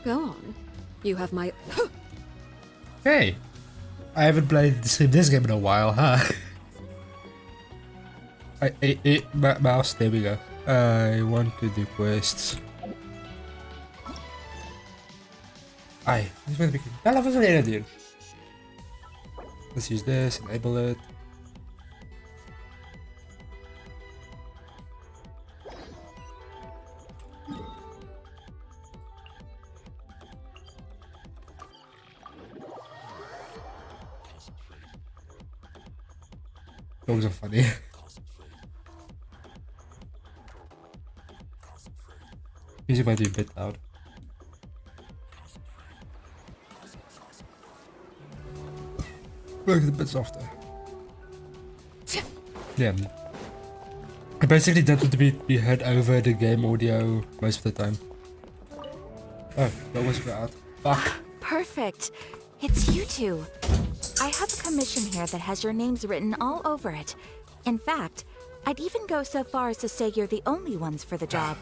Go on. You have my... Hey! I haven't played this game in a while, huh? Mouse, there we go. I want to do quests. Ai, dit is een laten we zo leren doen. Let's use this, enable it. Dogs are funny. Music might be a bit loud. Make it a bit softer. Yeah. I basically don't want to be heard over the game audio most of the time. Oh, that was bad. Fuck. Perfect. It's you two. I have a commission here that has your names written all over it. In fact, I'd even go so far as to say you're the only ones for the job.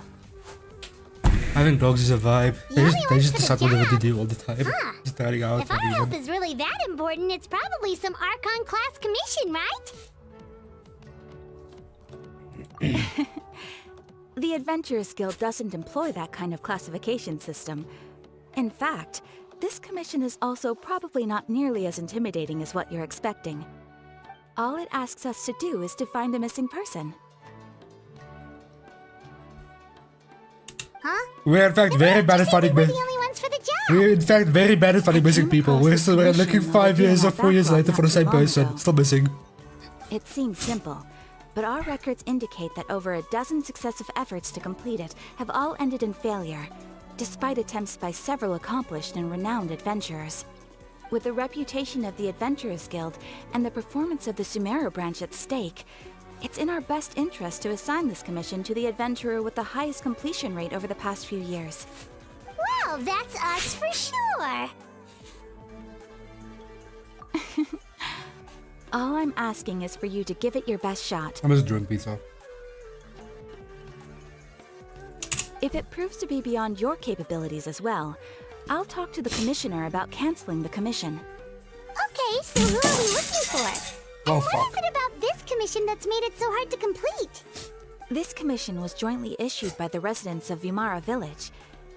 Having dogs is a vibe. They just decide what to do all the time. Just starting out. If our help is really that important, it's probably some Archon class commission, right? The Adventurers Guild doesn't employ that kind of classification system. In fact, this commission is also probably not nearly as intimidating as what you're expecting. All it asks us to do is to find a missing person. Huh? We're in fact very bad at finding we're the only ones for the job. We're in fact very bad at finding missing people. We're looking 5 years or 4 years later for the same person. Still missing. It seems simple, but our records indicate that over a dozen successive efforts to complete it have all ended in failure, despite attempts by several accomplished and renowned adventurers. With the reputation of the Adventurers Guild and the performance of the Sumeru branch at stake, it's in our best interest to assign this commission to the adventurer with the highest completion rate over the past few years. Well, that's us for sure. All I'm asking is for you to give it your best shot. I'm just drunk pizza. If it proves to be beyond your capabilities as well, I'll talk to the commissioner about canceling the commission. Okay, so who are we looking for? Oh, and fuck. what is it about this commission that's made it so hard to complete? This commission was jointly issued by the residents of Vimara Village.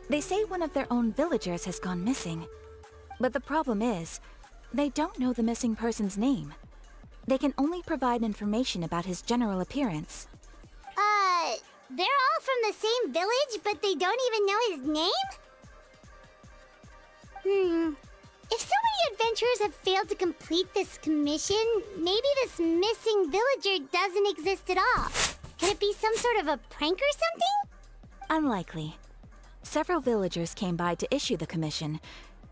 They say one of their own villagers has gone missing. But the problem is, they don't know the missing person's name. They can only provide information about his general appearance. They're all from the same village, but they don't even know his name? If so many adventurers have failed to complete this commission, maybe this missing villager doesn't exist at all. Could it be some sort of a prank or something? Unlikely. Several villagers came by to issue the commission,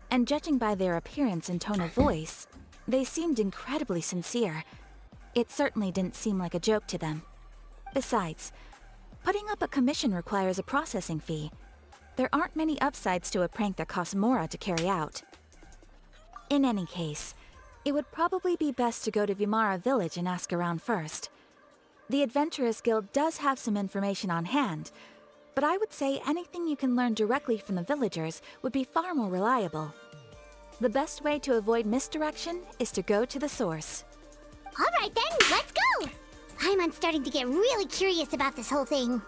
and judging by their appearance and tone of voice, they seemed incredibly sincere. It certainly didn't seem like a joke to them. Besides, putting up a commission requires a processing fee. There aren't many upsides to a prank that costs more to carry out. In any case, it would probably be best to go to Vimara Village and ask around first. The Adventurers Guild does have some information on hand, but I would say anything you can learn directly from the villagers would be far more reliable. The best way to avoid misdirection is to go to the source. All right then, let's go! I'm starting to get really curious about this whole thing.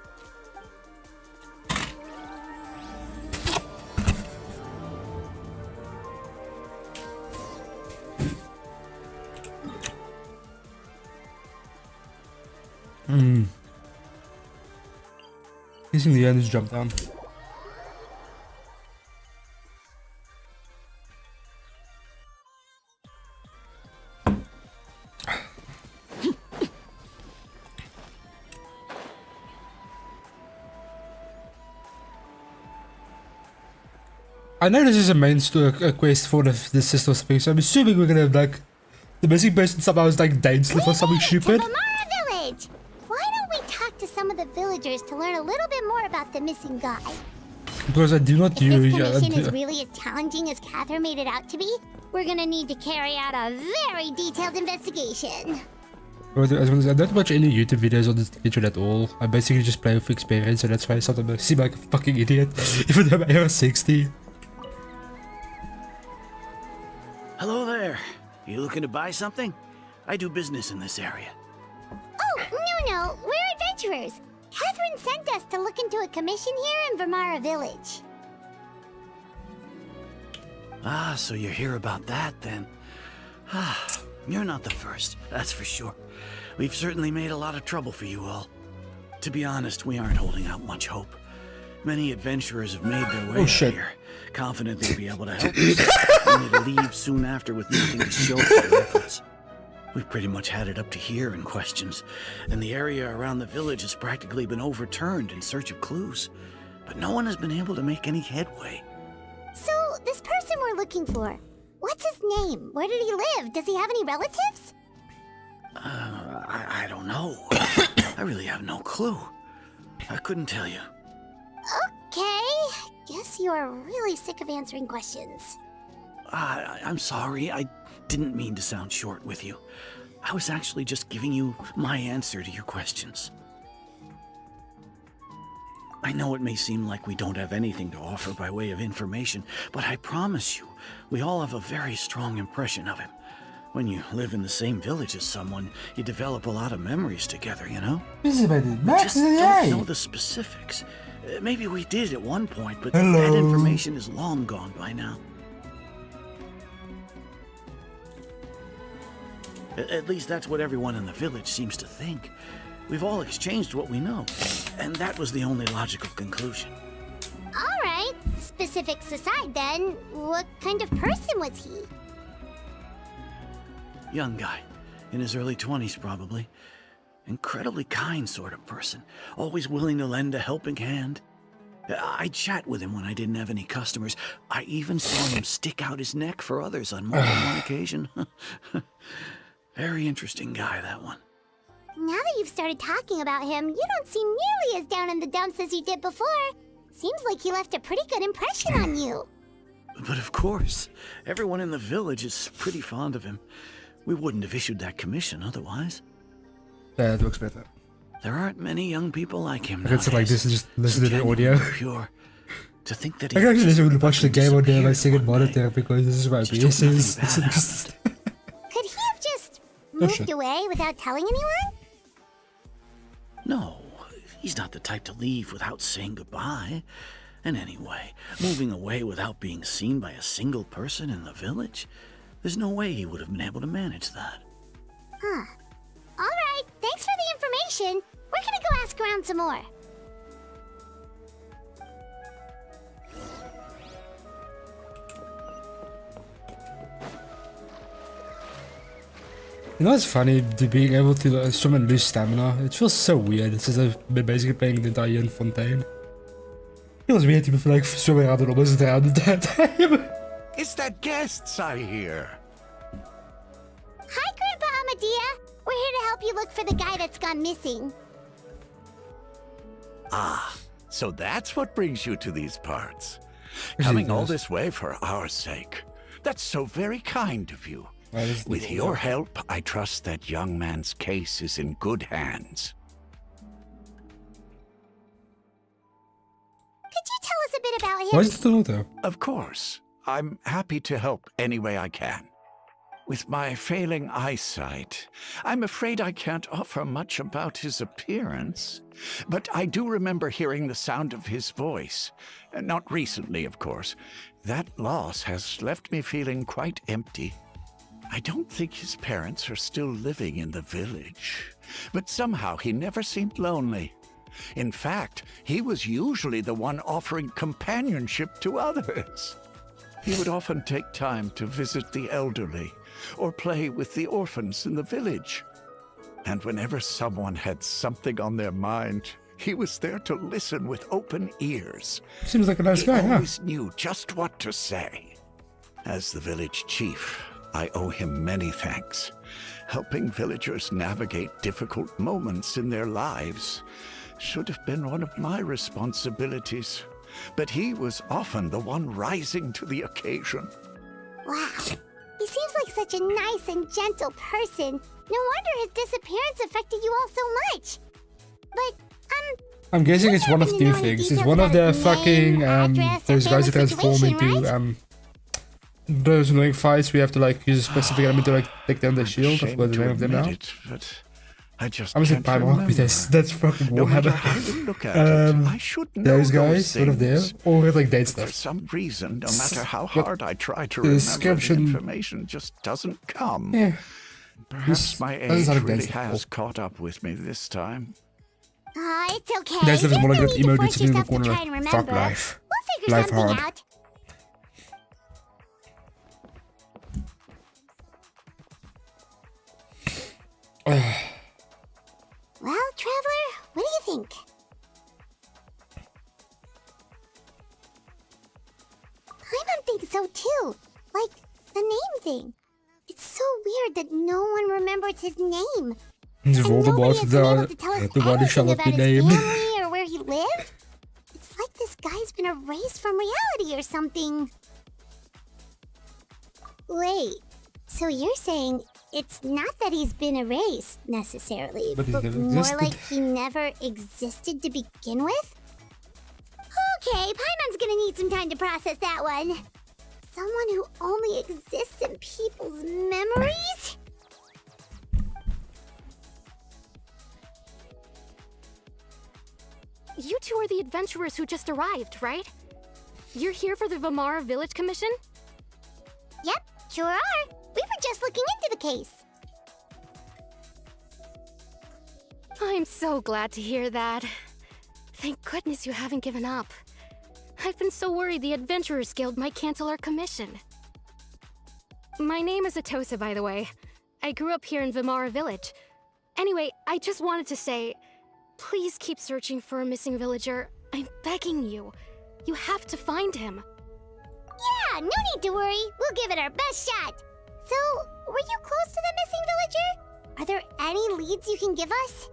Using the end just jump down. I know this is a main quest for the system or something, so I'm assuming we're gonna have like the missing person somehow is like Dainsliff or something stupid. To Vimara Village! Why don't we talk to some of the villagers to learn a little bit more about the missing guy? Because I do not If use. this commission is really as challenging as Catherine made it out to be, we're gonna need to carry out a very detailed investigation. I don't watch any YouTube videos on this nature at all. I basically just play with experience, and that's why I sometimes seem like a fucking idiot, even though I'm 60. there. You looking to buy something? I do business in this area. Oh, no. We're adventurers. Catherine sent us to look into a commission here in Vermara Village. Ah, so you're here about that, then. Ah, you're not the first, that's for sure. We've certainly made a lot of trouble for you all. To be honest, we aren't holding out much hope. Many adventurers have made their way out here, confident they'll be able to help us, only to leave soon after with nothing to show for their efforts. We've pretty much had it up to here in questions, and the area around the village has practically been overturned in search of clues. But no one has been able to make any headway. So, this person we're looking for, what's his name? Where did he live? Does he have any relatives? I don't know. I really have no clue. I couldn't tell you. Okay, guess you are really sick of answering questions. I'm sorry, I didn't mean to sound short with you. I was actually just giving you my answer to your questions. I know it may seem like we don't have anything to offer by way of information, but I promise you, we all have a very strong impression of him. When you live in the same village as someone, you develop a lot of memories together, you know? We just don't know the specifics. Maybe we did at one point, but that information is long gone by now. At least that's what everyone in the village seems to think. We've all exchanged what we know, and that was the only logical conclusion. All right, specifics aside then, what kind of person was he? Young guy, in his early 20s probably. Incredibly kind sort of person, always willing to lend a helping hand. I'd chat with him when I didn't have any customers. I even saw him stick out his neck for others on more than one occasion. Very interesting guy, that one. Now that you've started talking about him, you don't seem nearly as down in the dumps as you did before. Seems like he left a pretty good impression on you. But of course, everyone in the village is pretty fond of him. We wouldn't have issued that commission otherwise. Yeah, it looks better. There aren't many young people like him I can say like this and just listen to the audio. Pure. To think that I can actually listen to watch the game on there by singing monitor because this is what OBS is. Could he have just moved away without telling anyone? No, he's not the type to leave without saying goodbye. And anyway, moving away without being seen by a single person in the village, there's no way he would have been able to manage that. Huh. All right, thanks for the information. We're gonna go ask around some more. You know, it's funny to being able to summon lose stamina. It feels so weird. It's as if I've been basically playing the entire Ian Fontaine. It feels weird to be like swimming around and almost down the entire time. It's that guests I hear. Hi, Grandpa Amadea. We're here to help you look for the guy that's gone missing. Ah, so that's what brings you to these parts. Coming all this way for our sake. That's so very kind of you. With your help, I trust that young man's case is in good hands. Could you tell us a bit about him? Why is it still there? Of course. I'm happy to help any way I can. With my failing eyesight, I'm afraid I can't offer much about his appearance. But I do remember hearing the sound of his voice. Not recently, of course. That loss has left me feeling quite empty. I don't think his parents are still living in the village. But somehow he never seemed lonely. In fact, he was usually the one offering companionship to others. He would often take time to visit the elderly or play with the orphans in the village. And whenever someone had something on their mind, he was there to listen with open ears. Seems like a nice guy, He huh? always knew just what to say. As the village chief, I owe him many thanks. Helping villagers navigate difficult moments in their lives should have been one of my responsibilities. But he was often the one rising to the occasion. Wow. He seems like such a nice and gentle person. No wonder his disappearance affected you all so much. But, I'm guessing it's one of two things. It's one of the fucking those guys that transform into those annoying fights, we have to like use a specific element to like take down the shield. I Ashamed forgot the to name of them admit now. it, but I just I was in can't Primark remember. because that's fucking No matter Warhammer. how you look at it, I should know Those guys, those one of them, things. or like date For stuff. some reason, no matter how But hard I try to the remember, description- the information just doesn't come. Yeah. Perhaps my doesn't age sound like really date stuff. has caught up with me this time. It's okay. That stuff is more like There's that no emo need dude to sitting in the force yourself to corner try and like, fuck remember. life. We'll figure Life something hard. out. Well, Traveler, what do you think? Paimon thinks so too. Like, the name thing. It's so weird that no one remembers his name. It's And nobody Voldemort, has been able to tell us the one who shall anything not be about his named. family or where he lived. It's like this guy's been erased from reality or something. Wait, so you're saying it's not that he's been erased necessarily, But he's never more existed. like he never existed to begin with? Okay, Paimon's gonna need some time to process that one. Someone who only exists in people's memories? You two are the adventurers who just arrived, right? You're here for the Vamara Village Commission? Yep, sure are. We were just looking into the case. I'm so glad to hear that. Thank goodness you haven't given up. I've been so worried the Adventurers Guild might cancel our commission. My name is Atosa, by the way. I grew up here in Vamara Village. Anyway, I just wanted to say, please keep searching for a missing villager. I'm begging you. You have to find him. Yeah, no need to worry. We'll give it our best shot. So, were you close to the missing villager? Are there any leads you can give us?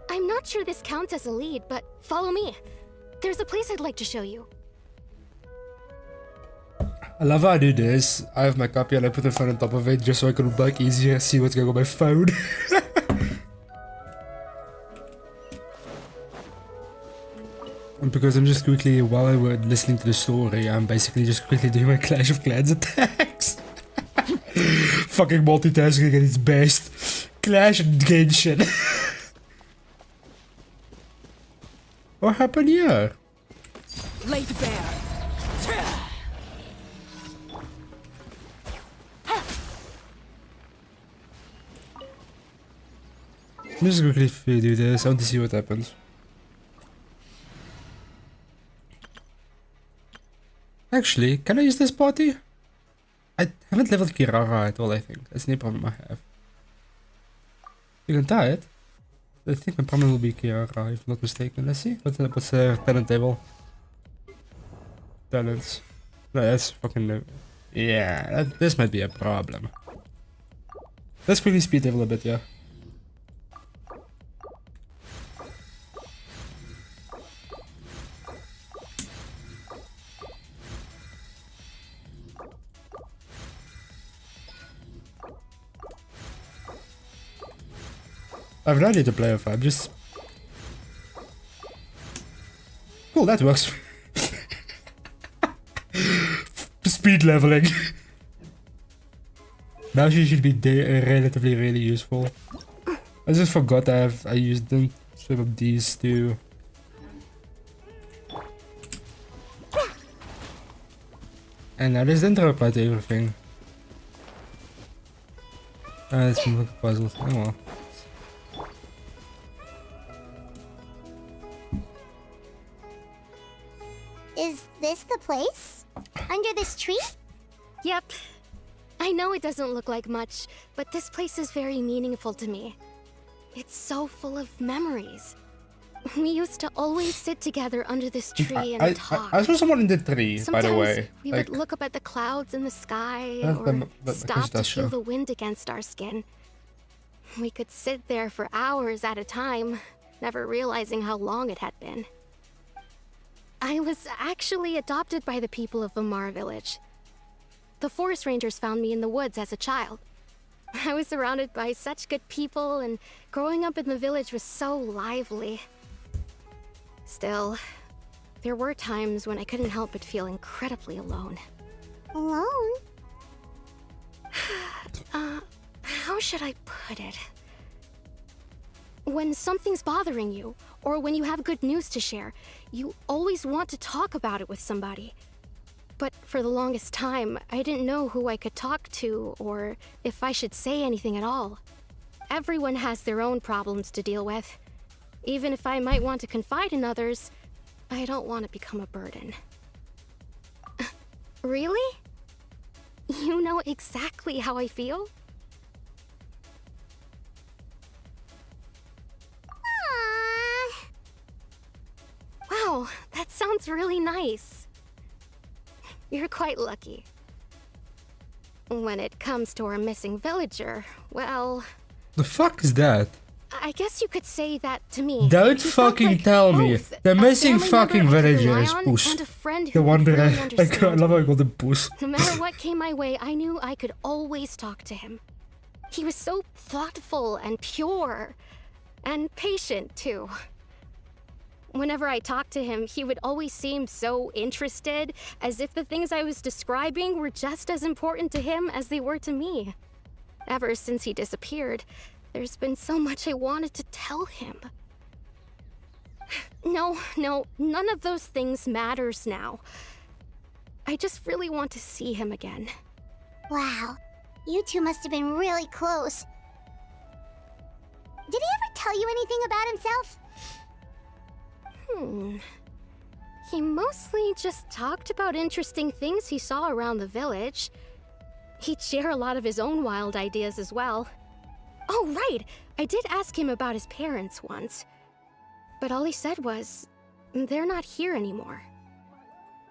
I'm not sure this counts as a lead, but follow me. There's a place I'd like to show you. I love how I do this. I have my copy and I put the phone on top of it just so I can like easier see what's going on my phone. And because I'm just quickly, while I was listening to the story, I'm basically just quickly doing my Clash of Clans attacks. Fucking multitasking at its best. Clash and Genshin. What happened here? Laid bare. Let me just quickly do this. I want to see what happens. Actually, can I use this party? I haven't leveled Kirara at all, I think. That's the only problem I have. You can tie it. I think my problem will be Kirara, if I'm not mistaken. Let's see. What's the talent table? Talents. No, that's fucking... yeah, this might be a problem. Let's quickly speed level a bit, yeah. I've no idea to play off. I'm just... cool, that works. Speed leveling. Now she should be relatively really useful. I just forgot I used them. Swap up these two. And now this didn't reply to everything. It's been like a puzzle. Oh well. Is this the place? Under this tree? Yep. I know it doesn't look like much, but this place is very meaningful to me. It's so full of memories. We used to always sit together under this tree and talk. I saw someone in the tree, Sometimes by the way. we Like, would look up at the clouds in the sky That's or the stop to Crustacea. feel the wind against our skin. We could sit there for hours at a time, never realizing how long it had been. I was actually adopted by the people of Vamara Village. The forest rangers found me in the woods as a child. I was surrounded by such good people, and growing up in the village was so lively. Still, there were times when I couldn't help but feel incredibly alone. Alone? How should I put it? When something's bothering you, or when you have good news to share, you always want to talk about it with somebody. But for the longest time, I didn't know who I could talk to, or if I should say anything at all. Everyone has their own problems to deal with. Even if I might want to confide in others, I don't want to become a burden. Really? You know exactly how I feel? Aww. Wow, that sounds really nice. You're quite lucky. When it comes to our missing villager, well, The fuck is that? I guess you could say that to me. Don't He felt fucking like tell me. both The a missing family fucking member I could villager rely is on Poes. and a friend The who one would that really I understand. love how I called him Poes. No matter what came my way, I knew I could always talk to him. He was so thoughtful and pure. And patient, too. Whenever I talked to him, he would always seem so interested, as if the things I was describing were just as important to him as they were to me. Ever since he disappeared, there's been so much I wanted to tell him. No, none of those things matters now. I just really want to see him again. Wow. You two must have been really close. Did he ever tell you anything about himself? He mostly just talked about interesting things he saw around the village. He'd share a lot of his own wild ideas as well. Oh, right! I did ask him about his parents once. But all he said was, they're not here anymore.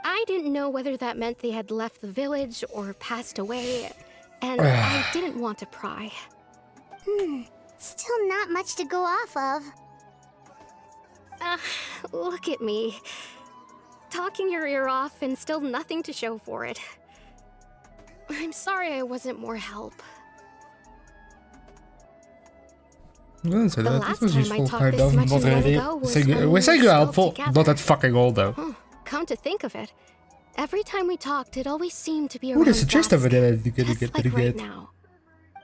I didn't know whether that meant they had left the village or passed away, and I didn't want to pry. Still not much to go off of. Look at me. Talking your ear off and still nothing to show for it. I'm sorry I wasn't more help. Well, so The that last was time I useful, talked kind this of. much Not in one really. go was when we We're saying were you're still helpful, together. not that fucking old though. Come to think of it, every time we talked, it always seemed to be Ooh, around there's a chest over dusk, there that you just get like pretty right good. now.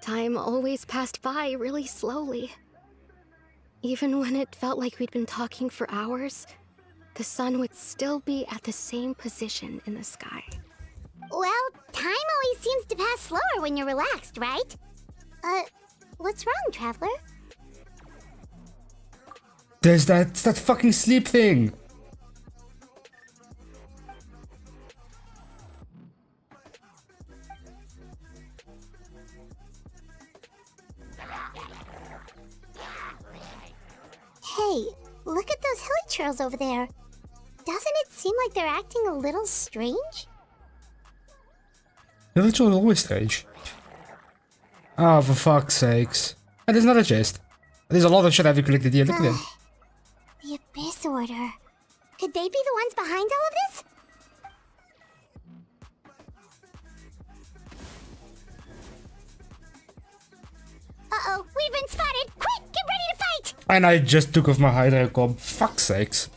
Time always passed by really slowly. Even when it felt like we'd been talking for hours, the sun would still be at the same position in the sky. Well, time always seems to pass slower when you're relaxed, right? What's wrong, Traveler? There's that fucking sleep thing. Hey, look at those hilly churls over there. Doesn't it seem like they're acting a little strange? The ritual is always strange. Oh, for fuck's sakes. And there's another chest. There's a lot of shit I haven't collected here. Look at that. The Abyss Order. Could they be the ones behind all of this? Uh-oh, we've been spotted! Quick, get ready to fight! And I just took off my Hydra comp. Fuck's sakes.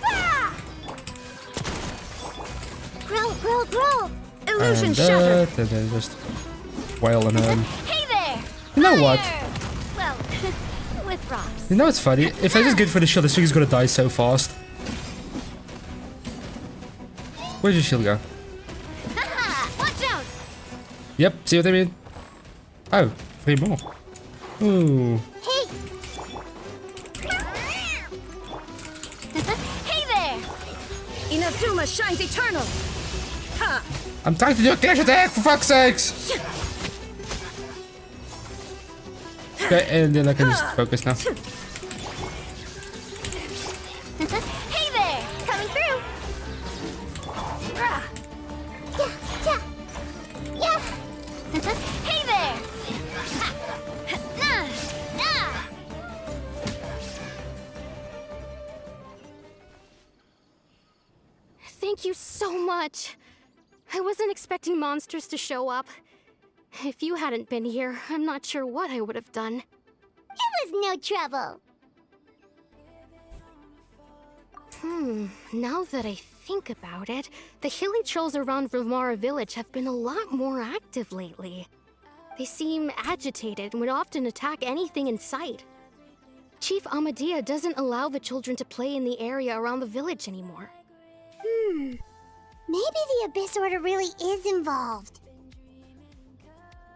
Ah! Grow! Illusion And shattered. that, and then just wail on him. Hey there. You know what? Well, with rocks. You know what's funny? If I just get for the shield, this thing's gonna die so fast. Where'd your shield go? Watch out. Yep, see what I mean? Oh, 3 more. Ooh. Hey! Hey there. Inazuma shines eternal. Ha. I'm trying to do a clash attack, for fuck's sakes! Okay, and then I can just focus now. Hey there. Coming through. Yeah! Hey there. Thank you so much. I wasn't expecting monsters to show up. If you hadn't been here, I'm not sure what I would have done. It was no trouble. Now that I think about it, the hilly trolls around Vimara village have been a lot more active lately. They seem agitated and would often attack anything in sight. Chief Amadea doesn't allow the children to play in the area around the village anymore. Maybe the Abyss Order really is involved.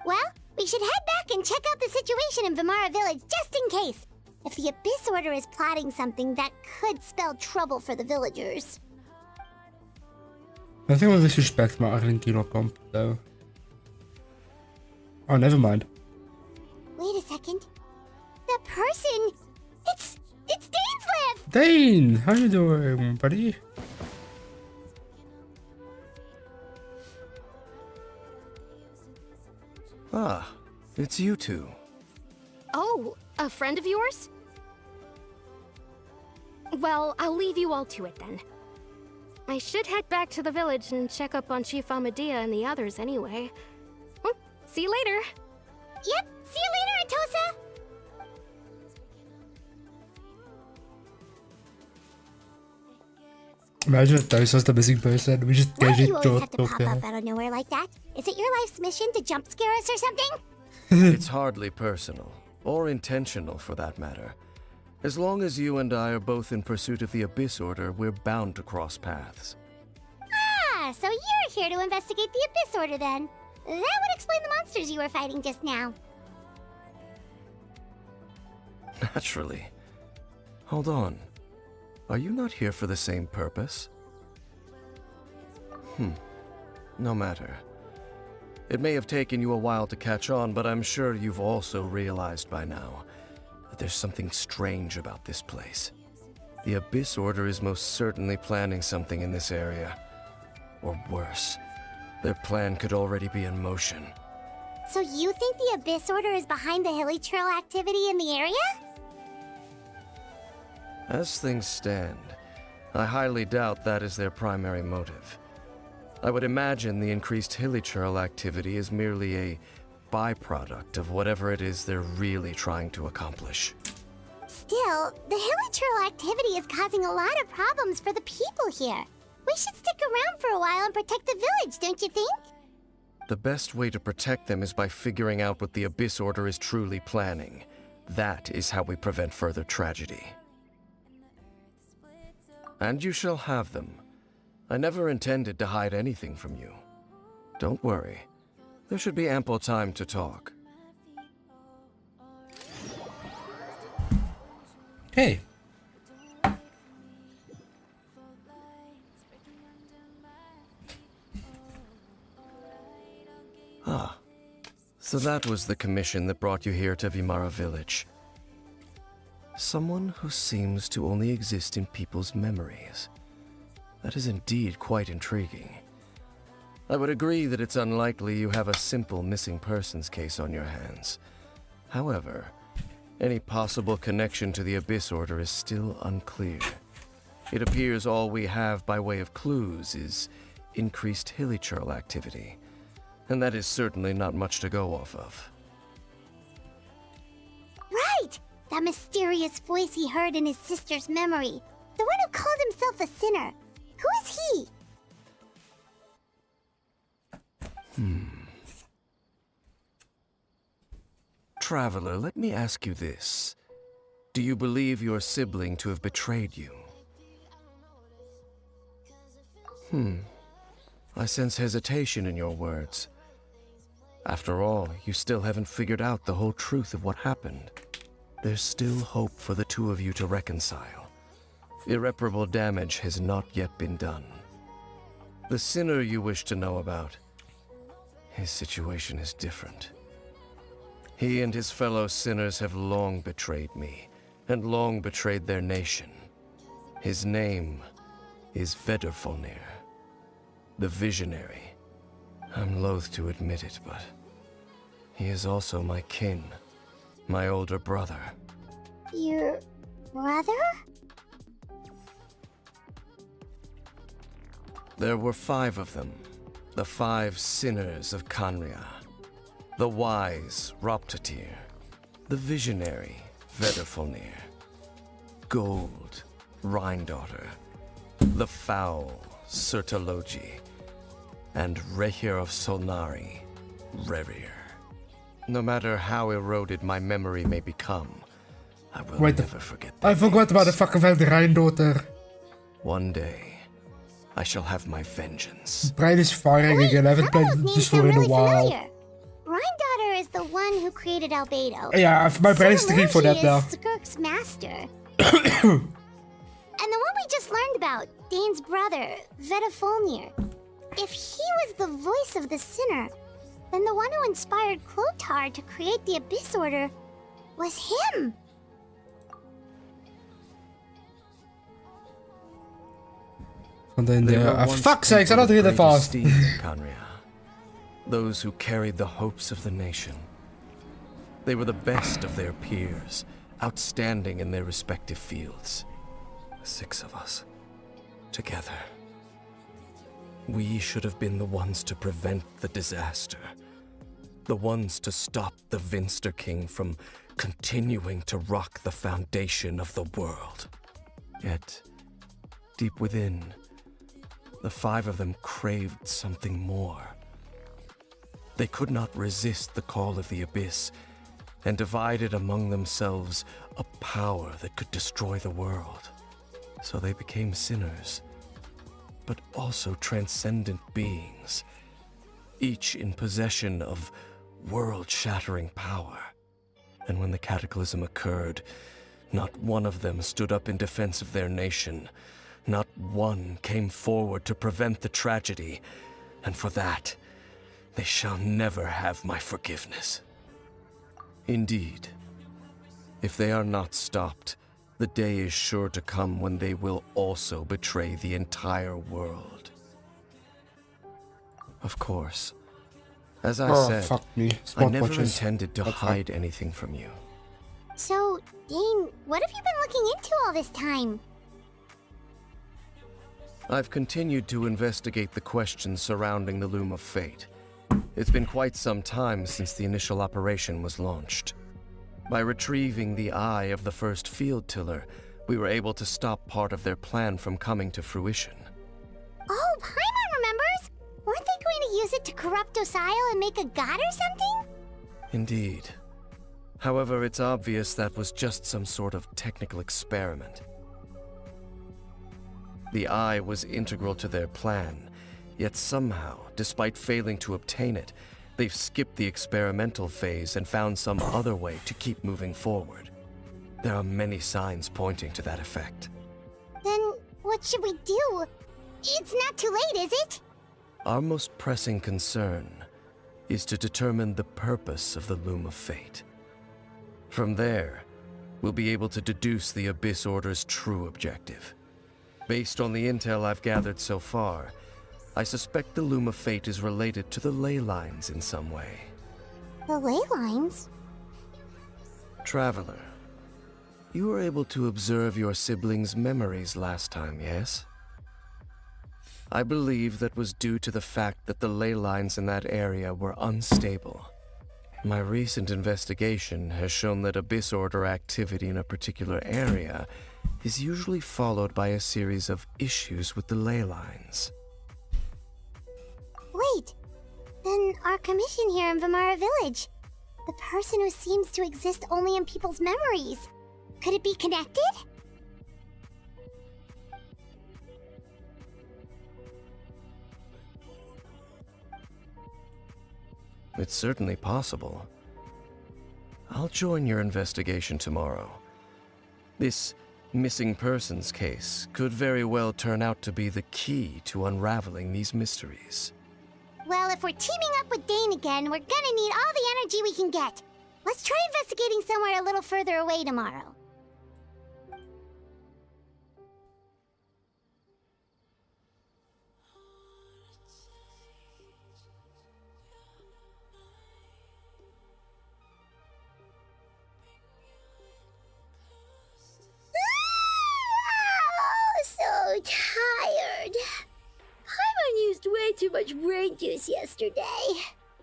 Well, we should head back and check out the situation in Vimara village just in case. If the Abyss Order is plotting something that could spell trouble for the villagers. I think we suspect maar Argentino komt, though. Oh, never mind. Wait a second. The person... It's Dainslev! Dane, how you doing, buddy? Ah, it's you two. Oh, a friend of yours? Well, I'll leave you all to it then. I should head back to the village and check up on Chief Amadea and the others anyway. Well, see you later. Yep, see you later, Atosa! Imagine if Tosa's the missing person. We just Why do casually you always have to talk pop to up her. out of nowhere like that? Is it your life's mission to jump scare us or something? It's hardly personal, or intentional for that matter. As long as you and I are both in pursuit of the Abyss Order, we're bound to cross paths. Ah, so you're here to investigate the Abyss Order then. That would explain the monsters you were fighting just now. Naturally. Hold on. Are you not here for the same purpose? No matter. It may have taken you a while to catch on, but I'm sure you've also realized by now that there's something strange about this place. The Abyss Order is most certainly planning something in this area. Or worse, their plan could already be in motion. So you think the Abyss Order is behind the hilly trail activity in the area? As things stand, I highly doubt that is their primary motive. I would imagine the increased hilly trail activity is merely a byproduct of whatever it is they're really trying to accomplish. Still, the hilly trail activity is causing a lot of problems for the people here. We should stick around for a while and protect the village, don't you think? The best way to protect them is by figuring out what the Abyss Order is truly planning. That is how we prevent further tragedy. And you shall have them. I never intended to hide anything from you. Don't worry. There should be ample time to talk. Hey. Ah. So that was the commission that brought you here to Vimara village. Someone who seems to only exist in people's memories. That is indeed quite intriguing. I would agree that it's unlikely you have a simple missing persons case on your hands. However, any possible connection to the Abyss Order is still unclear. It appears all we have by way of clues is increased hilly trail activity, and that is certainly not much to go off of. Right! That mysterious voice he heard in his sister's memory. The one who called himself a sinner. Who is he? Traveler, let me ask you this. Do you believe your sibling to have betrayed you? I sense hesitation in your words. After all, you still haven't figured out the whole truth of what happened. There's still hope for the two of you to reconcile. Irreparable damage has not yet been done. The sinner you wish to know about, his situation is different. He and his fellow sinners have long betrayed me, and long betrayed their nation. His name is Vedrfolnir, the Visionary. I'm loath to admit it, but he is also my kin, my older brother. Your brother? There were 5 of them, the 5 sinners of Kanria. The wise Roptatir, the visionary Vedrfolnir, Gold Rhine-daughter, the foul Sertologi, and Rehir of Solnari, Rerir. No matter how eroded my memory may become, I will never forget that. I forgot about the fucking Rheindotter. One day, I shall have my vengeance. Brian is firing again. I haven't played this story in a while. Rheindotter is the one who created Albedo. Yeah, my brain is thinking for that now. Skirk's master. And the one we just learned about, Dane's brother, Vedafulnir. If he was the voice of the sinner, then the one who inspired Clotar to create the Abyss Order was him. Fuck's sakes, I don't read that fast. Kanria. Those who carried the hopes of the nation. They were the best of their peers, outstanding in their respective fields. 6 of us, together. We should have been the ones to prevent the disaster. The ones to stop the Vinster King from continuing to rock the foundation of the world. Yet, deep within, the 5 of them craved something more. They could not resist the call of the Abyss, and divided among themselves a power that could destroy the world. So they became sinners, but also transcendent beings, each in possession of world-shattering power. And when the cataclysm occurred, not one of them stood up in defense of their nation. Not one came forward to prevent the tragedy, and for that, they shall never have my forgiveness. Indeed, if they are not stopped, the day is sure to come when they will also betray the entire world. Of course, as I said, fuck me. I never intended to hide anything from you. So, Dane, what have you been looking into all this time? I've continued to investigate the questions surrounding the Loom of Fate. It's been quite some time since the initial operation was launched. By retrieving the eye of the first field tiller, we were able to stop part of their plan from coming to fruition. Oh, Paimon remembers! Weren't they going to use it to corrupt Osial and make a god or something? Indeed. However, it's obvious that was just some sort of technical experiment. The eye was integral to their plan, yet somehow, despite failing to obtain it, they've skipped the experimental phase and found some other way to keep moving forward. There are many signs pointing to that effect. Then what should we do? It's not too late, is it? Our most pressing concern is to determine the purpose of the Loom of Fate. From there, we'll be able to deduce the Abyss Order's true objective. Based on the intel I've gathered so far, I suspect the Loom of Fate is related to the ley lines in some way. The ley lines? Traveler, you were able to observe your siblings' memories last time, yes? I believe that was due to the fact that the ley lines in that area were unstable. My recent investigation has shown that Abyss Order activity in a particular area is usually followed by a series of issues with the ley lines. Wait, then our commission here in Vimara Village, the person who seems to exist only in people's memories, could it be connected? It's certainly possible. I'll join your investigation tomorrow. This missing persons case could very well turn out to be the key to unraveling these mysteries. Well, if we're teaming up with Dane again, we're gonna need all the energy we can get. Let's try investigating somewhere a little further away tomorrow. So tired. Paimon used way too much brain juice yesterday.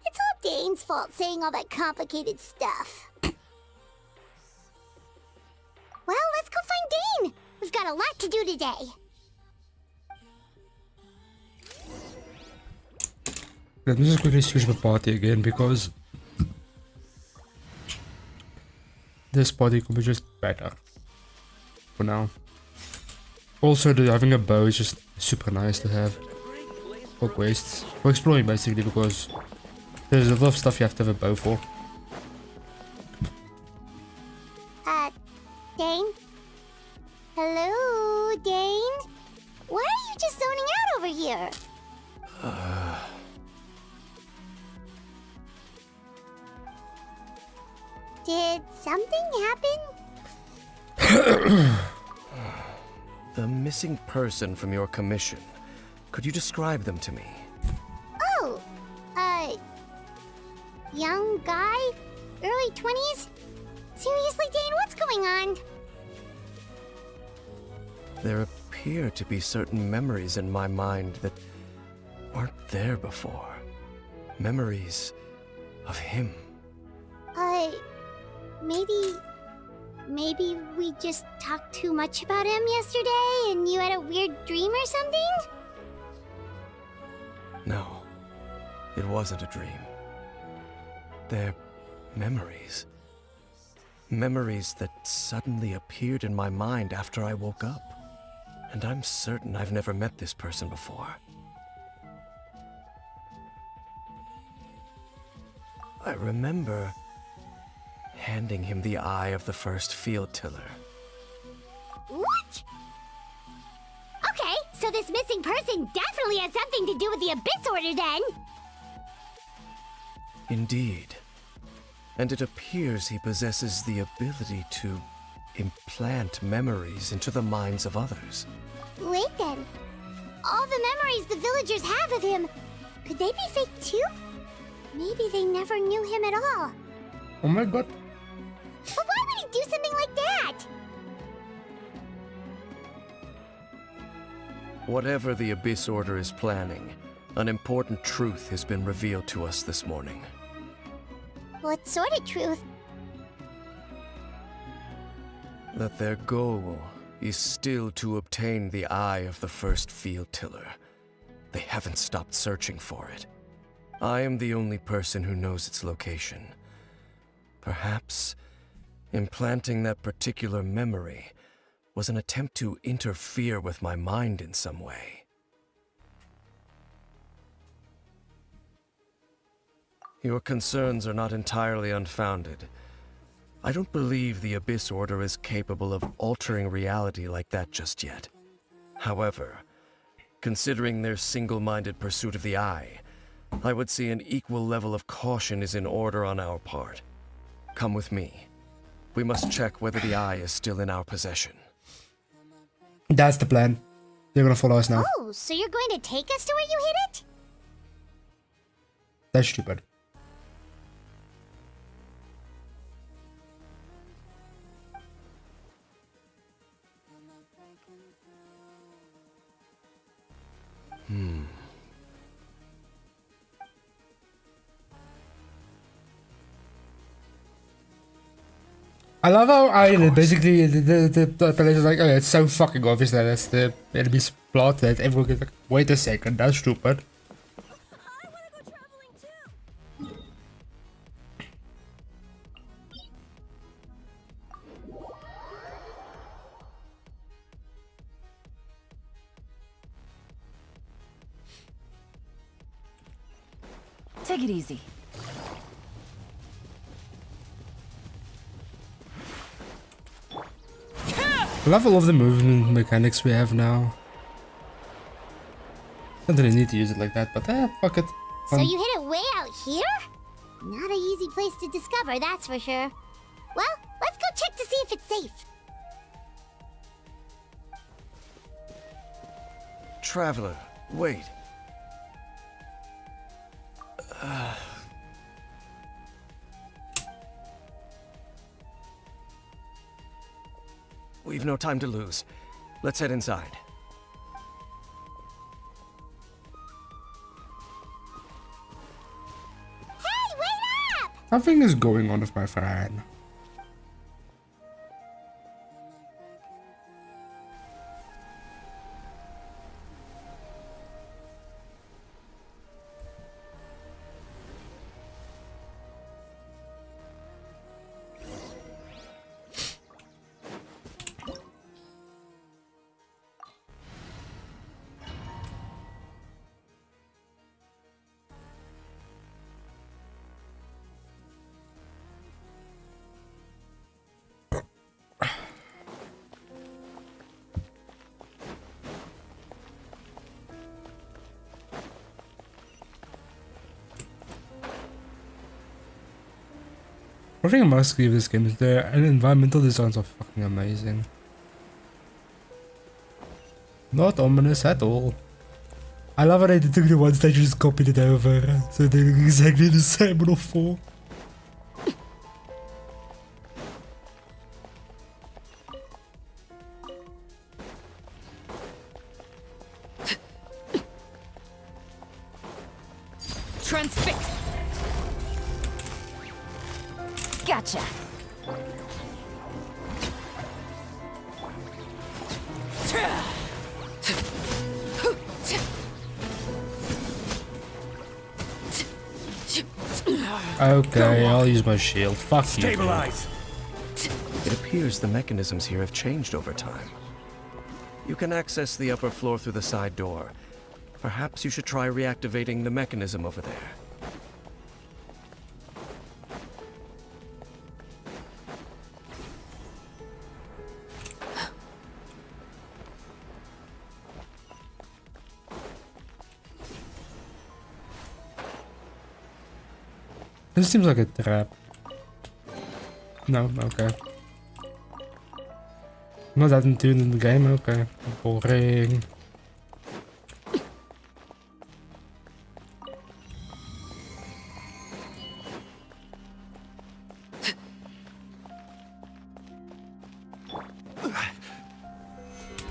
It's all Dane's fault saying all that complicated stuff. Well, let's go find Dane. We've got a lot to do today. Let me just quickly switch the party again because this party could be just better for now. Also, having a bow is just super nice to have for quests, for exploring basically, because there's a lot of stuff you have to have a bow for. Dane? Hello, Dane? Why are you just zoning out over here? Did something happen? The missing person from your commission. Could you describe them to me? Oh, young guy? Early 20s? Seriously, Dane, what's going on? There appear to be certain memories in my mind that weren't there before. Memories of him. Maybe we just talked too much about him yesterday and you had a weird dream or something? No, it wasn't a dream. They're memories. Memories that suddenly appeared in my mind after I woke up. And I'm certain I've never met this person before. I remember handing him the eye of the first field tiller. What? Okay, so this missing person definitely has something to do with the Abyss Order then! Indeed. And it appears he possesses the ability to implant memories into the minds of others. Wait then. All the memories the villagers have of him, could they be fake too? Maybe they never knew him at all. Oh my god. But why would he do something like that? Whatever the Abyss Order is planning, an important truth has been revealed to us this morning. What sort of truth? That their goal is still to obtain the eye of the first field tiller. They haven't stopped searching for it. I am the only person who knows its location. Perhaps implanting that particular memory was an attempt to interfere with my mind in some way. Your concerns are not entirely unfounded. I don't believe the Abyss Order is capable of altering reality like that just yet. However, considering their single-minded pursuit of the Eye, I would say an equal level of caution is in order on our part. Come with me. We must check whether the Eye is still in our possession. That's the plan. They're gonna follow us now. Oh, so you're going to take us to where you hid it? That's stupid. I love how basically the players are like, oh, it's so fucking obvious that that's the enemy's plot that everyone gets like, wait a second, that's stupid. Take it easy. I love all of the movement mechanics we have now. Don't really need to use it like that, but fuck it. So you hid it way out here? Not an easy place to discover, that's for sure. Well, let's go check to see if it's safe. Traveler, wait. We've no time to lose. Let's head inside. Hey, wait up! Something is going on with my friend. One thing I must give this game is the environmental designs are fucking amazing. Not ominous at all. I love how they took the ones they just copied it over, so they look exactly the same on all four. Transfix. Gotcha. Okay, I'll use my shield. Fuck you. Stabilize. It appears the mechanisms here have changed over time. You can access the upper floor through the side door. Perhaps you should try reactivating the mechanism over there. This seems like a trap. No, okay. Not that in tune in the game, okay. Boring.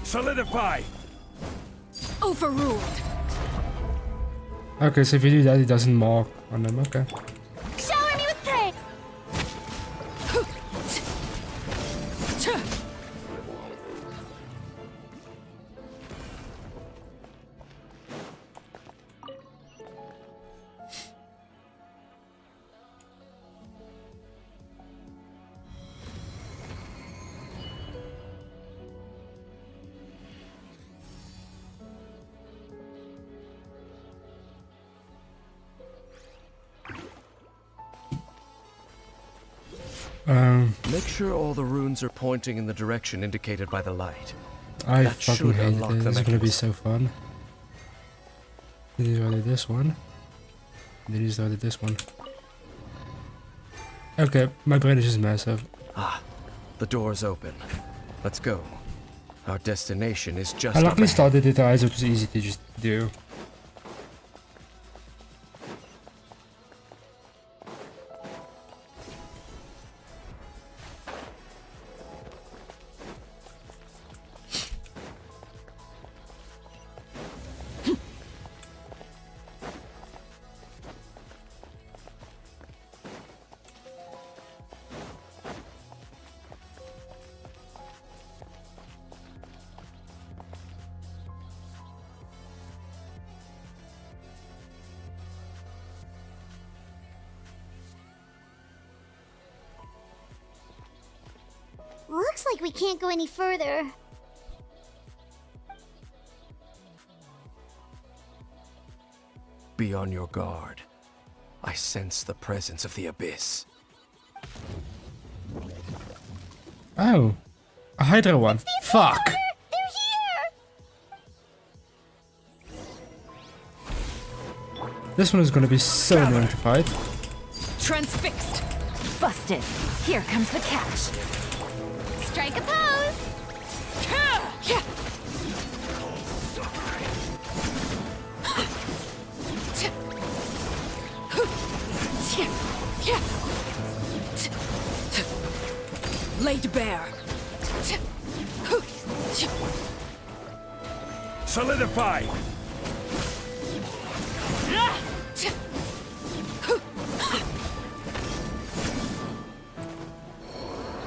Solidify. Overruled. Okay, so if you do that, it doesn't mark on them, okay. Shower me with praise! Make sure all the runes are pointing in the direction indicated by the light. I That fucking should hate unlock it. the This is gonna be mechanism. so fun. These are this one. These are this one. Okay, my brain is just massive. Ah, the door's open. Let's go. Our destination is just I up luckily ahead. started it as it was easy to just do. Looks like we can't go any further. Be on your guard. I sense the presence of the abyss. Oh, a Hydra one. Fuck. They're here! This one is gonna be so annoying to fight. Transfixed. Busted. Here comes the catch. Strike a pose! Laid bare. Solidify.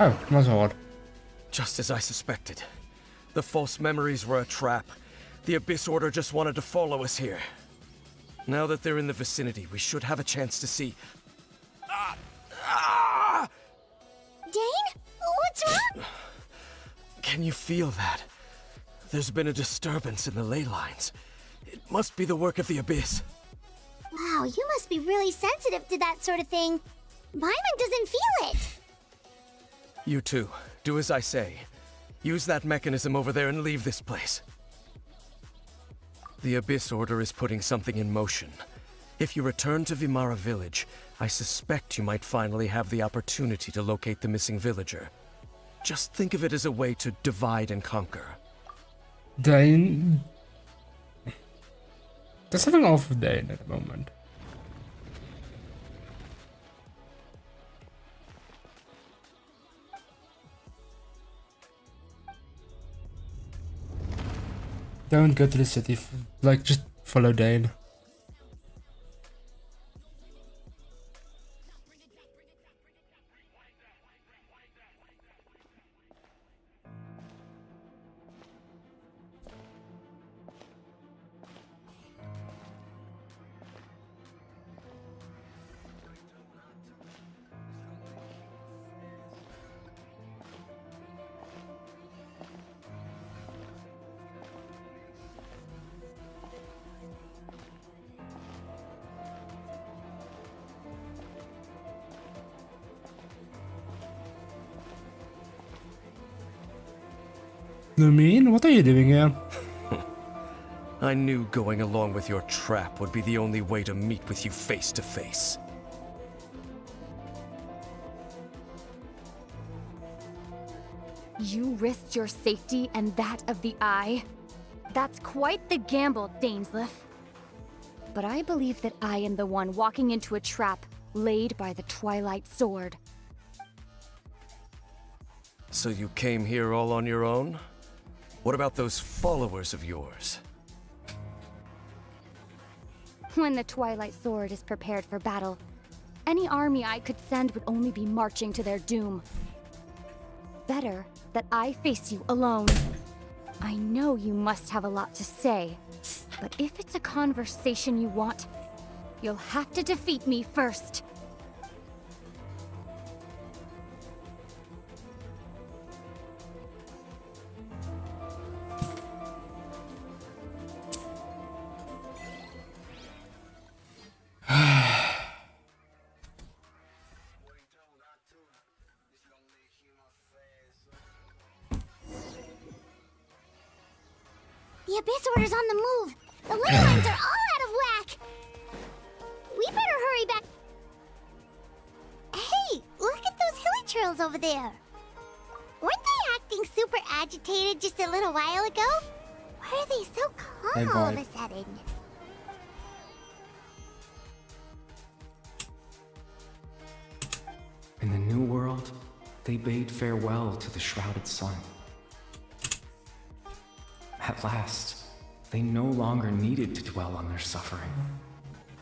Oh, not so hard. Just as I suspected. The false memories were a trap. The Abyss Order just wanted to follow us here. Now that they're in the vicinity, we should have a chance to see. Dane? What's wrong? Can you feel that? There's been a disturbance in the ley lines. It must be the work of the Abyss. Wow, you must be really sensitive to that sort of thing. Paimon doesn't feel it. You too. Do as I say. Use that mechanism over there and leave this place. The Abyss Order is putting something in motion. If you return to Vimara village, I suspect you might finally have the opportunity to locate the missing villager. Just think of it as a way to divide and conquer. Dane. There's something off with Dane at the moment. Don't go to the city. Like, just follow Dane. Lumine, what are you doing here? I knew going along with your trap would be the only way to meet with you face to face. You risked your safety and that of the Eye? That's quite the gamble, Dainsleif. But I believe that I am the one walking into a trap laid by the Twilight Sword. So you came here all on your own? What about those followers of yours? When the Twilight Sword is prepared for battle, any army I could send would only be marching to their doom. Better that I face you alone. I know you must have a lot to say, but if it's a conversation you want, you'll have to defeat me first. The Abyss Order's on the move. The ley lines are all out of whack. We better hurry back. Hey, look at those hilly trails over there. Weren't they acting super agitated just a little while ago? Why are they so calm all of a sudden? In the New World, they bade farewell to the shrouded sun. At last, they no longer needed to dwell on their suffering,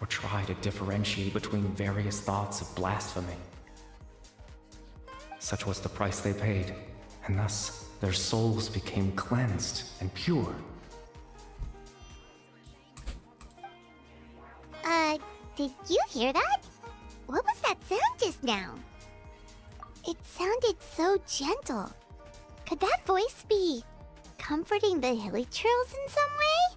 or try to differentiate between various thoughts of blasphemy. Such was the price they paid, and thus their souls became cleansed and pure. Did you hear that? What was that sound just now? It sounded so gentle. Could that voice be comforting the hilly trails in some way?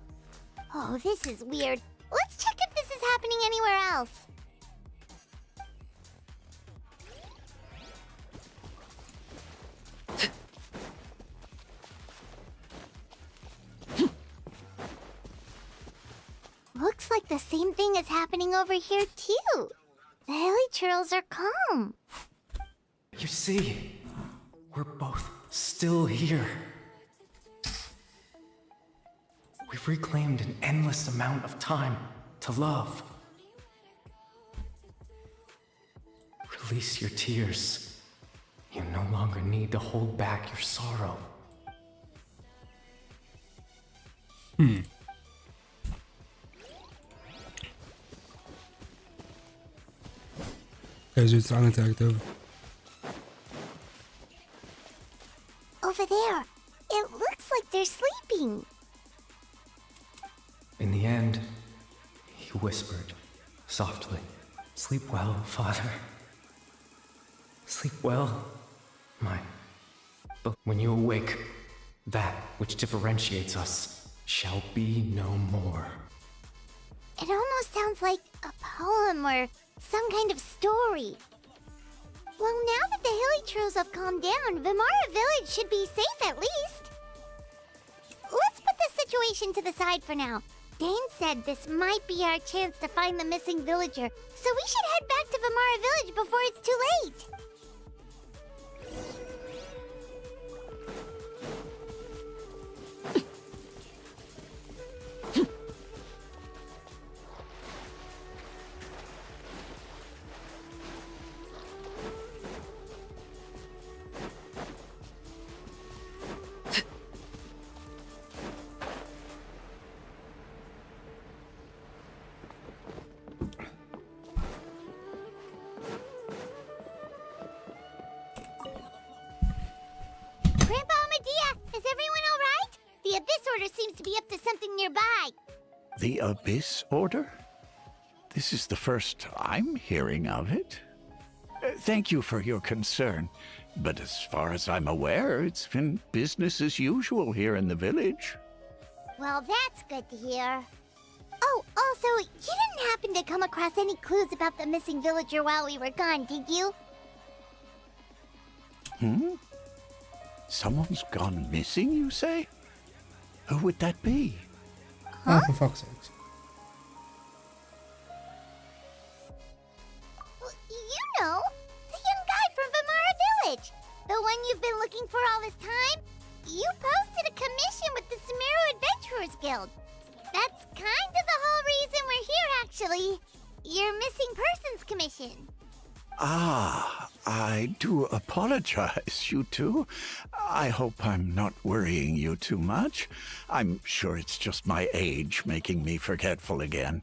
Oh, this is weird. Let's check if this is happening anywhere else. Looks like the same thing is happening over here too. The hilly trails are calm. You see, we're both still here. We've reclaimed an endless amount of time to love. Release your tears. You no longer need to hold back your sorrow. Guys, it's unattactive. Over there. It looks like they're sleeping. In the end, he whispered softly, "Sleep well, Father. Sleep well, my..." But when you awake, that which differentiates us shall be no more. It almost sounds like a poem or some kind of story. Well, now that the hilly trails have calmed down, Vimara Village should be safe at least. Let's put this situation to the side for now. Dane said this might be our chance to find the missing villager, so we should head back to Vamara Village before it's too late. Grandpa Medea, is everyone all right? The Abyss Order seems to be up to something nearby. The Abyss Order? This is the first I'm hearing of it. Thank you for your concern, but as far as I'm aware, it's been business as usual here in the village. Well, that's good to hear. Oh, also, you didn't happen to come across any clues about the missing villager while we were gone, did you? Someone's gone missing, you say? Who would that be? Oh, for fuck's sakes. Well, you know, the young guy from Vamara Village. The one you've been looking for all this time. You posted a commission with the Sumeru Adventurers Guild. That's kind of the whole reason we're here, actually. Your missing persons commission. Ah, I do apologize, you two. I hope I'm not worrying you too much. I'm sure it's just my age making me forgetful again.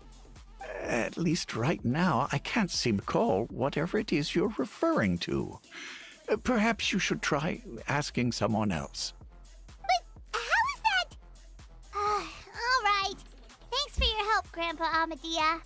At least right now, I can't seem to call whatever it is you're referring to. Perhaps you should try asking someone else. But how is that? All right. Thanks for your help, Grandpa Amadea.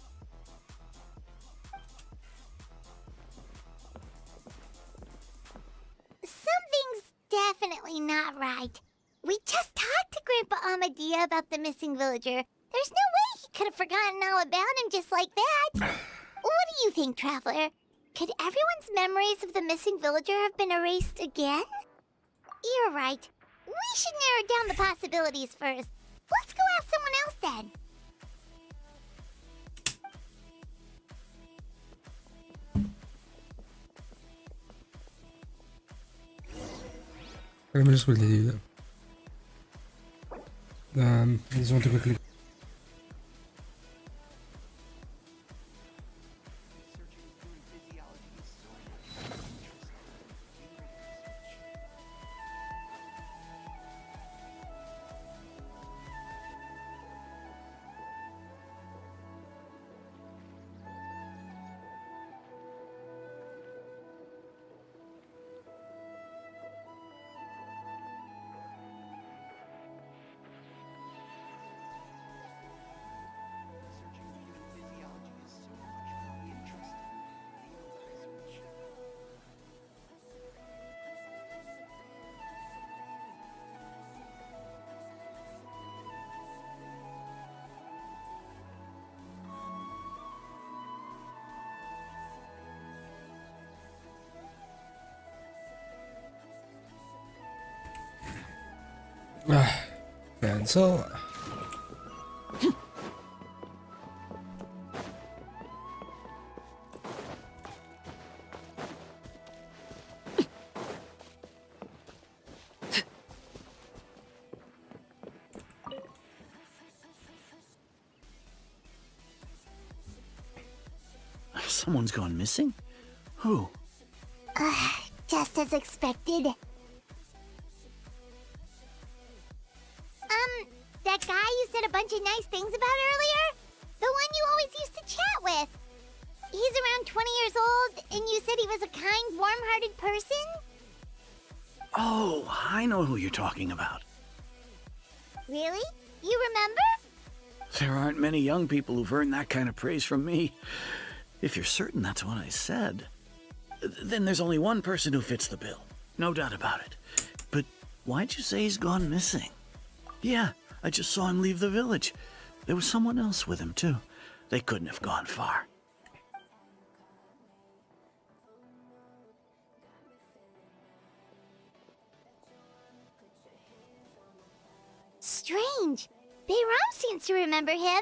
Something's definitely not right. We just talked to Grandpa Amadea about the missing villager. There's no way he could have forgotten all about him just like that. What do you think, Traveler? Could everyone's memories of the missing villager have been erased again? You're right. We should narrow down the possibilities first. Let's go ask someone else then. Let me just quickly do that. I just want to quickly. Cancel. Someone's gone missing? Who? Just as expected. That guy you said a bunch of nice things about earlier? The one you always used to chat with. He's around 20 years old, and you said he was a kind, warm-hearted person? Oh, I know who you're talking about. Really? You remember? There aren't many young people who've earned that kind of praise from me. If you're certain that's what I said, then there's only one person who fits the bill. No doubt about it. But why'd you say he's gone missing? Yeah, I just saw him leave the village. There was someone else with him, too. They couldn't have gone far. Strange. Bayram seems to remember him,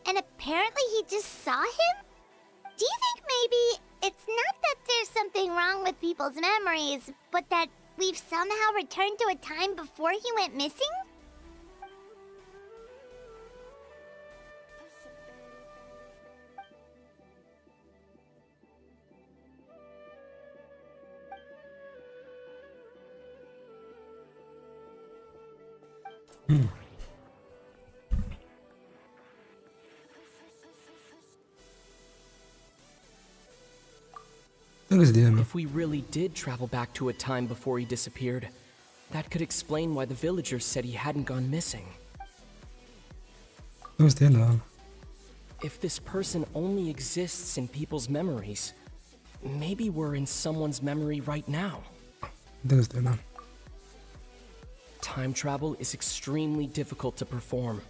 and apparently he just saw him? Do you think maybe it's not that there's something wrong with people's memories, but that we've somehow returned to a time before he went missing? If we really did travel back to a time before he disappeared, that could explain why the villagers said he hadn't gone missing. If this person only exists in people's memories, maybe we're in someone's memory right now. Time travel is extremely difficult to perform.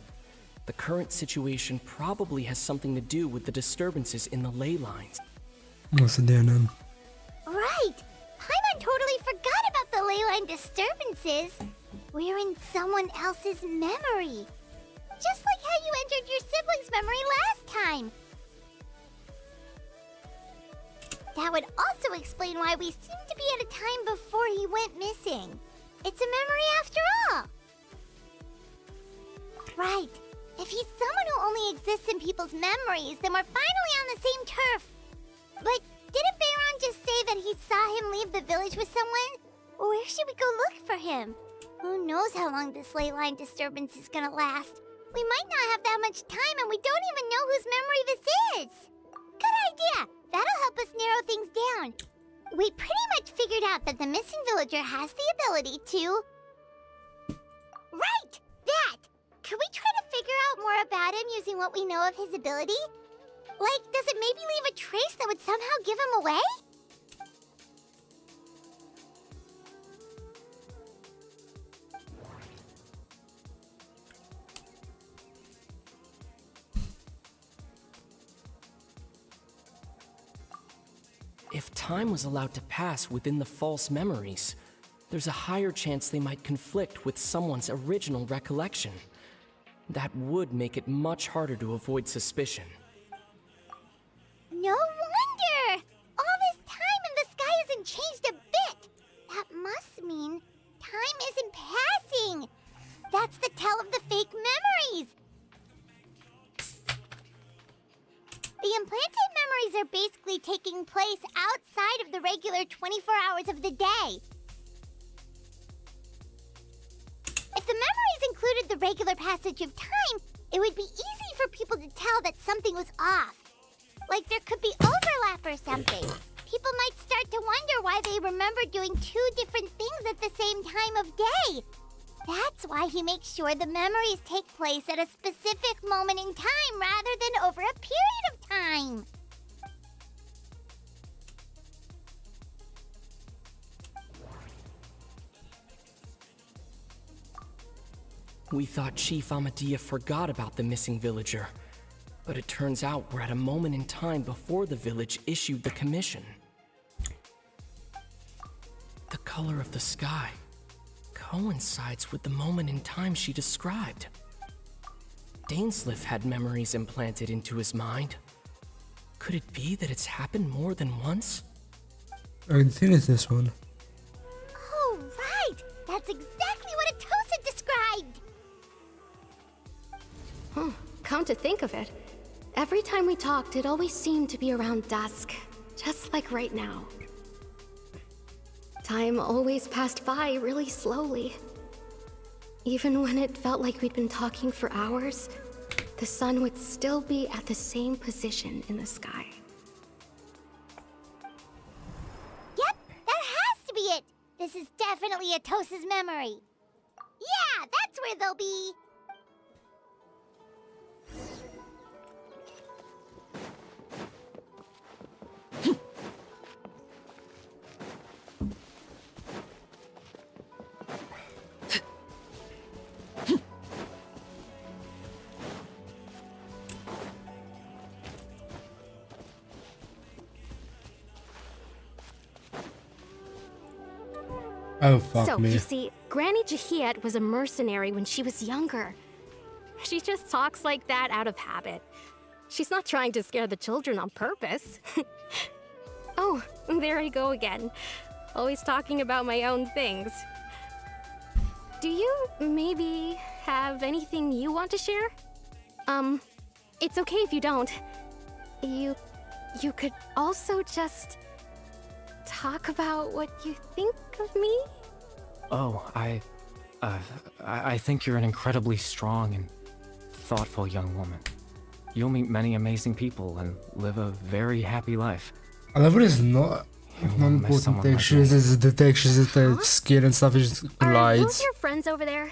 The current situation probably has something to do with the disturbances in the ley lines. Right! Paimon totally forgot about the ley line disturbances. We're in someone else's memory. Just like how you entered your sibling's memory last time. That would also explain why we seem to be at a time before he went missing. It's a memory after all. Right. If he's someone who only exists in people's memories, then we're finally on the same turf. But didn't Bayron just say that he saw him leave the village with someone? Where should we go look for him? Who knows how long this ley line disturbance is gonna last? We might not have that much time and we don't even know whose memory this is. Good idea! That'll help us narrow things down. We pretty much figured out that the missing villager has the ability to... Right! That! Could we try to figure out more about him using what we know of his ability? Like, does it maybe leave a trace that would somehow give him away? If time was allowed to pass within the false memories, there's a higher chance they might conflict with someone's original recollection. That would make it much harder to avoid suspicion. No wonder! All this time and the sky hasn't changed a bit! That must mean time isn't passing! That's the tell of the fake memories! The implanted memories are basically taking place outside of the regular 24 hours of the day. If the memories included the regular passage of time, it would be easy for people to tell that something was off. Like there could be overlap or something. People might start to wonder why they remember doing two different things at the same time of day. That's why he makes sure the memories take place at a specific moment in time rather than over a period of time. We thought Chief Amadia forgot about the missing villager, but it turns out we're at a moment in time before the village issued the commission. The color of the sky coincides with the moment in time she described. Dainsleif had memories implanted into his mind. Could it be that it's happened more than once? I think it's this one. Oh, right! That's exactly what Atosa described! Come to think of it, every time we talked, it always seemed to be around dusk, just like right now. Time always passed by really slowly. Even when it felt like we'd been talking for hours, the sun would still be at the same position in the sky. Yep, that has to be it! This is definitely Atosa's memory. Yeah, that's where they'll be! Oh, fuck So, me. you see, Granny Jahiat was a mercenary when she was younger. She just talks like that out of habit. She's not trying to scare the children on purpose. Oh, there I go again. Always talking about my own things. Do you maybe have anything you want to share? It's okay if you don't. You could also just talk about what you think of me? Oh, I think you're an incredibly strong and thoughtful young woman. You'll meet many amazing people and live a very happy life. I love it is not important textures, it's the textures, it's the skin and stuff is just Are glides. those your friends over there?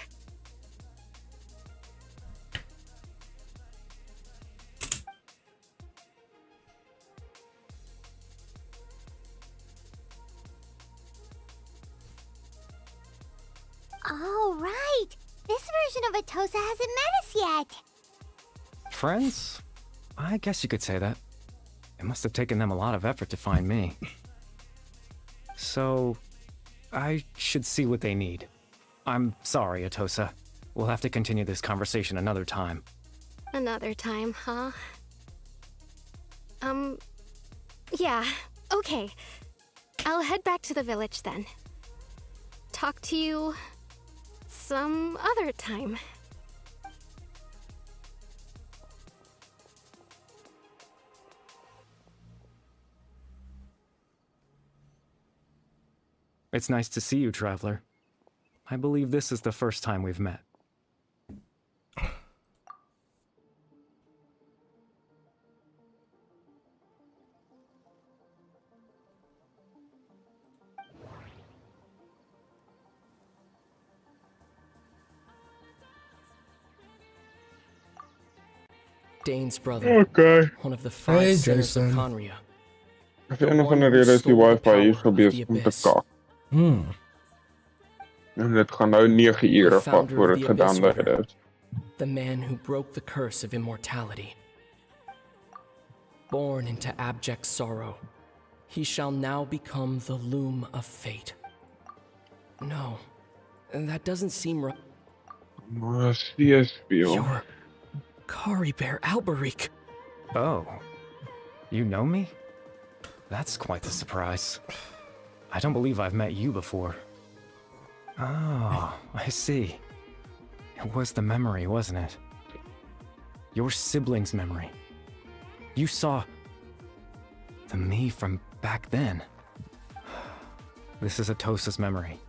Oh, right. This version of Atosa hasn't met us yet. Friends? I guess you could say that. It must have taken them a lot of effort to find me. So, I should see what they need. I'm sorry, Atosa. We'll have to continue this conversation another time. Another time, huh? Yeah, okay. I'll head back to the village then. Talk to you some other time. It's nice to see you, Traveler. I believe this is the first time we've met. Dane's brother, Okay. one of the five Hey, sinners of Jason. Conria. As een of andere reden is die wifi hier zo bezig om te kak. En dit gaan nou 9 ure vat voor het gedownload is. The man who broke the curse of immortality. Born into abject sorrow, he shall now become the loom of fate. No, that doesn't seem right. Maar CSPO. You're Kari Bear Alberik. Oh. You know me? That's quite the surprise. I don't believe I've met you before. Oh, I see. It was the memory, wasn't it? Your sibling's memory. You saw the me from back then. This is Atosa's memory.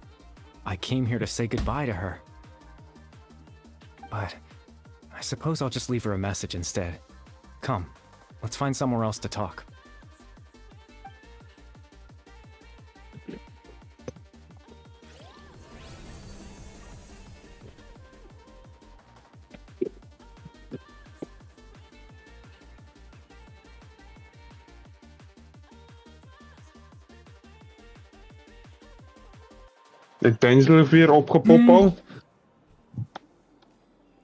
I came here to say goodbye to her. But I suppose I'll just leave her a message instead. Come, let's find somewhere else to talk. Het Denzel weer opgepopt al.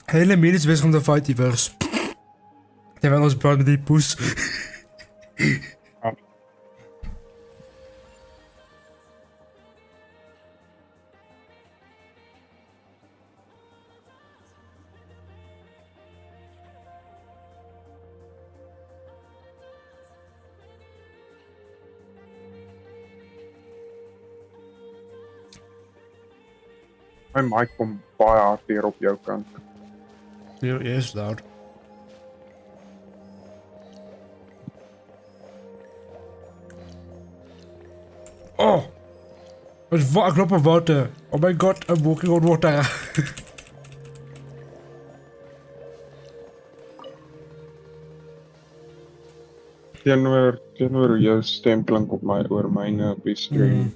Hele medisch bezig om de fightiverse. Die van ons praat met die poes. My mic komt baie hard hier op jou kant. Hier is loud. Oh! Ik loop op water. Oh my god, I'm walking on water. Teenoor jou stem klink op my oor myne op die stream.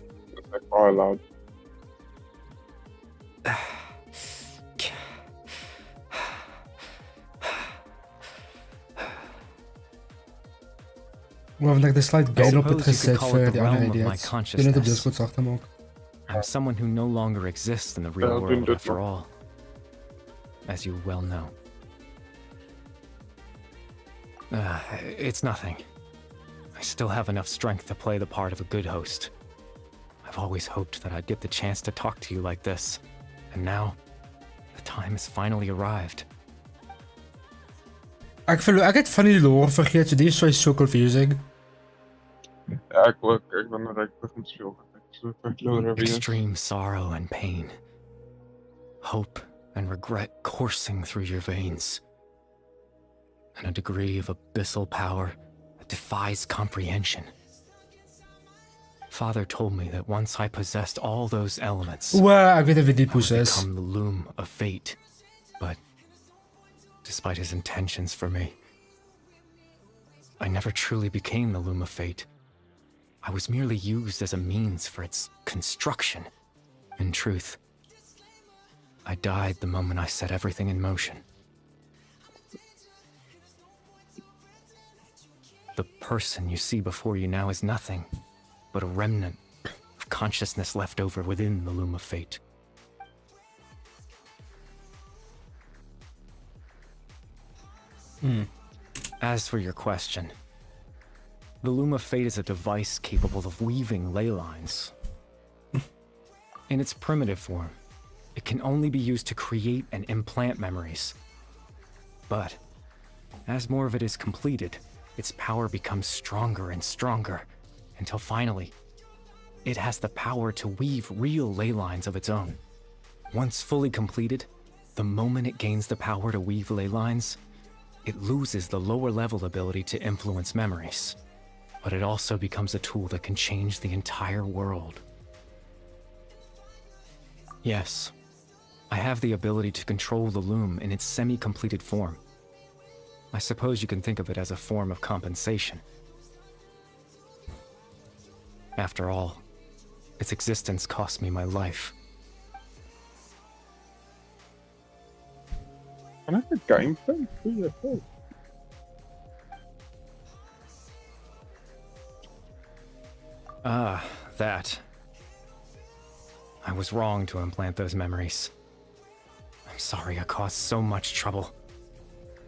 Ek baie loud. Waarom dat ik de slide gain op het suppose you gezet could call it voor the die andere realm of my idiots. Je net op consciousness. Discord zag hem ook. I'm someone who no longer exists in the real I'll do world that after one. all. As you well know. It's nothing. I still have enough strength to play the part of a good host. I've always hoped that I'd get the chance to talk to you like this. And now, the time has finally arrived. Ek het van die lore vergeet, so die is so confusing. Ja, ek ook. Ek ben regtig met veel so verloren wees. Extreme sorrow and pain. Hope and regret coursing through your veins. And a degree of abyssal power that defies comprehension. Father told me that once I possessed all those elements, Ek weet wie die I poes would is. become the loom of fate. But despite his intentions for me, I never truly became the loom of fate. I was merely used as a means for its construction. In truth, I died the moment I set everything in motion. The person you see before you now is nothing but a remnant of consciousness left over within the loom of fate. As for your question, the loom of fate is a device capable of weaving ley lines. In its primitive form, it can only be used to create and implant memories. But as more of it is completed, its power becomes stronger and stronger, until finally, it has the power to weave real ley lines of its own. Once fully completed, the moment it gains the power to weave ley lines, it loses the lower level ability to influence memories. But it also becomes a tool that can change the entire world. Yes, I have the ability to control the loom in its semi-completed form. I suppose you can think of it as a form of compensation. After all, its existence cost me my life. Can I get gameplay? Goeie god. Ah, that. I was wrong to implant those memories. I'm sorry I caused so much trouble.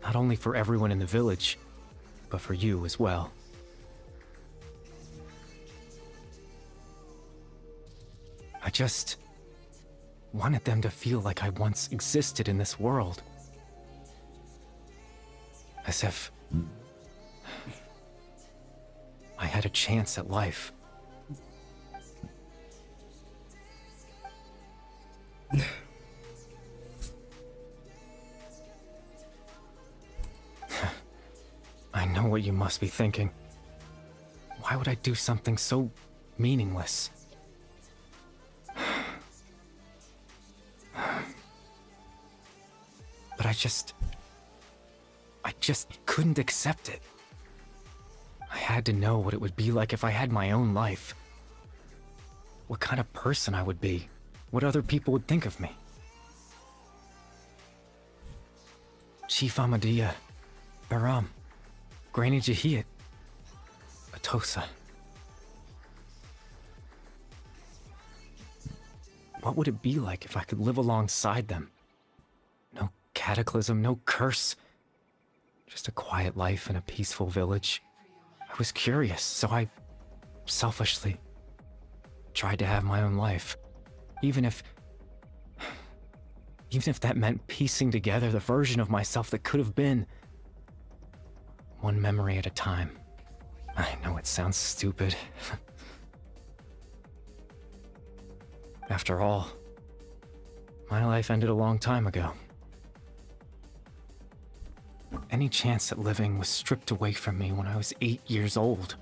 Not only for everyone in the village, but for you as well. I just wanted them to feel like I once existed in this world. As if I had a chance at life. I know what you must be thinking. Why would I do something so meaningless? But I just couldn't accept it. I had to know what it would be like if I had my own life. What kind of person I would be. What other people would think of me. Chief Ahmadiyya, Baram, Granny Jahiyat, Atosa. What would it be like if I could live alongside them? No cataclysm, no curse. Just a quiet life in a peaceful village. I was curious, so I selfishly tried to have my own life. Even if that meant piecing together the version of myself that could have been. One memory at a time. I know it sounds stupid. After all, my life ended a long time ago. Any chance at living was stripped away from me when I was 8 years old.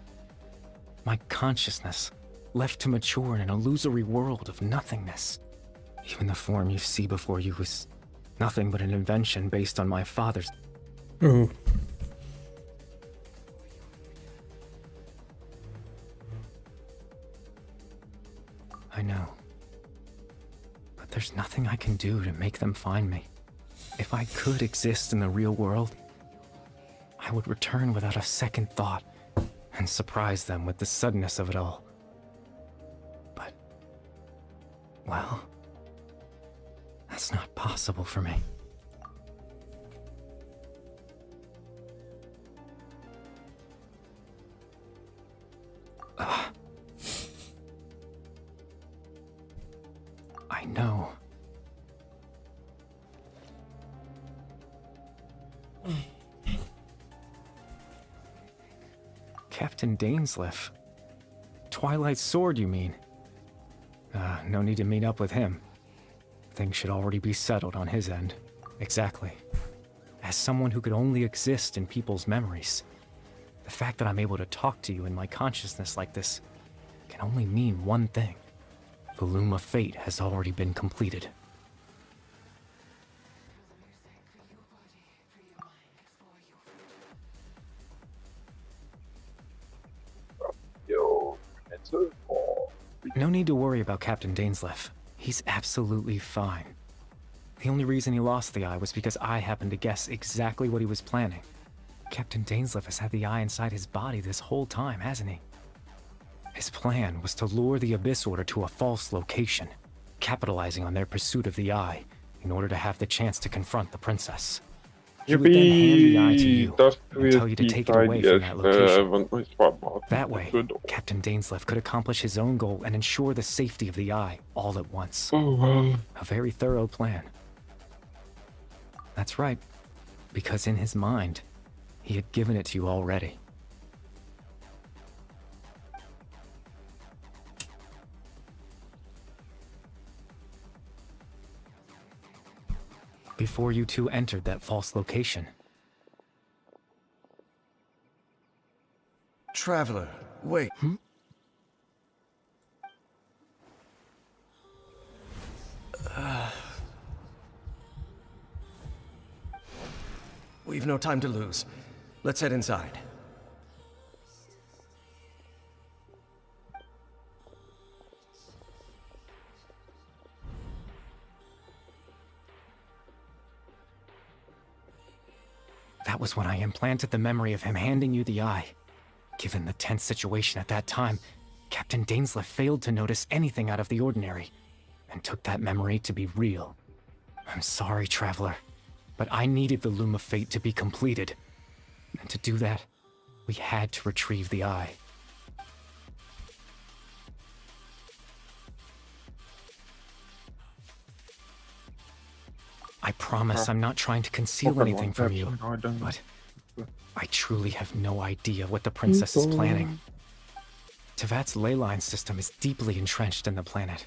My consciousness left to mature in an illusory world of nothingness. Even the form you see before you was nothing but an invention based on my father's. Oh. I know. But there's nothing I can do to make them find me. If I could exist in the real world, I would return without a second thought and surprise them with the suddenness of it all. But, well, that's not possible for me. I know. Captain Dainsleif. Twilight's sword, you mean? No need to meet up with him. Things should already be settled on his end. Exactly. As someone who could only exist in people's memories, the fact that I'm able to talk to you in my consciousness like this can only mean one thing. The Loom of Fate has already been completed. Yo, it's a call. No need to worry about Captain Dainsleif. He's absolutely fine. The only reason he lost the eye was because I happened to guess exactly what he was planning. Captain Dainsleif has had the eye inside his body this whole time, hasn't he? His plan was to lure the Abyss Order to a false location, capitalizing on their pursuit of the eye in order to have the chance to confront the princess. He would then hand the eye to you and tell you to take it away from that location. That way, Captain Dainsleif could accomplish his own goal and ensure the safety of the eye all at once. A very thorough plan. That's right, because in his mind, he had given it to you already. Before you two entered that false location. Traveler, wait. We've no time to lose. Let's head inside. That was when I implanted the memory of him handing you the eye. Given the tense situation at that time, Captain Dainsleif failed to notice anything out of the ordinary, and took that memory to be real. I'm sorry, Traveler, but I needed the Loom of Fate to be completed. And to do that, we had to retrieve the eye. I promise I'm not trying to conceal anything from you, but I truly have no idea what the princess is planning. Tevat's ley line system is deeply entrenched in the planet.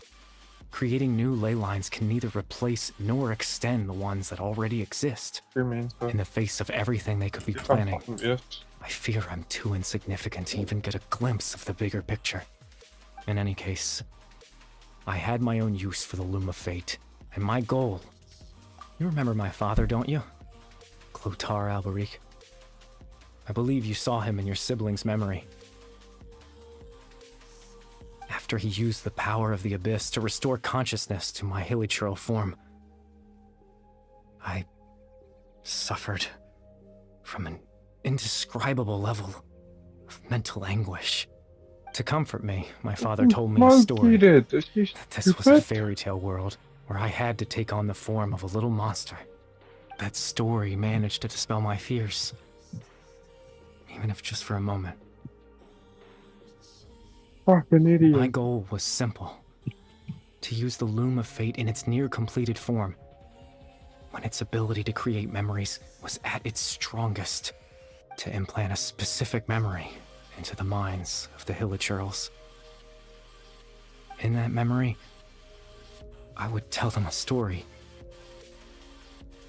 Creating new ley lines can neither replace nor extend the ones that already exist. In the face of everything they could be planning, I fear I'm too insignificant to even get a glimpse of the bigger picture. In any case, I had my own use for the Loom of Fate, and my goal... You remember my father, don't you? Clotar Alberic. I believe you saw him in your sibling's memory. After he used the power of the Abyss to restore consciousness to my hilichurl form, I suffered from an indescribable level of mental anguish. To comfort me, my father told me a story that this was a fairy tale world where I had to take on the form of a little monster. That story managed to dispel my fears, even if just for a moment. Fucking idiot. My goal was simple: to use the Loom of Fate in its near-completed form, when its ability to create memories was at its strongest, to implant a specific memory into the minds of the hilichurls. In that memory, I would tell them a story,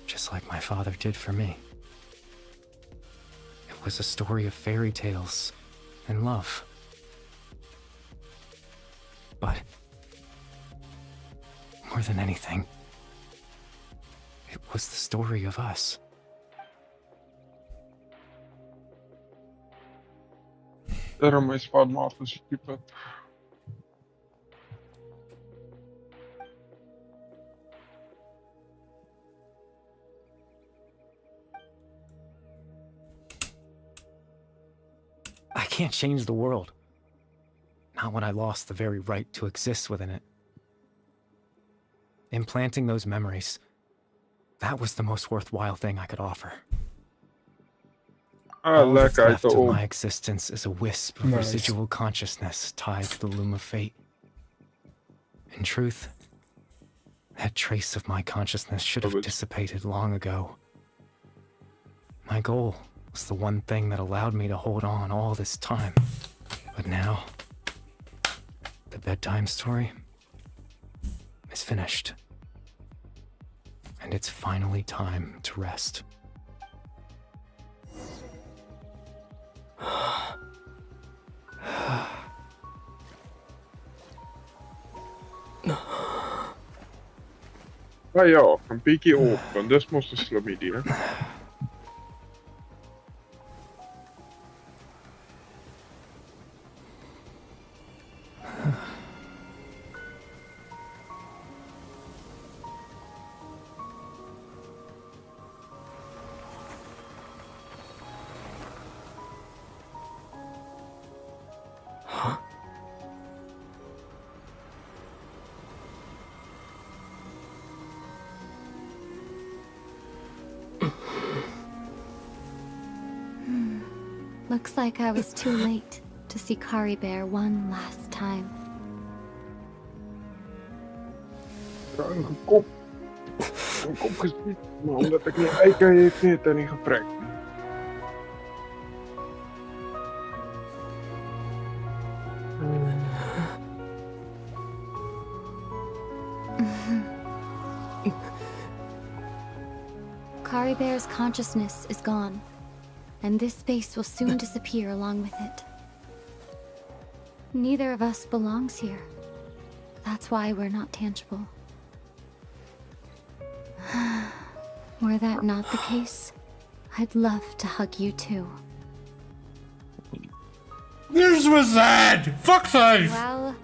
just like my father did for me. It was a story of fairy tales and love. But more than anything, it was the story of us. Era uma espada malta, tipo. I can't change the world. Not when I lost the very right to exist within it. Implanting those memories, that was the most worthwhile thing I could offer. All that's left of my existence is a wisp of residual consciousness tied to the Loom of Fate. In truth, that trace of my consciousness should have dissipated long ago. My goal was the one thing that allowed me to hold on all this time. But now, the bedtime story is finished. And it's finally time to rest. Ah ja, een beetje open. Dat moest een slim idee. Looks like I was too late to see Kari Bear one last time. Een kop. Een kop gezien. Maar omdat ik niet eiken heeft, heeft hij niet geprikt. Kari Bear's consciousness is gone, and this space will soon disappear along with it. Neither of us belongs here. That's why we're not tangible. Were that not the case, I'd love to hug you too. This was sad! Fuck's sake! Well,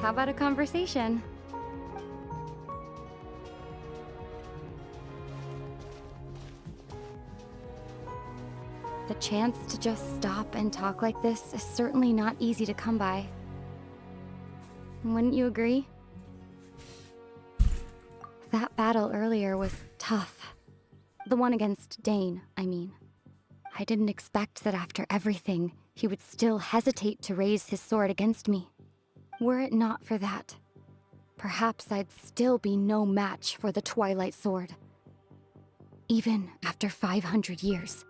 how about a conversation? The chance to just stop and talk like this is certainly not easy to come by. Wouldn't you agree? That battle earlier was tough. The one against Dane, I mean. I didn't expect that after everything, he would still hesitate to raise his sword against me. Were it not for that, perhaps I'd still be no match for the Twilight Sword. Even after 500 years.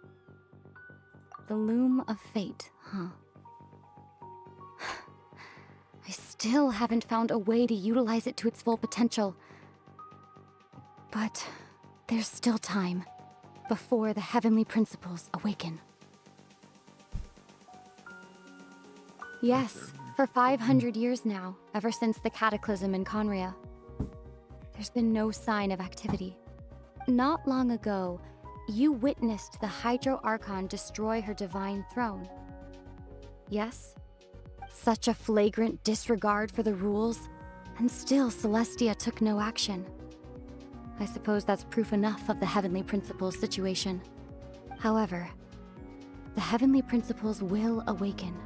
The loom of fate, huh? I still haven't found a way to utilize it to its full potential. But there's still time before the heavenly principles awaken. Yes, for 500 years now, ever since the cataclysm in Conria, there's been no sign of activity. Not long ago, you witnessed the Hydro Archon destroy her divine throne. Yes? Such a flagrant disregard for the rules, and still Celestia took no action. I suppose that's proof enough of the Heavenly Principles situation. However, the Heavenly Principles will awaken.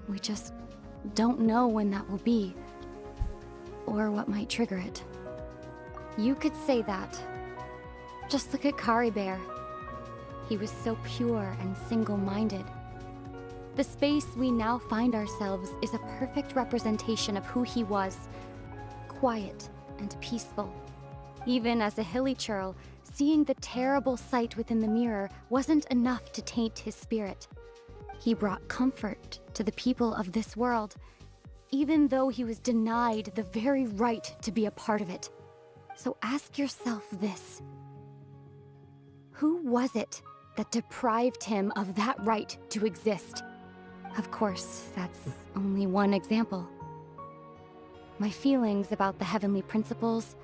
We just don't know when that will be, or what might trigger it. You could say that. Just look at Kari Bear. He was so pure and single-minded. The space we now find ourselves is a perfect representation of who he was. Quiet and peaceful. Even as a hilly churl, seeing the terrible sight within the mirror wasn't enough to taint his spirit. He brought comfort to the people of this world, even though he was denied the very right to be a part of it. So ask yourself this. Who was it that deprived him of that right to exist? Of course, that's only one example. My feelings about the Heavenly Principles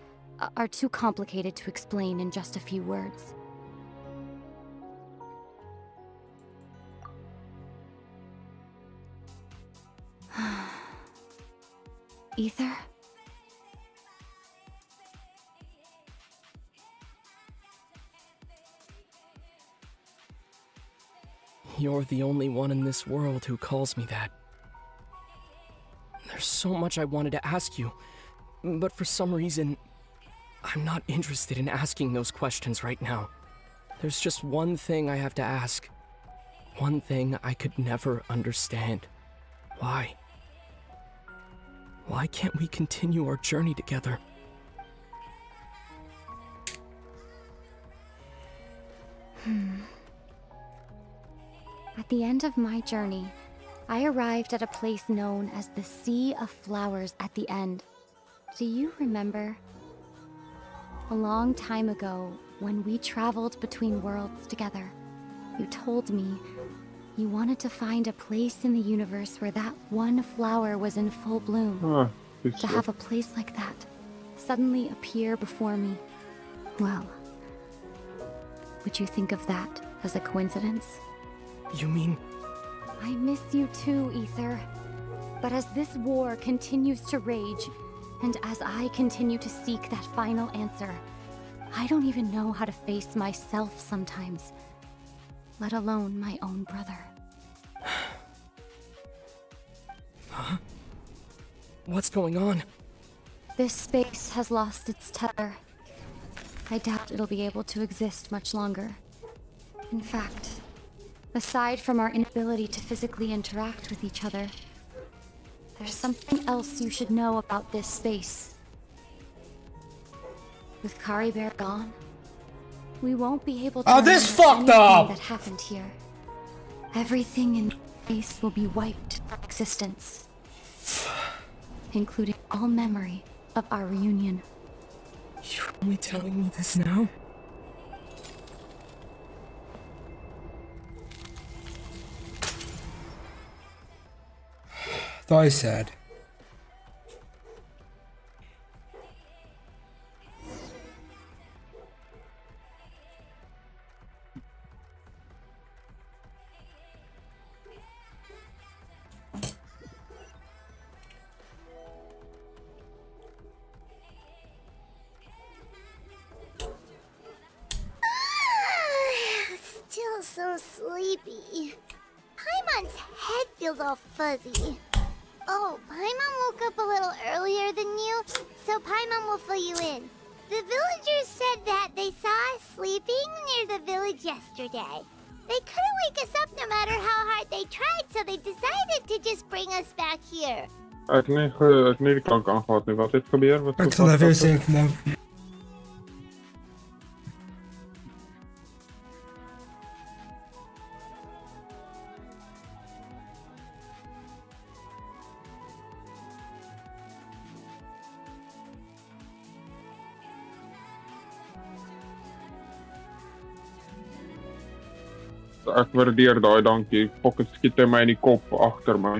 are too complicated to explain in just a few words. Ether? You're the only one in this world who calls me that. There's so much I wanted to ask you, but for some reason, I'm not interested in asking those questions right now. There's just one thing I have to ask. One thing I could never understand. Why? Why can't we continue our journey together? At the end of my journey, I arrived at a place known as the Sea of Flowers at the end. Do you remember? A long time ago, when we traveled between worlds together, you told me you wanted to find a place in the universe where that one flower was in full bloom. Ah, To have a place like that suddenly appear before me. Well, would you think of that as a coincidence? You mean... I miss you too, Ether. But as this war continues to rage, and as I continue to seek that final answer, I don't even know how to face myself sometimes, let alone my own brother. Huh? What's going on? This space has lost its tether. I doubt it'll be able to exist much longer. In fact, aside from our inability to physically interact with each other, there's something else you should know about this space. With Kari Bear gone, we won't be able to Oh, this remember fucked up! anything that happened here. Everything in space will be wiped from existence, including all memory of our reunion. You're only telling me this now? That is sad. Still so sleepy. Paimon's head feels all fuzzy. Oh, Paimon woke up a little earlier than you, so Paimon will fill you in. The villagers said that they saw us sleeping near the village yesterday. They couldn't wake us up no matter how hard they tried, so they decided to just bring us back here. Ek het nie die klank aangehad nie. Wat het gebeur? Wat Ik zal even zeggen. Nou. Ek waardeer daai, dankie. Pocket skiet hy my in die kop agter my.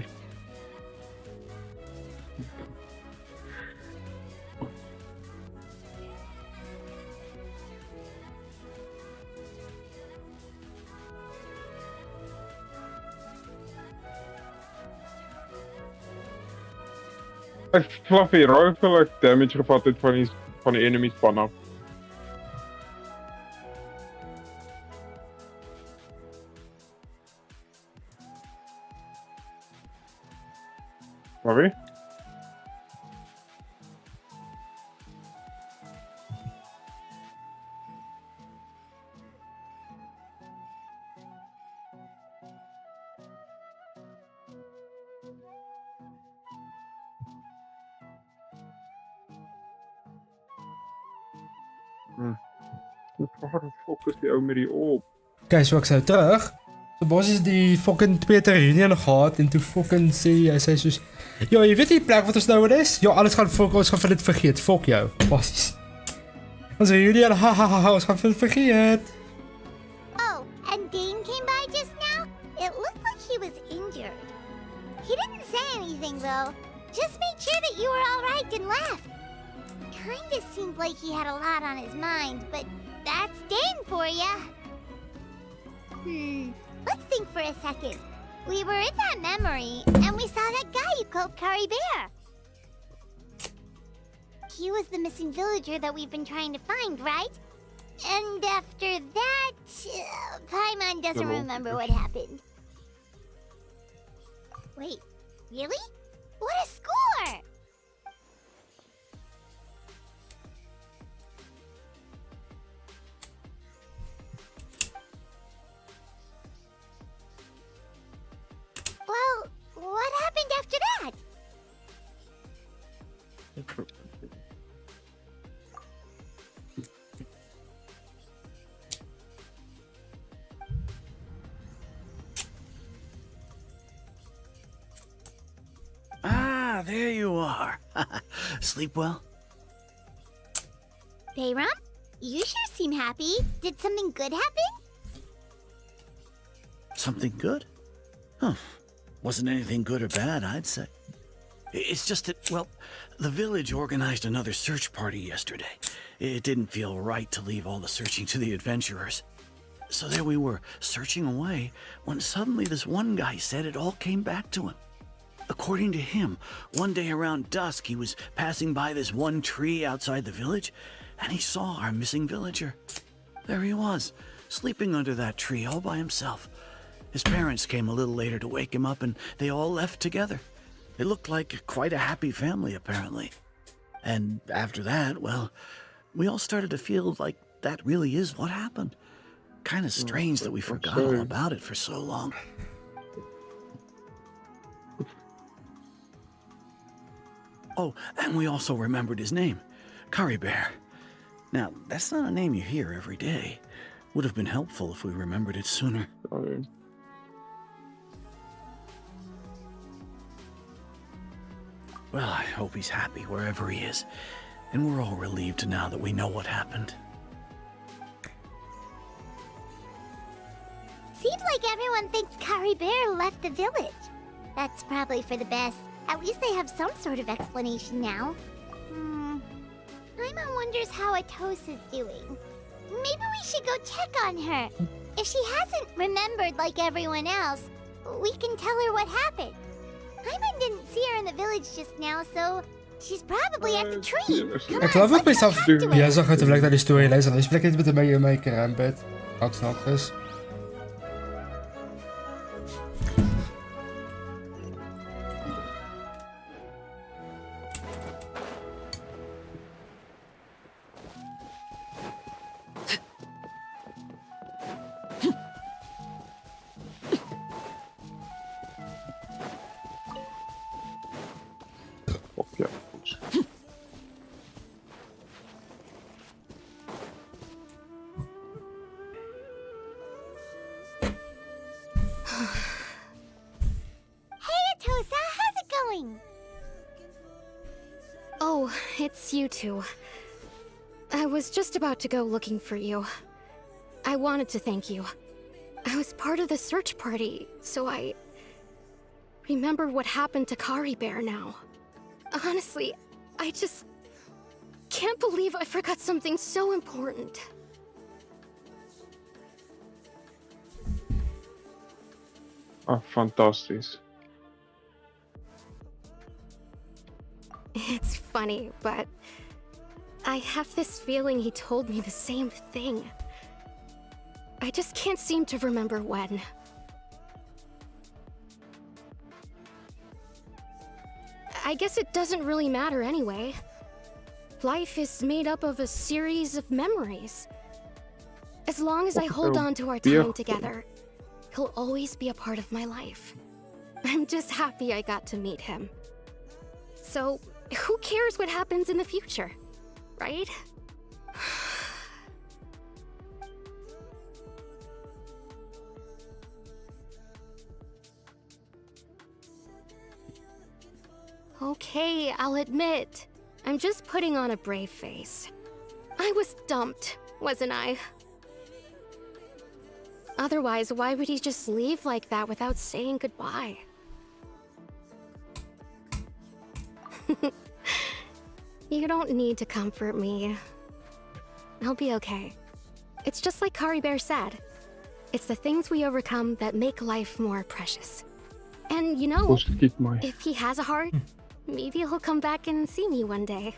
Ek Fluffy, raai hoeveel ek damage gevat het van die enemy span af. Fluffy? Waar de fuck is die ou met die op? Kijk, so ek sou terug. So basies die fucking Peter reunion gehad en toe fucking sê hy sê soos ja, jy weet die plek wat ons nou in is? Ja, alles gaan fuck, ons gaan vir dit vergeet. Fuck jou. Basies. Ons reunion, ha ha ha, ha ons gaan vir dit vergeet. Oh, and Dane came by just now? It looked like he was injured. He didn't say anything though. Just made sure that you were alright and left. Kinda seemed like he had a lot on his mind, but that's Dane for ya. Let's think for a second. We were in that memory, and we saw that guy you called Kari Bear. He was the missing villager that we've been trying to find, right? And after that, Paimon doesn't remember what happened. Wait, really? What a score! Well, what happened after that? Sleep well? Bayram, you sure seem happy. Did something good happen? Something good? Huh. Wasn't anything good or bad, I'd say. It's just that, well, the village organized another search party yesterday. It didn't feel right to leave all the searching to the adventurers. So there we were, searching away, when suddenly this one guy said it all came back to him. According to him, one day around dusk, he was passing by this one tree outside the village, and he saw our missing villager. There he was, sleeping under that tree all by himself. His parents came a little later to wake him up, and they all left together. It looked like quite a happy family, apparently. And after that, well, we all started to feel like that really is what happened. Kind of strange that we forgot all about it for so long. Oh, and we also remembered his name, Curry Bear. Now, that's not a name you hear every day. Would have been helpful if we remembered it sooner. Sorry. Well, I hope he's happy wherever he is. And we're all relieved now that we know what happened. Seems like everyone thinks Curry Bear left the village. That's probably for the best. At least they have some sort of explanation now. Paimon wonders how Atosa's doing. Maybe we should go check on her. If she hasn't remembered like everyone else, we can tell her what happened. Paimon didn't see her in the village just now, so she's probably at the tree. Come Ik geloof on, ook let's go mezelf. talk to her. Ja, zag het gelijk naar de story lezen. Dus ik met de mee keraan bed. Ook nog eens. Oh, ja, goed. Hey, Atosa, how's it going? Oh, it's you two. I was just about to go looking for you. I wanted to thank you. I was part of the search party, so I remember what happened to Kari Bear now. Honestly, I just can't believe I forgot something so important. Ah, fantastisch. It's funny, but I have this feeling he told me the same thing. I just can't seem to remember when. I guess it doesn't really matter anyway. Life is made up of a series of memories. As long as I hold on to our time together, he'll always be a part of my life. I'm just happy I got to meet him. So, who cares what happens in the future, right? Okay, I'll admit, I'm just putting on a brave face. I was dumped, wasn't I? Otherwise, why would he just leave like that without saying goodbye? You don't need to comfort me. I'll be okay. It's just like Kari Bear said. It's the things we overcome that make life more precious. And you know, if he has a heart, maybe he'll come back and see me one day.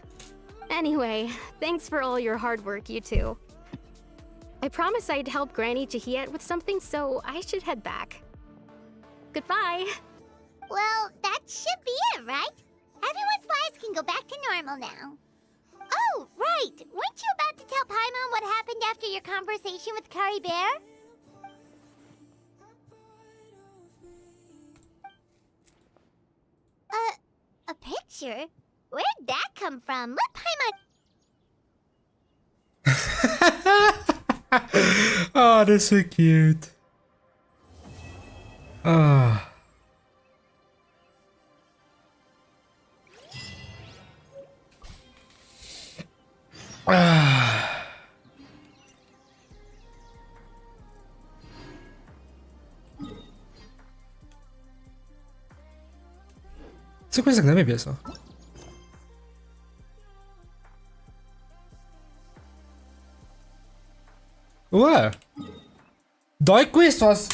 Anyway, thanks for all your hard work, you two. I promised I'd help Granny Jahiet with something, so I should head back. Goodbye. Well, that should be it, right? Everyone's lives can go back to normal now. Oh, right! Weren't you about to tell Paimon what happened after your conversation with Curry Bear? A picture? Where'd that come from? Let Paimon... Oh, that's so cute. Ah. Su questa che non mi è piaciuto. Wow. Die quest was...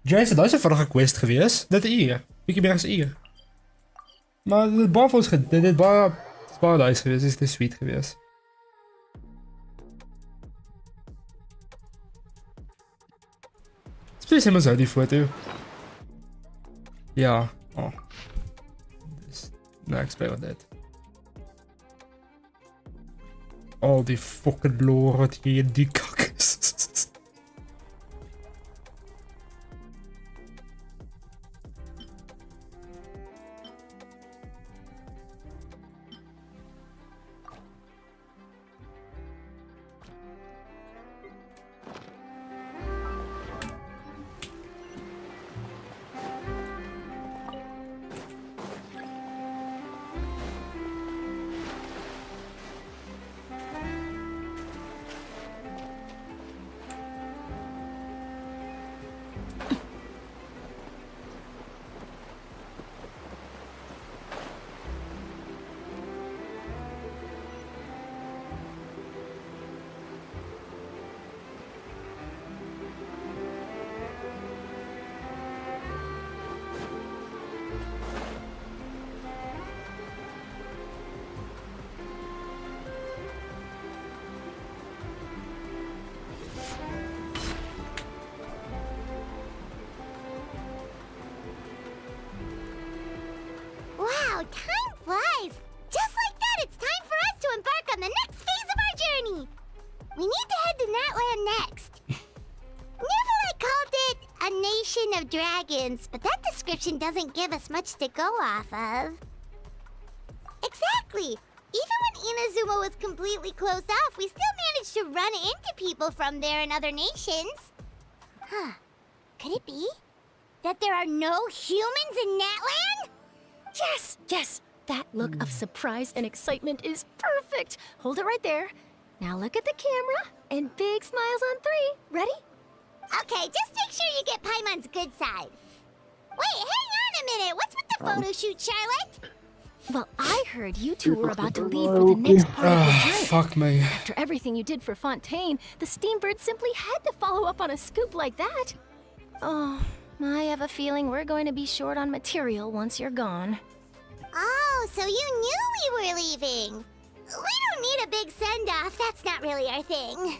Jason, dat is een vorige quest geweest. Dit hier. Bietjie meer as hier. Maar dit bar was dit bar... Het bar nice geweest. Dit is sweet geweest. Het is helemaal zo die foto. Ja. Oh. Dus, nou, ik speel met dit. Al die fucking lore wat hier in die kak is. Wow, time flies! Just like that, it's time for us to embark on the next phase of our journey! We need to head to Natland next. Never called it a nation of dragons, but that description doesn't give us much to go off of. Exactly! Even when Inazuma was completely closed off, we still managed to run into people from there in other nations. Huh. Could it be that there are no humans in Natland? Yes, yes. That look of surprise and excitement is perfect. Hold it right there. Now look at the camera and big smiles on 3. Ready? Okay, just make sure you get Paimon's good side. Wait, hang on a minute. What's with the photo shoot, Charlotte? Well, I heard you two were about to leave for the next part of the journey. Fuck me. After everything you did for Fontaine, the Steambird simply had to follow up on a scoop like that. Oh, I have a feeling we're going to be short on material once you're gone. Oh, so you knew we were leaving. We don't need a big send-off. That's not really our thing.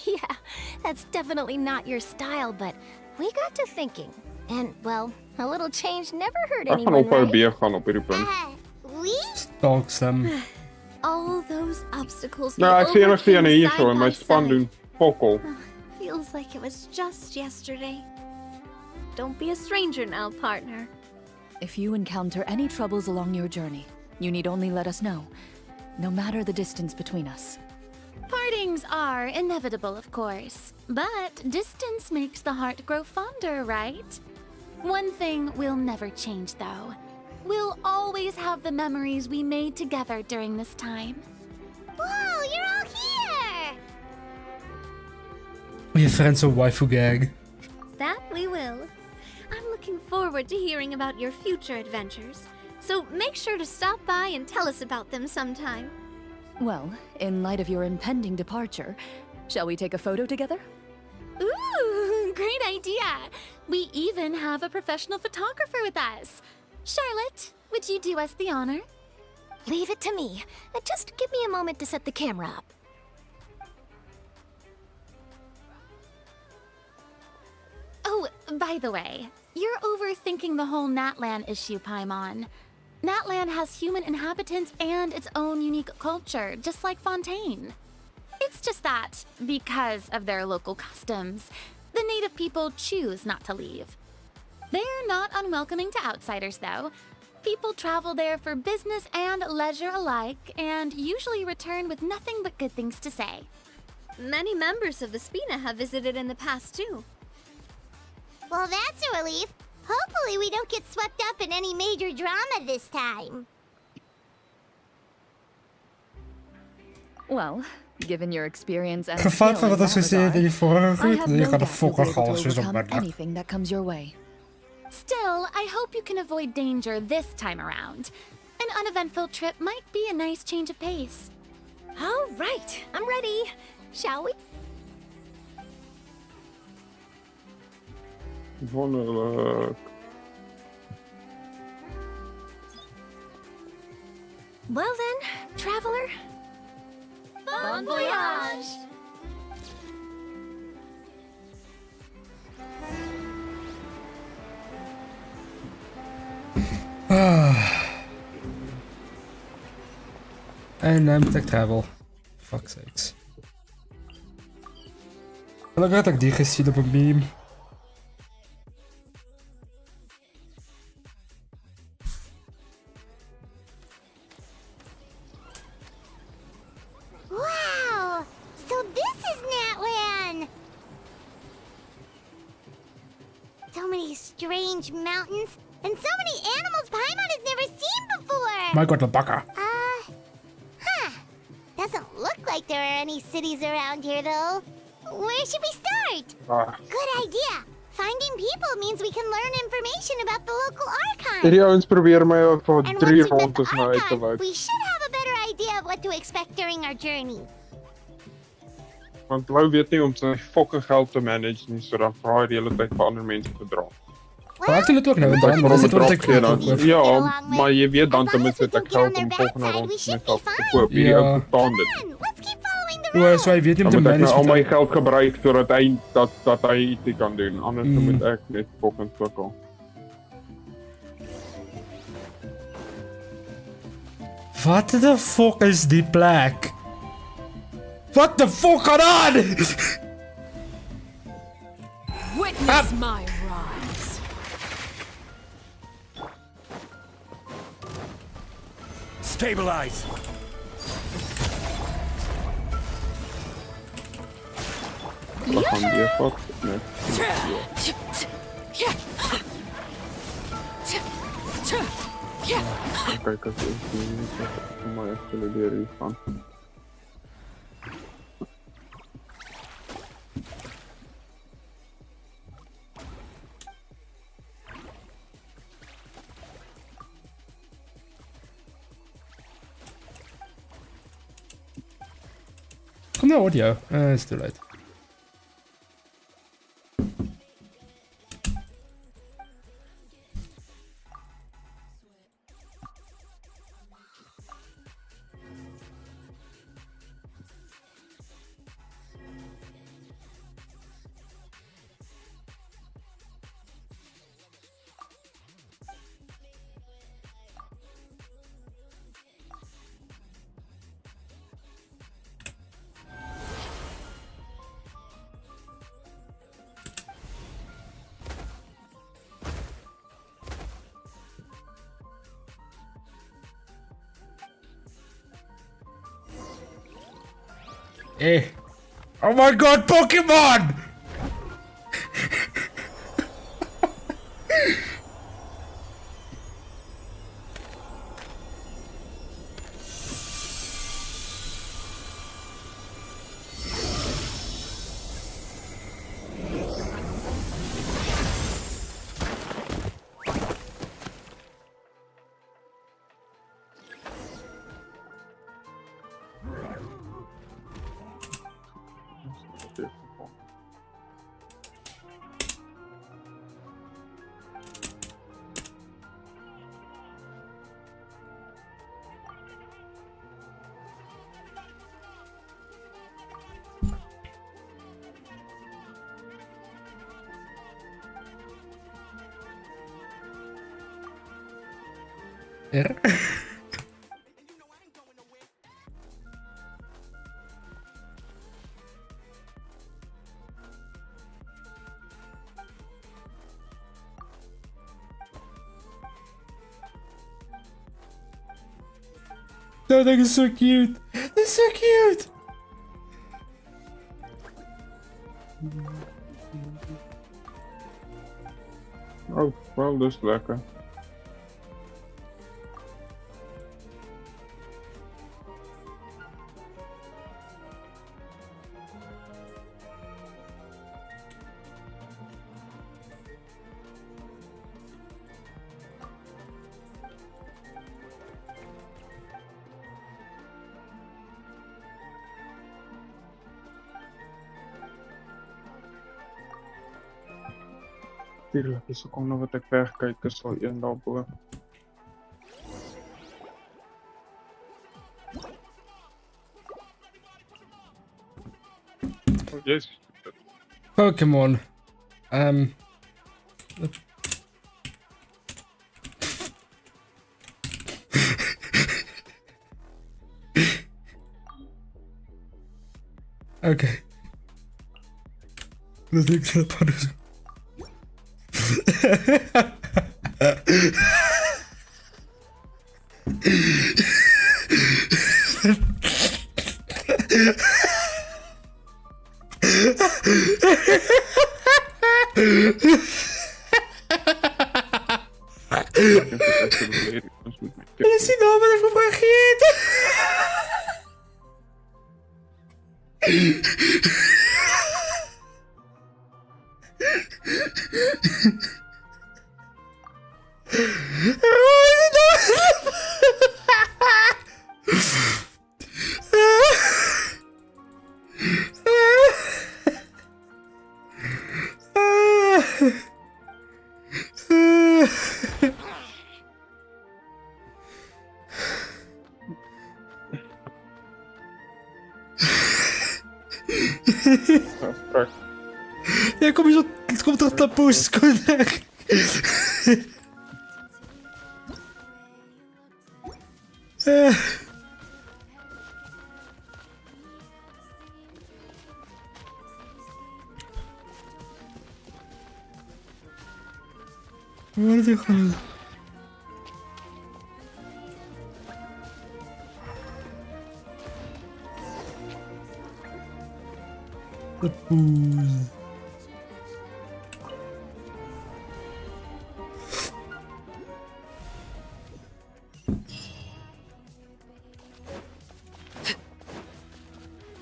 Yeah, that's definitely not your style, but we got to thinking. And, well, a little change never hurt Hij gaan anyone, op right? bier gaan op hierdie punt. We? Stalks them. All those obstacles we Nou, ik zie nog overcame hier side zo en by mijn span side. doen. Fokkel. Feels like it was just yesterday. Don't be a stranger now, partner. If you encounter any troubles along your journey, you need only let us know, no matter the distance between us. Partings are inevitable, of course. But distance makes the heart grow fonder, right? One thing will never change, though. We'll always have the memories we made together during this time. Whoa, you're all here! Je friends a waifu gag. That we will. I'm looking forward to hearing about your future adventures. So make sure to stop by and tell us about them sometime. Well, in light of your impending departure, shall we take a photo together? Ooh, great idea! We even have a professional photographer with us. Charlotte, would you do us the honor? Leave it to me. Just give me a moment to set the camera up. Oh, by the way, you're overthinking the whole Natland issue, Paimon. Natland has human inhabitants and its own unique culture, just like Fontaine. It's just that, because of their local customs, the native people choose not to leave. They're not unwelcoming to outsiders, though. People travel there for business and leisure alike, and usually return with nothing but good things to say. Many members of the Spina have visited in the past, too. Well, that's a relief. Hopefully we don't get swept up in any major drama this time. Well, given your experience and Gevat skill van in wat that ze zei in regard, die vorige I rit. have Je no gaat de doubt you'll be fucker able to gas is op overcome mijn anything that comes your way. Still, I hope you can avoid danger this time around. An uneventful trip might be a nice change of pace. All right, I'm ready. Shall we? Wonderlijk. Well then, traveler. Bon voyage! En tech travel. Fuck sakes. Gelukkig had ik die gezien op een meme. Wow! So this is Natlan! So many strange mountains, and so many animals Paimon has never seen before! Maar ik word een bakker. Doesn't look like there are any cities around here, though. Where should we start? Good idea! Finding people means we can learn information about the local archive. Hierdie ouens probeer my ook vir And 3 once we met rondes the nou uit te archive, wys. we should have a better idea of what to expect during our journey. Want Lou weet nie om sy fucking geld te manage nie, so dan vra hy die hele tyd vir ander mense te dra. Maar ik doe het ook nou en dan. Maar Dat om is het het wat erop ik gee dan. doe. Ja, maar jy weet dan tenminste het ek geld om volgende ronde myself te koop. Hierdie Ja. ou verstaan dit. Let's keep following the Hoe is hij weet niet om Dan te moet ek nou al my managen. geld gebruik sodat hy ietsie kan doen. Anders moet ek net fucking sukkel. Wat de fuck is die plek? What the fuck gaat aan? Witness my rise. Stabilize! Dan gaan die vat net. Kyk as ek vir my accelereer hier van. Komt de audio? It's too late. Eh. Oh my god, Pokemon! Er? That thing is so cute. That's so cute. Oh, wel, dus lekker. Tuurlijk is ook nog wat ek wegkyk is al een daarbo. Oh yes. Pokémon. Okay. Dat denk ik zelf dus. Is die nou wat even vergeten? Ja, kom je zo. Het komt toch naar post. Kom weg. Wat is dit gewoon? De poes.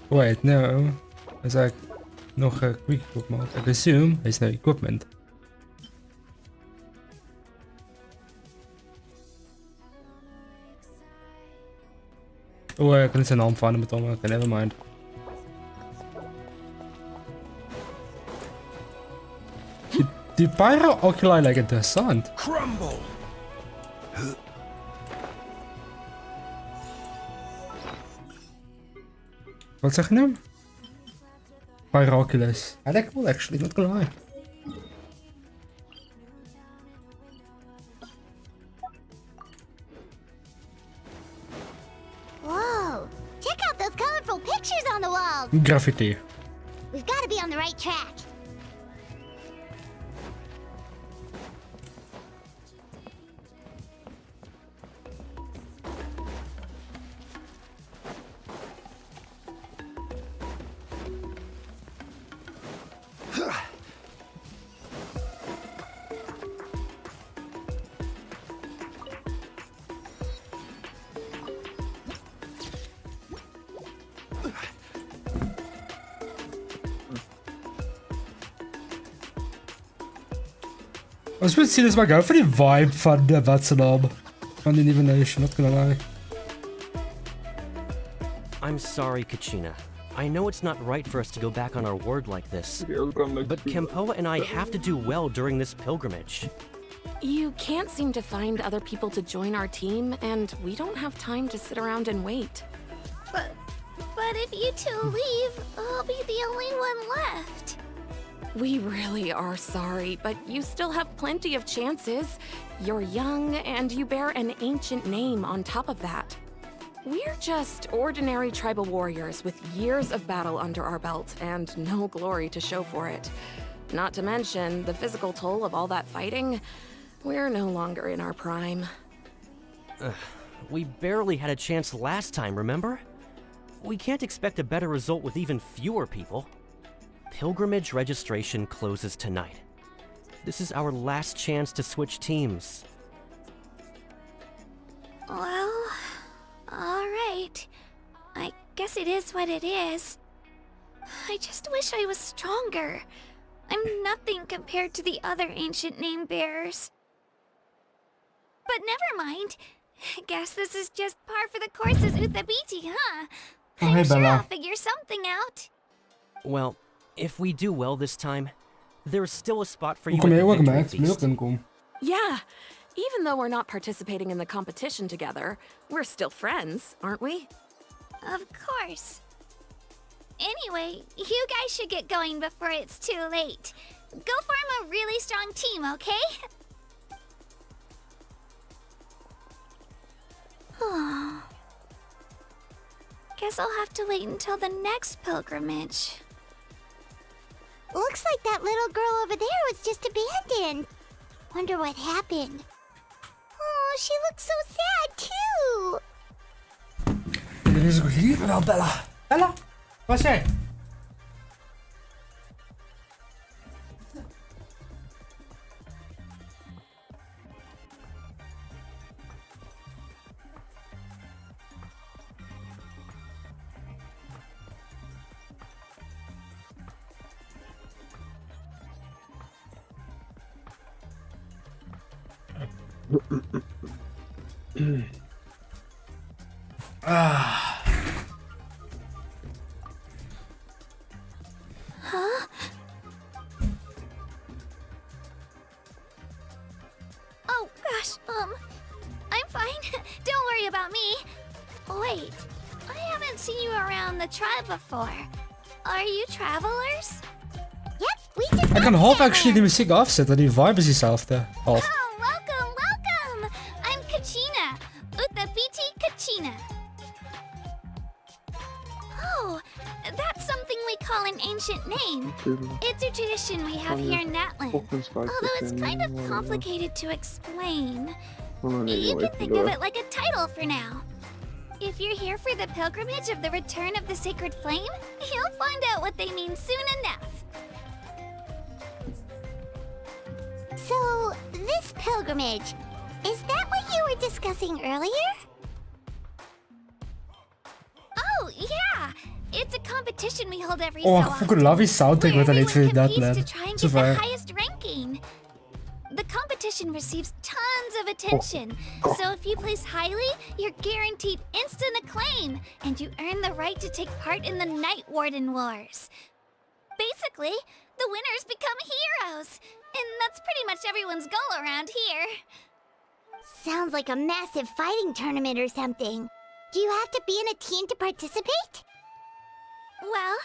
Wait, no. Hij is eigenlijk nog quick equip mode. I assume hij is nou equipment. Oh, ik kan niet zijn naam van met allemaal. Okay, never mind. Die pyro oculi lijken interessant. Crumble! Wat zeg je nou? Pyroculus. I like cool actually, not gonna lie. Whoa! Check out those colorful pictures on the walls! Graffiti. We've got to be on the right track. I was supposed to see this maar go voor die vibe van de wat zijn naam. Van die nieuwe nation, not gonna lie. I'm sorry, Kachina. I know it's not right for us to go back on our word like this, but Kempoa and I have to do well during this pilgrimage. You can't seem to find other people to join our team, and we don't have time to sit around and wait. But if you two leave, I'll be the only one left. We really are sorry, but you still have plenty of chances. You're young, and you bear an ancient name on top of that. We're just ordinary tribal warriors with years of battle under our belt and no glory to show for it. Not to mention the physical toll of all that fighting. We're no longer in our prime. We barely had a chance last time, remember? We can't expect a better result with even fewer people. Pilgrimage registration closes tonight. This is our last chance to switch teams. Well, alright. I guess it is what it is. I just wish I was stronger. I'm nothing compared to the other ancient name bearers. But never mind. Guess this is just par for the course as Uthabiti, huh? Oh, hey, I'm sure Bella. I'll figure something out. Well, if we do well this time, there's still a spot for Hoe you kom at jij the ook victory gemaakt? Wil je ook feast. inkomen? Yeah, even though we're not participating in the competition together, we're still friends, aren't we? Of course. Anyway, you guys should get going before it's too late. Go form a really strong team, okay? Guess I'll have to wait until the next pilgrimage. Looks like that little girl over there was just abandoned. Wonder what happened. Oh, she looks so sad too. Iedereen is ook hier wel, Bella. Bella, waar is jij? Huh? Oh gosh, I'm fine. Don't worry about me. Wait, I haven't seen you around the tribe before. Are you travelers? Yep, we just Ik kan half actually die muziek afzetten, die vibe is diezelfde. Half. Oh, welcome, welcome! I'm Kachina, Uthabiti Kachina. Oh, that's something we call an ancient name. It's a tradition we have here in Natlan. Although it's kind of complicated to explain. You can think of it like a title for now. If you're here for the pilgrimage of the return of the sacred flame, you'll find out what they mean soon enough. So, this pilgrimage, is that what you were discussing earlier? Oh, yeah! It's a competition we hold every so Oh, often. fucking love die soundtrack met alleen voor dat To led. try and Zo get the ver. highest ranking. The competition receives tons of attention, so if you place highly, you're guaranteed instant acclaim, and you earn the right to take part in the Night Warden Wars. Basically, the winners become heroes, and that's pretty much everyone's goal around here. Sounds like a massive fighting tournament or something. Do you have to be in a team to participate? Well,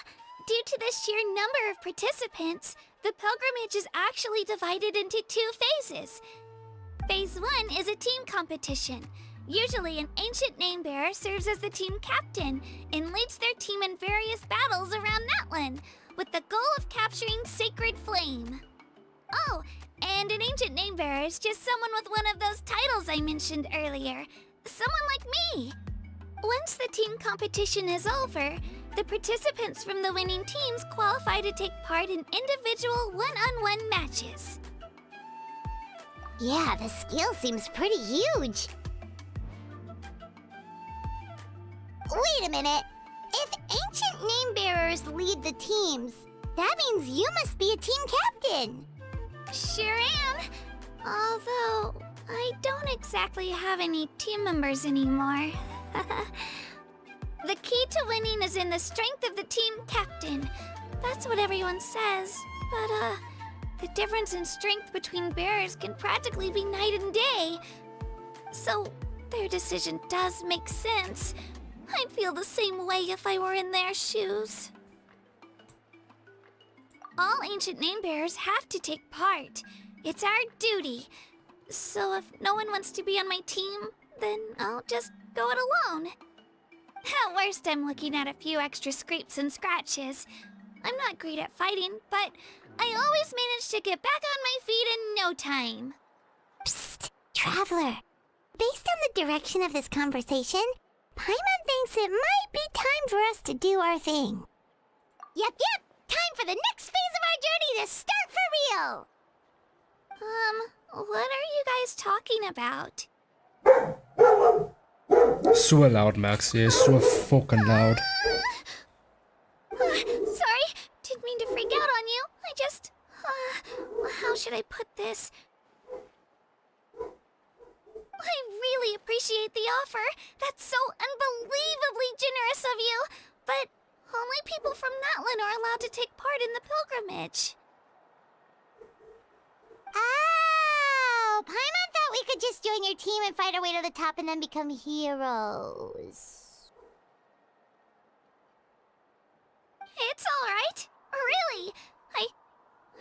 due to the sheer number of participants, the pilgrimage is actually divided into 2 phases. Phase 1 is a team competition. Usually, an ancient name bearer serves as the team captain and leads their team in various battles around Natlan, with the goal of capturing Sacred Flame. Oh, and an ancient name bearer is just someone with one of those titles I mentioned earlier. Someone like me. Once the team competition is over, the participants from the winning teams qualify to take part in individual one-on-one matches. Yeah, the scale seems pretty huge. Wait a minute. If ancient name bearers lead the teams, that means you must be a team captain. Sure am. Although, I don't exactly have any team members anymore. The key to winning is in the strength of the team captain. That's what everyone says. But, the difference in strength between bearers can practically be night and day. So, their decision does make sense. I'd feel the same way if I were in their shoes. All ancient name bearers have to take part. It's our duty. So if no one wants to be on my team, then I'll just go it alone. At worst, I'm looking at a few extra scrapes and scratches. I'm not great at fighting, but I always manage to get back on my feet in no time. Psst, Traveler. Based on the direction of this conversation, Paimon thinks it might be time for us to do our thing. Yep. Time for the next phase of our journey to start for real! What are you guys talking about? So loud, Max. He is so fucking loud. Sorry, didn't mean to freak out on you. I just... how should I put this? I really appreciate the offer. That's so unbelievably generous of you. But only people from Natlan are allowed to take part in the pilgrimage. join your team and fight our way to the top and then become heroes. It's alright. Really.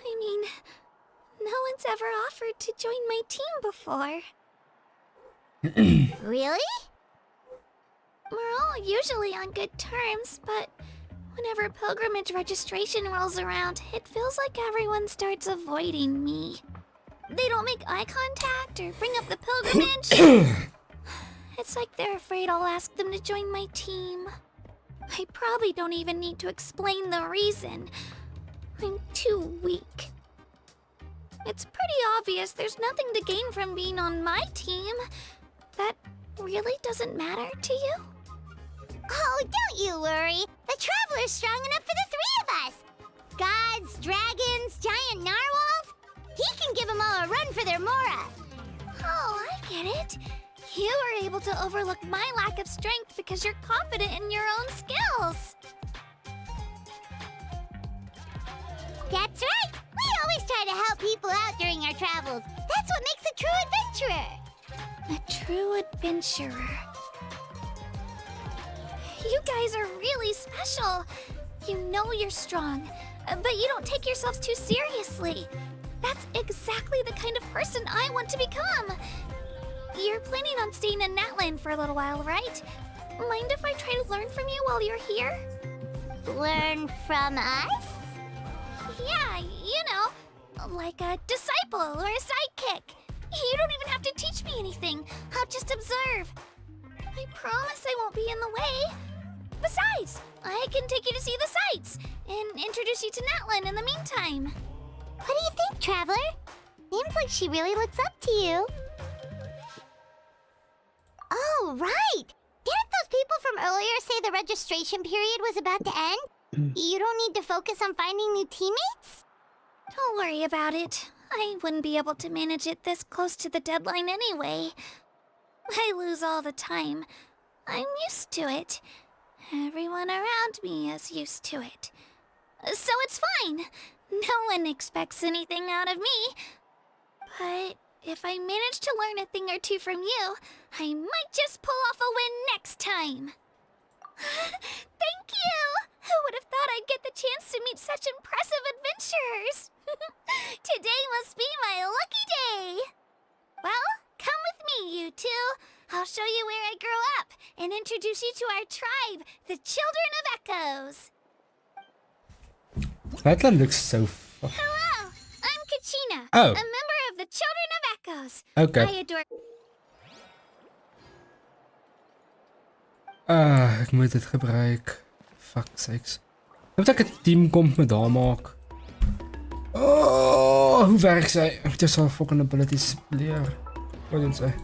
I mean, no one's ever offered to join my team before. Really? We're all usually on good terms, but whenever pilgrimage registration rolls around, it feels like everyone starts avoiding me. They don't make eye contact or bring up the pilgrimage. It's like they're afraid I'll ask them to join my team. I probably don't even need to explain the reason. I'm too weak. It's pretty obvious there's nothing to gain from being on my team. That really doesn't matter to you? Oh, don't you worry. The Traveler's strong enough for the three of us. Gods, dragons, giant narwhals. He can give them all a run for their Mora. Oh, I get it. You were able to overlook my lack of strength because you're confident in your own skills. That's right. We always try to help people out during our travels. That's what makes a true adventurer. A true adventurer. You guys are really special. You know you're strong, but you don't take yourselves too seriously. That's exactly the kind of person I want to become. You're planning on staying in Natland for a little while, right? Mind if I try to learn from you while you're here? Learn from us? Yeah, you know, like a disciple or a sidekick. You don't even have to teach me anything. I'll just observe. I promise I won't be in the way. Besides, I can take you to see the sights and introduce you to Natlan in the meantime. What do you think, Traveler? Seems like she really looks up to you. Oh, right! Didn't those people from earlier say the registration period was about to end? You don't need to focus on finding new teammates? Don't worry about it. I wouldn't be able to manage it this close to the deadline anyway. I lose all the time. I'm used to it. Everyone around me is used to it. So it's fine. No one expects anything out of me. But if I manage to learn a thing or two from you, I might just pull off a win next time. Thank you! Who would have thought I'd get the chance to meet such impressive adventurers? Today must be my lucky day. Well, come with me, you two. I'll show you where I grew up and introduce you to our tribe, the Children of Echoes. Natlan looks so fun. Hello, I'm Kachina, Oh. a member of the Children of Echoes. Okay. I adore... Ik moet dit gebruiken. Fuck sakes. Ik hoop dat ik een team komt met daar maak. Oh, hoe werkt zij? Ik moet zo fucking abilities leren. Wat doen zij?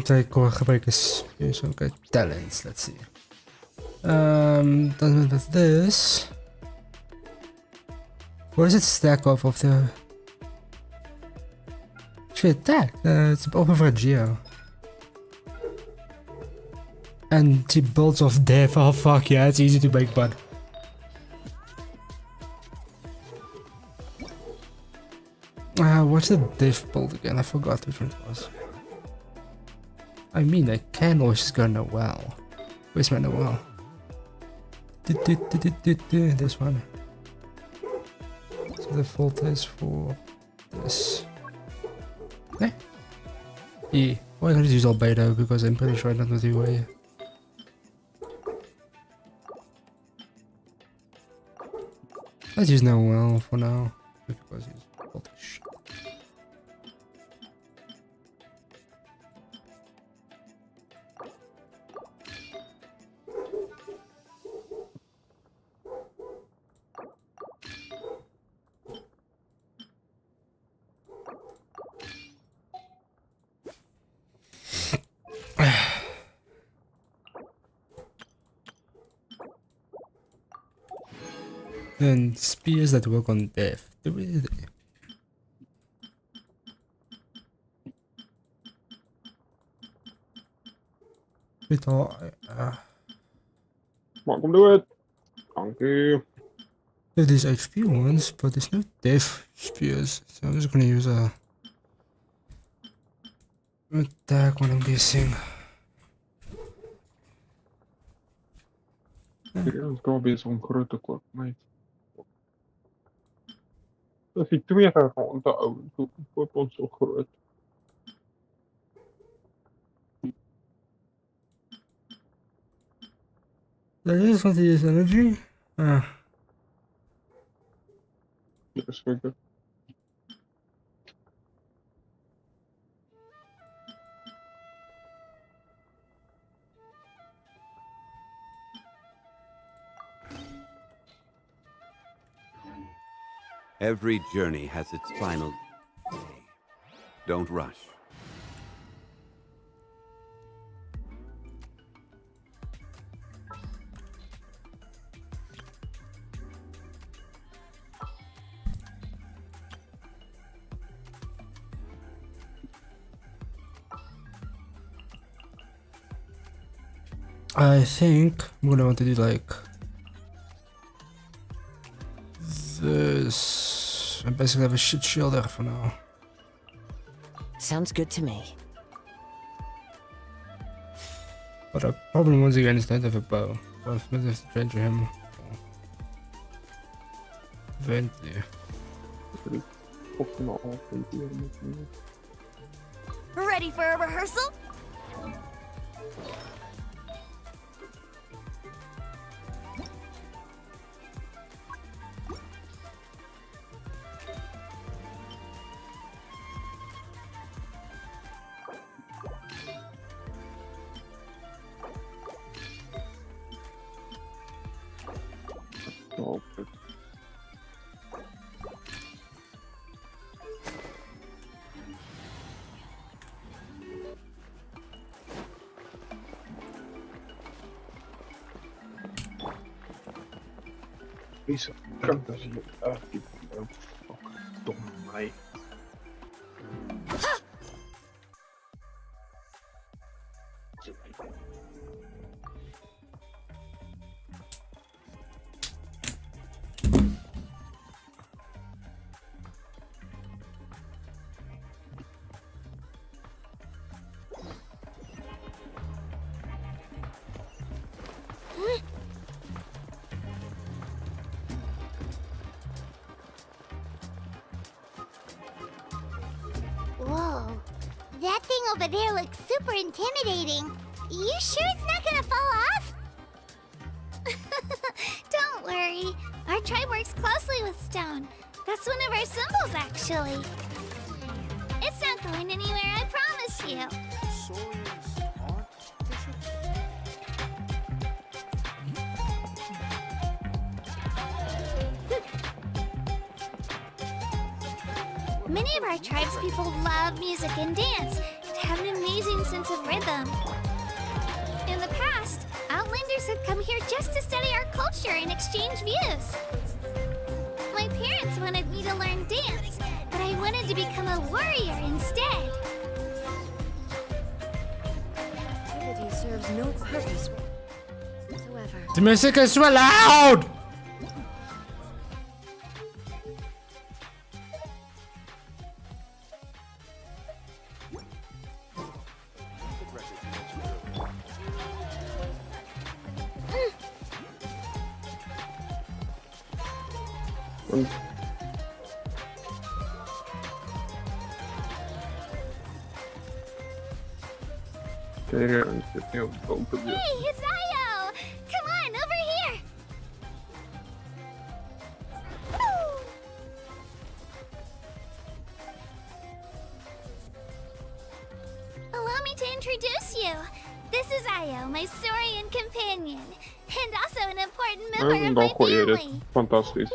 Take core gebruiken is okay. Talents, let's see. Then with this. What does it stack off of the shit attack? It's over a geo. And the bolts of death, oh fuck yeah, it's easy to make, bud. What's the diff bolt again? I forgot which one it was. I mean, I can always just go Noel. Where's my Noel? This one. So the fault is for this. Eh? Yeah. Well, I can just use Albedo because I'm pretty sure I don't know the way. Let's use Noel for now. Because he's holy shit. And spears that work on death. Really? Welcome to it. Thank you. There's HP ones, but there's no death spears. So I'm just gonna use a attack when I'm guessing. Serieus, Gabi is zo'n grote klok, mate. As die twee gaan te ou, so koop ons so groot. That is want to use energy? Yes, figure. Every journey has its final day. Don't rush. I think I'm gonna want to do like this. I basically have a shit shield there for now. Sounds good to me. But the problem once again is I don't have a bow. So I might have to treasure him. Eventually. Ready for a rehearsal? Deze kant is hier echt dom mij. Whoa. That thing over there looks super intimidating. You sure it's not gonna fall off? Don't worry. Our tribe works closely with stone. That's one of our symbols, actually. It's not going anywhere, I promise you. Many of our tribespeople love music and dance and have an amazing sense of rhythm. In the past, Outlanders have come here just to study our culture and exchange views. My parents wanted me to learn dance, but I wanted to become a warrior instead. Activity serves no purpose whatsoever. The music is so loud! Hey, it's Ayo! Come on, over here! Allow me to introduce you. This is Ayo, my Saurian companion, and also an important member of my family. Fantastisch.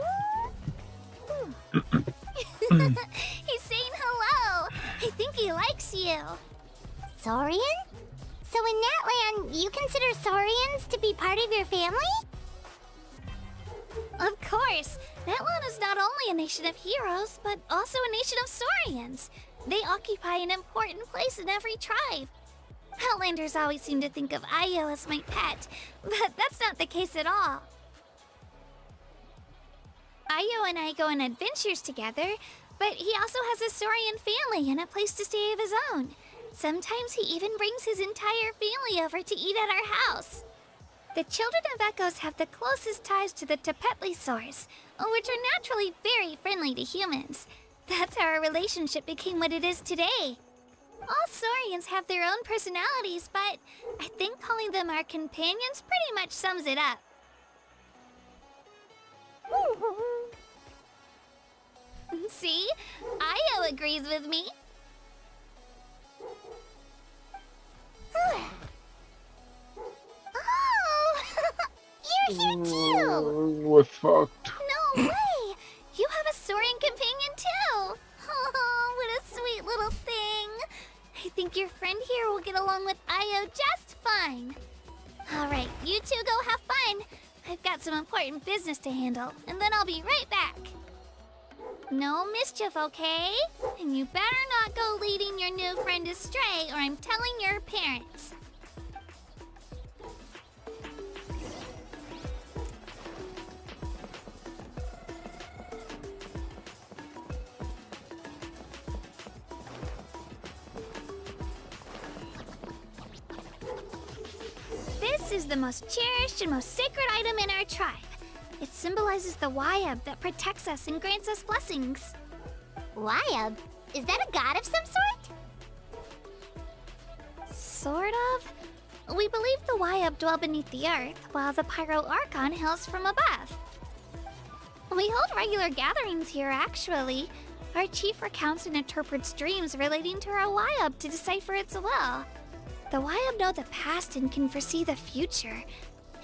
He's saying hello. I think he likes you. Saurian? So in that land, you consider Saurians to be part of your family? Of course. Natlan is not only a nation of heroes, but also a nation of Saurians. They occupy an important place in every tribe. Outlanders always seem to think of Io as my pet, but that's not the case at all. Io and I go on adventures together, but he also has a Saurian family and a place to stay of his own. Sometimes he even brings his entire family over to eat at our house. The children of Echoes have the closest ties to the Tepetlisaurs, which are naturally very friendly to humans. That's how our relationship became what it is today. All Saurians have their own personalities, but I think calling them our companions pretty much sums it up. See? Io agrees with me. Oh! You're here too! We're fucked. No way! You have a Saurian companion too! Oh, what a sweet little thing! I think your friend here will get along with Io just fine. Alright, you two go have fun. I've got some important business to handle, and then I'll be right back. No mischief, okay? And you better not go leading your new friend astray, or I'm telling your parents. This is the most cherished and most sacred item in our tribe. It symbolizes the Wyab that protects us and grants us blessings. Wyab? Is that a god of some sort? Sort of. We believe the Wyab dwell beneath the earth, while the Pyro Archon hails from above. We hold regular gatherings here, actually. Our chief recounts and interprets dreams relating to our Wyab to decipher its will. The Wyab know the past and can foresee the future.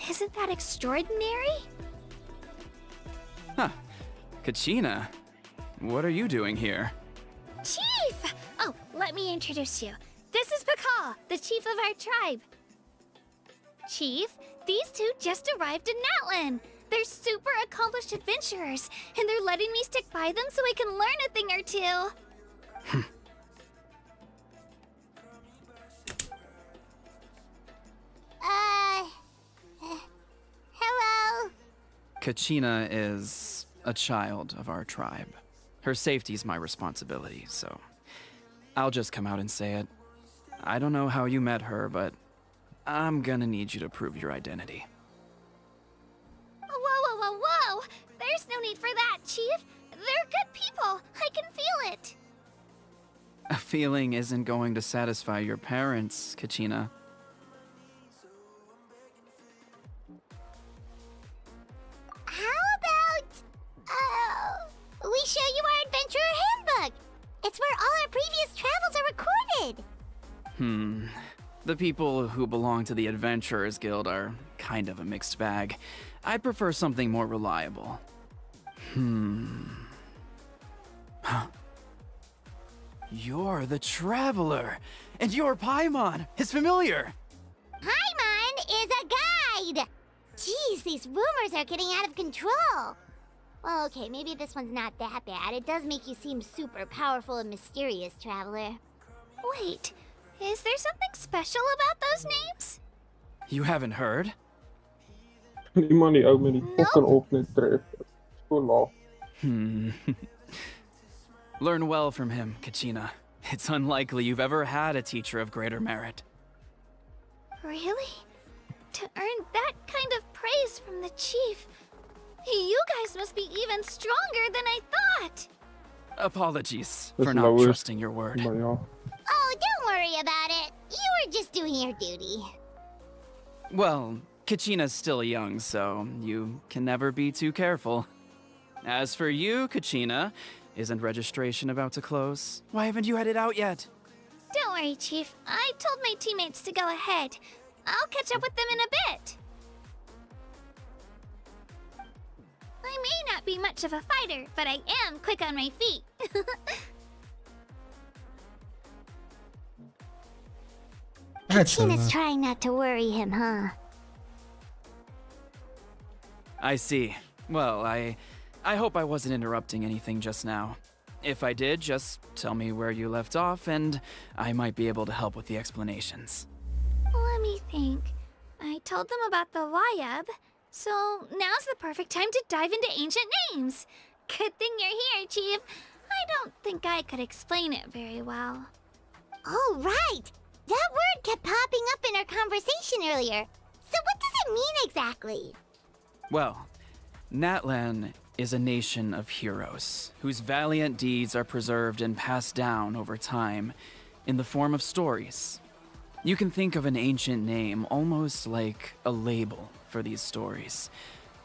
Isn't that extraordinary? Huh. Kachina, what are you doing here? Chief! Oh, let me introduce you. This is Pakal, the chief of our tribe. Chief, these two just arrived in Natlan. They're super accomplished adventurers, and they're letting me stick by them so I can learn a thing or two. Hello? Kachina is a child of our tribe. Her safety's my responsibility, so I'll just come out and say it. I don't know how you met her, but I'm gonna need you to prove your identity. Whoa! There's no need for that, Chief. They're good people. I can feel it. A feeling isn't going to satisfy your parents, Kachina. How about, we show you our adventurer handbook? It's where all our previous travels are recorded. The people who belong to the Adventurers Guild are kind of a mixed bag. I'd prefer something more reliable. Huh. You're the Traveler, and you're Paimon, his familiar. Paimon is a guide! Jeez, these rumors are getting out of control. Well, okay, maybe this one's not that bad. It does make you seem super powerful and mysterious, Traveler. Wait, is there something special about those names? You haven't heard? Die man die ou met die pokken op net tref. So laag. Learn well from him, Kachina. It's unlikely you've ever had a teacher of greater merit. Really? To earn that kind of praise from the chief, you guys must be even stronger than I thought. Apologies Dis for not nou trusting your word. Maar ja. Oh, don't worry about it. You were just doing your duty. Well, Kachina's still young, so you can never be too careful. As for you, Kachina, isn't registration about to close? Why haven't you headed out yet? Don't worry, Chief. I told my teammates to go ahead. I'll catch up with them in a bit. I may not be much of a fighter, but I am quick on my feet. Kachina's trying not to worry him, huh? I see. Well, I I hope I wasn't interrupting anything just now. If I did, just tell me where you left off, and I might be able to help with the explanations. Let me think. I told them about the Wayab, so now's the perfect time to dive into ancient names. Good thing you're here, Chief. I don't think I could explain it very well. Oh, right! That word kept popping up in our conversation earlier. So what does it mean exactly? Well, Natlan is a nation of heroes whose valiant deeds are preserved and passed down over time in the form of stories. You can think of an ancient name almost like a label for these stories.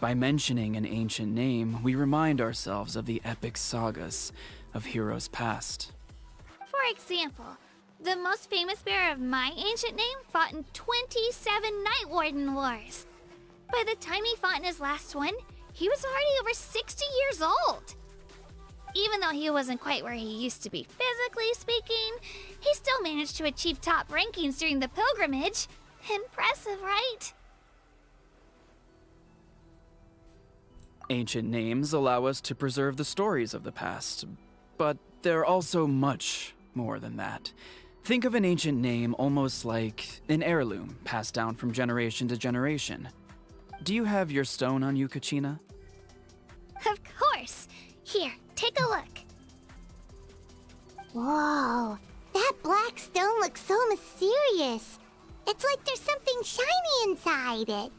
By mentioning an ancient name, we remind ourselves of the epic sagas of heroes past. For example, the most famous bearer of my ancient name fought in 27 Night Warden wars. By the time he fought in his last one, he was already over 60 years old. Even though he wasn't quite where he used to be physically speaking, he still managed to achieve top rankings during the pilgrimage. Impressive, right? Ancient names allow us to preserve the stories of the past, but they're also much more than that. Think of an ancient name almost like an heirloom passed down from generation to generation. Do you have your stone on you, Kachina? Of course. Here, take a look. Whoa, that black stone looks so mysterious. It's like there's something shiny inside it.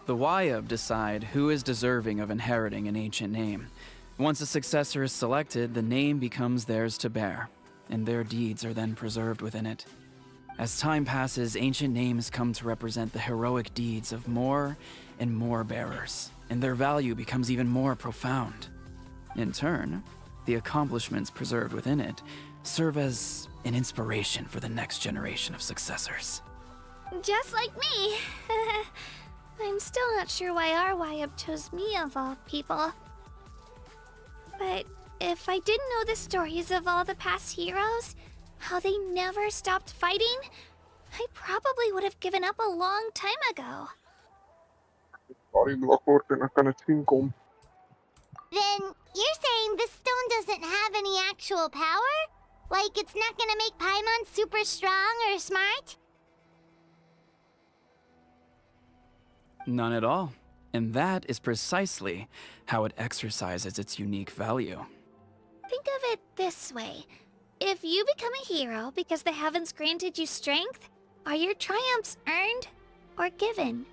The Wayab decide who is deserving of inheriting an ancient name. Once a successor is selected, the name becomes theirs to bear, and their deeds are then preserved within it. As time passes, ancient names come to represent the heroic deeds of more and more bearers, and their value becomes even more profound. In turn, the accomplishments preserved within it serve as an inspiration for the next generation of successors. Just like me. I'm still not sure why our Wayab chose me of all people. But if I didn't know the stories of all the past heroes, how they never stopped fighting, I probably would have given up a long time ago. Then you're saying this stone doesn't have any actual power? Like it's not gonna make Paimon super strong or smart? None at all. And that is precisely how it exercises its unique value. Think of it this way. If you become a hero because the heavens granted you strength, are your triumphs earned or given?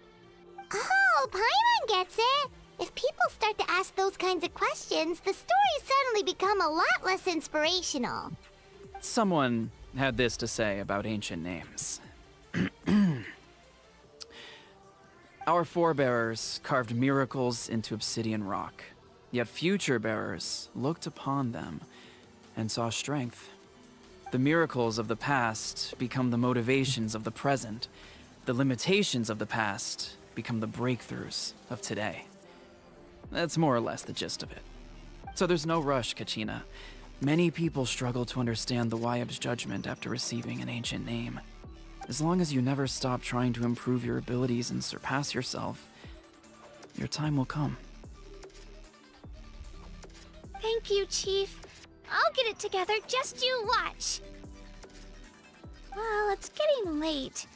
Oh, Paimon gets it! If people start to ask those kinds of questions, the stories suddenly become a lot less inspirational. Someone had this to say about ancient names. Our forebearers carved miracles into obsidian rock, yet future bearers looked upon them and saw strength. The miracles of the past become the motivations of the present. The limitations of the past become the breakthroughs of today. That's more or less the gist of it. So there's no rush, Kachina. Many people struggle to understand the Wayab's judgment after receiving an ancient name. As long as you never stop trying to improve your abilities and surpass yourself, your time will come. Thank you, Chief. I'll get it together, just you watch. Well, it's getting late.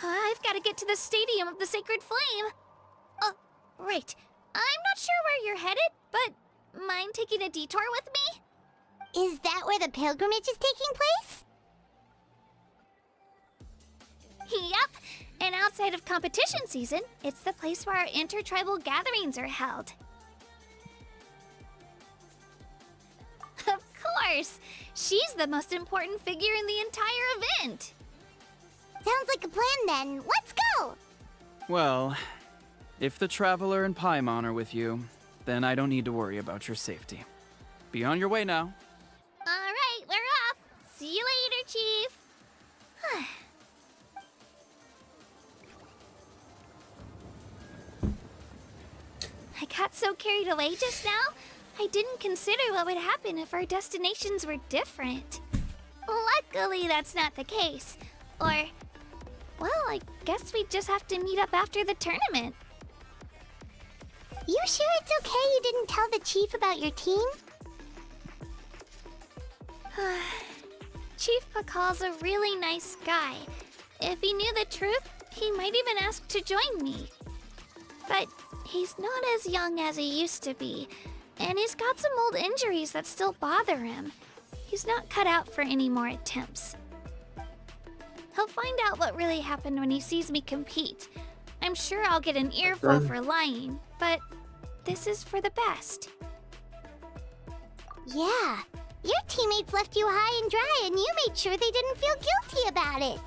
I've got to get to the Stadium of the Sacred Flame. Oh, right. I'm not sure where you're headed, but mind taking a detour with me? Is that where the pilgrimage is taking place? Yep, and outside of competition season, it's the place where our intertribal gatherings are held. Of course! She's the most important figure in the entire event! Sounds like a plan then. Let's go! Well, if the Traveler and Paimon are with you, then I don't need to worry about your safety. Be on your way now. Alright, we're off! See you later, Chief! I got so carried away just now, I didn't consider what would happen if our destinations were different. Luckily, that's not the case. Or, well, I guess we just have to meet up after the tournament. You sure it's okay you didn't tell the chief about your team? Chief Pakal's a really nice guy. If he knew the truth, he might even ask to join me. But he's not as young as he used to be, and he's got some old injuries that still bother him. He's not cut out for any more attempts. He'll find out what really happened when he sees me compete. I'm sure I'll get an earful for lying, but this is for the best. Yeah, your teammates left you high and dry and you made sure they didn't feel guilty about it.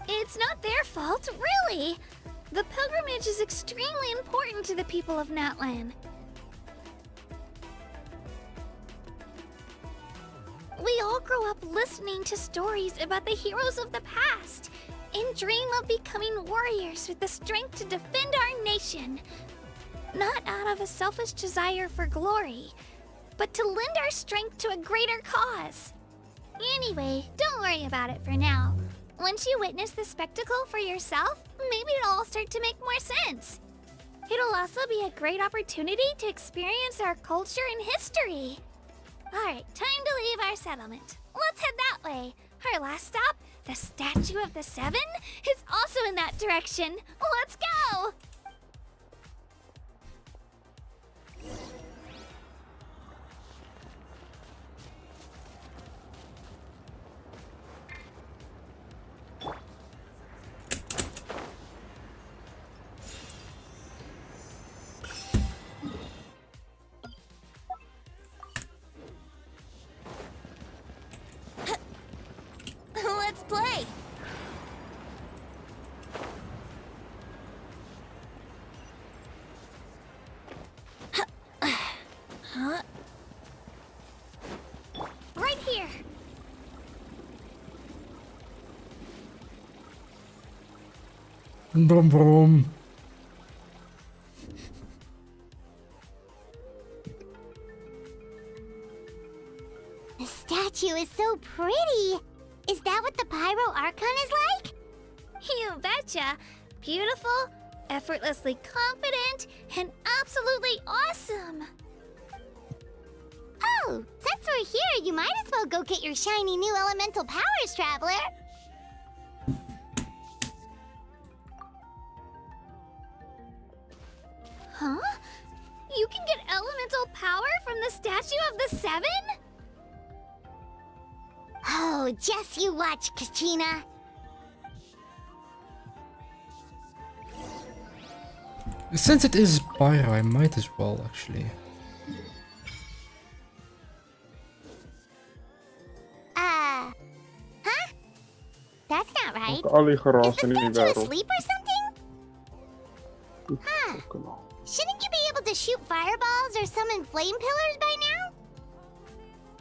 It's not their fault, really. The pilgrimage is extremely important to the people of Natlan. We all grow up listening to stories about the heroes of the past and dream of becoming warriors with the strength to defend our nation. Not out of a selfish desire for glory, but to lend our strength to a greater cause. Anyway, don't worry about it for now. Once you witness the spectacle for yourself, maybe it'll all start to make more sense. It'll also be a great opportunity to experience our culture and history. Alright, time to leave our settlement. Let's head that way. Our last stop, the Statue of the Seven, is also in that direction. Let's go! Let's play! Huh? Right here! Brom brom. The statue is so pretty. Is that what the Pyro Archon is like? You betcha! Beautiful, effortlessly confident, and absolutely awesome! Oh, since we're here, you might as well go get your shiny new elemental powers, Traveler. Huh? You can get elemental power from the Statue of the Seven? Oh, just you watch, Kachina. Since it is Pyro, I might as well actually. Huh? That's not right. Al die Is geraas the in die statue wereld. asleep or something? Huh. Shouldn't you be able to shoot fireballs or summon flame pillars by now?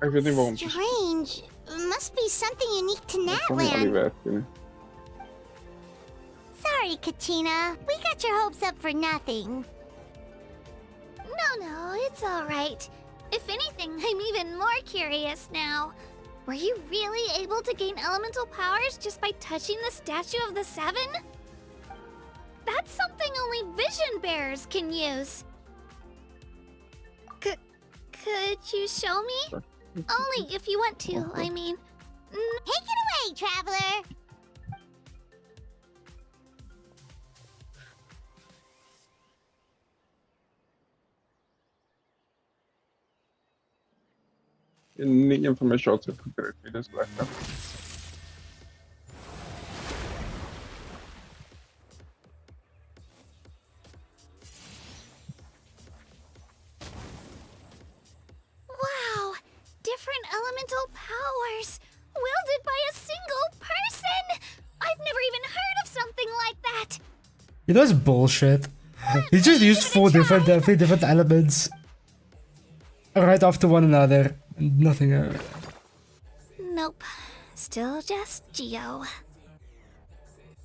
Ik weet niet waarom. Strange. Must be something unique to Ik kom niet aan die Natlan. wereld in. Sorry, Kachina. We got your hopes up for nothing. No, it's alright. If anything, I'm even more curious now. Were you really able to gain elemental powers just by touching the Statue of the Seven? That's something only vision bearers can use. Could you show me? Only if you want to, I mean. Take it away, Traveler. Niet een van mijn shots heb gekregen, dat is lekker. Wow! Different elemental powers! Wielded by a single person! I've never even heard of something like that! You know, it's bullshit. He just used three different elements right after one another. And nothing else. Nope. Still just Geo.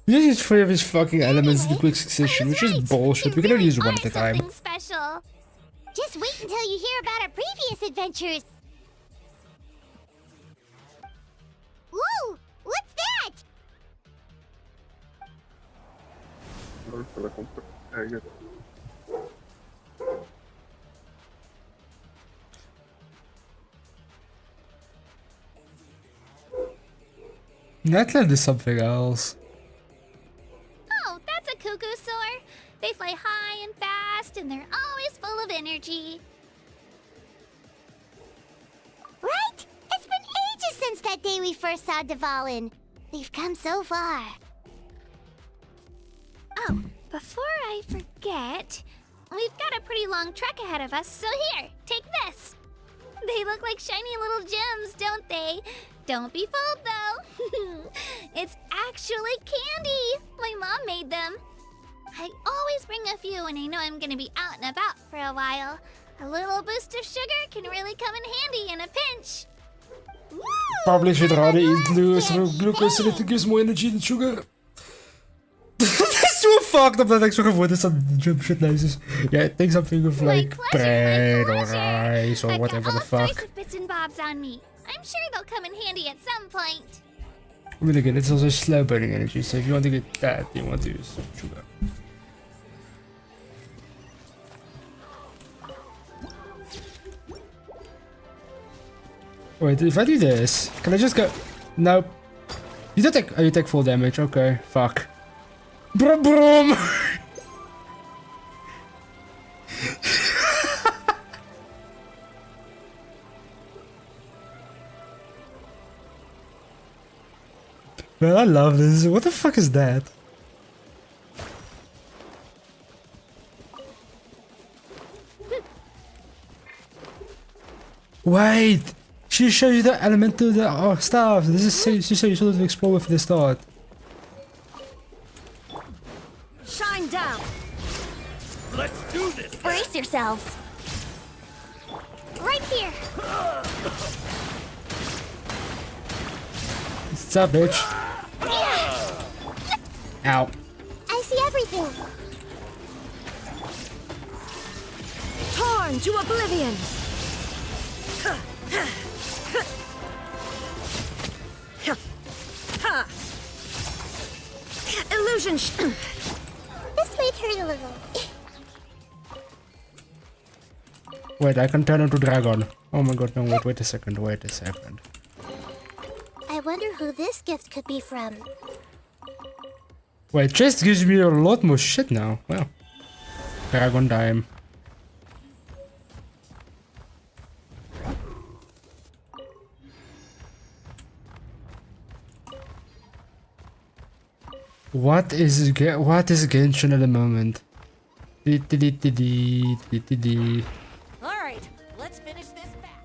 He just used three of his fucking elements in quick succession, which is bullshit. We can only use one at a time. Something special. Just wait until you hear about our previous adventures. Whoa! What's that? Netland is something else. Oh, that's a cuckoo soar. They fly high and fast, and they're always full of energy. Right? It's been ages since that day we first saw Dvalin. We've come so far. Oh, before I forget, we've got a pretty long trek ahead of us, so here, take this. They look like shiny little gems, don't they? Don't be fooled, though. It's actually candy. My mom made them. I always bring a few when I know I'm gonna be out and about for a while. A little boost of sugar can really come in handy in a pinch. Probably should rather eat glucose so that it gives more energy than sugar. That's so fucked up that ik zo gevoeld is dat jump shit lijstjes. Yeah, take something of like bread or rice or whatever the fuck. Bits and bobs on me. I'm sure they'll come in handy at some point. I mean again, it's also slow burning energy, so if you want to get that, you want to use sugar. Wait, if I do this, can I just go? Nope. You don't take. Oh, you take full damage. Okay, fuck. Brum brum. Man, I love this. What the fuck is that? Wait. She shows you the element to the stuff. This is she said you should explore with this thought. Shine down. Let's do this. Brace yourselves. Right here. What's up, bitch? Ow. I see everything. Torn to oblivion. Illusion. This might hurt a little. Wait, I can turn into dragon. Oh my god, no, wait a second, wait a second. I wonder who this gift could be from. Wait, chest gives me a lot more shit now. Well, dragon time. What is Genshin at the moment? All right, let's finish this back.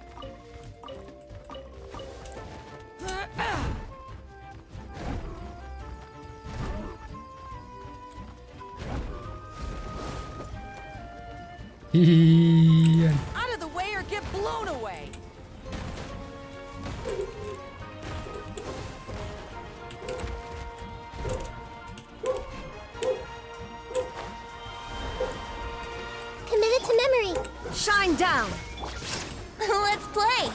Out of the way or get blown away. Committed to memory. Shine down. Let's play.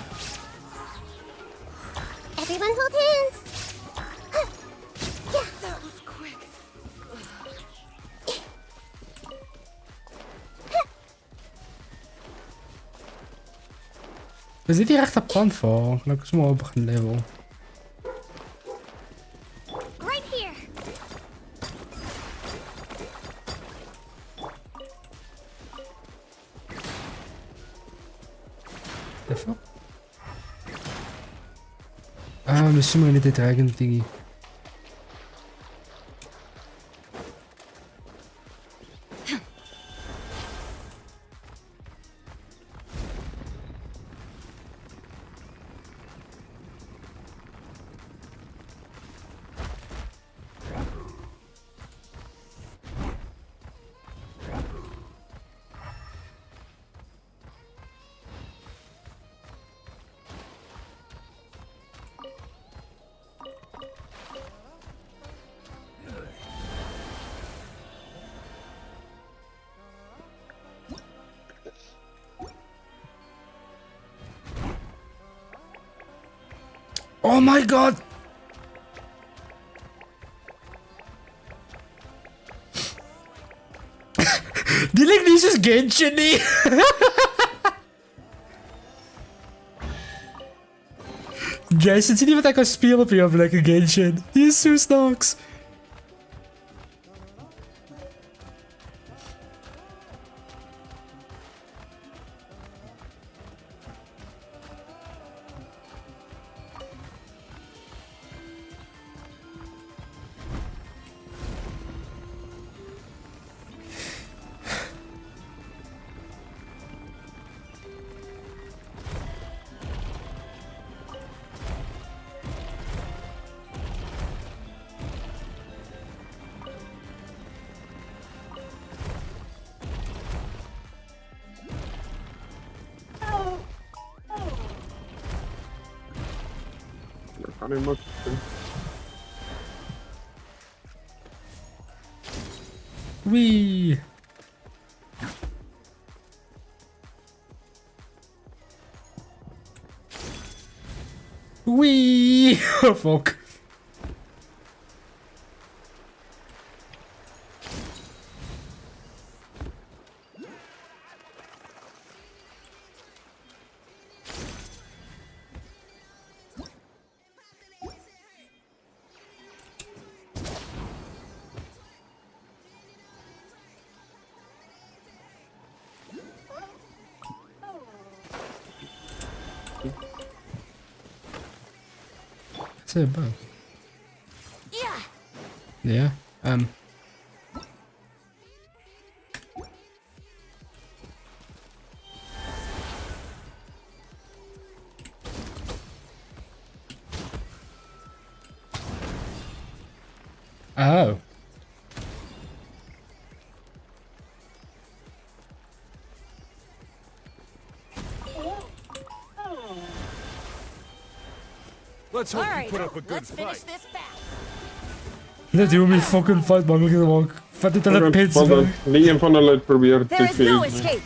Everyone hold hands. Yeah. That was quick. We zitten hier echt op plan voor. Laat ik eens maar op een level. Right here. The fuck? Ah, misschien moet je niet dit dragon thingy. Oh my god! Die lijkt niet zoals Genshin niet. Guys, het ziet niet wat ik kan spelen op je lekker Genshin. Die is zo snaks. Dat kan helemaal niet. Wee. Wee. Oh fuck. Say about. Yeah. Oh. Let's hope All you right, put up a good let's finish fight. this back. Let do me fucking fight, man. Look at the walk. Vet dit hulle pits weg. Nie een van hulle het probeer There te is no phase nie. escape.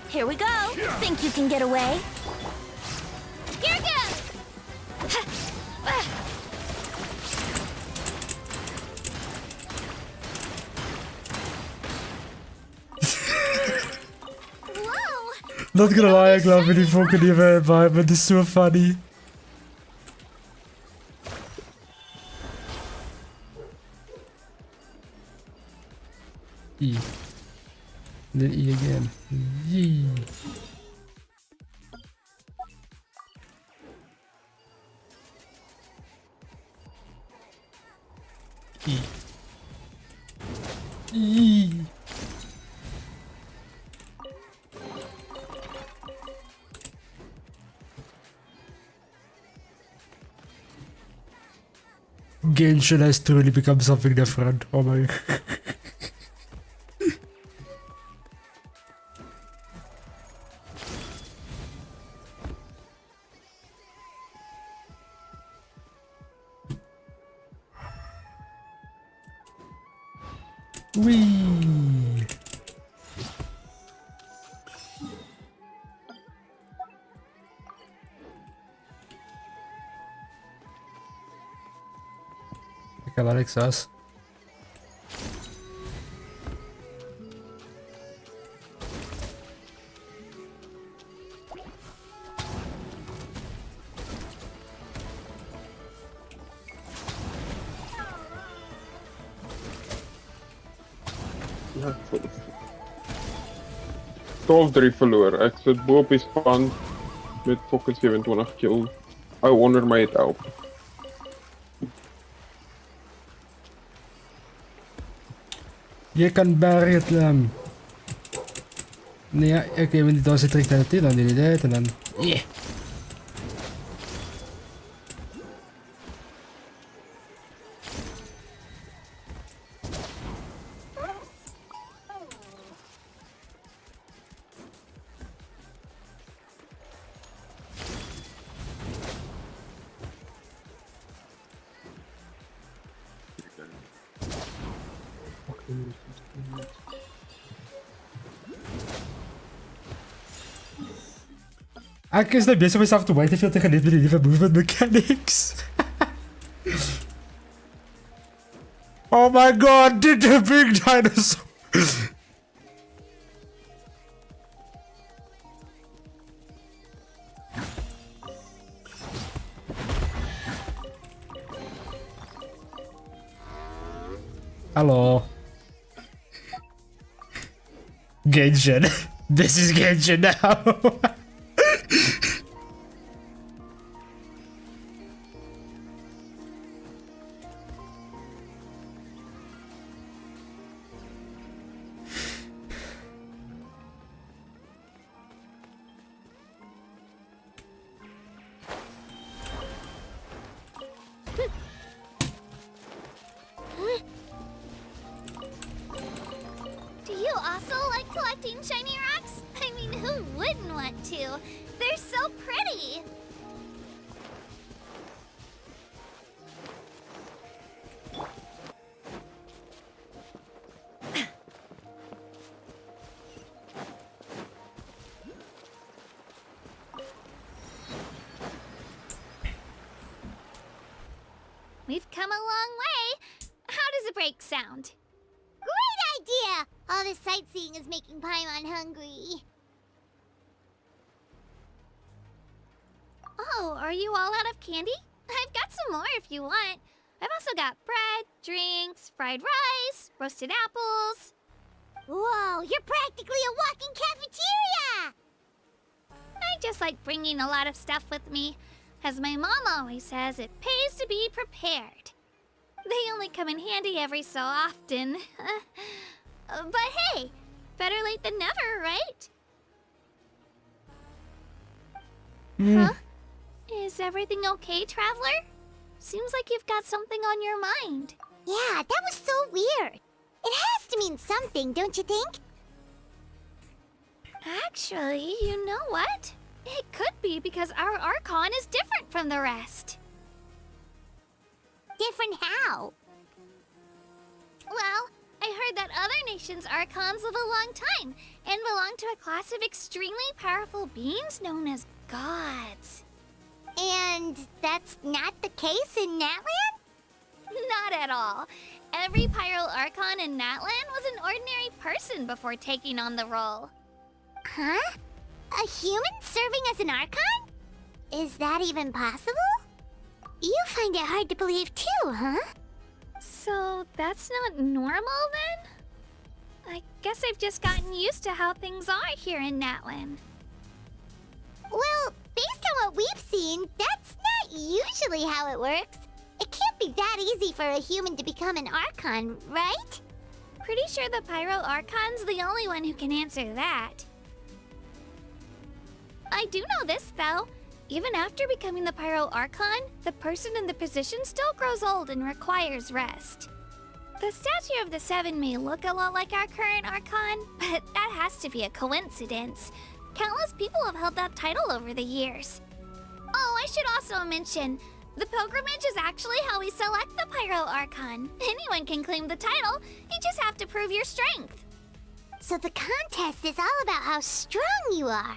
Here we go. Think you can get away? Here goes. Not gonna lie, ik love die fucking event vibe, but it's so funny. E. Then E again. Yee. E. Yee. Genshin has truly become something different. Oh my. Wee. Ik heb Alexa's. Ja, 12-3 verloor. Ek sit bo op die span met fucking 27 kills. I wonder my het help. Je kan barren het Nee, ja, oké, maar dan zit ik naar de dan doe je dit en dan. Yeah. Ek is nou besig om myself te wait te veel te geniet met die nuwe movement mechanics. Oh my god, did the big dinosaur. Hello. Genshin. This is Genshin now. Do you also like collecting shiny rocks? I mean, who wouldn't want to? They're so pretty! We've come a long way. How does a break sound? Great idea! All this sightseeing is making Paimon hungry. Oh, are you all out of candy? I've got some more if you want. I've also got bread, drinks, fried rice, roasted apples. Whoa, you're practically a walking cafeteria! I just like bringing a lot of stuff with me. As my mom always says, it pays to be prepared. They only come in handy every so often. But hey, better late than never, right? Huh? Is everything okay, Traveler? Seems like you've got something on your mind. Yeah, that was so weird. It has to mean something, don't you think? Actually, you know what? It could be because our Archon is different from the rest. Different how? Well, I heard that other nations' Archons live a long time and belong to a class of extremely powerful beings known as gods. And that's not the case in Natlan? Not at all. Every Pyro Archon in Natlan was an ordinary person before taking on the role. Huh? A human serving as an Archon? Is that even possible? You find it hard to believe too, huh? So that's not normal then? I guess I've just gotten used to how things are here in Natlan. Well, based on what we've seen, that's not usually how it works. It can't be that easy for a human to become an Archon, right? Pretty sure the Pyro Archon's the only one who can answer that. I do know this, though. Even after becoming the Pyro Archon, the person in the position still grows old and requires rest. The statue of the Seven may look a lot like our current Archon, but that has to be a coincidence. Countless people have held that title over the years. Oh, I should also mention, the pilgrimage is actually how we select the Pyro Archon. Anyone can claim the title, you just have to prove your strength. So the contest is all about how strong you are.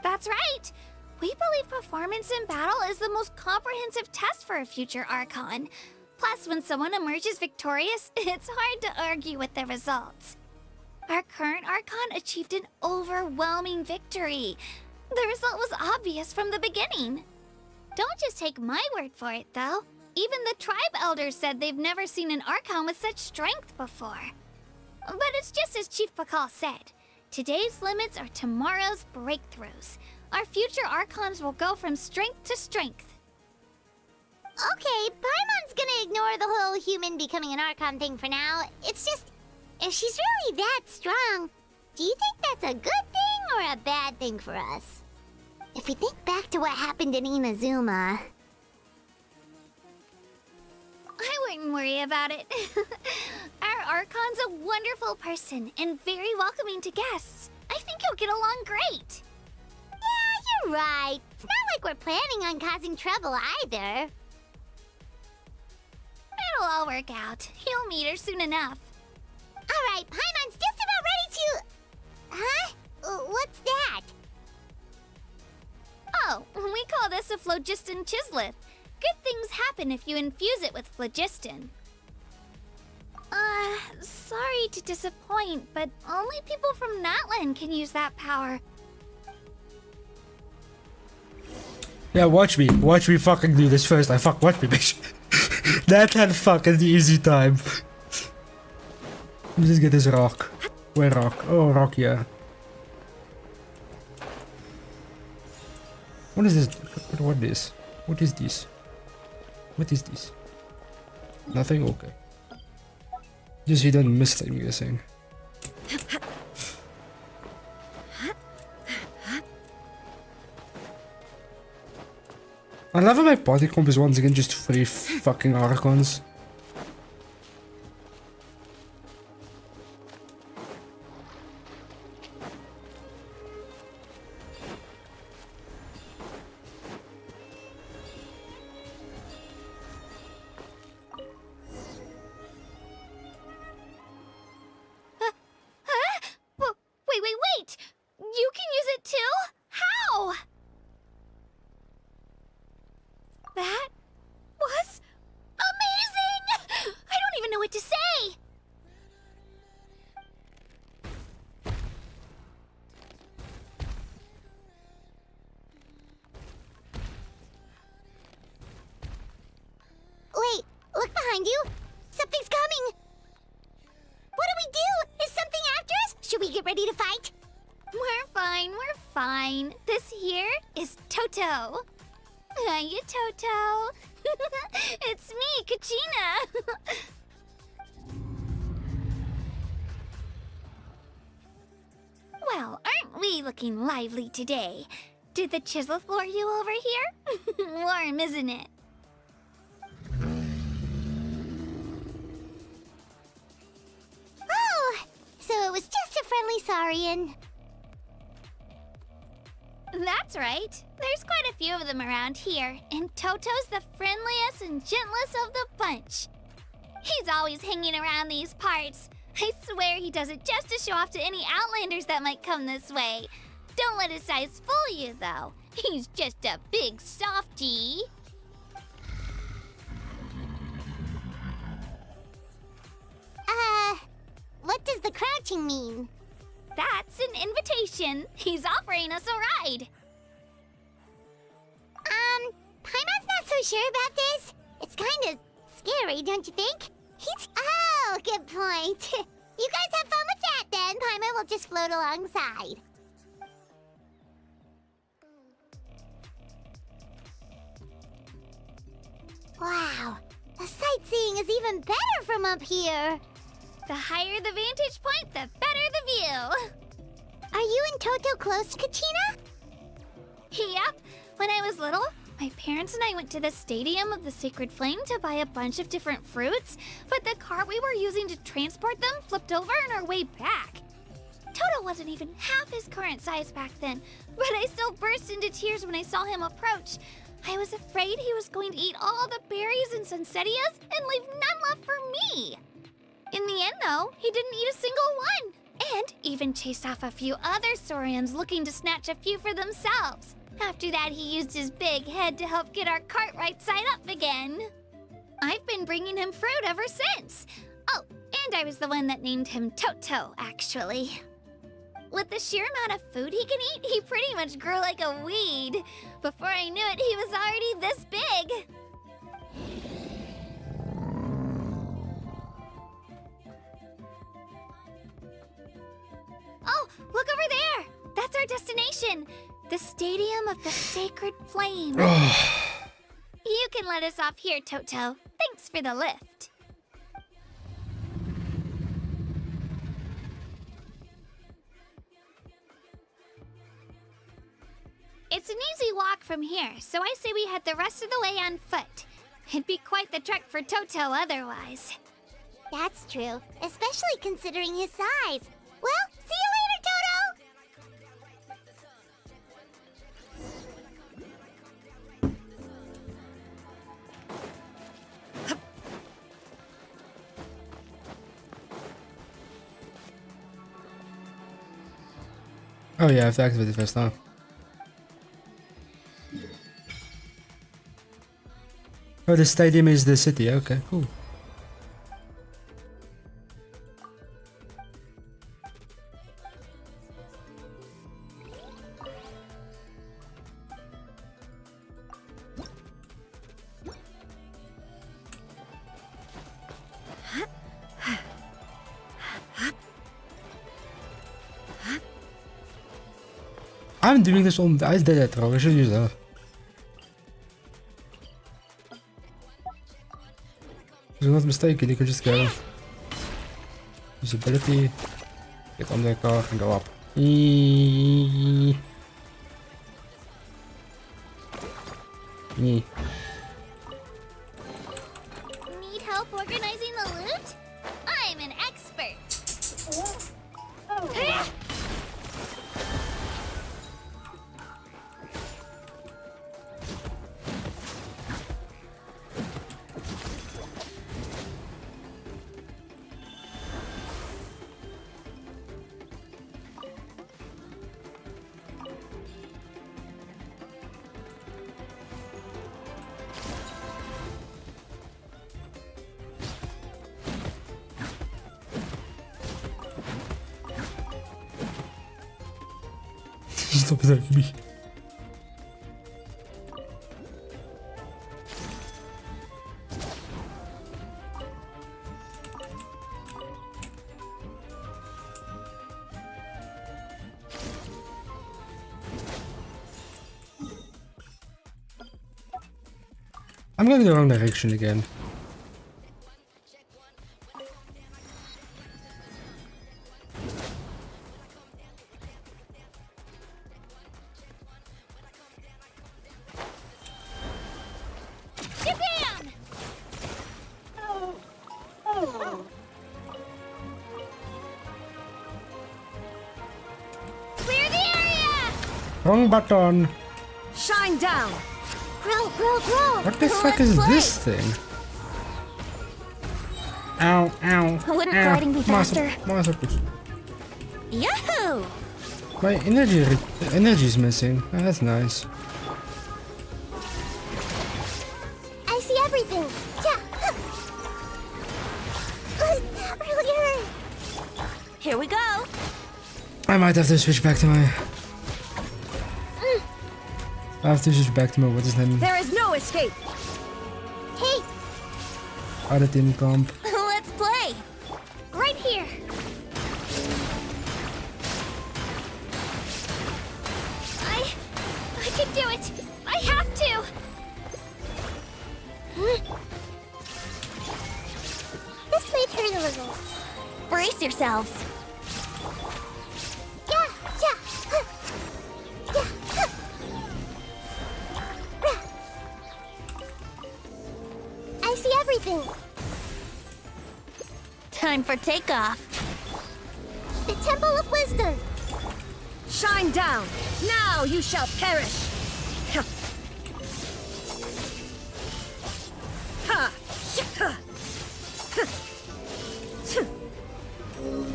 That's right. We believe performance in battle is the most comprehensive test for a future Archon. Plus, when someone emerges victorious, it's hard to argue with the results. Our current Archon achieved an overwhelming victory. The result was obvious from the beginning. Don't just take my word for it, though. Even the tribe elders said they've never seen an Archon with such strength before. But it's just as Chief Pakal said. Today's limits are tomorrow's breakthroughs. Our future Archons will go from strength to strength. Okay, Paimon's gonna ignore the whole human becoming an Archon thing for now. It's just, if she's really that strong, do you think that's a good thing or a bad thing for us? If we think back to what happened in Inazuma... I wouldn't worry about it. Our Archon's a wonderful person and very welcoming to guests. I think you'll get along great. Yeah, you're right. It's not like we're planning on causing trouble either. It'll all work out. You'll meet her soon enough. Alright, Paimon's just about ready to... Huh? What's that? Oh, we call this a phlogiston chisleth. Good things happen if you infuse it with phlogiston. Sorry to disappoint, but only people from Natlan can use that power. Yeah, watch me. Watch me fucking do this first. Watch me, bitch. That had fucking easy time. Let's just get this rock. Where rock? Oh, rock, yeah. What is this? What is? What is this? What is this? Nothing? Okay. Just you don't miss it, I'm guessing. I love how my party comp is once again just 3 fucking Archons. Wait! You can use it too? How? That was amazing! I don't even know what to say! Wait, look behind you. Something's coming. What do we do? Is something after us? Should we get ready to fight? We're fine. This here is Toto. Hiya, Toto. It's me, Kachina. Well, aren't we looking lively today? Did the chisel floor you over here? Warm, isn't it? Oh, so it was just a friendly saurian. That's right. There's quite a few of them around here, and Toto's the friendliest and gentlest of the bunch. He's always hanging around these parts. I swear he does it just to show off to any Outlanders that might come this way. Don't let his size fool you, though. He's just a big softie. What does the crouching mean? That's an invitation. He's offering us a ride. Paimon's not so sure about this. It's kind of scary, don't you think? Oh, good point. You guys have fun with that then. Paimon will just float alongside. Wow, the sightseeing is even better from up here. The higher the vantage point, the better the view. Are you and Toto close, Kachina? Yep. When I was little, my parents and I went to the Stadium of the Sacred Flame to buy a bunch of different fruits, but the cart we were using to transport them flipped over on our way back. Toto wasn't even half his current size back then, but I still burst into tears when I saw him approach. I was afraid he was going to eat all the berries and sunsettias and leave none left for me. In the end, though, he didn't eat a single one, and even chased off a few other saurians looking to snatch a few for themselves. After that, he used his big head to help get our cart right side up again. I've been bringing him fruit ever since. Oh, and I was the one that named him Toto, actually. With the sheer amount of food he can eat, he pretty much grew like a weed. Before I knew it, he was already this big. Oh, look over there! That's our destination! The Stadium of the Sacred Flame. You can let us off here, Toto. Thanks for the lift. It's an easy walk from here, so I say we head the rest of the way on foot. It'd be quite the trek for Toto otherwise. That's true, especially considering his size. Well, see you later, Toto! Oh yeah, I have to activate it first now. Oh, the stadium is the city. Okay, cool. I'm doing this on. I did it wrong. I should use that. If I'm not mistaken, you can just go. Use ability. Get on the car and go up. Need help organizing the loot? I'm an expert. Stop attacking me. I'm going the wrong direction again. Wrong button. Shine down. Grow, grow, grow. What the fuck is this thing? Ow, ow. Wouldn't ow. gliding be faster? Yahoo! My energy is missing. Oh, that's nice. I see everything. Yeah. That really hurt. Here we go. I might have to switch back to my. I have to switch back to my what is his name? There is no escape. Hey, Other team comp. Let's play. right here. I can do it. I have to. This might hurt a little. Brace yourselves. Yeah, yeah. Yeah. I see everything. Time for takeoff. The Temple of Wisdom. Shine down. Now you shall perish. Ha. Ha. Ha.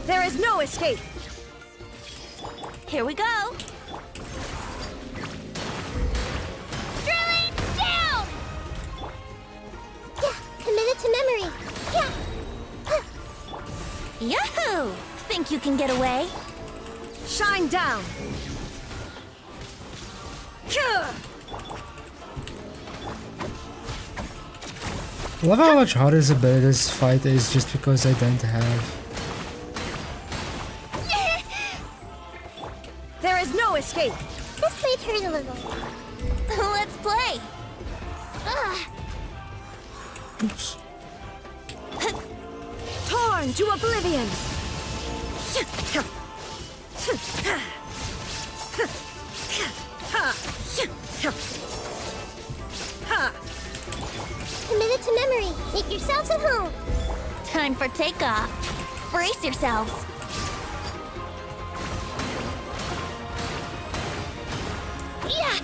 There is no escape. Here we go. Drilling down. Yeah, committed to memory. Yeah. Yahoo! Think you can get away? Shine down. I love how much harder this fight is just because I don't have. There is no escape. This might hurt a little. Let's play. Oops. Torn to oblivion. Committed to memory. Make yourselves at home. Time for takeoff. Brace yourselves. Yeah.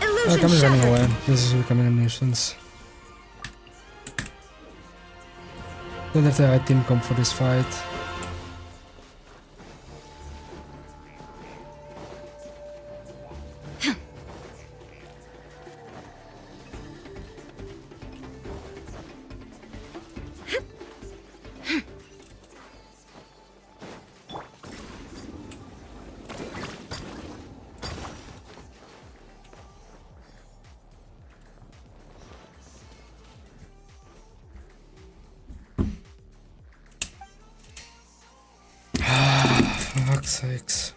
Oh, I'm running away. This is becoming a nuisance. Don't have the right team come for this fight. For fuck's sakes.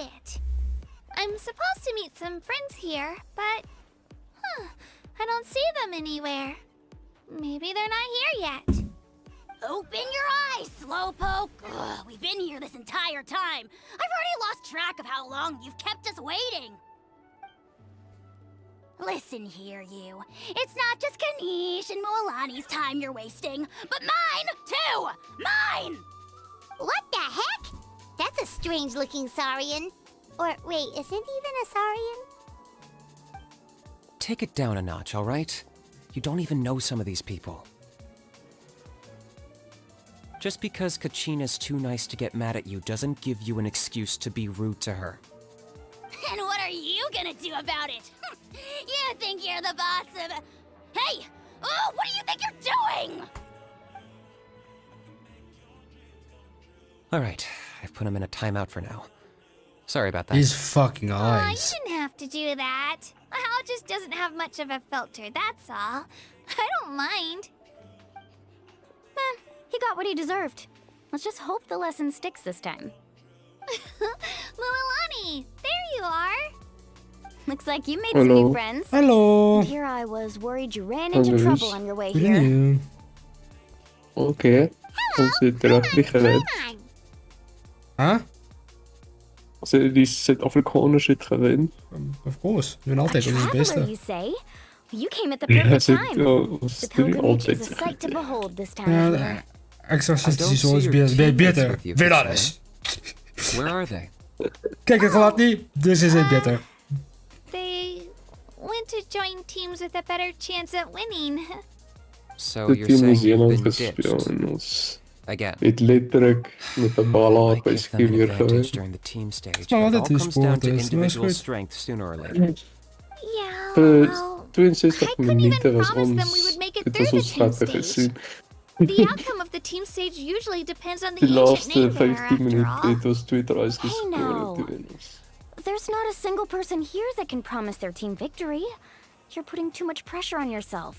it. I'm supposed to meet some friends here, but... I don't see them anywhere. Maybe they're not here yet. Open your eyes, Slowpoke! Ugh, we've been here this entire time. I've already lost track of how long you've kept us waiting. Listen here, you. It's not just Kanish and Moalani's time you're wasting, but mine, too! Mine! What the heck? That's a strange-looking Saurian. Or, wait, is it even a Saurian? Take it down a notch, all right? You don't even know some of these people. Just because Kachina's too nice to get mad at you doesn't give you an excuse to be rude to her. And what are you gonna do about it? You think you're the boss of... Hey! Oh, what do you think you're doing? Alright, I've put him in a timeout for now. Sorry about that. His fucking Aw, you eyes. didn't have to do that. My owl just doesn't have much of a filter, that's all. I don't mind. He got what he deserved. Let's just hope the lesson sticks this time. Mualani, there you are. Looks like you made some Hallo. new friends. Hallo. And here I was worried you ran into Hallo. trouble on your way Wie ben here. je? Oké, dan zit er ook niet gewend. Huh? Die Zuid-Afrikaner zit gewend. Of course. We zijn altijd onze Traveler, beste. you say? You came at the Ja, perfect zit time. was The jullie pilgrimage altijd is a sight to gewend. behold this time Ja, of year. exorcistische zoals beter. Weet alles. Where are they? Kijk, het gaat niet, dus is het beter. They went to join teams with a better chance at winning. So De you're team saying is you've Zeeland been gespeeld ditched? en ons Again. niet letterlijk met de bal op is Give them an weer advantage gewend. during the team stage, Maar but it wat all het is comes down to sport is, maar is individual goed. strength sooner or later. Yeah, De 62 minuten was promise them we ons... would make it Het was through ons the team schattige stage. zien. The outcome of the team stage usually depends on the Die ancient laatste name bearer, 15 after minuten all. het was 2 tries gescoord now. te winnen. There's not a single person here that can promise their team victory. You're putting too much pressure on yourself.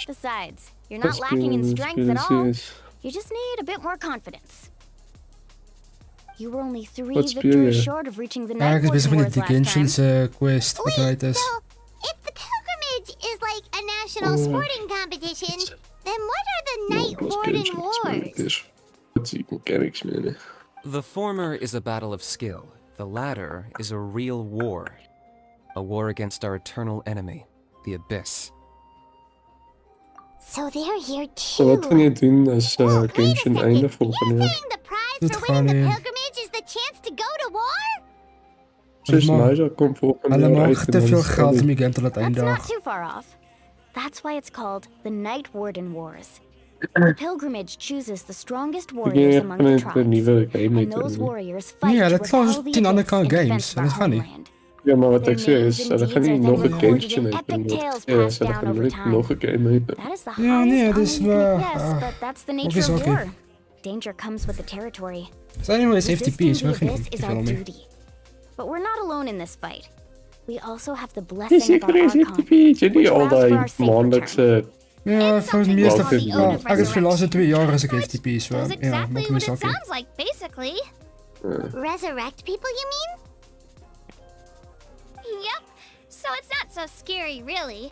Besides, you're not lacking in strength at all. You just need a bit more confidence. You were only 3 Wat speel victories je? short of reaching the Ja, ik Night is bezig Wars met die last time. Genshin's quest, wat eruit is. If the pilgrimage is like a national sporting competition, then what are the Night Warden Wars? Dat zie ik mechanics meer. The former is a battle of skill. The latter is a real war. A war against our eternal enemy, the Abyss. So they're here So wat ga je doen als Genshin einde volgende jaar? The prize Dat for gaan winning the we. pilgrimage is the chance to go to war? Dus Nigel komt volgende jaar Allemaal uit. te veel geld om die game te laten That's not eindigen. too far off. That's why it's called the Night Warden Wars. The pilgrimage chooses the strongest Ik warriors heb among the een tribes. nieuwe game And those uit. warriors fight Ja, to dat was repel the 10 andere Abyss in games. defense of Dat our gaat niet. homeland. Ja, maar wat Their ik zeg names is, and ze gaan deeds niet are nog then een recorded Genshin in uit doen. epic tales Ja, passed ze down gaan over direct time. nog een game uit. That is the Ja, nee, highest dat is honor you wel... can guess, but that's the nature of oké. war. Danger comes with the territory. Zijn anyways Resisting FTP's, the we gaan abyss niet is veel our meer. duty. But we're not alone in this fight. We also have the Is blessing of ik our er eens Archon, FTP's? which Die al allows for our die safe return. maandelijkse... Ja, volgens mij is dat... Welke Ja, video? eigenlijk voor de laatste 2 jaar is ik FTP's. That's Ja, exactly maar what is it oké. sounds like, basically. Resurrect people, you mean? Yep. So it's not so scary, really.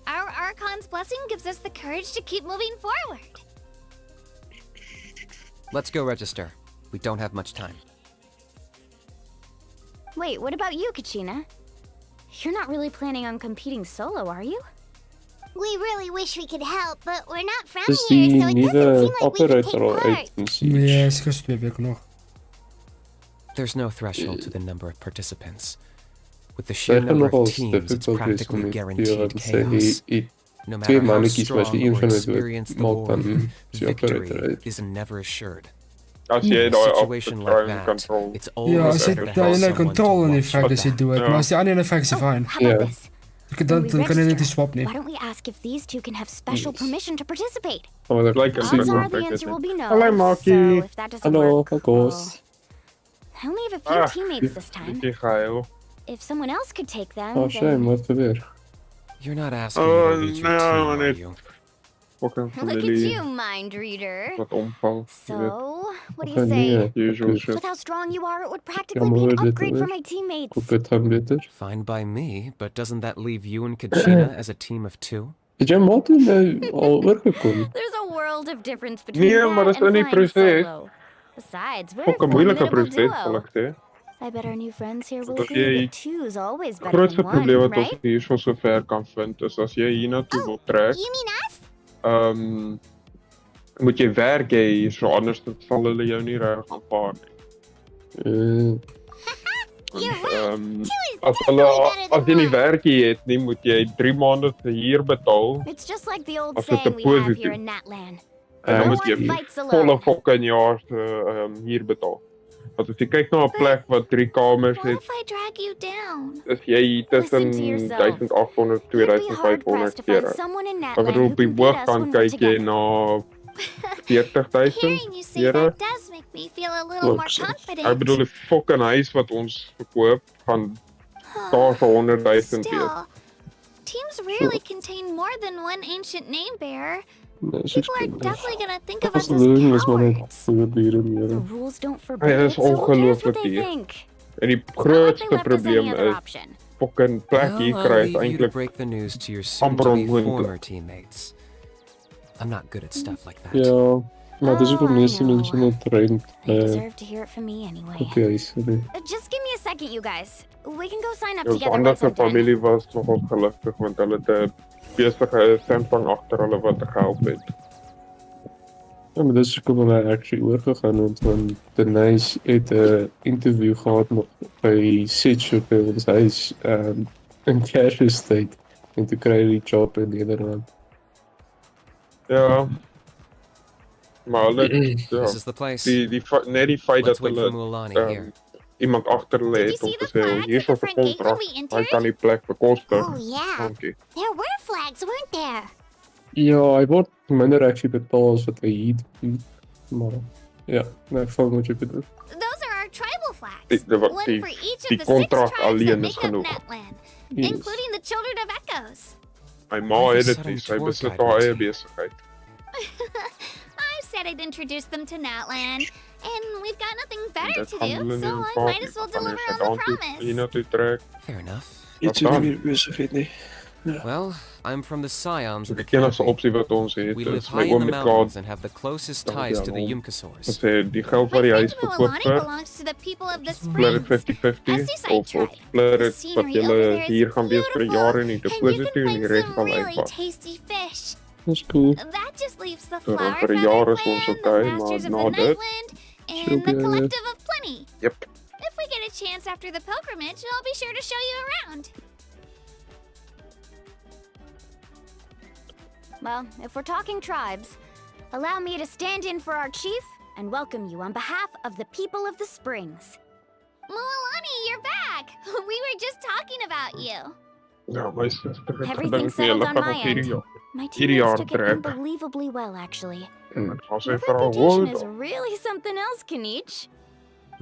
Our Archon's blessing gives us the courage to keep moving forward. Let's go register. We don't have much time. Wait, what about you, Kachina? You're not really planning on competing solo, are you? We really wish we could help, but we're not from Dus here, die so it doesn't nieuwe seem like we can operator take al part. uit in Siege. Ja, is gast 2 weken nog. There's no threshold to the number of participants. With the sheer Zij gaan number nogal of teams, it's difficult is om practically het guaranteed te chaos. No twee matter how mannetjes, maar als je strong één or van het experienced the maakt, war, dan is die operator victory uit. is never assured. Als In jij a daar op de situation like driving that, control... it's Ja, always als better het to have de ene someone to controle niet watch vraagt, dus je doet het. Maar als die andere vraagt, ze fijn. How about this? Dan kan je niet die swap Why niet. don't we ask if these two can have special permission to participate? Oh, dat lijkt Odds are the answer will be no. Hallo So Markie. if that doesn't Hallo, work, Ghost. I only have a few teammates this time. Ik ga heel. If someone else could take them, Oh, shame, wat gebeurt? You're not asking me to lead your team, are nee. you? fucking Look at familie you, mind reader. wat omval. Je weet. So, what do Ach, you nee, say? usual shit. With how strong you are, it would practically Jammer be an dit upgrade for weer. my teammates. Goed, dit gaan beter. Fine by me, but doesn't that leave you and Kachina as a team of 2? Het jy Martin nou al oorgekom? There's a world of difference between Nee, that maar dat is nou and nie flying proses. solo. Besides, we're a Ook 'n moeilike formidable proses, wil duo. ek sê. I bet our new friends here will Dat agree jy that two's always Die better grootste than one, probleem wat ons right? hierso so ver kan vind is as jy hiernatoe wil trek. You mean us? Moet jy werk hê hierso, anders sal hulle jou nie regtig aanvaar nie. As jy nie werk het nie, moet jy 3 maande se huur betaal. It's just like the old As 'n saying we have deposito. here in Natlan. En dan No moet jy one fights alone. volle fucking jaar se huur betaal. Want as jy kyk na 'n plek wat 3 kamers What het, if I drag you down? is jy tussen Listen to yourself. 1800 2500 to find keer. someone in Maar Natlan bedoel, who op die can beat hoog us dan when we're kyk jy together. na 40,000 Hearing you say that does make me feel a little more confident. Ek bedoel, die fucking huis wat ons verkoop gaan daar vir 100,000 wees. Still, teams rarely contain more than one ancient name bearer. Nee, People are definitely gonna think of us As as learning is maar net cowards. voor dieren The meer. rules don't Hy forbid is it, so who cares what ongelooflik they duur. think? En die It's not like they grootste left us any probleem other is option. fucking plek hier Well, kry I'll is leave you to eintlik break the news to your amper soon-to-be onmoontlik. former teammates. I'm not good at stuff like that. Ja, maar dis ook om meeste mense net rent. They deserve to hear it from me anyway. Op die huis. Just give me a second, you guys. We can go sign up Ons together ander once se I'm done. familie was nogal gelukkig want hulle het 'n besige Samsung agter hulle wat gehelp het. Ja, maar dis hoekom hulle actually oorgegaan het, want Denise het 'n interview gehad nog by Sitchuk, want hy is in Cash Estate en toe kry hy die job in Nederland. Ja. Maar hulle ja, This is the place. net die feit Let's dat wait hulle for Mulan here. iemand agter hulle het om te sê, hier is 'n kontrak, hy kan die plek bekostig. Oh yeah. Dankie. There were flags, weren't there? Ja, hy word minder actually betaal as wat hy hier doen. Maar ja, nee, ek val wat jy bedoel. Those are our tribal flags. Die One for each die of the 6 kontrak tribes that alleen is make up genoeg. Natlan, Yes. including the Children of Echoes. My ma het dit nie, sy besit haar eie besigheid. I said I'd introduce them to Natlan, and we've got nothing better Dit to gaan do, hulle nie so I aanvaar might nie. as well Dan deliver is on dit the promise. hiernatoe trek. Fair enough. Iets in die besigheid nie. Well, I'm from the Scions of the Die enigste Canopy. opsie wat ons het We live is my high in oom the met mountains kaart. and have the closest Dan ties ja, to the hom Yumkasaurs. sê die geld wat die huis verkoop Milani vir, belongs to the people of the split it Springs. 50-50 of split it wat julle hier gaan wees vir 'n jaar en die deposito en die res gaan Really uitwas. tasty fish. Dis cool. That just leaves the So dan flower vir 'n feather jaar is ons clan, the okay, maar masters of na the dit Nightland, and the Sure, collective of plenty. Yep. If we get a chance after the pilgrimage, I'll be sure to show you around. Well, if we're talking tribes, allow me to stand in for our chief and welcome you on behalf of the people of the Springs. Mualani, you're back! We were just talking about you. Ja, my suster het Everything's gedink nie, hulle settled on gaan my ons hierdie end. jaar. My Hierdie teammates jaar took it trek. unbelievably well, actually. En dan gaan sy Your vir haar reputation woord. is really something else, Kaniche.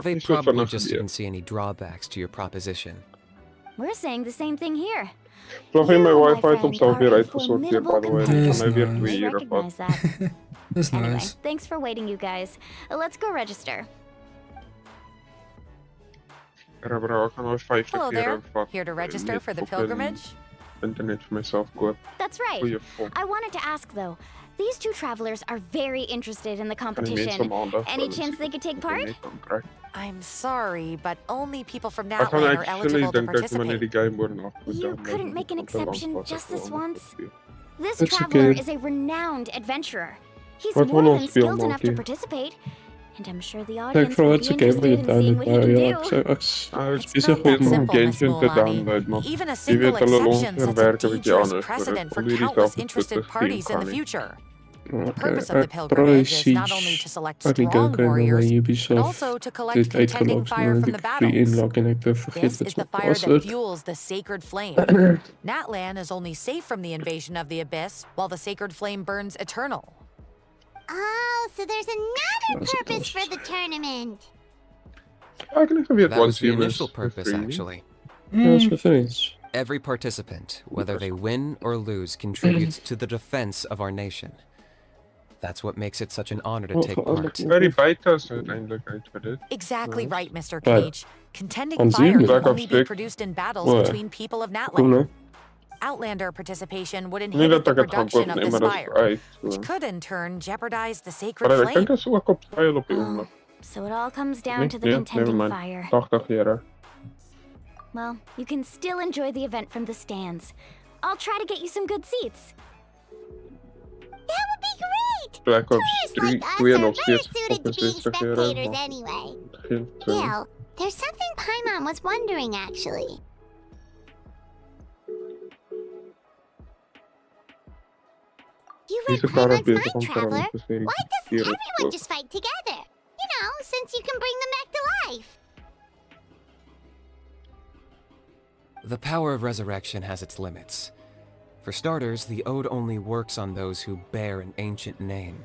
They Niet zo probably vanaf just hier. didn't see any drawbacks to your proposition. We're saying the same thing here. Vlug in my You, my wifi het friend, homself weer are a uitgesorteer, by the way. formidable Dan gaan hy weer competitor. 2 I ure vat. recognize that. That's Anyway, nice. thanks for waiting, you guys. Let's go register. Bro, ek gaan nou 50 Hello keer there. vat. Here to register Net for the fucking pilgrimage? Internet vir myself koop. That's right. Goeie fok. I wanted to ask, though. These 2 travelers are very interested in the Kan die mense competition. maandag Any wel chance they could take part? internet kan kry. I'm sorry, but only people from Ek gaan Natlan are actually eligible to dink ek moet net participate. die game oor af moet You download. couldn't make an Want te lank exception was ek just this wel om once? te speel. This It's traveler okay. is a renowned adventurer. He's Wat more wil than ons speel, skilled enough to Malkie? participate. And I'm sure the Kijk, audience voor will wat be ze kijken interested je in seeing download, what he maar can ja, do. Is It's besig not that om simple, Miss Genshin te Mualani. download, maar Even a jy single weet hulle exception long-term sets a werk 'n bietjie dangerous anders. precedent for Om hierdie countless self te interested speel parties in kan the nie. future. The Okay, purpose of the ek pilgrimage probeer is not only Siege to select aan die strong kijken en warriors, dan but Ubisoft also to collect dit contending uitgelogd fire en from dan the ik free battles. inlog en ik vergeet This wat is the mijn fire that password. fuels the sacred flame. Natlan is only safe from the invasion of the abyss, while the sacred flame burns eternal. Oh, so there's another Dat is purpose for fantastisch. the tournament. Ek het nie geweet That wat was the Sim is initial vir purpose, free nie. actually. Ja, dat is voor vriends. Every participant, whether they win or lose, contributes to the defense of our nation. That's what makes it such an honor to Oh, take part. Very buiten is uiteindelijk uitgedit. Exactly Nice. right, Mr. Right. Cage. Contending Aan fire zien. can Back up only be stick. produced in battles Wow. between people of Cool, Natlan. hè? Outlander participation would Niet inhibit dat the ik het ga production kopen, of nee, this maar dat is fire, uit. which could in turn jeopardize the sacred Maar ik denk flame. dat ze ook op stijl op die oomlik. So it all comes down Nee, to the nee, contending nevermind. fire. 80 jaar. Well, you can still enjoy the event from the stands. I'll try to get you some good seats. That would be great! Black Ops Tourists 3, like us 2 are nog better steeds suited op to een being 60 jaar. spectators anyway. Begint, Gil, there's something Paimon was wondering actually. You read Deze kaart Paimon's bezig mind, om Traveler. veranderd te zijn. Why doesn't everyone just fight together? You know, since you can bring them back to life. The power of resurrection has its limits. For starters, the ode only works on those who bear an ancient name.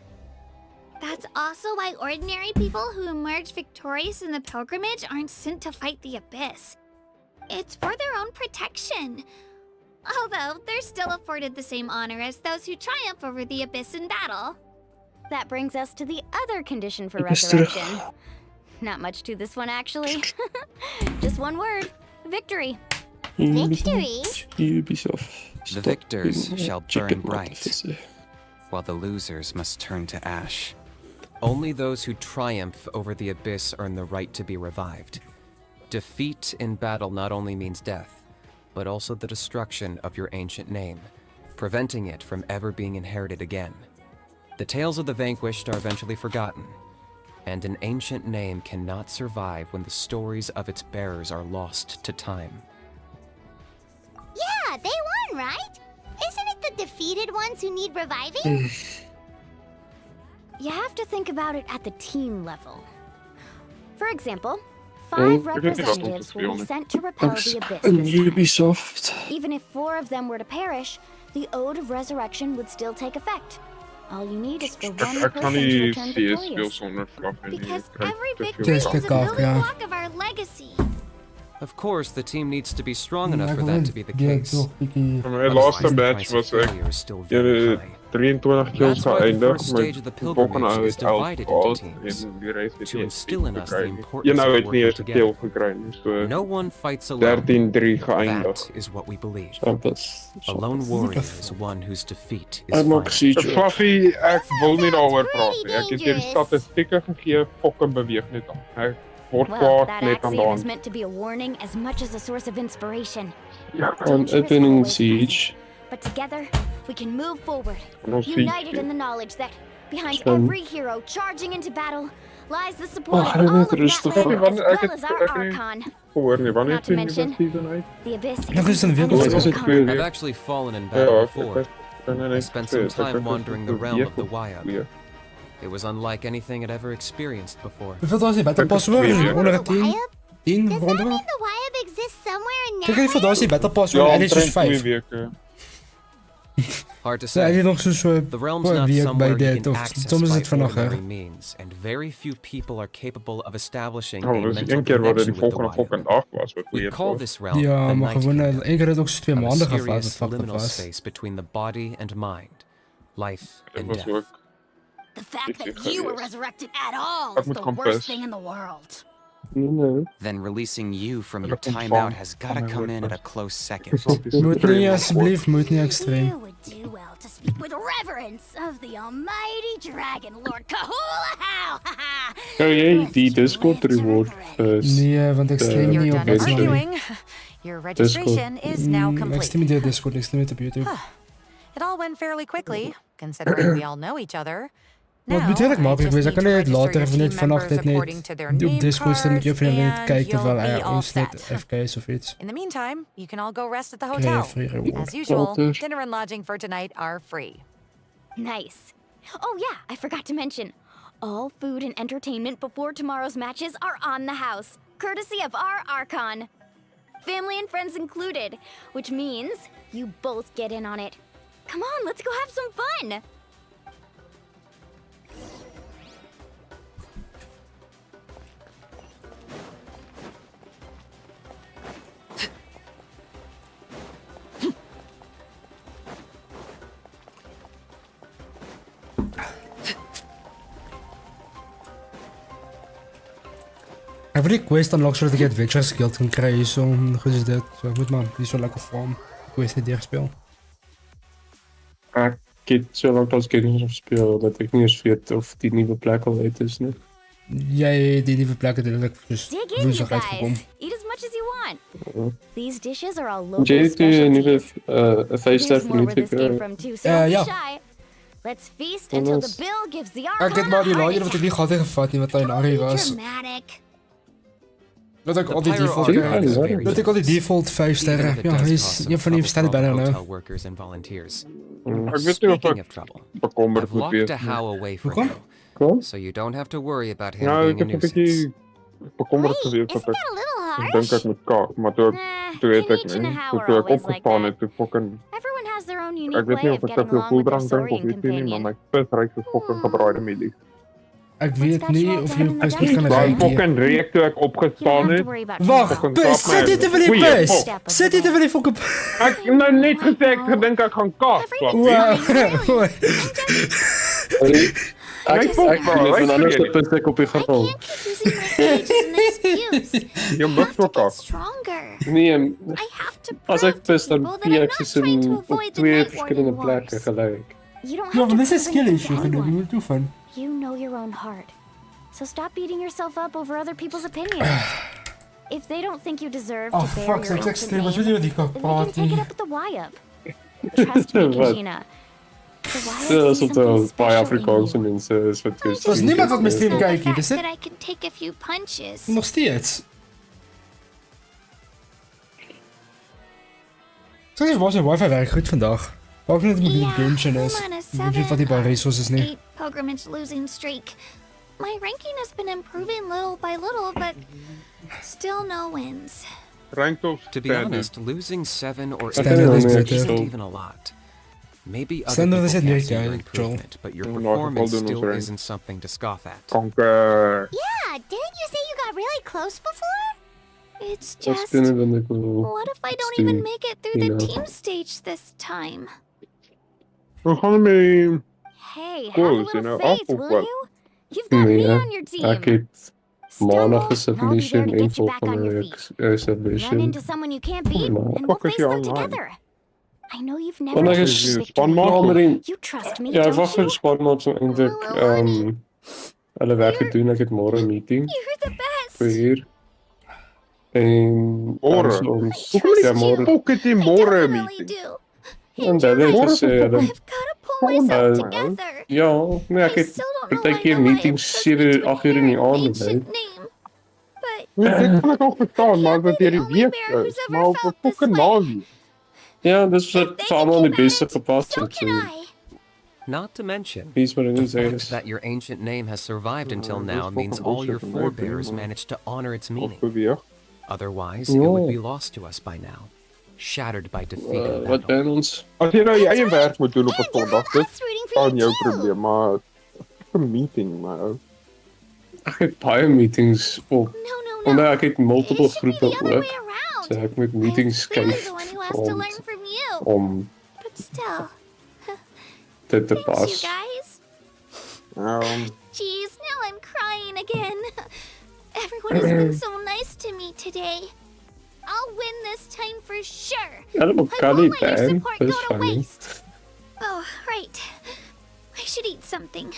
That's also why ordinary people who emerge victorious in the pilgrimage aren't sent to fight the Abyss. It's for their own protection. Although, they're still afforded the same honor as those who triumph over the Abyss in battle. That brings us to the other condition for Ik is terug. resurrection. Not much to this one, actually. Just one word. Victory. Ubisoft. The victors shall burn Chicken bright, vissen. while the losers must turn to ash. Only those who triumph over the Abyss earn the right to be revived. Defeat in battle not only means death, but also the destruction of your ancient name, preventing it from ever being inherited again. The tales of the vanquished are eventually forgotten, and an ancient name cannot survive when the stories of its bearers are lost to time. Yeah, they won, right? Isn't it the defeated ones who need reviving? You have to think about it at the team level. For example, Oh, 5 representatives will be sent to repel the Abyss Een this time. Ubisoft. Even if 4 of them were to perish, the Ode of Resurrection would still take effect. All you need is for one Ik kan person to niet return CS speel victorious. zonder vlag en Because ik krijg every te veel victory is Just a a vlag. cup, building yeah. block of our legacy. Of course, the team needs to be strong enough Ja, for that to be the gewoon case. toch pikkie. Mijn laatste Otherwise, the match price of was ik failure is still very high. 23 kills That's why the geëindigd first stage of the met pilgrimage bovenaan is uit elk divided into squad teams en die race het to niet instill in us the gekregen. importance Ja, nou of het niet eens working een kill together. gekregen, dus No one fights alone. 13-3 geëindigd. That is what we believe. Trappers. A lone warrior is one whose defeat is Hij final. maakt siege. Fluffy, ek wil nie daaroor praat nie. Ek het hier die statistieke gegee, fokke beweeg net aan. Hy word Well, kwaad that net aan axiom is daan. meant to be a warning as much as a source of inspiration. Ja, En opening siege. But together, we can move forward, dan united siege. in the knowledge that behind Stem. every hero charging into battle lies the support Oh, of hij is all net of rustig. Natlan, as Wanneer- ek well het- as our ek het nie Archon. Gehoor nie, wanneer Not to sien jy mention, dat season uit? The Abyss Ja, dat is een an wereld. enemy Is het Archon. twee I've weken? actually fallen in Ja, battle ek before. kan I net spent sê, some dat time ek wandering the een realm of the week of Wyad. twee. It was unlike anything I'd ever experienced before. Hoeveel was die battle pass hoor? Onder de 10? 10 Does that ronden? mean the Wyab exists somewhere in Kijk hoeveel was die battle pass Ja, hoor? En dit is dus omtrent 5. 2 weken. Hard to Ja, say. die nog zo'n soort The realm's not wie ook bij somewhere you dit can of access soms is by het van nog ordinary hè. means, and very few people are capable of establishing Ja, a maar dat is mental één keer waar connection die with the volgende Wyad. fucking dag was. Wat We weird call was. this realm Ja, the maar Night gewoon Kingdom, één keer het ook zo'n 2 a maanden gehad. mysterious Wat fuck dat liminal was. space between the body and mind, life Dat and was death. ook... The fact Dit that is you were geweest. resurrected at all Dat is moet the gaan worst pis. thing in the world. Nee. Then releasing you from your Dat komt timeout van- has van gotta mijn come in at a woord. close second. Moet niet alsjeblieft, moet niet extreem. You would do well to speak with reverence of the almighty Dragon Lord Kahula. Kan jij die Discord reward first? Nee, want extreem You're niet op done dit moment. arguing. Your registration is now complete. Extreem niet op Discord, extreem niet op YouTube. It all went fairly quickly, considering we all know each other. Maar het Now, moet heel erg I makkelijk just wezen. need Dan kan to je het later register even your niet team vannacht dit members according niet to their op name Discord staan, moet je even cards, niet kijken terwijl and er you'll be ons net all set. FK is of iets. In the meantime, you can all go rest at the Krijg je hotel. free reward. As usual, Later. dinner and lodging for tonight are free. Nice. Oh yeah, I forgot to mention. All food and entertainment before tomorrow's matches are on the house, courtesy of our Archon. Family and friends included, which means you both get in on it. Come on, let's go have some fun! Ek wil die quest unlock sodat ek die Adventurers Guild kan kry, so goed is dit. So moet man, die so lekker farm. Quest net deurspeel. Ek het so lank as games gespeel dat ek nie eens weet of die nuwe plek al uit is nie. Jy die nuwe plek het eintlik soos Dig in, you woensdag uitgekom. guys. Eat as much as you want. Ja. These dishes are all Jy local het die nuwe specialties. 5-ster There's more where this came vernietig. from too, so don't be ja. shy. Let's feast Ja, until the nice. bill gives the Ek het maar die Archon a laaier heart wat ek nie gehad het gevat nie, wat Tainari was. dramatic. Dat ek al die Pyro default Arc kry. is very Dat ek al die default 5 sterre. Even if it Ja, does hy is cause some een van die trouble sterre for all banner the nou. hotel workers and volunteers. Ek weet nie of Speaking ek of trouble, bekommerd I've moet locked wees a nie. how away for Hoekom? you, so you don't have to worry about him Ja, being ek a het 'n nuisance. bietjie bekommerd gewees dat ek dink ek moet kaap, maar toe weet ek nie. Toe ek opgestaan het, toe fucking Everyone has their own ek unique weet nie way of of ek te getting veel along with their koeldrank drink of saurian weet nie, maar companion. my vis ruik soos fucking gebraaide mielies. Ek weet nie of jy pis moet gaan Daai ry nie. fucking reuk toe ek opgestaan het. Wag, sit jy te wil die pis? Sit jy te wil die fucking Ek het nou net gesê ek gedink ek gaan kaap. Wow. Ek het anders gepis ek op die grond. Jy moet so kaap. Nee, as ek pis dan pie ek soos op 2 verskillende plekke gelyk. You don't Ja, have maar to dis 'n prove skill anything issue to genoeg, jy anyone. moet oefen. You know your own heart. So stop beating yourself up over other people's opinions. If they don't think you deserve Oh to bear fuck, your ek ancient stem, wat name, weet jy wat hier kan then we can praat take it nie. up with the Y-up. Trust me, Wat? Kajina. The Y-up Ja, sees so something baie special in Afrikaanse mense is wat jy Daar's niemand wat my stem kyk hier, dis that dit I can take a few punches. nog steeds. Sê jy was die wifi werk goed vandag. Ook net met die Genshin is. Ek weet wat die by resources nie. 8 pilgrimage losing streak. My ranking has been improving little by little, but still no wins. Ranked of To be honest, losing 7 or 8 Standard is isn't better. even a lot. Maybe other Standard people is can't net see your Joel. improvement, but your In elk geval performance doen ons still rank. isn't something to scoff at. Kanker. Yeah, didn't you say you got really close before? It's Wat just, binne dan ek wil. what if I don't even make it through the Ja. team stage this time? We gaan mee. Hey, have a Goals, you little know, faith, of will what? you? You've got me Nee, on your team. ek het maandag 'n I'll submission be there to en get you back on volgende your week 'n Run submission. into someone you can't beat, Maar and we'll fuck is face jy them online? together. I know you've never Want ek had is victory. spanmaat. You trust me, Ja, ek don't wag vir you? spanmaat om eintlik hulle werk te doen. Ek het môre 'n meeting. You're the best. Vir hier. En Môre? dan ons Hoekom ja is môre. Fuck het jy môre Really meeting? do. En dan het gesê hulle Pull myself Uh, together. ja, nee, ek het partykeer meetings 7, 8 uur in die aand gehad. Nee, dit kan ek al verstaan, maar dat jy die week is, maar op 'n fucking naweek. Ja, dis wat vir almal die beste gepas het. So, Not to mention, dis wat ek the wil sê fact is that your ancient name has survived until this now means fucking all your bullshit van my forebears opinion, managed to honor its meaning. Beweeg. Otherwise, it would be lost to us by now, shattered by defeat in battle. wat ben ons? As jy nou jou eie werk moet doen op 'n Sondag, dit aan jou probleem, maar 'n meeting, maar ou. Ek het baie meetings op. Omdat ek het multiple groepe ook. So ek moet meetings skuif om But still, dit te you pas. guys. Um, Jeez, now I'm crying again. Everyone has been so nice to me today. I'll win this time for sure. Ja, dat I kan won't niet, let your hè? support Dat go is to funny. waste. Oh, right. I should eat something.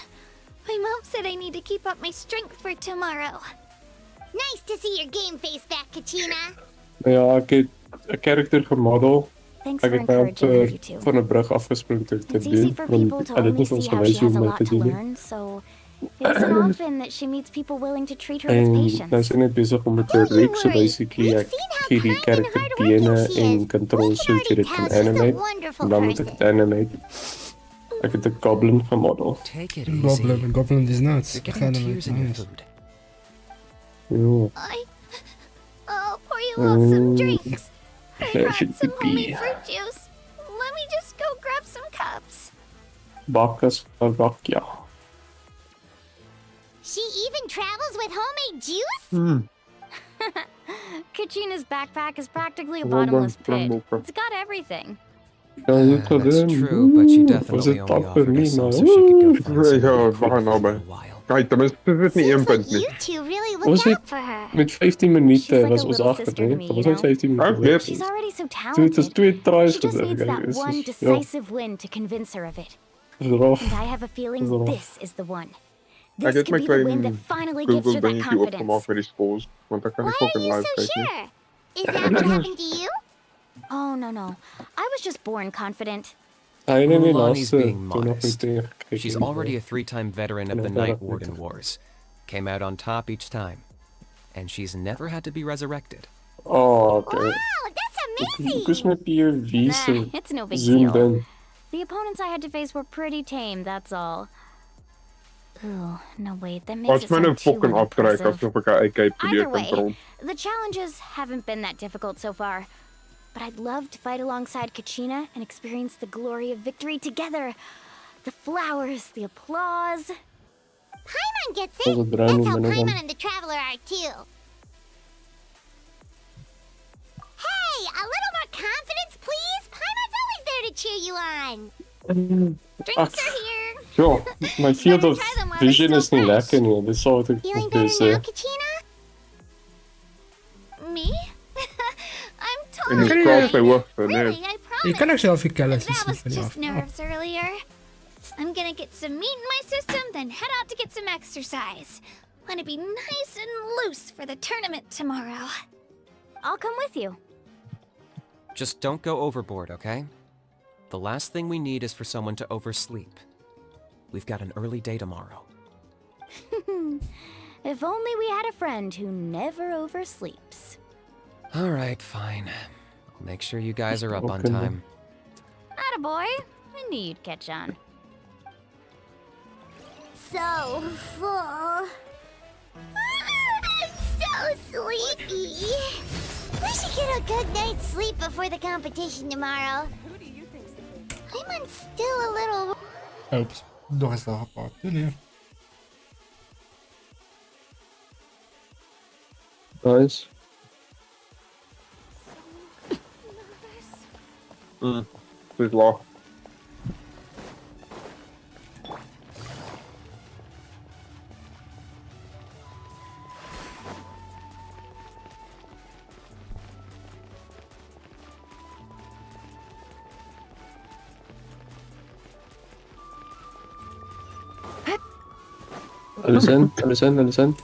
My mom said I need to keep up my strength for tomorrow. Nice to see your game face back, Kachina. Nou ja, ek het 'n karakter gemodel. Thanks Ek for het nou encouraging me, you two. van 'n brug afgespring te It's easy doen. for people Want to hulle het only nie vir see ons how gewys she hoe has a om dit lot te to doen nie. learn, so it isn't often that she meets people willing to treat her with En patience. nou is ek net besig om met 'n reek, so basically ek gee die karakter bene en control sodat jy dit kan animate. En dan moet ek dit animate. Ek het 'n goblin gemodel. Take it Goblin, en Goblin is nuts. You're Ek getting gaan tears in your nice. food. Ja. I'll pour you all some drinks. I That brought should some be homemade fruit juice. Let me just go grab some cups. Bakkas van bak, ja. She even travels with homemade juice? Kachina's backpack is practically a Well done, bottomless pit. Grandmother. It's got everything. Ja, jy het That's gedaan. true, but she Was definitely dit only tapper offered nie, us some maar so she could go find Ja, somebody we to gaan cook naby. for a while. Kyk, ten minste is dit nie 1 punt nie. You two really Was Look het out for her. met 15 minuten She's like was a ons little achter, sister to nee? me, Dat you was net know? 15 minuten. weet. She's already so Het was talented. 2 tries She just gebleven. needs Kijk, that is one ja, decisive win to convince her of it. eraf. And I have a feeling Eraf. this is the one. Ek This het my could be the win that klein finally gives Google her that dingetjie confidence. opgemaak met die scores, want dan kan Why ek ook are in you live so kyk nie. sure? Is that what happened to you? Oh, no. I was just born confident. Hy het in die Mulaney's laaste being toe nog modest. met gekyk. She's already a 3-time veteran of the Night Warden Wars. Came out on top each time. And she's never had to be resurrected. Oh, okay. Wow, that's amazing! Ek is met POV se Nah, it's no big zoomed deal. in. The opponents I had to face were pretty tame, that's all. Ooh, no wait, that makes Watch it my sound too fucking aftrek unimpressive. asof ek 'n AK Either probeer way, control. the challenges haven't been that difficult so far. But I'd love to fight alongside Kachina and experience the glory of victory together. The flowers, the applause. Paimon gets Dat is it. het brein That's niet how meer Paimon dan. and the Traveler are too. Hey, a little more confidence, please. Paimon's always there to cheer you on. Drinks are here. Ja, my field of try them while they're vision still is nie fresh. lekker nie. Dis al wat ek Feeling moet better sê. now, Kachina? Me? I'm En die totally skaap sy fine. hoogte, nee. Really, I Je promise. kan ook zelf je kellen That was van die just af. nerves earlier. I'm gonna get some meat in my system, then head out to get some exercise. Want to be nice and loose for the tournament tomorrow. I'll come with you. Just don't go overboard, okay? The last thing we need is for someone to oversleep. We've got an early day tomorrow. If only we had a friend who never oversleeps. All right, fine. I'll make sure you guys are up on Okay. time. Attaboy. I knew you'd catch on. So full. I'm so sleepy. We should get a good night's sleep before the competition tomorrow. Paimon's still a little... Oops, nog eens daar gepakt. Doe niet. Nice. Dis laag. Alles in, alles in, alles in.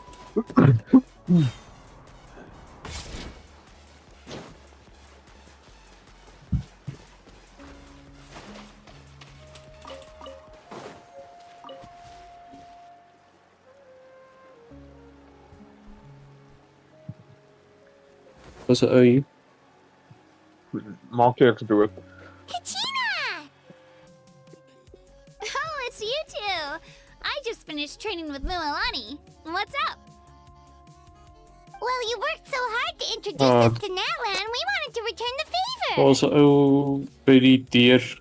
Dat is een ui. Maak jy ek dood. Kachina! Oh, it's you two. I just finished training with Mualani. What's up? Well, you worked so hard to introduce us to Natlan, we wanted to return the favor. Dat was een ui bij die dier.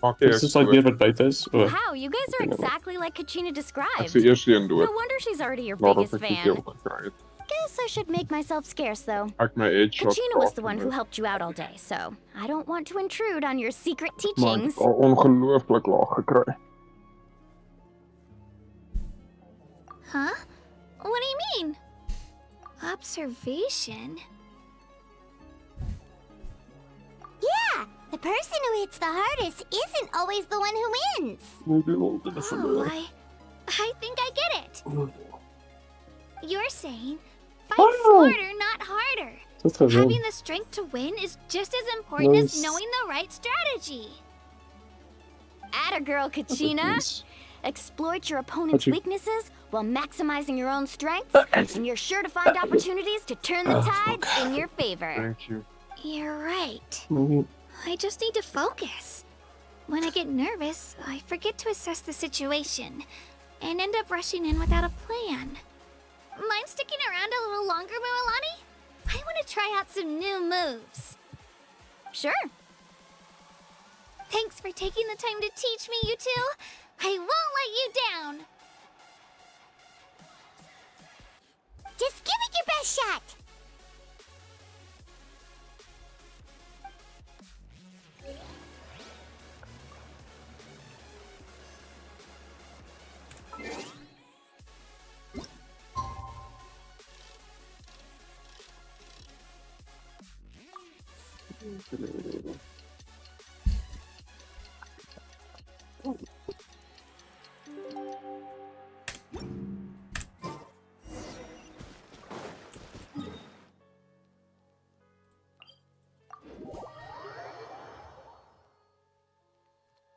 Maak jy Is this like dier wat buiten is? Oh. Wow, you guys are exactly like Kachina Ek described. sê eers een dood. No wonder she's already your Nadat biggest ek die fan. keel gekry het. Guess I should make myself scarce, though. Ek my headshot Kachina was the gehad one who helped you out all day, so I don't want to intrude on your secret Maar ek teachings. het al ongelooflik laag gekry. Huh? What do you mean? Observation? Yeah, the person who hits the hardest isn't always the one who wins. Oh, I think I get it. You're saying fight Oh. smarter, not harder. Dat gaat wel. Having the strength to win is just as important as Nice. knowing the right strategy. Atta girl, Kachina. Nice. Exploit your opponent's you- weaknesses while maximizing your own strengths, and you're sure to find opportunities to turn the tides in your favor. Thank you. You're right. Mhm. I just need to focus. When I get nervous, I forget to assess the situation and end up rushing in without a plan. Mind sticking around a little longer, Mualani? I want to try out some new moves. Sure. Thanks for taking the time to teach me, you two. I won't let you down. Just give it your best shot.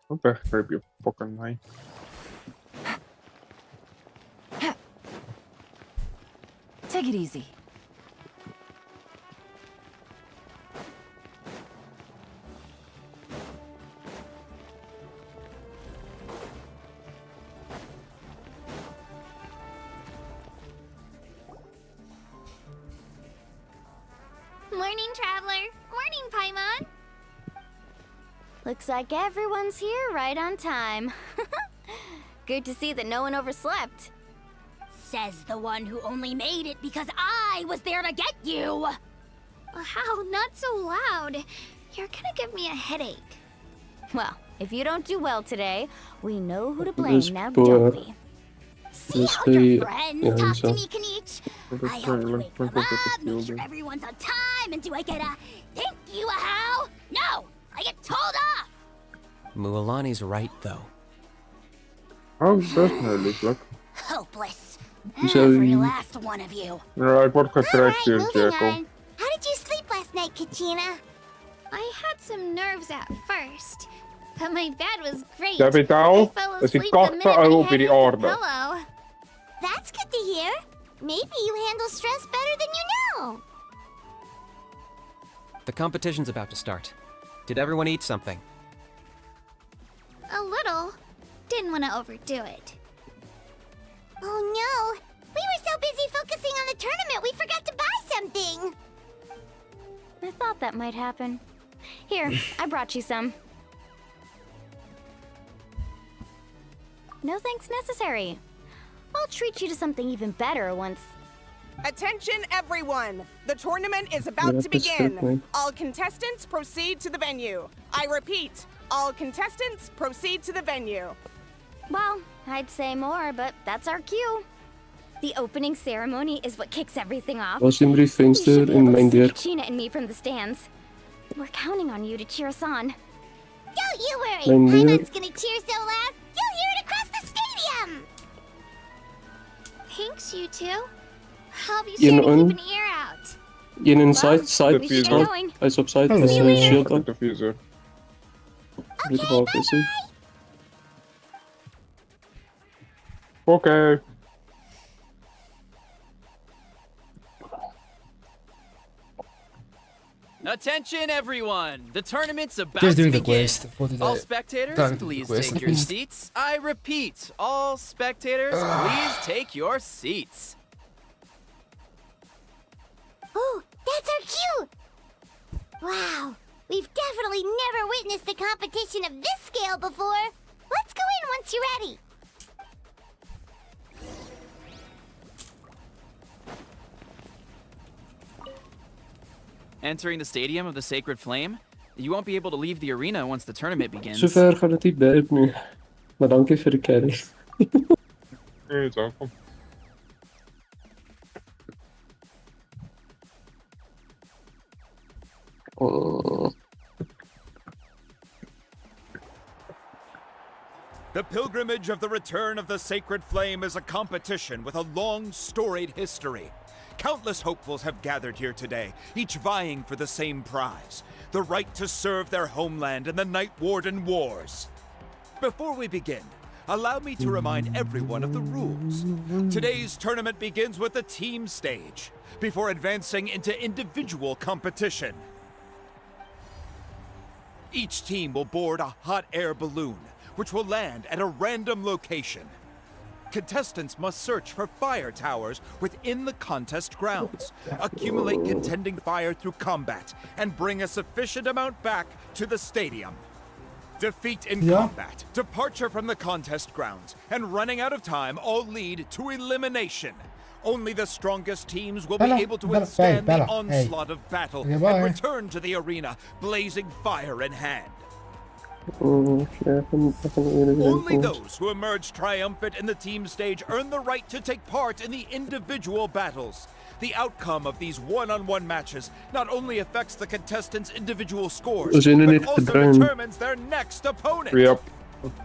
What the grab your fucking knife. Take it easy. Morning, Traveler. Morning, Paimon. Looks like everyone's here right on time. Good to see that no one overslept. Says the one who only made it because I was there to get you! How? Not so loud. You're gonna give me a headache. Well, if you don't do well today, we know who to blame now, don't we? See how your friends talk to me, Kanich? I help you wake them up, make sure everyone's on time, and do I get a thank you, a how? No! I get told off! Mualani's right, though. Oh, dat is nou leuk. Hopeless. Zo. Every last one of you. Ja, ik word getrekt hier, Moving Jacob. on. How did you sleep last night, Kachina? I had some nerves at first, but my bed was great. Kapitaal, I fell is die asleep the minute kachten my op head die hit the orde. pillow. That's good to hear. Maybe you handle stress better than you know. The competition's about to start. Did everyone eat something? A little. Didn't want to overdo it. Oh no! We were so busy focusing on the tournament we forgot to buy something! I thought that might happen. Here, I brought you some. No thanks necessary. I'll treat you to something even better once. Attention, everyone! The tournament is about to begin. All contestants proceed to the venue. I repeat, all contestants proceed to the venue. Well, I'd say more, but that's our cue. The opening ceremony is what kicks everything off. Was die brief You should venster be in able to mijn see deur? Kachina and me from the stands. We're counting on you to cheer us on. Don't you worry! Mijn deur. Paimon's gonna cheer so loud, you'll hear it across the stadium! Thanks, you two. I'll be Je sure to een- keep an ear out. In een side we should get going. Hij is op side. Hallo, Shield on. diffuser. Weet je wel, is hij? Oké. Attention, everyone! The tournament's about Just to doing the begin. quest for today. All spectators, Time to do the please quest. take your seats. I repeat, all spectators, please take your seats. Oh, that's our cue! Wow, we've definitely never witnessed a competition of this scale before. Let's go in once you're ready. Entering the stadium of the Sacred Flame, you won't be able to leave the arena once the tournament begins. Zover gaat het niet bij nu. Maar dank je voor de carry. It's welkom. Oh. The pilgrimage of the return of the Sacred Flame is a competition with a long, storied history. Countless hopefuls have gathered here today, each vying for the same prize, the right to serve their homeland in the Night Warden Wars. Before we begin, allow me to remind everyone of the rules. Today's tournament begins with the team stage, before advancing into individual competition. Each team will board a hot air balloon, which will land at a random location. Contestants must search for fire towers within the contest grounds, accumulate contending fire through combat, and bring a sufficient amount back to the stadium. Defeat in combat, departure from the contest grounds, and running out of time all lead to elimination. Only the strongest teams will be able to withstand the onslaught of battle and return to the arena, blazing fire in hand. Only those who emerge triumphant in the team stage earn the right to take part in the individual battles. The outcome of these one-on-one matches not only affects the contestants' individual scores, We zijn er but niet also gedaan. determines their next opponent. Yep.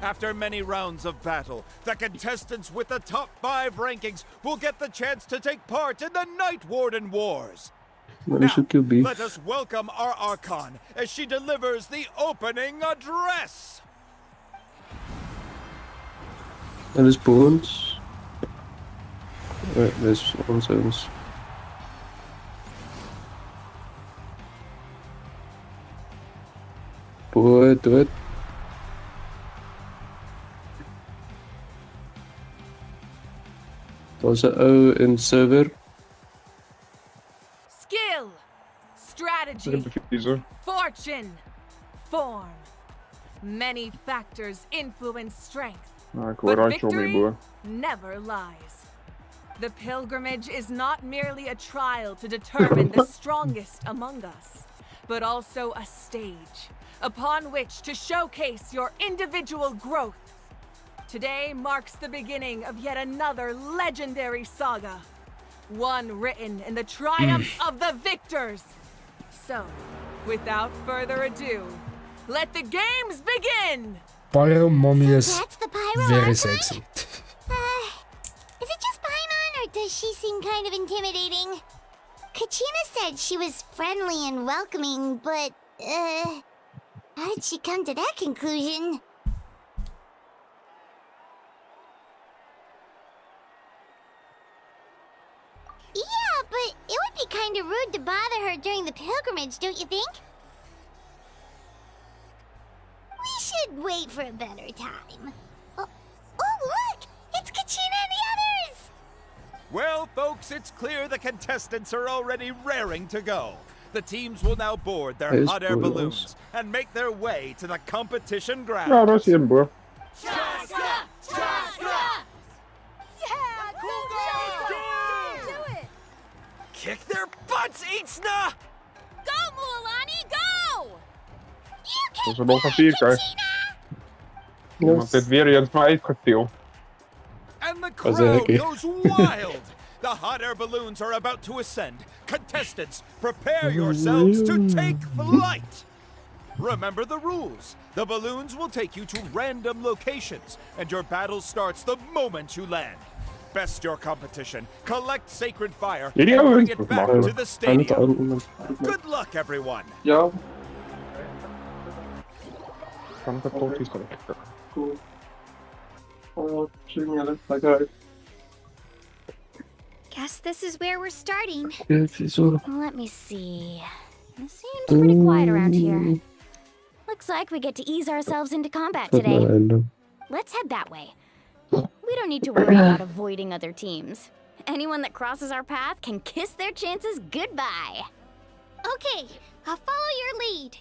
After many rounds of battle, the contestants with the top 5 rankings will get the chance to take part in the Night Warden Wars. Maar is ook heel beef. Let us welcome our Archon as she delivers the opening address. Dat is Boons. Dat is ons. Boy, doe het. Dat is een O in server. Skill, strategy, fortune, form. Many factors influence strength. Nou, ik hoor But randje om je victory boer. never lies. The pilgrimage is not merely a trial to determine the strongest among us, but also a stage upon which to showcase your individual growth. Today marks the beginning of yet another legendary saga, one written in the triumphs of the victors. So, without further ado, let the games begin! Pyro Mommy is That's the Pyro very Archon? sexy. Is it just Paimon, or does she seem kind of intimidating? Kachina said she was friendly and welcoming, but, how did she come to that conclusion? Yeah, but it would be kind of rude to bother her during the pilgrimage, don't you think? We should wait for a better time. Oh, look! It's Kachina and the others! Well, folks, it's clear the contestants are already raring to go. The teams will now board their Yes, hot air boys. balloons and make their way to the competition grounds. Ja, dat is hem, boer. Chaska! Chaska! Yeah! Cool guys! Do it! Kick their butts, Itzna! Go, Mualani, go! Dat is een nog een 4 krijgen. Iemand dit weer eens maar uitgetild. And the Was crowd it? goes wild! The hot air balloons are about to ascend. Contestants, prepare yourselves to take flight! Remember the rules. The balloons will take you to random locations, and your battle starts the moment you land. Best your competition, collect sacred fire, and bring it back to the stadium. Good luck, everyone! Ja. Kan ik het toch iets doen? Cool. Oh, lekker. Guess this is where we're starting. Zo. Let me see. It seems pretty quiet around here. Looks like we get to ease ourselves into combat today. Let's head that way. We don't need to worry about avoiding other teams. Anyone that crosses our path can kiss their chances goodbye. Okay, I'll follow your lead.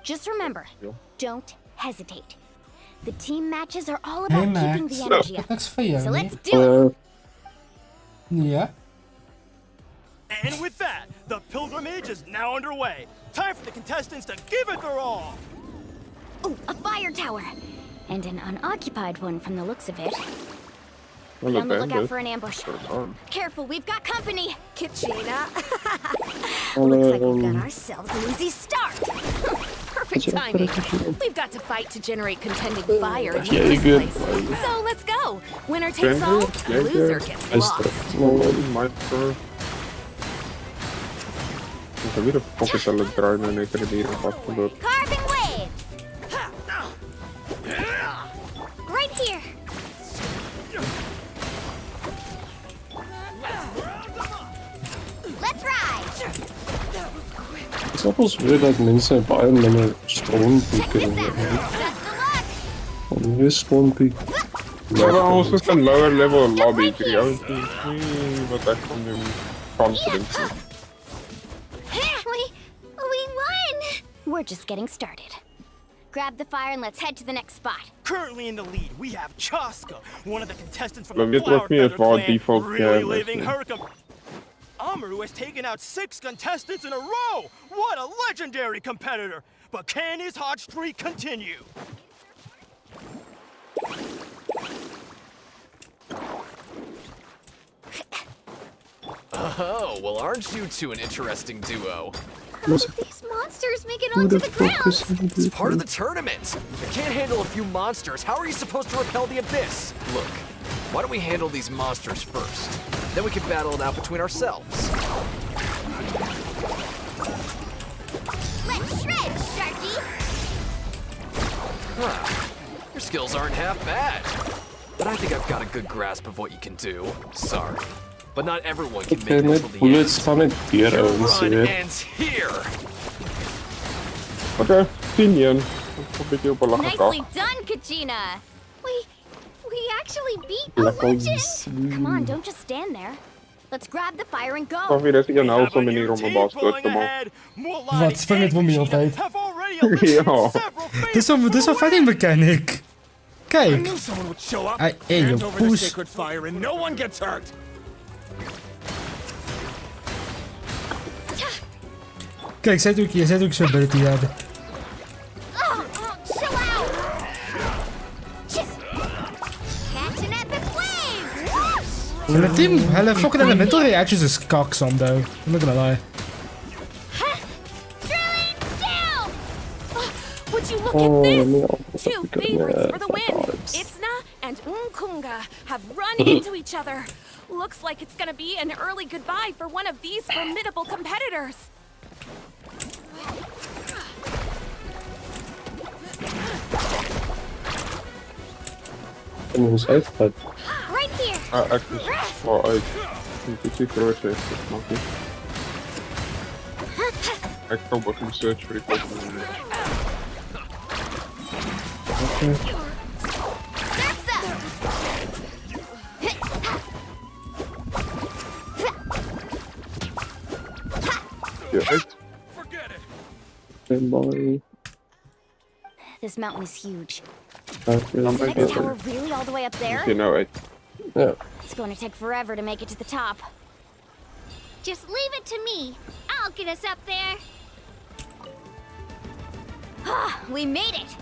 Just remember, don't hesitate. The team matches are all about keeping the energy up. So let's do it! Yeah. And with that, the pilgrimage is now underway. Time for the contestants to give it their all. Oh, a fire tower! And an unoccupied one from the looks of it. Well, Be on the lookout bandit. for an ambush. Careful, we've got company! Kachina. Looks like we've got ourselves an easy start! Perfect timing. We've got to fight to generate contending fire in the Yeah, first good. place. So let's go. Winner takes all, Bandit, loser Jaeger. gets Is lost. Meister. Ik heb weer een pocket aan het draaien en ik heb hier een vast gebeurd. Carving waves! Right here! Let's ride! Het is ook wel zo dat mensen baie minder spawnpiek kunnen hebben. En weer spawnpiek. Maar ons is een lower level lobby. Wat echt van die confidence. We won! We're just getting started. Grab the fire and let's head to the next spot. Currently in the lead, we have Chaska, one of the contestants from Maar the weet wat Flower meer Feather voor clan, default really game is, living hè? her Amaru has taken out 6 contestants in a row! What a legendary competitor! But can his hot streak continue? Oh, well, aren't you two an interesting duo? How did these monsters make it onto the ground? It's part of the tournament. If you can't handle a few monsters, how are you supposed to repel the abyss? Look, why don't we handle these monsters first? Then we can battle it out between ourselves. Let's shred, Sharky! Huh. Your skills aren't half bad. But I think I've got a good grasp of what you can do. Sorry. But not everyone can make it until the bullets gaan met deur Your ouens run weer. ends here. Okay, 10-1. Een beetje op een lachen Nicely done, Kachina! We actually beat a legend! Come on, don't just stand there. Let's grab the fire and go! Kan weer eens een helpful manier om een baas dood te maken. Wat spring het voor mij altijd? Ja. Dit is een fighting mechanic. I Kijk. knew someone would show up. Hey, Hand yo, over the poes. sacred fire and no one gets hurt. Kijk, zij doet ook zijn ability hebben. Chill out! Catch an epic flame! Whoosh! Hun team, hun fucking elemental reactions is cocksome though. I'm not gonna lie. Drilling down! Would you look at this? Two favorites for the win. Itzna and Unkunga have run into each other. Looks like it's gonna be an early goodbye for one of these formidable competitors. En hoe is het uitgegaan? Right here! Ah, ek is wel uit. Moet die groot wees, dat mag nie. Ek kan ook een search vir die Pokémon. Okay. Ja, uit. Boy. This mountain is huge. Okay, Is the next tower really all the way up there? Okay, nou uit. Ja. It's going to take forever to make it to the top. Just leave it to me. I'll get us up there. Ah, we made it.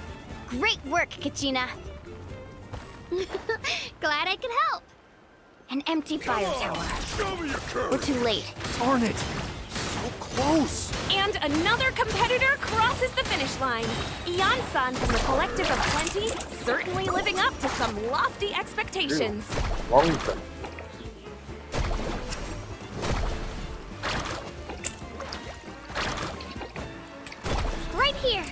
Great work, Kachina. Glad I could help. An empty fire tower. We're too late. Darn it. So close. And another competitor crosses the finish line. Ian-san from the Collective of Plenty, certainly living up to some lofty expectations. Long time. Right here.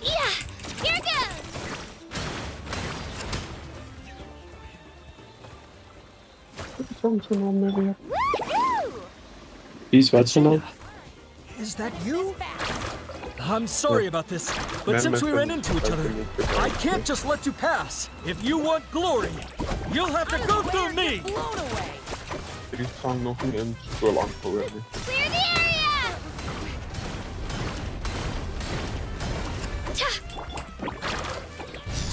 Yeah, here goes. Woohoo! Wie is wat zijn naam? Is that you? I'm sorry about this, but since we ran into each other, I can't just let you pass. If you want glory, you'll have to go through me. Die gaan nog niet in zo lang geworden. Clear the area.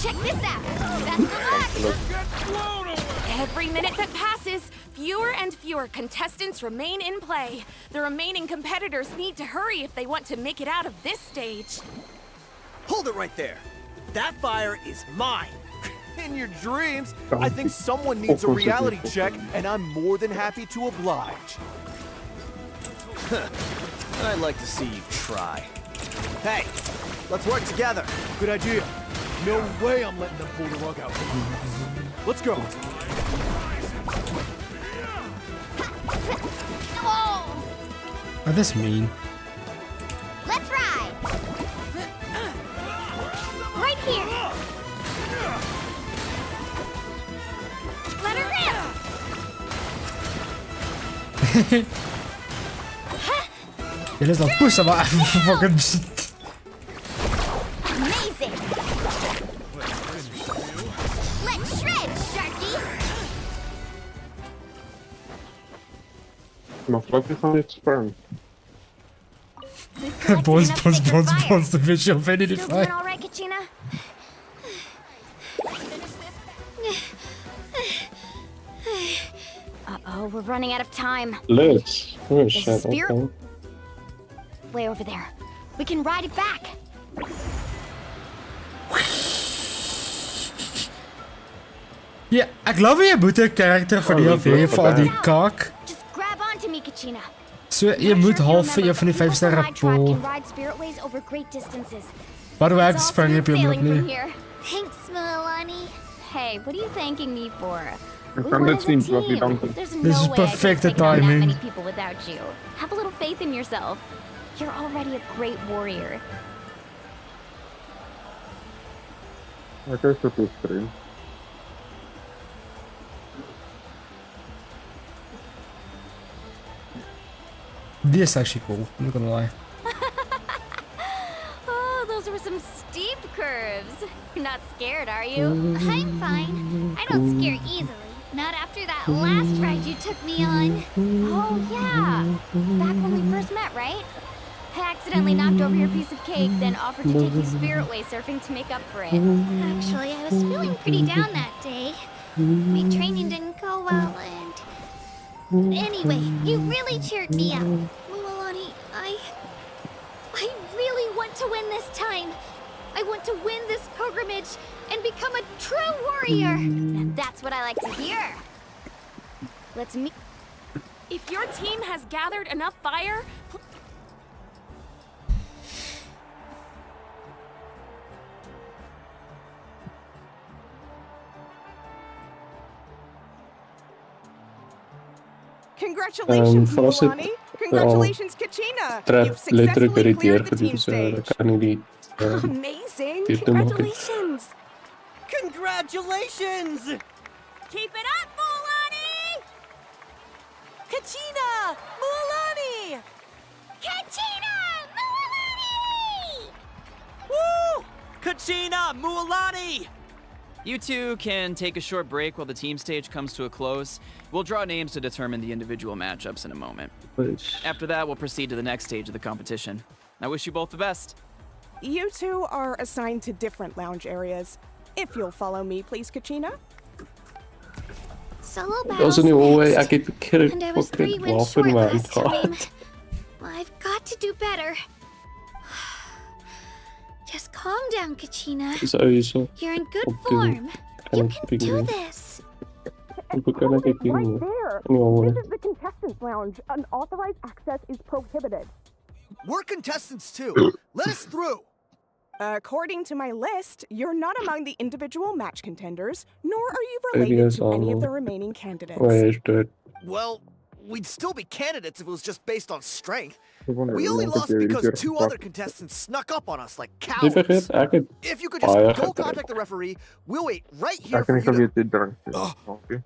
Check this out. Best of luck. Every minute that passes, fewer and fewer contestants remain in play. The remaining competitors need to hurry if they want to make it out of this stage. Hold it right there. That fire is mine. In your dreams, I think someone needs a reality check, and I'm more than happy to oblige. I'd like to see you try. Hey, let's work together. Good idea. No way I'm letting them pull the rug out. Let's go. Oh, this mean. Let's ride. Right here. Let her rip. Dit is nog pushen, maar fucking shit. Amazing. Let's shred, Sharky. Maar vlakje gaan dit sparen. Bones, the visual vanity Still doing fight. all right, Kachina? Uh-oh, we're running out of time. Let's. Oh There's a shit, spear okay. way over there. We can ride it back. Ja, ek glo jy moet 'n karakter van die hê vir al die kak. Just grab onto me, Kachina. So jy moet half vir jou van die 5 sterre pool. Can ride spiritways over great distances. By the way, ek spring op jou Sailing nie. from here. Thanks, Milani. Hey, what are you thanking me for? Ik We kan won dit as a zien, Fluffy, team. dank u. There's This no is way I could perfecte take on that timing. many people without you. Have a little faith in yourself. You're already a great warrior. Ik is het dus erin. This is actually cool, I'm not gonna lie. Oh, those were some steep curves. You're not scared, are you? I'm fine. I don't scare easily. Not after that last ride you took me on. Oh, yeah. Back when we first met, right? I accidentally knocked over your piece of cake, then offered to take you spiritway surfing to make up for it. Actually, I was feeling pretty down that day. My training didn't go well, and... Anyway, you really cheered me up. Mualani, I really want to win this time. I want to win this pilgrimage and become a true warrior. And that's what I like to hear. Let's meet. If your team has gathered enough fire, Congratulations, Vooral zit Milani. Congratulations, Kachina. trap You've letterlijk bij successfully die cleared the gedoe, team so stage. dat kan niet. Amazing. dit doen, maar dit- Congratulations. Congratulations! keep it up, Mualani! Kachina! Mualani! Kachina! Mualani! Woo! Kachina, Mualani! You two can take a short break while the team stage comes to a close. We'll draw names to determine the individual matchups in a moment. After that, we'll proceed to the next stage of the competition. I wish you both the best. You two are assigned to different lounge areas. If you'll follow me, please, Kachina. Solo Dat was een nieuwe way. Ik heb een keer And I was 3 fucking wins short wapen last time. gehad. I've got to do better. Just calm down, Kachina. Sowieso. You're in good Opdoen. form. Kan You ik can do doen. this. Hoeveel kan ik Right doen? there. Ja, This is the contestants' lounge. Unauthorized access is prohibited. We're contestants too. Let us through. According to my list, you're not among the individual match contenders, nor are you Maybe related it's to any of all- the remaining candidates. Oh, hij is dood. Well, we'd still be candidates if it was just based on strength. Gewoon We only een lost keer die because keer 2 gepakt. other contestants snuck up on us like Die cowards. vergeet, ik heb If you could fire just go getraind. contact the referee, we'll wait right here Ik for niet you zo to... dit drankje. Oké.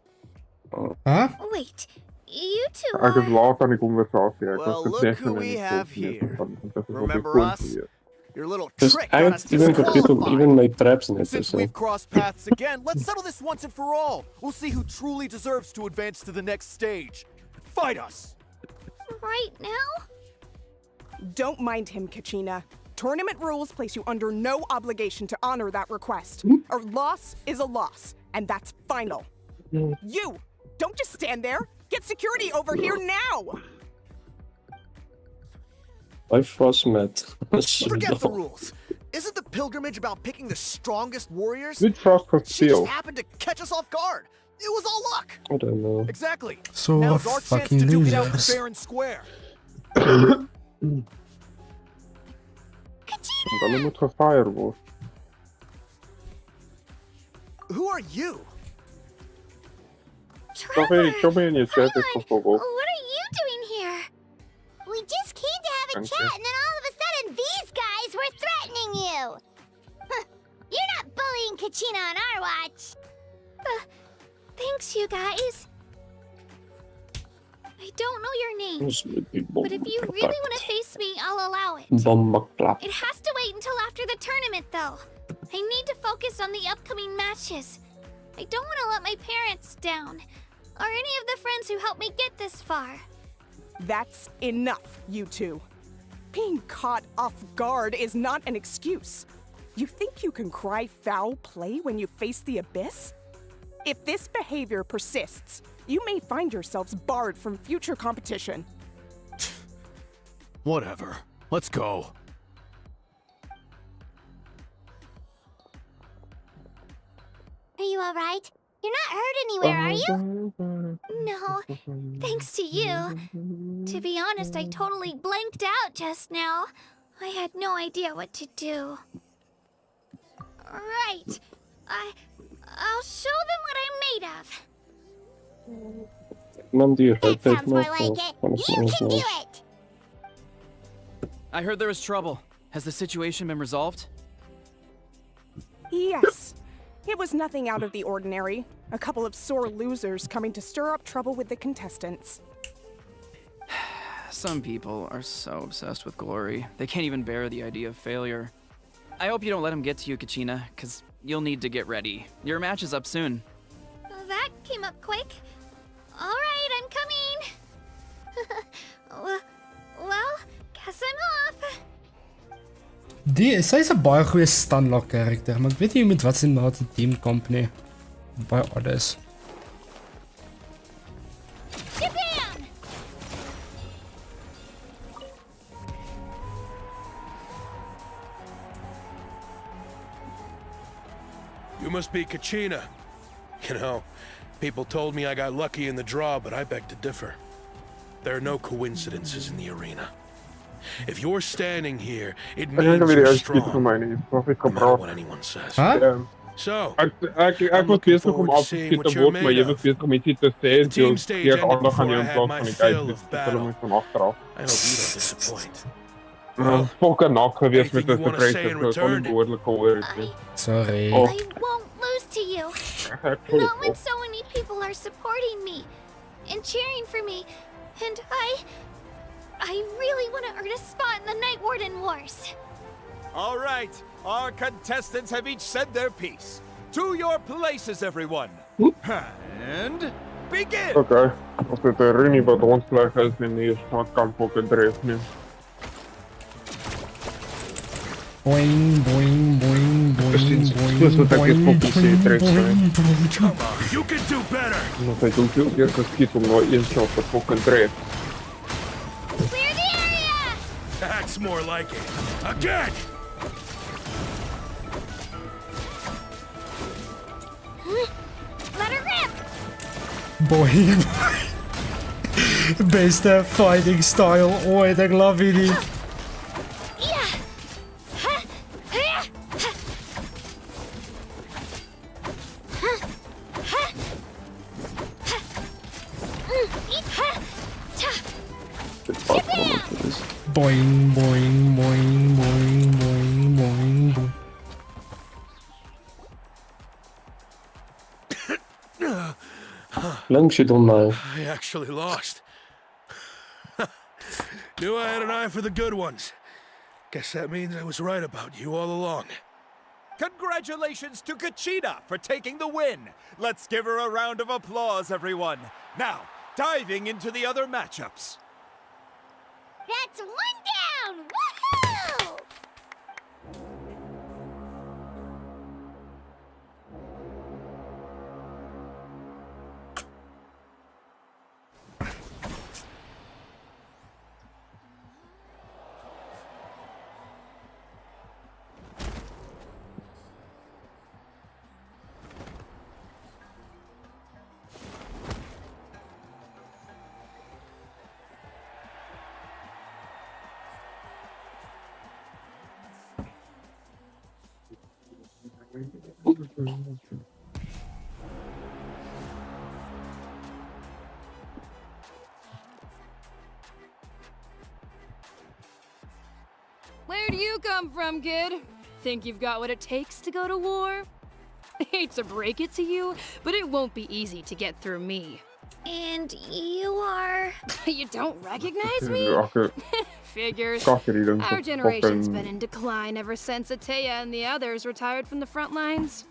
Huh? Wait, you two Ik heb are... laat aan die conversatie. Ik Well, was look verdekken who en we ik have kon niet here. van- dat is wel Remember goed us? hier. Your little Dus trick got us eigenlijk even vergeet om disqualified. even mijn traps net te Since we've zetten. crossed paths again, let's settle this once and for all. We'll see who truly deserves to advance to the next stage. Fight us! Right now? Don't mind him, Kachina. Tournament rules place you under no obligation to honor that request. A loss is a loss, and that's final. You! Don't just stand there! Get security over here now! Life was met. Forget the rules. Isn't the pilgrimage about picking the strongest warriors? Dit vast She just gespeeld. happened to catch us off guard. It was all luck. I don't know. Exactly. So Now's our chance fucking to duke it out losers. fair and square. Want dan moet gefire worden. Who are you? Sorry, kom in je chat is bijvoorbeeld. What are you doing here? We just came to have a Thank chat, you. and then all of a sudden, these guys were threatening you. Huh, you're not bullying Kachina on our watch. Thanks, you guys. I don't know your name, Dus met die but if you really want to face me, I'll allow it. bombaklap. It has to wait until after the tournament, though. I need to focus on the upcoming matches. I don't want to let my parents down, or any of the friends who helped me get this far. That's enough, you two. Being caught off guard is not an excuse. You think you can cry foul play when you face the abyss? If this behavior persists, you may find yourselves barred from future competition. Whatever. Let's go. Are you alright? You're not hurt anywhere, are you? No, thanks to you. To be honest, I totally blanked out just now. I had no idea what to do. Right. I'll show them what I'm made of. That sounds more like it. You can do it! I heard there was trouble. Has the situation been resolved? Yes. It was nothing out of the ordinary. A couple of sore losers coming to stir up trouble with the contestants. Some people are so obsessed with glory, they can't even bear the idea of failure. I hope you don't let him get to you, Kachina, because you'll need to get ready. Your match is up soon. That came up quick. All right, I'm coming. Well, guess I'm off. Sy is 'n baie goeie Stunlock karakter, maar ek weet nie met wat sy na te team kamp nie. Baie odd is. Japan! You must be Kachina. You know, people told me I got lucky in the draw, but I beg to differ. There are no coincidences in the arena. If you're standing here, it means you're strong. Not what anyone says. So, Ek was besig om af te skiet te word, maar jy was besig om ietsie te sê en toe keer aandag aan jou in plaas van die kyk dis hulle moet van agteraf. I hope you don't disappoint. Fokke nak gewees met 'n surprise so onbehoorlike hoor. Sorry. I won't lose to you. Not when so many people are supporting me and cheering for me, and I really want to earn a spot in the Night Warden Wars. All right, our contestants have each said their piece. To your places, everyone. And begin. Okay. As dit 'n renie wat ons plek is en nie eens kan fokke dryf nie. Boing, boing, boing, boing, boing, boing, Come on, you can do better. Want hy doen veel keer geskiet om nou een shot te fokke dryf. Clear the area! That's more like it. Again! Let her rip! Boing. Beste fighting style ooit, ek love hierdie. Boing, boing, boing, boing, boing, boing, boing. Lang shit on now. I actually lost. Knew I had an eye for the good ones. Guess that means I was right about you all along. Congratulations to Kachina for taking the win. Let's give her a round of applause, everyone. Now, diving into the other matchups. That's one down! Woohoo! Where do you come from, kid? Think you've got what it takes to go to war? Hate to break it to you, but it won't be easy to get through me. And you are... You don't recognize me? Figures. Our generation's been in decline ever since Ateya and the others retired from the front lines.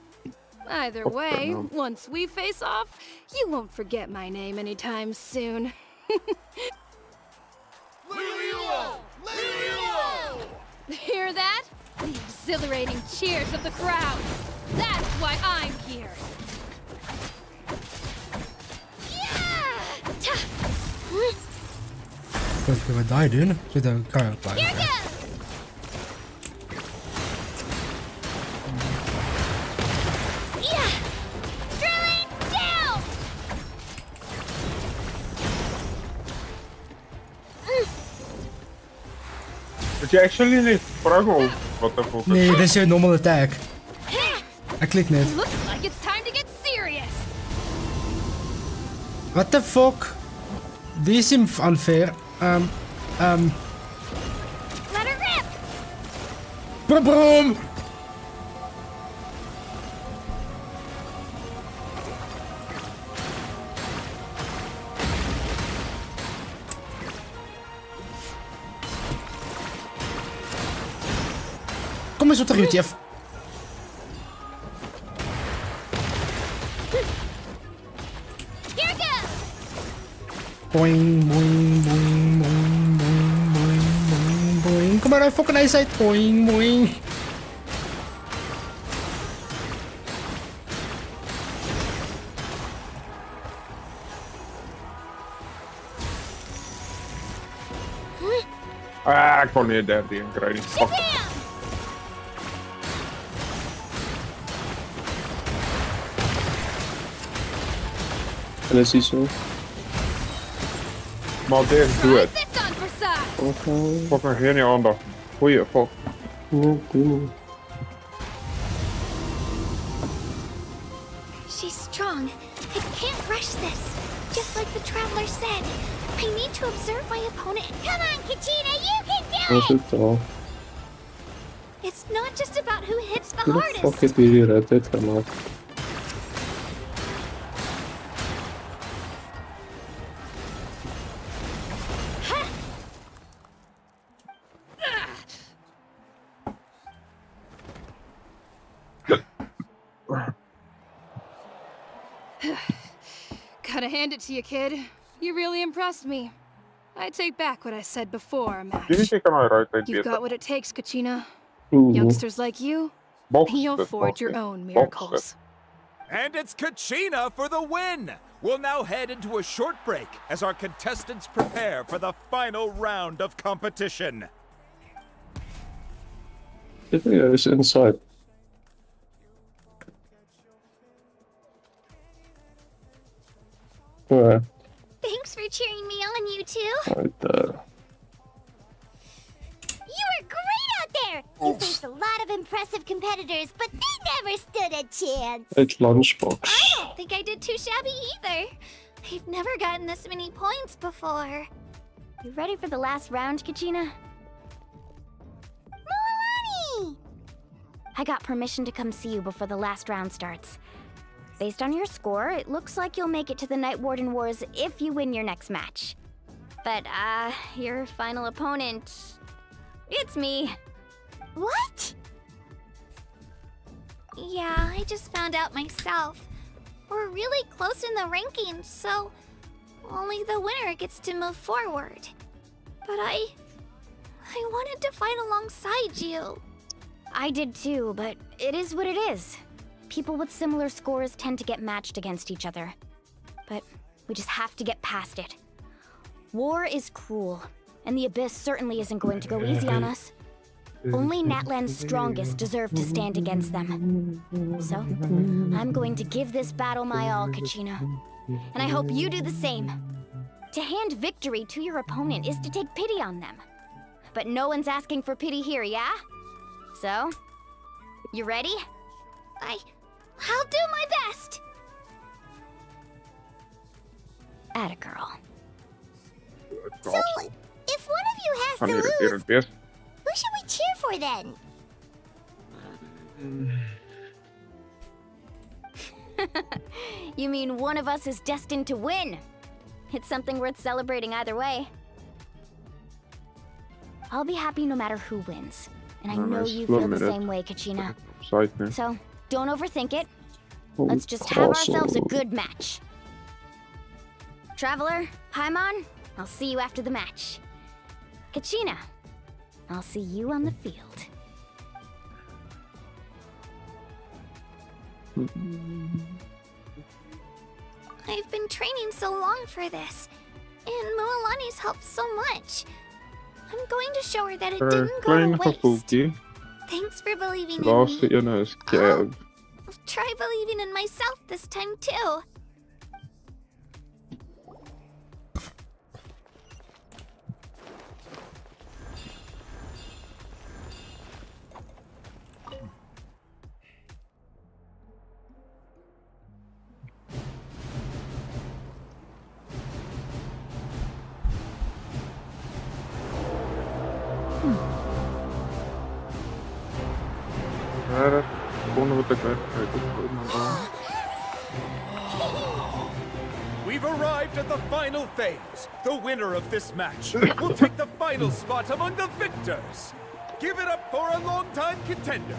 Either way, once we face off, you won't forget my name anytime soon. Hear that? The exhilarating cheers of the crowd. That's why I'm here. Wat gaan we daar doen? Zit een kaart bij. Did you actually niet sprang of wat de fuck? Nee, dit is je normal attack. Hij klikt net. Looks like it's time to get serious. What the fuck? Die seems unfair. Let her rip! Brum brum! Kom eens op de Jeff. Here goes! Boing, boing, boing, boing, boing, boing, boing, boing. Kom maar uit, fucking ijs uit. Boing, boing. Ah, ik kon niet derde in krijgen. Fuck. En is hij zo. Maar deze, doe het. This on for size. Oké. Fucking geen aandacht. Goeie, fuck. Nee, doe. She's strong. I can't rush this. Just like the traveler said. I need to observe my opponent. Come on, Kachina, you can do Dat is it! het al. It's not just about who hits the Hoe de hardest. fuck heb je hier uit dit gemaakt? Gotta hand it to you, kid. You really impressed me. I take back what I said before our match. Jullie kijken maar uit uit You've dit. got what it takes, Kachina. Oeh. Youngsters like you, you'll Boxen, forge your boxen, own miracles. And it's Kachina for the win! We'll now head into a short break as our contestants prepare for the final round of competition. Zit er juist inside. Ja, Thanks for cheering me on, you two. uit You were great out there! You faced a lot of impressive competitors, but they never stood a chance. uit lunchbox. I don't think I did too shabby either. I've never gotten this many points before. You ready for the last round, Kachina? Moalani! I got permission to come see you before the last round starts. Based on your score, it looks like you'll make it to the Night Warden Wars if you win your next match. But, your final opponent... It's me. What? Yeah, I just found out myself. We're really close in the rankings, so only the winner gets to move forward. But I wanted to fight alongside you. I did too, but it is what it is. People with similar scores tend to get matched against each other. But we just have to get past it. War is cruel, and the Abyss certainly isn't going to go easy on us. Only Natlan's strongest deserve to stand against them. So, I'm going to give this battle my all, Kachina. And I hope you do the same. To hand victory to your opponent is to take pity on them. But no one's asking for pity here, yeah? So, you ready? I'll do my best. Atta girl. So, if one of you has to lose, who should we cheer for then? You mean one of us is destined to win? It's something worth celebrating either way. I'll be happy no matter who wins. And I know you feel the same way, Kachina. So, don't overthink it. Let's just have ourselves a good match. Traveler, Paimon, I'll see you after the match. Kachina, I'll see you on the field. I've been training so long for this, and Moalani's helped so much. I'm going to show her that it didn't go to waste. Thanks for believing in me. I'll try believing in myself this time too. We've arrived at the final phase. The winner of this match will take the final spot among the victors. Give it up for a long-time contender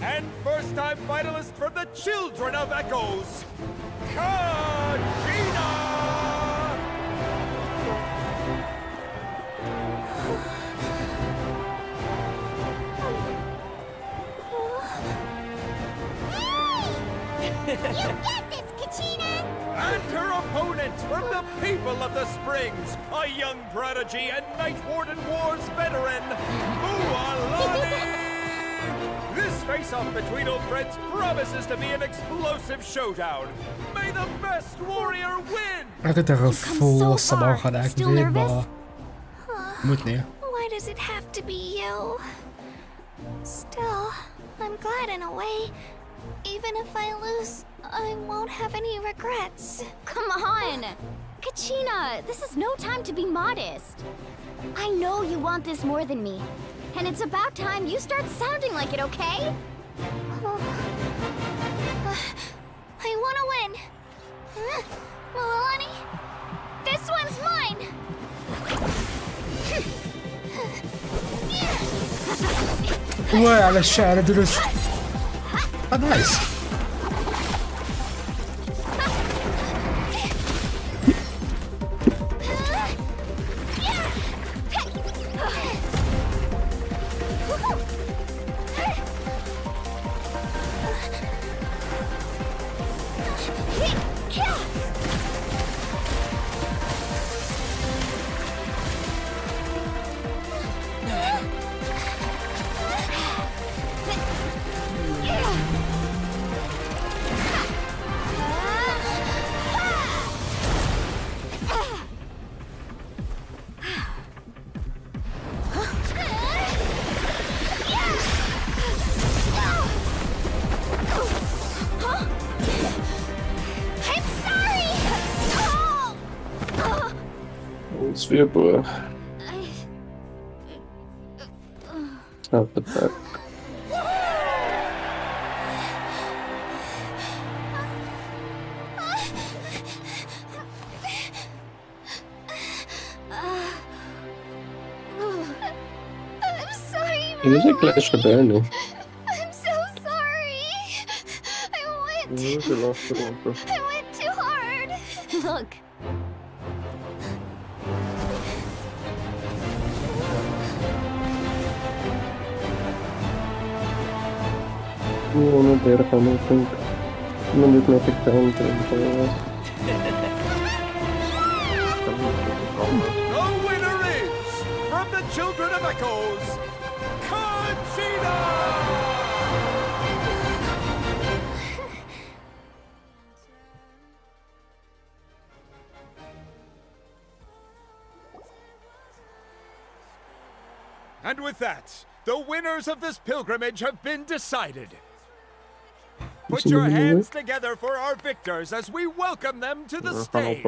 and first-time finalist from the Children of Echoes, Kachina! You get this, Kachina! And her opponent from the people of the Springs, a young prodigy and Night Warden Wars veteran, Mualani! This face-off between old friends promises to be an explosive showdown. May the best warrior win! Ik heb er een vol sabal gedaan, ik weet maar. Moet niet. Why does it have to be you? Still, I'm glad in a way. Even if I lose, I won't have any regrets. Come on! Kachina, this is no time to be modest. I know you want this more than me. And it's about time you start sounding like it, okay? I want to win. Mualani, this one's mine. Ouais, على الشعر دروس. نايس. Sweerboer. Snap het back. I'm sorry, Dit is een klein gedaan, hè. I'm so sorry. I went too hard. Look. Uno per come non dit met ik dan The winner is, from the Children of Echoes, Kachina! And with that, the winners of this pilgrimage have been decided. Put your hands together for our victors as we welcome them to the stage.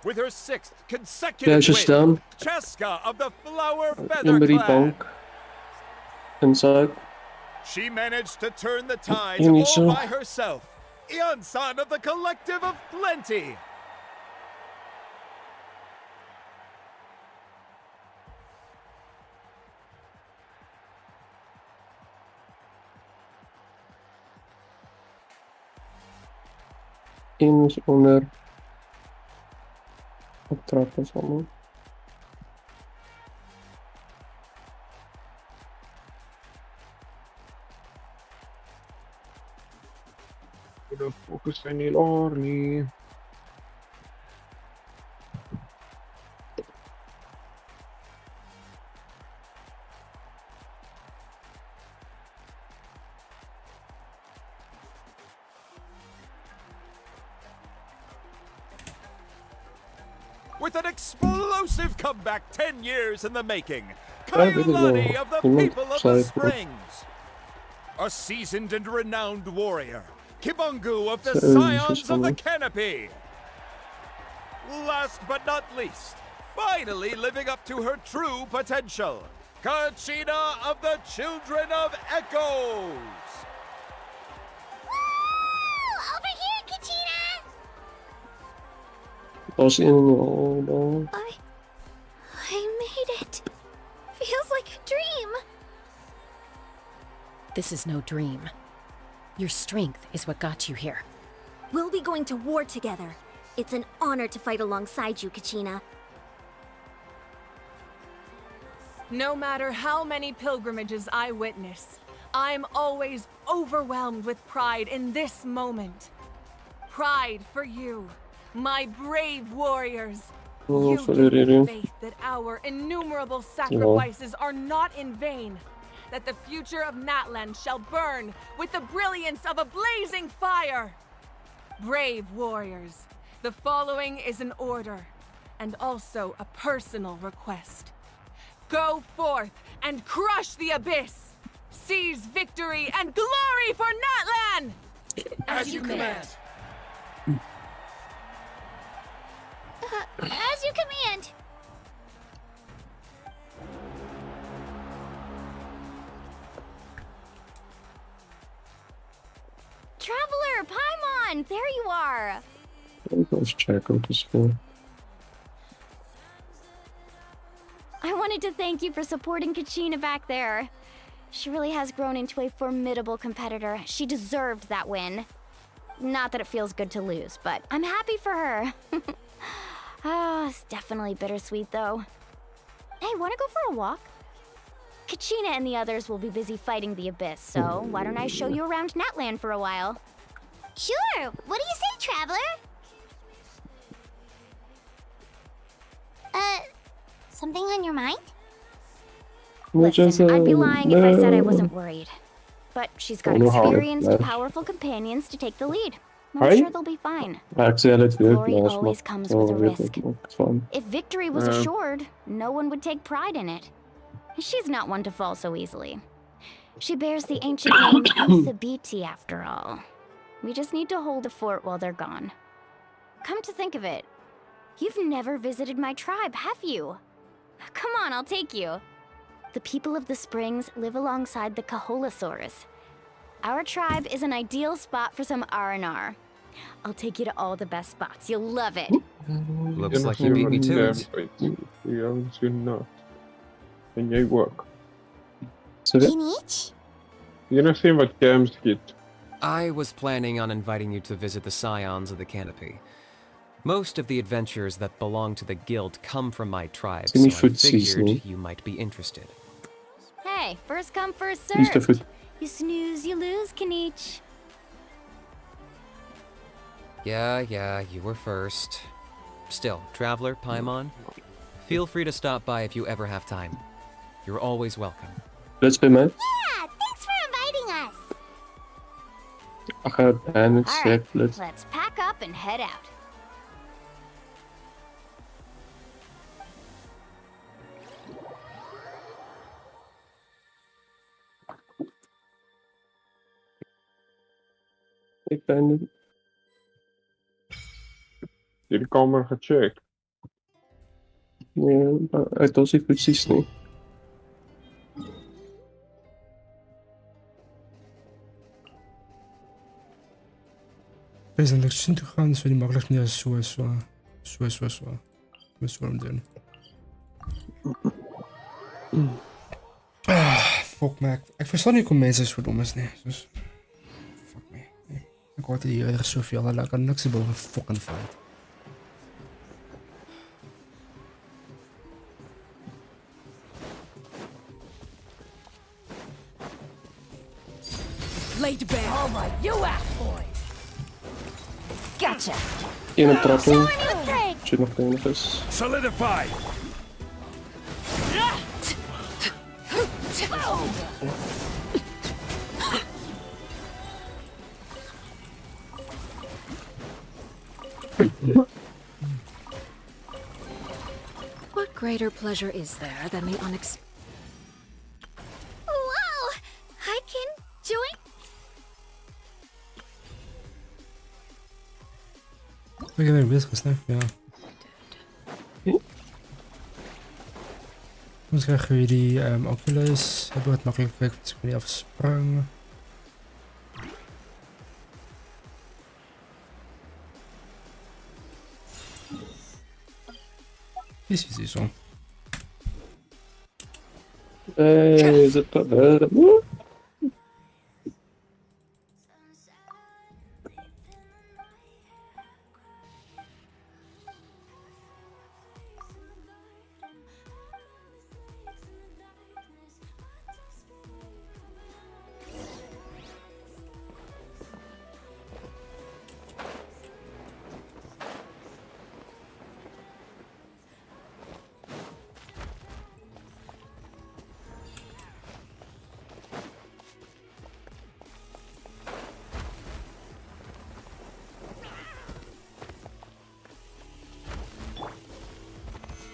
With her 6th consecutive win, Cheska of the Flower Feather Clan. Inside. She managed to turn the tides all by herself. Ian-san of the Collective of Plenty. Eén is onder op trappen allemaal. De focus zijn heel orny. With an explosive comeback 10 years in the making, Kailani of the People of the Springs. A seasoned and renowned warrior, Kibungu of the Scions of the Canopy. last but not least, finally living up to her true potential, Kachina of the Children of Echoes! Woo! Over here, Kachina! Was in no. I made it. Feels like a dream. This is no dream. Your strength is what got you here. We'll be going to war together. It's an honor to fight alongside you, Kachina. No matter how many pilgrimages I witness, I'm always overwhelmed with pride in this moment. Pride for you, my brave warriors. You give me faith that our innumerable sacrifices are not in vain, that the future of Natlan shall burn with the brilliance of a blazing fire. Brave warriors, the following is an order, and also a personal request. Go forth and crush the abyss! Seize victory and glory for Natlan! As you command. As you command. Traveler, Paimon, there you are. Let's check out the school. I wanted to thank you for supporting Kachina back there. She really has grown into a formidable competitor. She deserved that win. Not that it feels good to lose, but I'm happy for her. It's definitely bittersweet though. Hey, wanna go for a walk? Kachina and the others will be busy fighting the Abyss, so why don't I show you around Natlan for a while? Sure. What do you say, Traveler? Something on your mind? Listen, I'd be lying if I said I wasn't worried. But she's got experienced, powerful companions to take the lead. I'm sure they'll be fine. Glory always comes with a risk. If victory was assured, no one would take pride in it. She's not one to fall so easily. She bears the ancient name Ithabiti after all. We just need to hold the fort while they're gone. Come to think of it, you've never visited my tribe, have you? Come on, I'll take you. The people of the Springs live alongside the Kaholasaurus. Our tribe is an ideal spot for some R&R. I'll take you to all the best spots. You'll love it. Looks like you beat me to it. En jij ook. Kinich? Jy nou sien wat Cam skiet. I was planning on inviting you to visit the scions of the canopy. Most of the adventures that belong to the guild come from my tribe, so I figured you might be interested. Hey, first come, first served. You snooze, you lose, Kinich. Yeah, you were first. Still, Traveler, Paimon, feel free to stop by if you ever have time. You're always welcome. Let's be man. Yeah, thanks for inviting us. I ga bijna het Alright, let's pack up and head out. Ik ben Jullie kamer gecheckt. Nee, uit ons ik precies niet. We zijn er zien te gaan, dus we die makkelijk niet als zo. Met zo doen. Fuck me. Ik versta niet hoe mensen zo dom is, nee. Dus. Fuck me. Nee. Ik hoorde hier zoveel, dan kan niks boven fucking fight. Laid back. All right, you act, boy. Gotcha. In een trapping. Zit nog ergens. Solidify. What greater pleasure is there than the unexpected? Whoa! I can join. Ik ben weer bezig, snap ja. Dan krijgen we die Oculus. Hebben we het makkelijk weg als ik me niet afsprang. Easy zo. Is het gebeurd?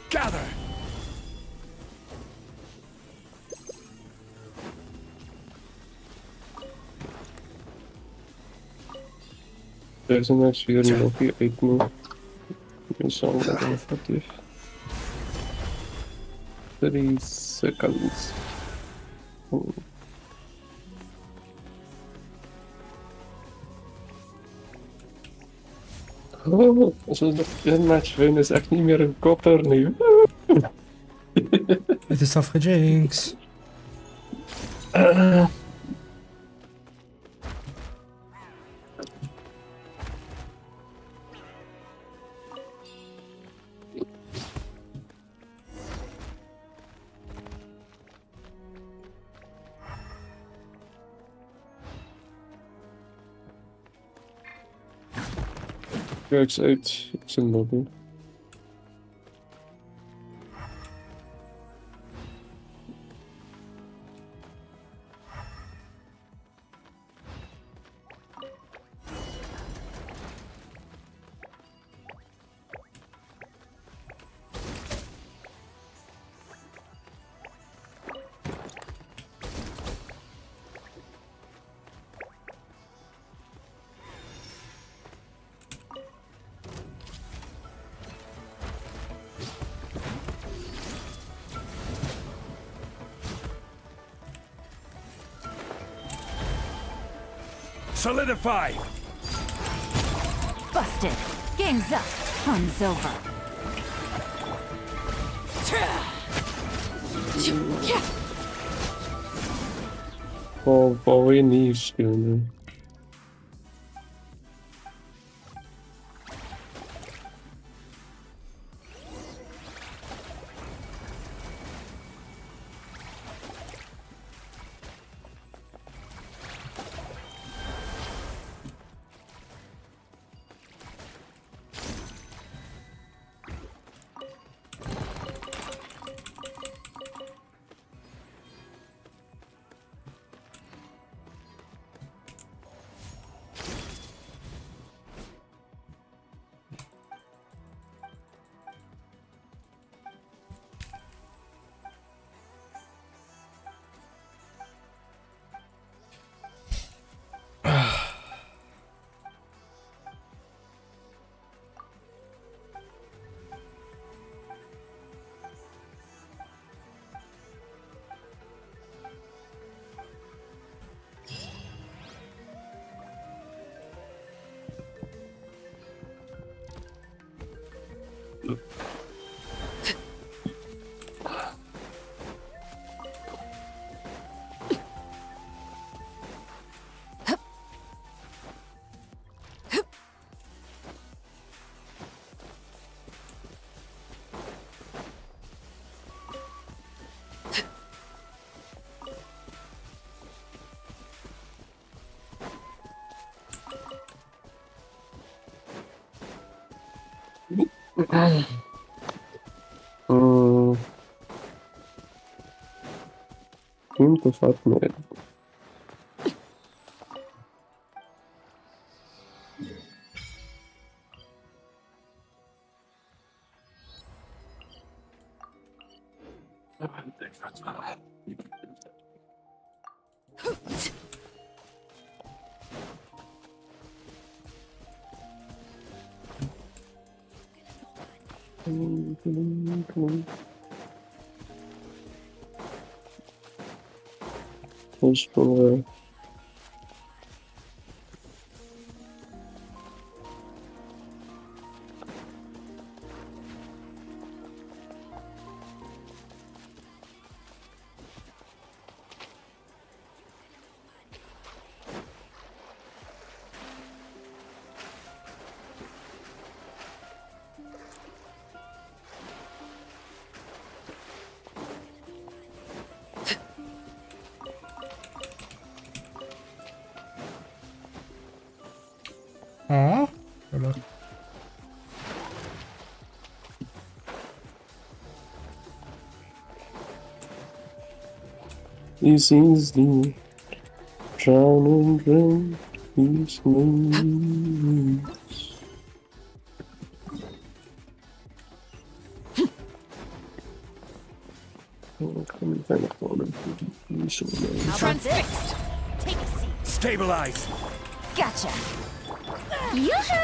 Gather! There's an actually a Loki 8 move. It's all effective. 30 seconds. Oh, zoals de match win is echt niet meer een kopper nu. Het is afgejinx. Kijk uit, ik zit lobby. Solidify! Busted. Game's up. Fun's over. Wat wil je niet spelen? Team bevat meer. Dus voor... Aw, gelukkig. This is the drown and drown these moves. Transfixed. Take a seat. Stabilize! Gotcha. Yoo-hoo!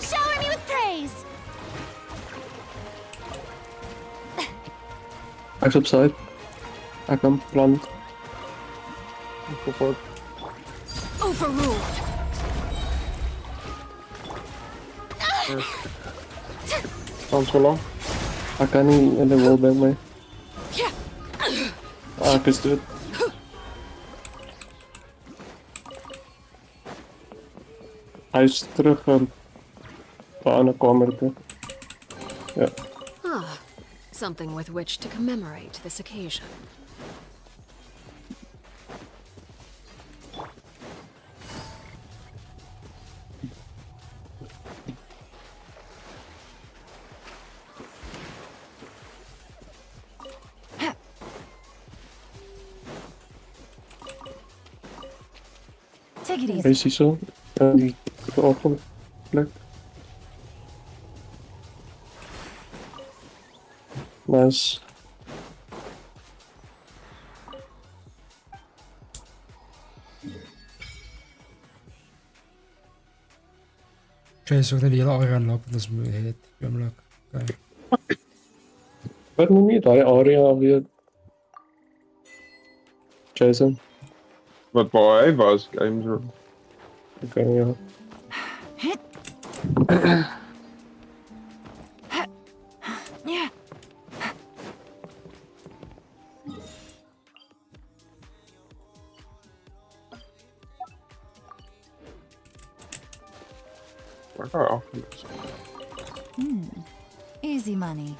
Shower me with praise. Axe upside. I can plant. Forward. Overruled. Sounds so long. I kan niet in de wall bij mij. Ah, ik is dood. Hij is terug aan de kamer toe. Ja. Ah, something with which to commemorate this occasion. Take it Hij easy. is hier zo. En die open plek. Nice. Chase ook naar die hele area lopen, dat is moeilijk. Jammerlijk. Oké. Wat noem je die area alweer? Jason? Wat waar hij was, games room. Oké, ja. Yeah. Waar ga je af? Easy money.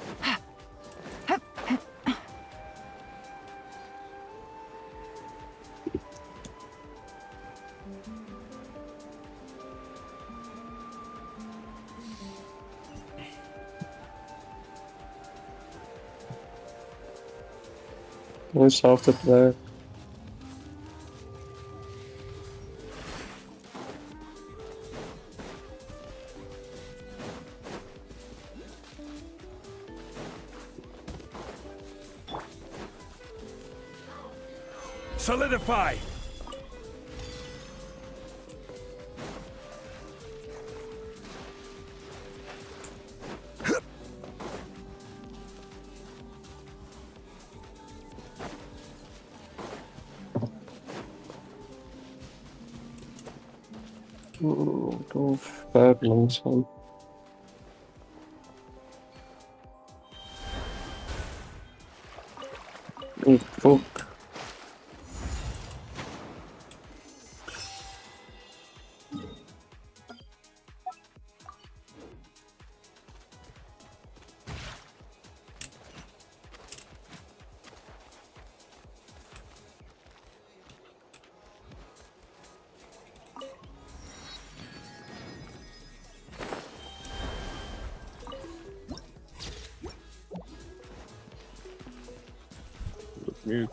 Dezelfde plek. Solidify! Go ver langzaam. Fuck. Mute.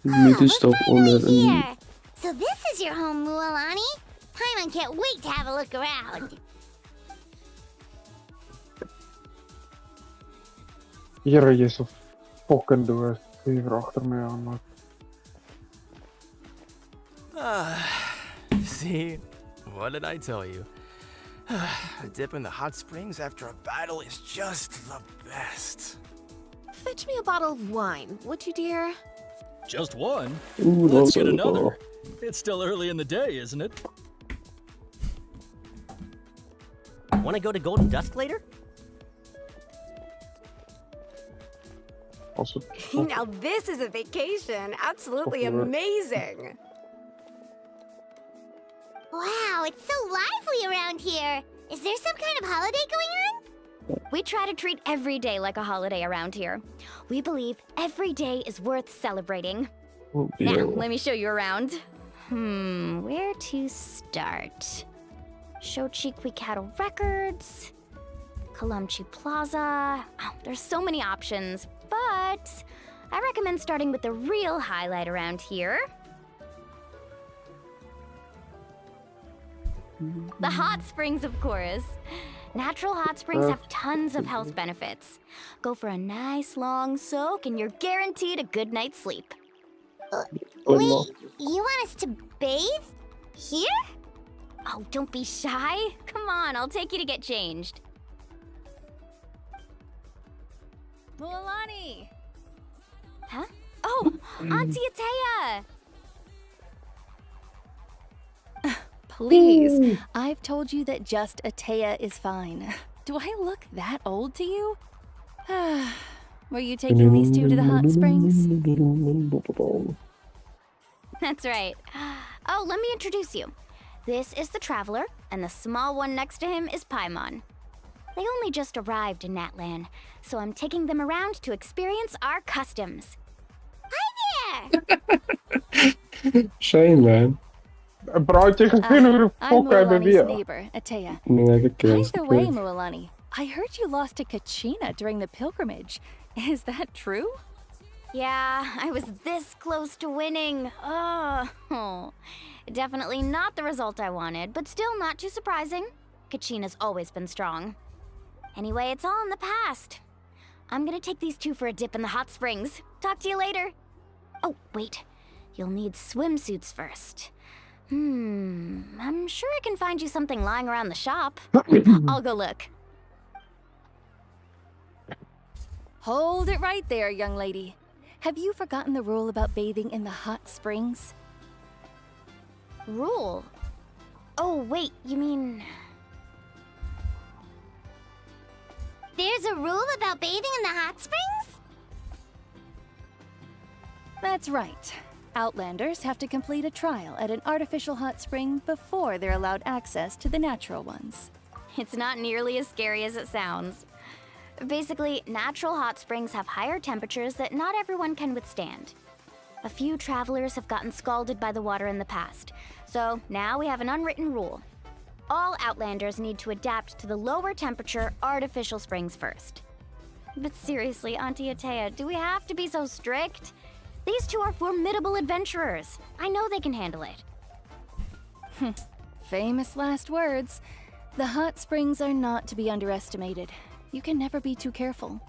Middenstap onder een... Here. So this is your home, Mualani. Paimon can't wait to have a look around. Hier je zo fucking door. Kun je er achter mij aan maken. See? What did I tell you? A dip in the hot springs after a battle is just the best. Fetch me a bottle of wine, would you, dear? Just one? Ooh, Let's that's get a another. bottle. It's still early in the day, isn't it? Want to go to Golden Dusk later? Now this is a vacation. Absolutely amazing. Wow, it's so lively around here. Is there some kind of holiday going on? We try to treat every day like a holiday around here. We believe every day is worth celebrating. Now, let me show you around. Where to start? Shochiqui Cattle Records, Kalamchi Plaza. Oh, there's so many options, but I recommend starting with the real highlight around here. The hot springs, of course. Natural hot springs have tons of health benefits. Go for a nice long soak and you're guaranteed a good night's sleep. Wait, you want us to bathe? Here? Oh, don't be shy. Come on, I'll take you to get changed. Mualani! Huh? Oh, Auntie Atea! Please, I've told you that just Atea is fine. Do I look that old to you? Were you taking these two to the hot springs? That's right. Oh, let me introduce you. This is the Traveler, and the small one next to him is Paimon. They only just arrived in Natlan, so I'm taking them around to experience our customs. Hi there! Shame, man. Praatje gezien hoe de I'm fuck hebben Mualani's weer? neighbor, Atea. Nee, dat ken By the way, Mualani, I heard you lost to Kachina during the pilgrimage. Is that true? Yeah, I was this close to winning. Oh, definitely not the result I wanted, but still not too surprising. Kachina's always been strong. Anyway, it's all in the past. I'm gonna take these two for a dip in the hot springs. Talk to you later. Oh, wait. You'll need swimsuits first. I'm sure I can find you something lying around the shop. I'll go look. Hold it right there, young lady. Have you forgotten the rule about bathing in the hot springs? Rule? Oh, wait, you mean... There's a rule about bathing in the hot springs? That's right. Outlanders have to complete a trial at an artificial hot spring before they're allowed access to the natural ones. It's not nearly as scary as it sounds. Basically, natural hot springs have higher temperatures that not everyone can withstand. A few travelers have gotten scalded by the water in the past, so now we have an unwritten rule. All Outlanders need to adapt to the lower temperature artificial springs first. But seriously, Auntie Atea, do we have to be so strict? These two are formidable adventurers. I know they can handle it. Famous last words. The hot springs are not to be underestimated. You can never be too careful.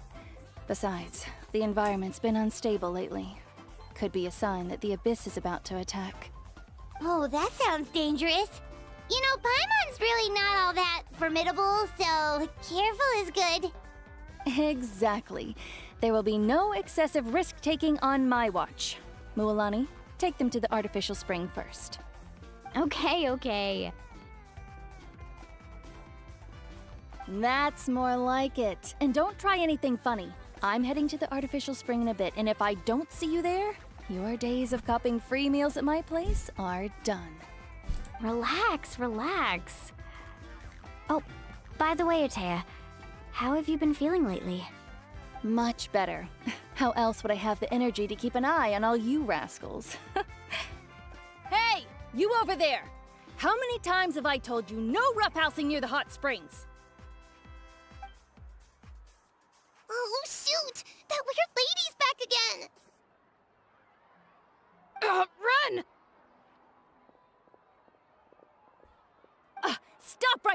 Besides, the environment's been unstable lately. Could be a sign that the Abyss is about to attack. Oh, that sounds dangerous. You know, Paimon's really not all that formidable, so careful is good. Exactly. There will be no excessive risk-taking on my watch. Mualani, take them to the artificial spring first. Okay. That's more like it. And don't try anything funny. I'm heading to the artificial spring in a bit, and if I don't see you there, your days of copping free meals at my place are done. Relax. Oh, by the way, Atea, how have you been feeling lately? Much better. How else would I have the energy to keep an eye on all you rascals? Hey, you over there! How many times have I told you no roughhousing near the hot springs? Oh, shoot! That weird lady's back again!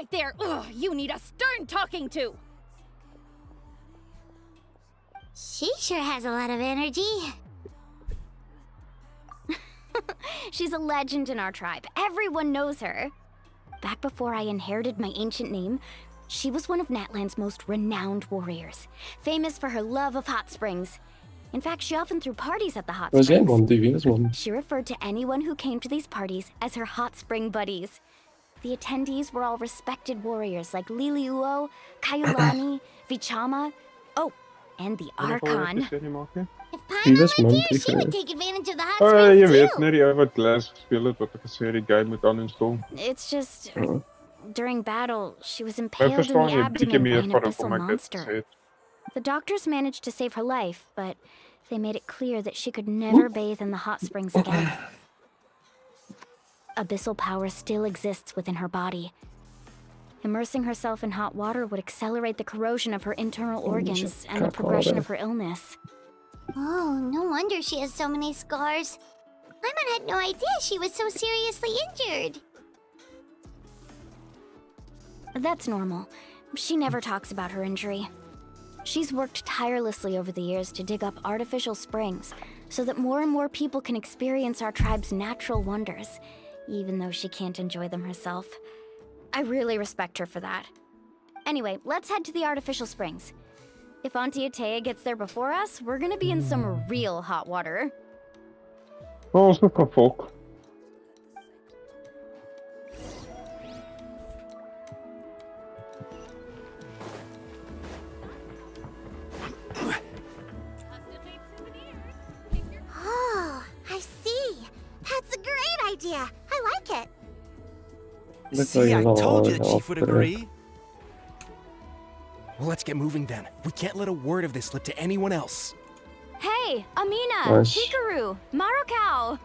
right there! Ugh, you need a stern talking to! She sure has a lot of energy. She's a legend in our tribe. Everyone knows her. Back before I inherited my ancient name, she was one of Natland's most renowned warriors, famous for her love of hot springs. In fact, she often threw parties at the hot Was springs. one TV as one? She referred to anyone who came to these parties as her hot spring buddies. The attendees were all respected warriors like Liliuo, Kaiulani, Vichama, oh, and the Archon. If Paimon were here, she would take advantage of the hot springs Je too. weet, net die ou wat Glass gespeel het, wat ek gesê het, die game moet uninstall. It's just, during battle, she was Ek impaled in verstaan the jy bietjie abdomen by meer an van abyssal hoekom ek dit monster. gesê het. The doctors managed to save her life, but they made it clear that she could never bathe in the hot springs again. Abyssal power still exists within her body. Immersing herself in hot water would accelerate the corrosion of her internal organs and the progression of her illness. Oh, no wonder she has so many scars. Paimon had no idea she was so seriously injured. That's normal. She never talks about her injury. She's worked tirelessly over the years to dig up artificial springs so that more and more people can experience our tribe's natural wonders, even though she can't enjoy them herself. I really respect her for that. Anyway, let's head to the artificial springs. If Auntie Atea gets there before us, we're gonna be in some real hot water. Oh, ons moet gaan volk. Oh, I see. That's a great idea. I like it. See, I told you the chief would agree. Well, let's get moving then. We can't let a word of this slip to anyone else. Hey, Amina, Nice. Hikaru, Marukao.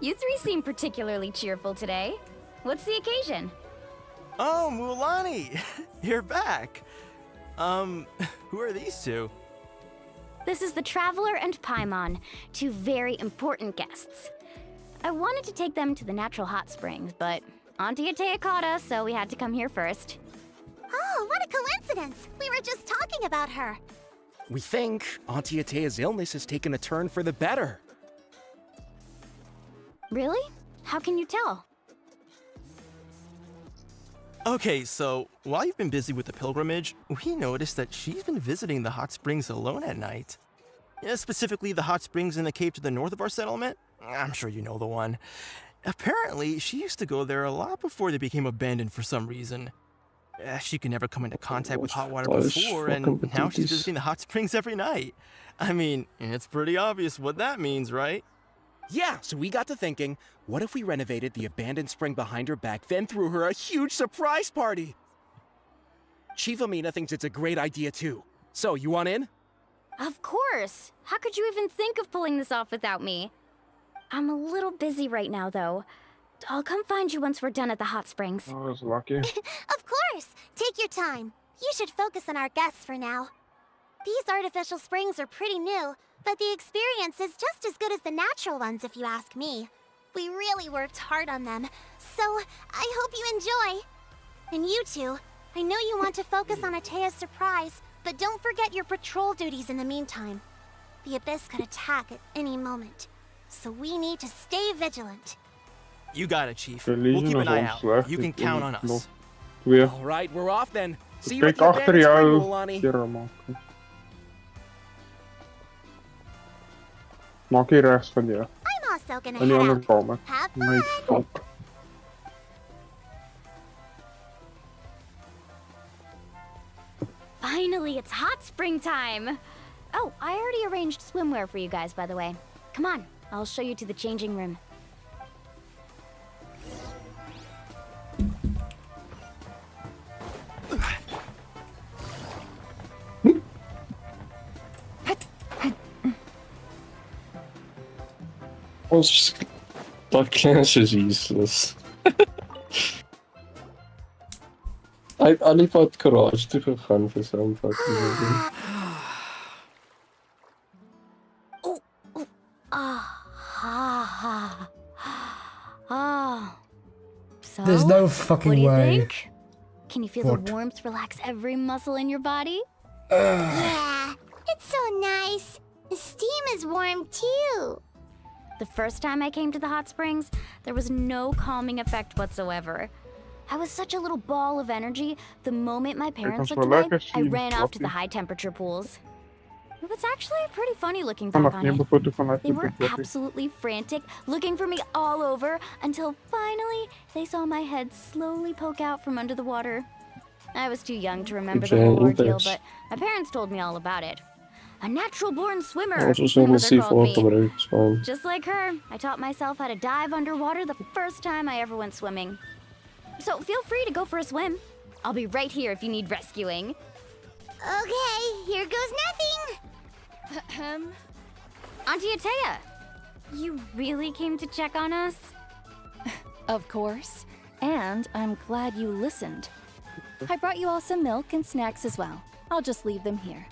You three seem particularly cheerful today. What's the occasion? Oh, Mulani, you're back. Who are these two? This is the Traveler and Paimon, two very important guests. I wanted to take them to the natural hot springs, but Auntie Atea caught us, so we had to come here first. Oh, what a coincidence. We were just talking about her. We think Auntie Atea's illness has taken a turn for the better. Really? How can you tell? Okay, so while you've been busy with the pilgrimage, we noticed that she's been visiting the hot springs alone at night. Yeah, specifically the hot springs in the cave to the north of our settlement. I'm sure you know the one. Apparently, she used to go there a lot before they became abandoned for some reason. She could never come into contact with hot water before, and now she's visiting the hot springs every night. I mean, it's pretty obvious what that means, right? Yeah, so we got to thinking, what if we renovated the abandoned spring behind her back, then threw her a huge surprise party? Chief Amina thinks it's a great idea too. So, you want in? Of course! How could you even think of pulling this off without me? I'm a little busy right now, though. I'll come find you once we're done at the hot springs. Oh, that's lucky. Of course! Take your time. You should focus on our guests for now. These artificial springs are pretty new, but the experience is just as good as the natural ones if you ask me. We really worked hard on them, so I hope you enjoy. And you two, I know you want to focus on Atea's surprise, but don't forget your patrol duties in the meantime. The Abyss could attack at any moment, so we need to stay vigilant. You got it, Chief. De We'll Legion keep an is eye ons out. sleg. You can Ek count weet on nog us. Twee. All right, we're off then. See you at Kyk the agter abandoned spring, jou. Mulani. Kere maak. Maak hier regs van jou. I'm also gonna In die head ander out. kamer. Have My fun! fuck. Finally, it's hot spring time! Oh, I already arranged swimwear for you guys, by the way. Come on, I'll show you to the changing room. That class is useless. Hy het al die pad garage toe gegaan vir some fucking reason. Oh. So, There's no fucking what do you way. think? Can you feel What? the warmth relax every muscle in your body? Yeah, it's so nice. The steam is warm too. The first time I came to the hot springs, there was no calming effect whatsoever. I was such a little ball of energy. The moment my parents kan looked wel away, lekker I zien, ran off to the klopt. high temperature pools. It was actually pretty funny looking Vanaf back on hier it. foto vanuit They de were boek. absolutely frantic, looking for me all over, until finally they saw my head slowly poke out from under the water. I was too young to remember the whole ordeal, but my parents told me all about it. A natural-born swimmer, Als we my zo mother massief called me. voorgebruikt is gewoon. Just like her, I taught myself how to dive underwater the first time I ever went swimming. So feel free to go for a swim. I'll be right here if you need rescuing. Okay, here goes nothing. Auntie Atea, you really came to check on us? Of course. And I'm glad you listened. I brought you all some milk and snacks as well. I'll just leave them here.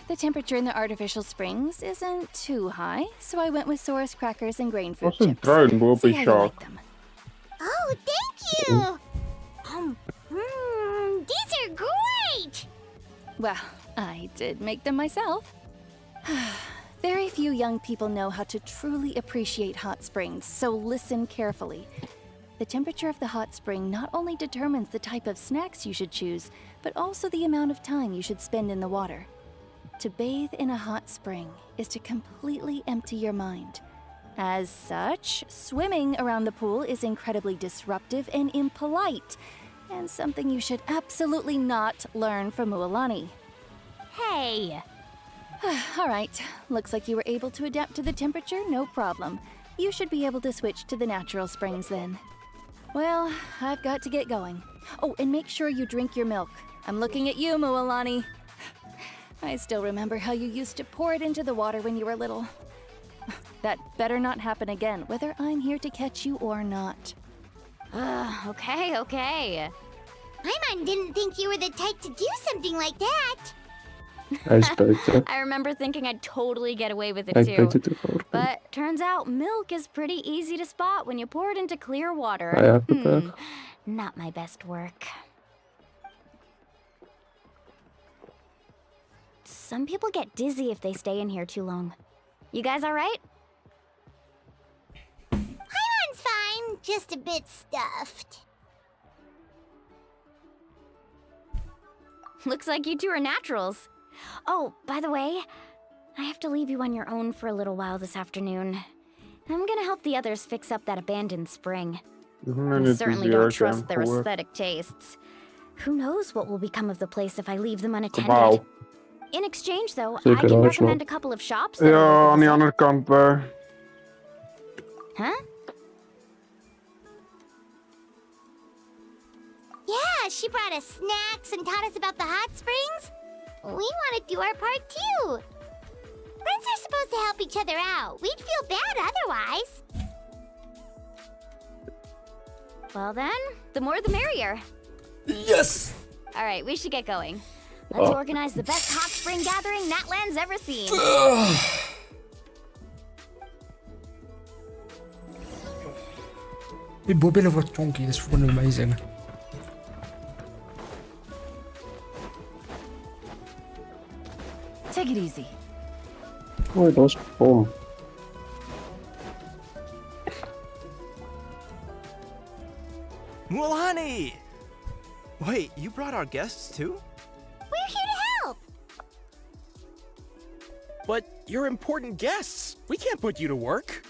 The temperature in the artificial springs isn't too high, so I went with Saurus crackers and grain fruit Was een chips. bruin boven See how you shark. like them. Oh, thank you. These are great. Well, I did make them myself. Very few young people know how to truly appreciate hot springs, so listen carefully. The temperature of the hot spring not only determines the type of snacks you should choose, but also the amount of time you should spend in the water. To bathe in a hot spring is to completely empty your mind. As such, swimming around the pool is incredibly disruptive and impolite, and something you should absolutely not learn from Mualani. Hey! All right, looks like you were able to adapt to the temperature, no problem. You should be able to switch to the natural springs then. Well, I've got to get going. Oh, and make sure you drink your milk. I'm looking at you, Mualani. I still remember how you used to pour it into the water when you were little. That better not happen again, whether I'm here to catch you or not. Okay. Paimon didn't think you were the type to do something like that. Hij is buiten. I remember thinking I'd totally get away with it Hij too. buiten te voor. But turns out milk is pretty easy to spot when you pour it into clear water. Hij had het er. Not my best work. Some people get dizzy if they stay in here too long. You guys all right? Paimon's fine, just a bit stuffed. Looks like you two are naturals. Oh, by the way, I have to leave you on your own for a little while this afternoon. I'm gonna help the others fix up that abandoned spring. I certainly don't trust their aesthetic tastes. Who knows what will become of the place if I leave them unattended? Gebouw. In exchange, though, Zeker, I can dat is recommend wel. a couple of shops that Ja, are aan die andere kant. Huh? Yeah, she brought us snacks and taught us about the hot springs. We want to do our part too. Friends are supposed to help each other out. We'd feel bad otherwise. Well then, the more the merrier. Yes! All right, we should get going. Let's Oh. organize the best hot spring gathering Natland's ever seen. Die bobillen wordt chonky, dat is gewoon amazing. Take it easy. Oh, dat was bom. Mualani! Wait, you brought our guests too? We're here to help. But you're important guests. We can't put you to work.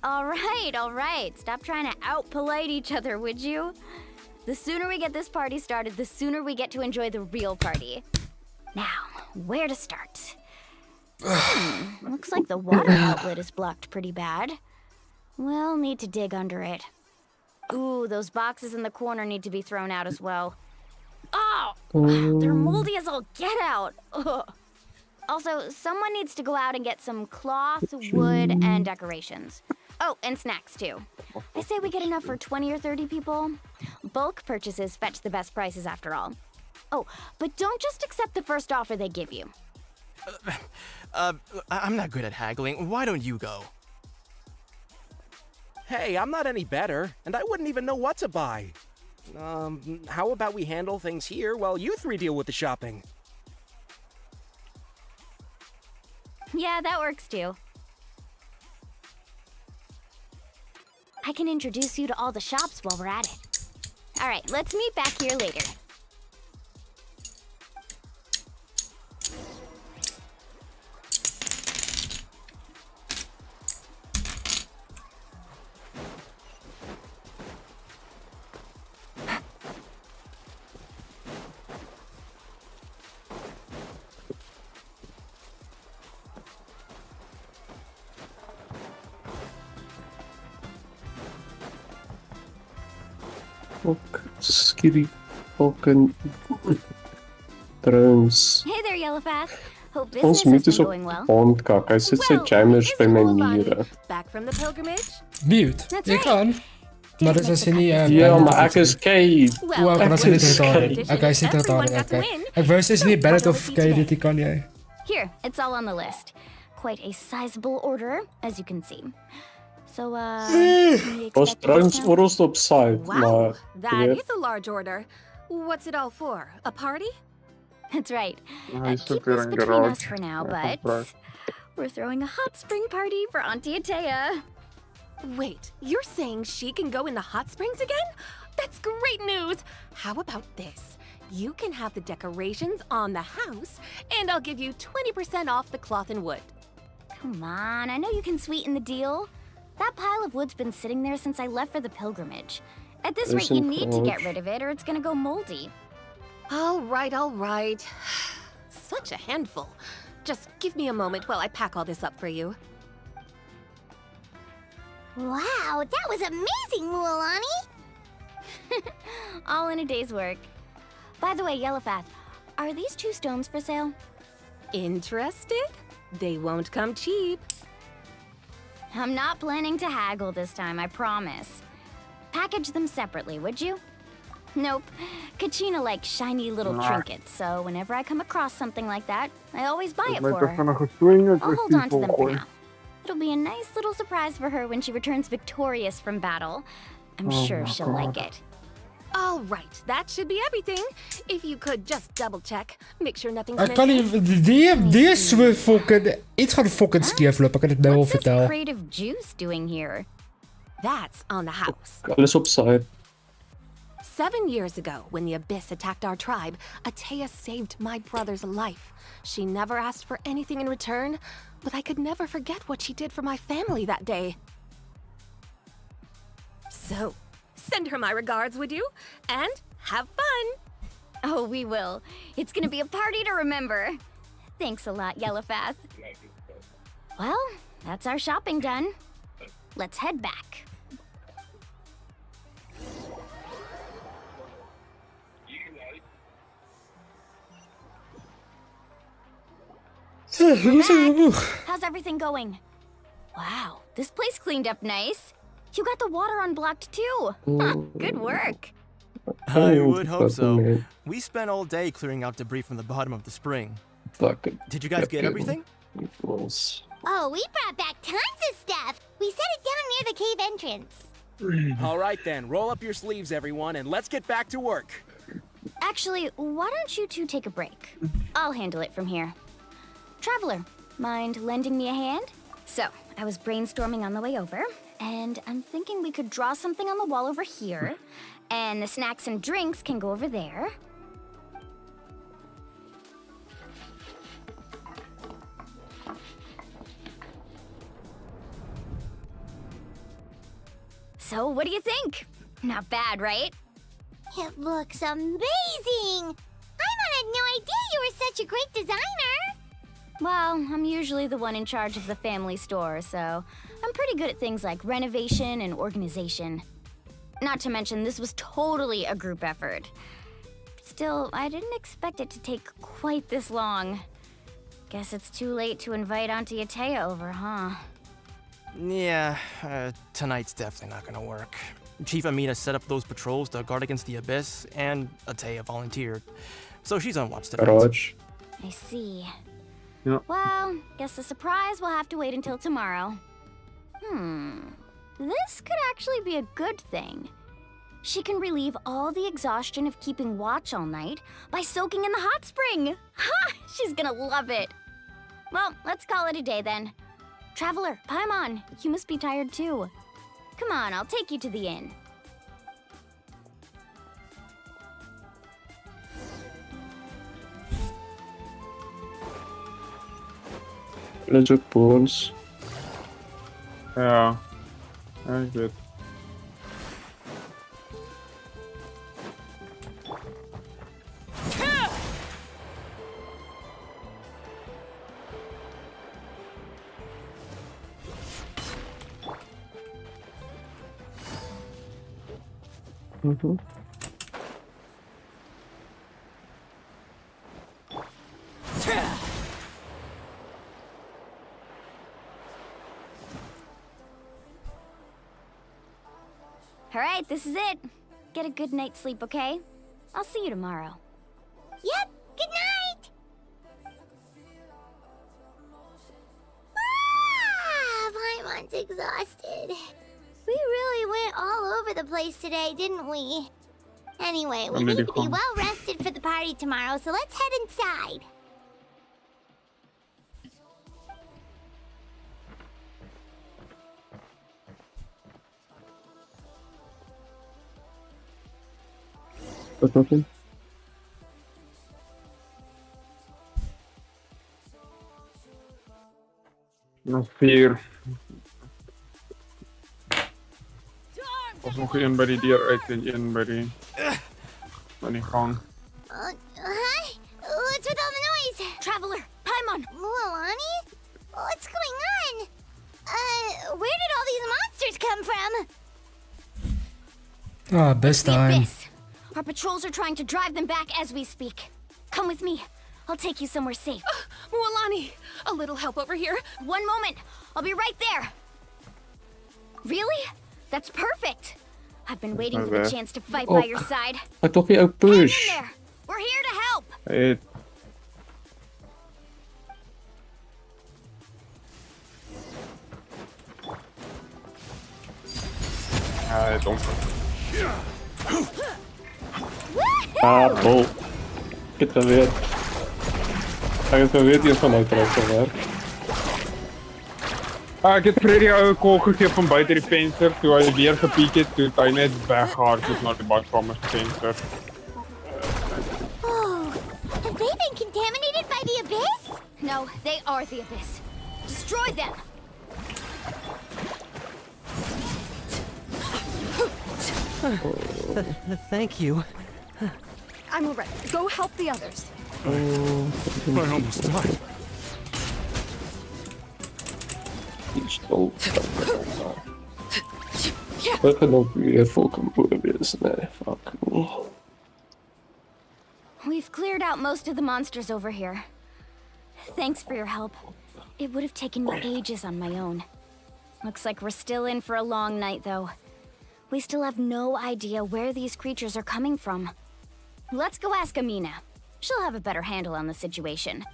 All right. Stop trying to out-polite each other, would you? The sooner we get this party started, the sooner we get to enjoy the real party. Now, where to start? Looks like the water outlet is blocked pretty bad. We'll need to dig under it. Ooh, those boxes in the corner need to be thrown out as well. Oh! They're moldy as all get out! Ugh. Also, someone needs to go out and get some cloth, wood, and decorations. Oh, and snacks too. I say we get enough for 20 or 30 people. Bulk purchases fetch the best prices after all. Oh, but don't just accept the first offer they give you. I'm not good at haggling. Why don't you go? Hey, I'm not any better, and I wouldn't even know what to buy. How about we handle things here while you three deal with the shopping? Yeah, that works too. I can introduce you to all the shops while we're at it. All right, let's meet back here later. Skitty fucking drones. Hey there, Yellowfast. Hope Ons business moet has eens been op going well. pond kak. Hy sit sy jammers by my mure. Back from the pilgrimage? Mute. Je kan. Maar dat is niet... Ja, maar ek is Kate. Wow, kan dat niet retarded. Oké, hij zit retarded. Oké. Ik wist dus niet Bennett of Kate, die kan jij. Here, it's all on the list. Quite a sizable order, as you can see. So, Ons trouwens oorlog op site, maar... That is a large order. What's it all for? A party? That's right. Hij zit Keep weer this in between garage. us for now, Hij but komt we're throwing a hot spring party for Auntie Atea. Wait, you're saying she can go in the hot springs again? That's great news! How about this? You can have the decorations on the house, and I'll give you 20% off the cloth and wood. Come on, I know you can sweeten the deal. That pile of wood's been sitting there since I left for the pilgrimage. At this rate, you need to get rid of it or it's gonna go moldy. All right. Such a handful. Just give me a moment while I pack all this up for you. Wow, that was amazing, Mualani! All in a day's work. By the way, Yellowfath, are these 2 stones for sale? Interested? They won't come cheap. I'm not planning to haggle this time, I promise. Package them separately, would you? Nope. Kachina likes shiny little trinkets, so whenever I come across something like that, I always buy it for her. I'll hold on to them for now. It'll be a nice little surprise for her when she returns victorious from battle. I'm sure she'll like it. All right, that should be everything. If you could just double check, make sure nothing's Ik kan niet... Die is weer fucking... Iets gaat fucking skeef lopen, ik kan het nou al vertellen. Creative juice doing here? That's on the house. Alles op site. 7 years ago, when the Abyss attacked our tribe, Atea saved my brother's life. She never asked for anything in return, but I could never forget what she did for my family that day. So, send her my regards, would you? And have fun! Oh, we will. It's gonna be a party to remember. Thanks a lot, Yellowfath. Well, that's our shopping done. Let's head back. How's everything going? Wow, this place cleaned up nice. You got the water unblocked too. Huh, good work. I would hope so. We spent all day clearing out debris from the bottom of the spring. Did you guys get everything? Oh, we brought back tons of stuff. We set it down near the cave entrance. All right then, roll up your sleeves, everyone, and let's get back to work. Actually, why don't you two take a break? I'll handle it from here. Traveler, mind lending me a hand? So, I was brainstorming on the way over, and I'm thinking we could draw something on the wall over here, and the snacks and drinks can go over there. So, what do you think? Not bad, right? It looks amazing! Paimon had no idea you were such a great designer! Well, I'm usually the one in charge of the family store, so I'm pretty good at things like renovation and organization. Not to mention, this was totally a group effort. Still, I didn't expect it to take quite this long. Guess it's too late to invite Auntie Atea over, huh? Yeah, tonight's definitely not gonna work. Chief Amina set up those patrols to guard against the Abyss, and Atea volunteered. So she's on watch tonight. I see. Yeah. Well, guess the surprise will have to wait until tomorrow. This could actually be a good thing. She can relieve all the exhaustion of keeping watch all night by soaking in the hot spring. Ha! She's gonna love it. Well, let's call it a day then. Traveler, Paimon, you must be tired too. Come on, I'll take you to the inn. Lizard bones. Ja. Ja, ik weet. Mhm. All right, this is it. Get a good night's sleep, okay? I'll see you tomorrow. Yep, good night! Paimon's exhausted. We really went all over the place today, didn't we? Anyway, we need to be well rested for the party tomorrow, so let's head inside. That's nothing. Nog 4. Was nog 1 bij die deur uit en 1 bij die gang. Hi? What's with all the noise? Traveler, Paimon! Mualani? What's going on? Where did all these monsters come from? Ah, best time. Abyss. Our patrols are trying to drive them back as we speak. Come with me. I'll take you somewhere safe. Mualani, a little help over here. One moment. I'll be right there. Really? That's perfect. I've been waiting for the chance to fight by your side. Hij toch weer ook push. Hang in there. We're here to help. Hey. Ja, donker. Ah, bol. Ik het geweerd. Hij het geweerd hier vanuit gewerkt. Ik heb Freddy een call gegeven van buiten die venster. Toen hij weer gepiekt het, toen hij net weggehaald naar de badkamer venster. Oh, have they been contaminated by the Abyss? No, they are the Abyss. Destroy them. Thank you. I'm alright. Go help the others. I almost died. We gaan ook weer fucking boeren. Nee, fuck me. We've cleared out most of the monsters over here. Thanks for your help. It would have taken me ages on my own. Looks like we're still in for a long night, though. We still have no idea where these creatures are coming from. Let's go ask Amina. She'll have a better handle on the situation.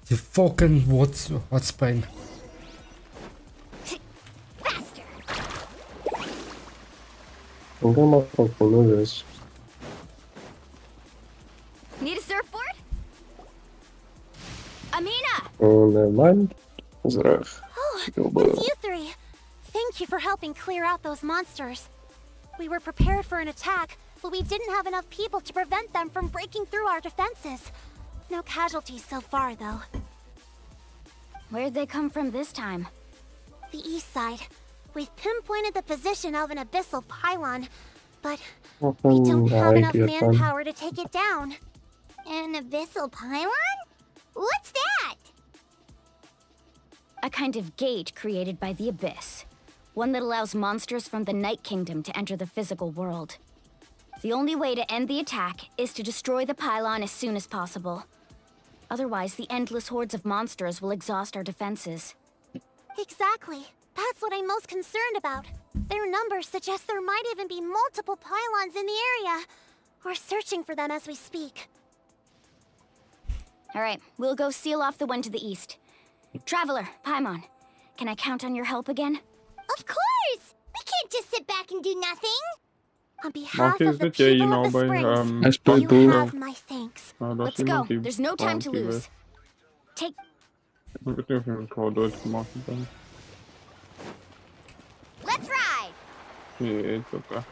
The fucking hot spring. Faster! Ik ga maar van this. Need a surfboard? Amina! Oh, never mind. Is terug. Oh, it's you three. Thank you for helping clear out those monsters. We were prepared for an attack, but we didn't have enough people to prevent them from breaking through our defenses. No casualties so far, though. Where'd they come from this time? The east side. We've pinpointed the position of an abyssal pylon, but we don't have enough manpower to take it down. An abyssal pylon? What's that? A kind of gate created by the Abyss. One that allows monsters from the Night Kingdom to enter the physical world. The only way to end the attack is to destroy the pylon as soon as possible. Otherwise, the endless hordes of monsters will exhaust our defenses. Exactly. That's what I'm most concerned about. Their numbers suggest there might even be multiple pylons in the area. We're searching for them as we speak. All right, we'll go seal off the one to the east. Traveler, Paimon, can I count on your help again? Of course! We can't just sit back and do nothing! On behalf Maak of the is dit jy people hier of the naby springs, Hy you speel have my thanks. daar's Let's go. iemand die There's no time to brandie lose. Take. Ek weet nie of iemand klaar doodgemaak het dan. Let's ride! Nee, it's okay.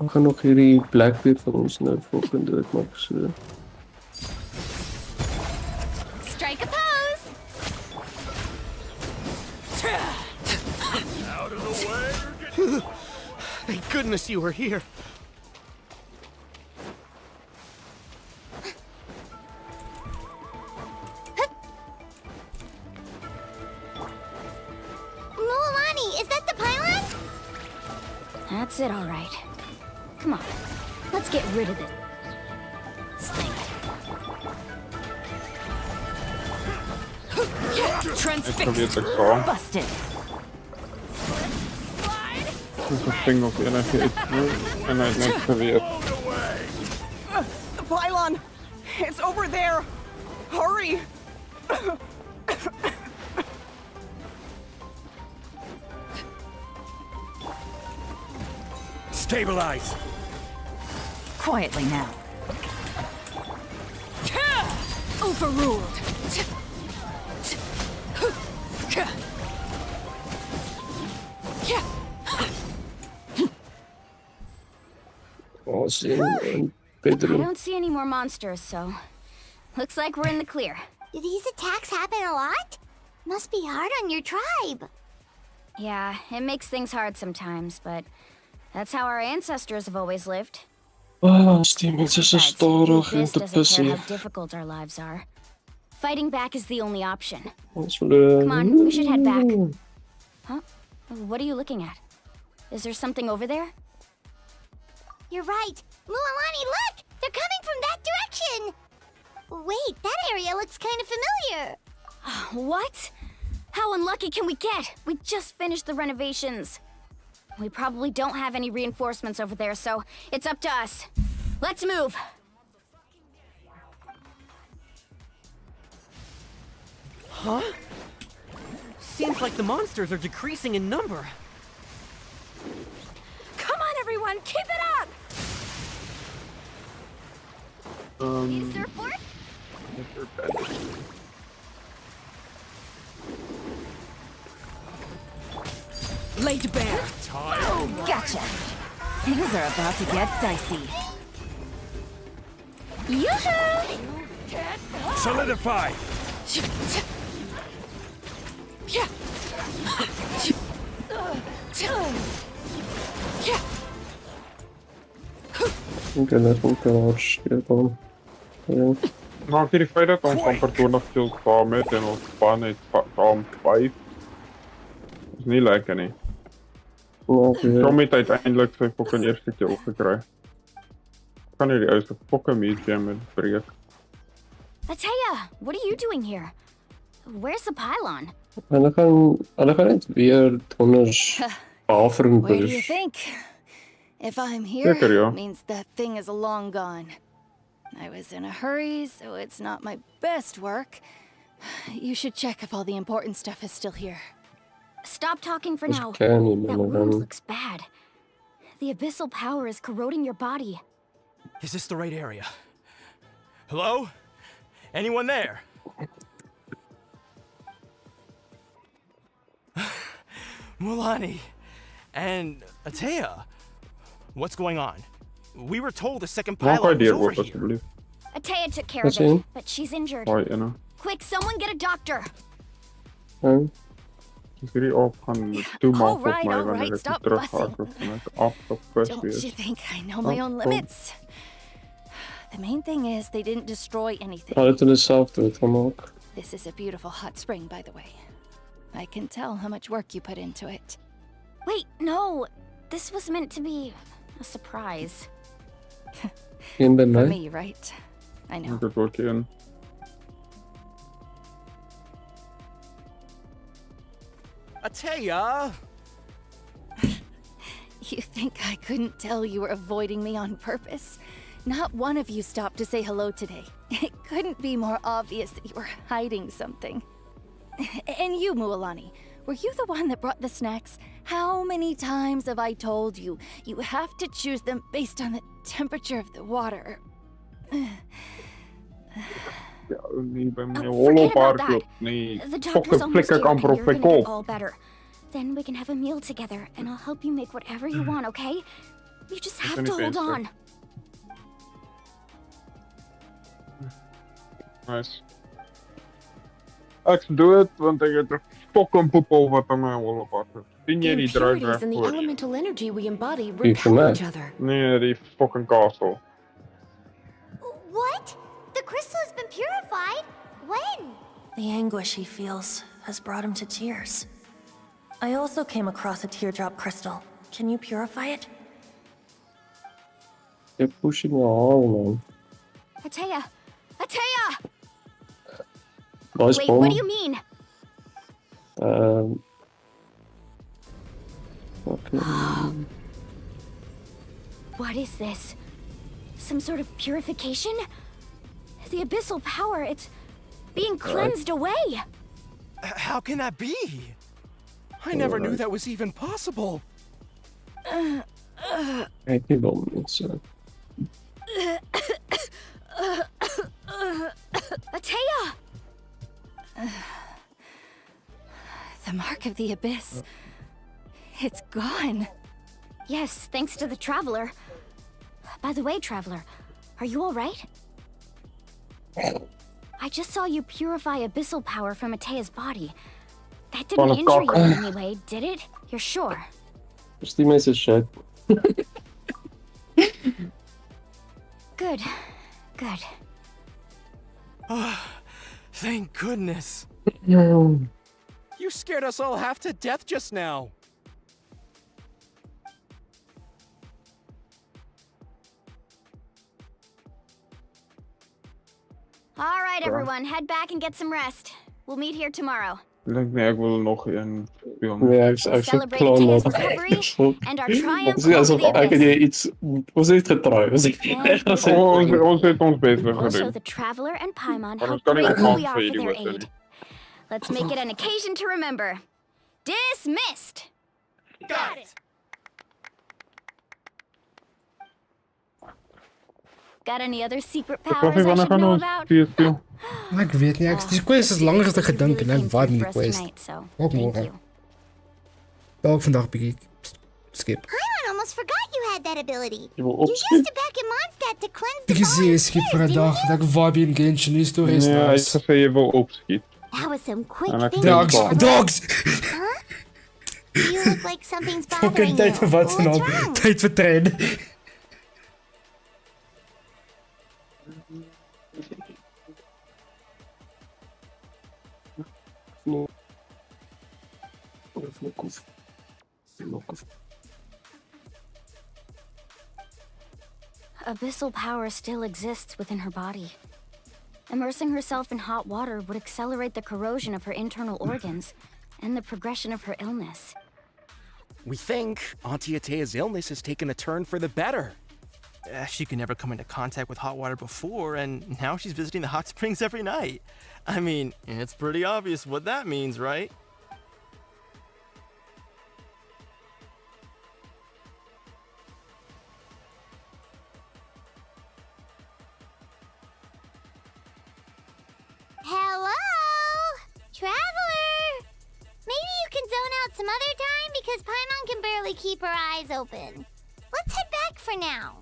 Ek gaan nog hierdie Blackbeard van ons nou volgende doodmaak so. Strike a pose! Out of the way! Thank goodness you were here. Mualani, is that the pylon? That's it, all right. Come on, let's get rid of it. Stink. Transfixed. Busted. Dis 'n ding op enige iets en hy het net geweet. The pylon! It's over there! Hurry! Stabilize! Quietly now. Overruled. Awesome. I don't see any more monsters, so looks like we're in the clear. Do these attacks happen a lot? Must be hard on your tribe. Yeah, it makes things hard sometimes, but that's how our ancestors have always lived. Ah, die mense is so Besides, stadig en this te doesn't care pussy. how difficult our lives are. Fighting back is the only option. Ons verloor. Come on, we should head back. Huh? What are you looking at? Is there something over there? You're right. Mualani, look! They're coming from that direction! Wait, that area looks kind of familiar. What? How unlucky can we get? We just finished the renovations. We probably don't have any reinforcements over there, so it's up to us. Let's move. Huh? Seems like the monsters are decreasing in number. Come on, everyone, keep it up! Need a surfboard? Laid bare. Boom! Gotcha. Things are about to get dicey. Yoo-hoo! Solidify! Okay, dat moet wel afschepen. Ja. Maar die feit dat ons amper 20 kills saam het en ons span het saam 5 is nie lekker nie. Tom het uiteindelik sy fucking eerste kill gekry. Kan nie die ou se fucking medium met breek. Ataya, what are you doing here? Where's the pylon? Hulle gaan net weer donders offering Where do you push. think? If I'm here, Zeker, ja. means that thing is long gone. I was in a hurry, so it's not my best work. You should check if all the important stuff is still here. Stop talking for Dis now. kan nie, That man, wound dan- looks bad. The abyssal power is corroding your body. Is this the right area? Hello? Anyone there? Mulani and Atea, what's going on? We were told the second Maak pylon was idee over oop here. asseblief. Ataya took care That's of it, it. but she's injured. Haai ene. Quick, someone get a doctor. As hierdie op gaan toemaak op Alright, my alright, wanneer ek stop terughardloop en ek afgepus Don't wees. you think I know my own limits? The main thing is they didn't destroy anything. Hulle het hulle self doodgemaak. This is a beautiful hot spring, by the way. I can tell how much work you put into it. Wait, no. This was meant to be a surprise. Een by For my. me, right? I know. Ek het ook een. Atea! You think I couldn't tell you were avoiding me on purpose. Not one of you stopped to say hello today. It couldn't be more obvious that you were hiding something. And you, Mualani, were you the one that brought the snacks? How many times have I told you, you have to choose them based on the temperature of the water? Ja, niet bij mijn Forget about hollopark, that. nee. The doctor's Fucking almost flikker here amper and op you're mijn gonna get kop. all better. Then we can have a meal together and I'll help you make whatever you want, okay? You just have to hold on. Nice. Ik doe het, want ik heb er fucking poep over aan mijn hollopark. Vind jij die Impurities druiven and the voor? elemental energy we embody Die repel van mij. each other. Nee, die fucking castle. What? The crystal has been purified? When? The anguish he feels has brought him to tears. I also came across a teardrop crystal. Can you purify it? They're pushing me all, man. Atea! Atea! Nice Wait, bomb. what do you mean? Fucking... What is this? Some sort of purification? The abyssal power, it's being cleansed away! How can that be? I never knew that was even possible. Kijk niet om, mensen. Atea! The mark of the abyss. It's gone. Yes, thanks to the Traveler. By the way, Traveler, are you alright? I just saw you purify abyssal power from Atea's body. That didn't injure you in any way, did it? You're sure? Dus die mensen shit. Good. Good. Oh, thank goodness. No. You scared us all half to death just now. Alright, everyone, head back and get some rest. We'll meet here tomorrow. Nee, ik wil nog een film. Nee, hij is zo'n clown. And our triumph Het is alsof over the hij abyss. iets... Hoe zit het getraaid? Ons heeft ons beter We'll show gedaan. the Traveler and Paimon how Waarom kan ik grateful ook we are for aanveden their met aid. Let's make it an occasion to remember. Dismissed! Got it! Got any other secret Ik powers was I even should aan know ons about? PSP. Maar ik weet niet, die quest is langer dan gedacht en ik waard niet die quest. Ook Thank morgen. you. Ook vandaag begin ik. Skip. Paimon almost forgot you had that ability. Je wil You used opskip? it back in Mondstadt to cleanse the Ik zie skip voor een dag dat ik vibe in Genshin is door is Nee, hij heeft nice. gezegd je wil opschieten. That was some quick En dan thinking, Dogs, Traveler. dogs! Huh? You look like something's Fucking bothering tijd voor you. wat What's dan? wrong? Tijd voor trainen. Nee. Even een koffie. Nog koffie. Abyssal power still exists within her body. Immersing herself in hot water would accelerate the corrosion of her internal organs and the progression of her illness. We think Auntie Atea's illness has taken a turn for the better. She could never come into contact with hot water before, and now she's visiting the hot springs every night. I mean, it's pretty obvious what that means, right? Hello? Traveler! Maybe you can zone out some other time because Paimon can barely keep her eyes open. Let's head back for now.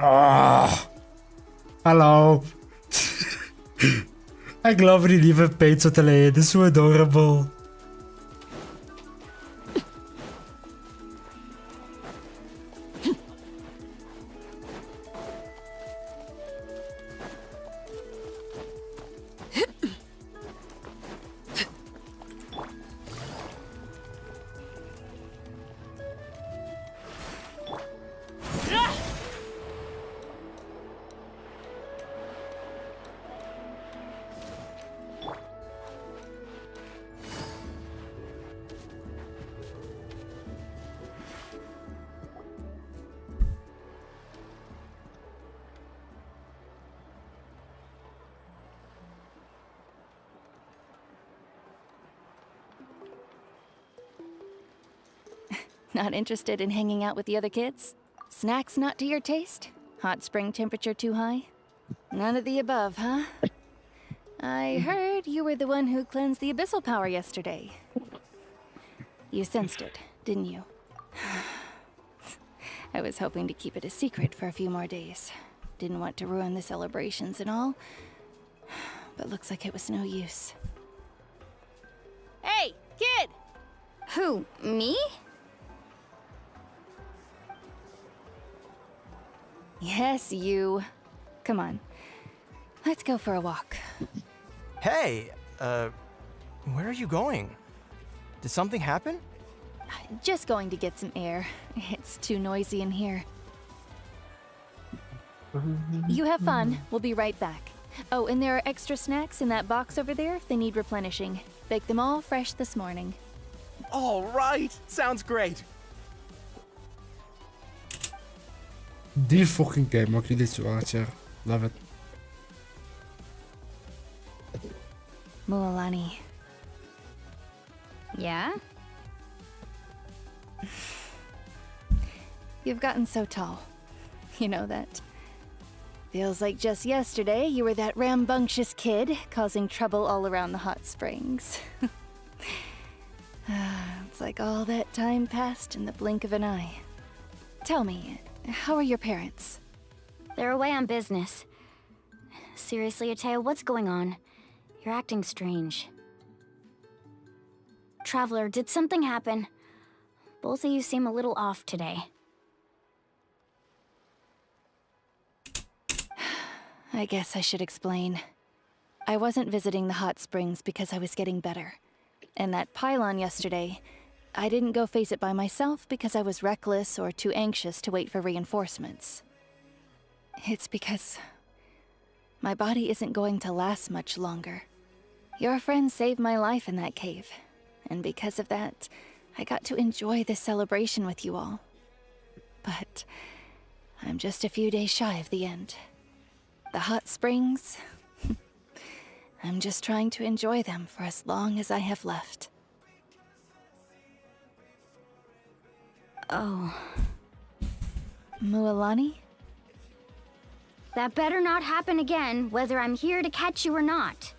Ah. Hallo. Ik love die lieve pizza te leiden. Dit is zo adorable. Not interested in hanging out with the other kids? Snacks not to your taste? Hot spring temperature too high? None of the above, huh? I heard you were the one who cleansed the abyssal power yesterday. You sensed it, didn't you? I was hoping to keep it a secret for a few more days. Didn't want to ruin the celebrations and all, but looks like it was no use. Hey, kid! Who, me? Yes, you. Come on. Let's go for a walk. Hey, where are you going? Did something happen? Just going to get some air. It's too noisy in here. You have fun. We'll be right back. Oh, and there are extra snacks in that box over there if they need replenishing. Baked them all fresh this morning. All right, sounds great. Die fucking game maakt dit zo hard, zeg. Love it. Mualani. Yeah? You've gotten so tall. You know that. Feels like just yesterday you were that rambunctious kid causing trouble all around the hot springs. It's like all that time passed in the blink of an eye. Tell me, how are your parents? They're away on business. Seriously, Atea, what's going on? You're acting strange. Traveler, did something happen? Both of you seem a little off today. I guess I should explain. I wasn't visiting the hot springs because I was getting better. And that pylon yesterday, I didn't go face it by myself because I was reckless or too anxious to wait for reinforcements. It's because my body isn't going to last much longer. Your friend saved my life in that cave, and because of that, I got to enjoy this celebration with you all. But I'm just a few days shy of the end. The hot springs, I'm just trying to enjoy them for as long as I have left. Oh. Mualani? That better not happen again, whether I'm here to catch you or not.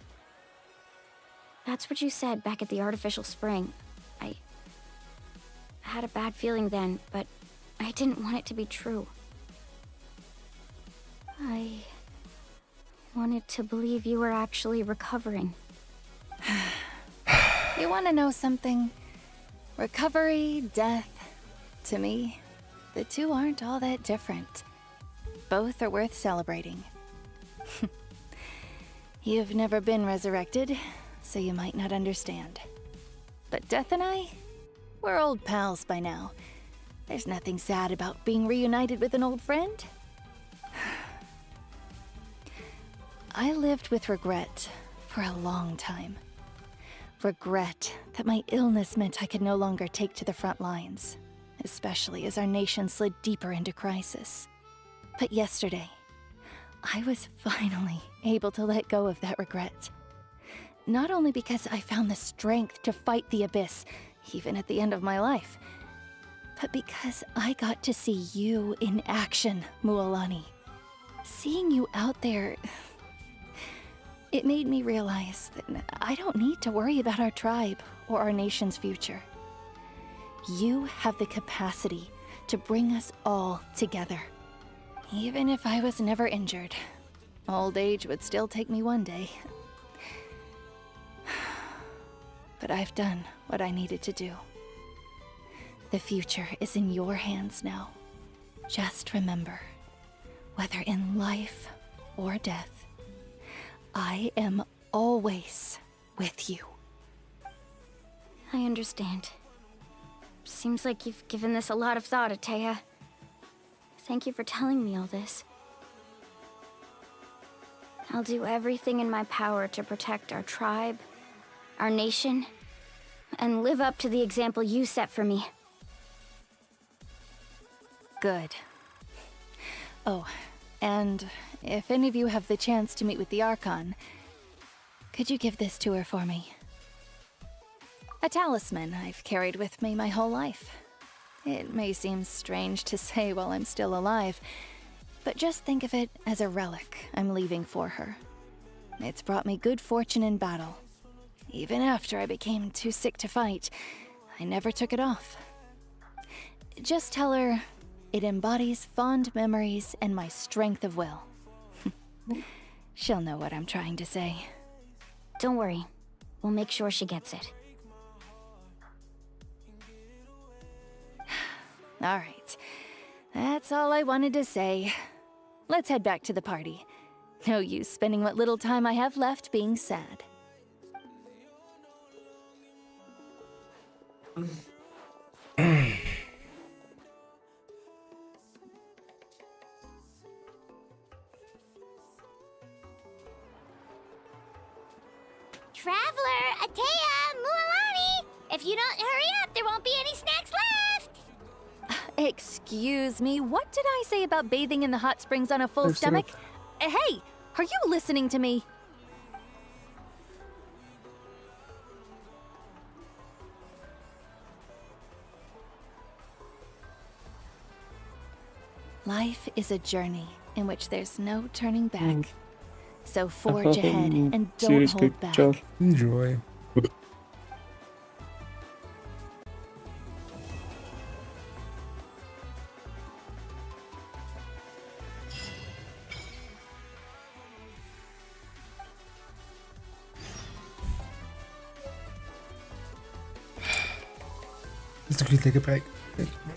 That's what you said back at the artificial spring. I had a bad feeling then, but I didn't want it to be true. I wanted to believe you were actually recovering. You want to know something? Recovery, death, to me, the two aren't all that different. Both are worth celebrating. You've never been resurrected, so you might not understand. But Death and I, we're old pals by now. There's nothing sad about being reunited with an old friend. I lived with regret for a long time. Regret that my illness meant I could no longer take to the front lines, especially as our nation slid deeper into crisis. But yesterday, I was finally able to let go of that regret. Not only because I found the strength to fight the abyss, even at the end of my life, but because I got to see you in action, Mualani. Seeing you out there, it made me realize that I don't need to worry about our tribe or our nation's future. You have the capacity to bring us all together. Even if I was never injured, old age would still take me one day. But I've done what I needed to do. The future is in your hands now. Just remember, whether in life or death, I am always with you. I understand. Seems like you've given this a lot of thought, Atea. Thank you for telling me all this. I'll do everything in my power to protect our tribe, our nation, and live up to the example you set for me. Good. Oh, and if any of you have the chance to meet with the Archon, could you give this to her for me? A talisman I've carried with me my whole life. It may seem strange to say while I'm still alive, but just think of it as a relic I'm leaving for her. It's brought me good fortune in battle. Even after I became too sick to fight, I never took it off. Just tell her it embodies fond memories and my strength of will. She'll know what I'm trying to say. Don't worry. We'll make sure she gets it. All right. That's all I wanted to say. Let's head back to the party. No use spending what little time I have left being sad. Traveler, Atea, Mualani! If you don't hurry up, there won't be any snacks left! Excuse me, what did I say about bathing in the hot springs on a full stomach? Hey, are you listening to me? Life is a journey in which there's no turning back. So forge ahead and don't hold back. Enjoy. Let's quickly take a break. Thank you.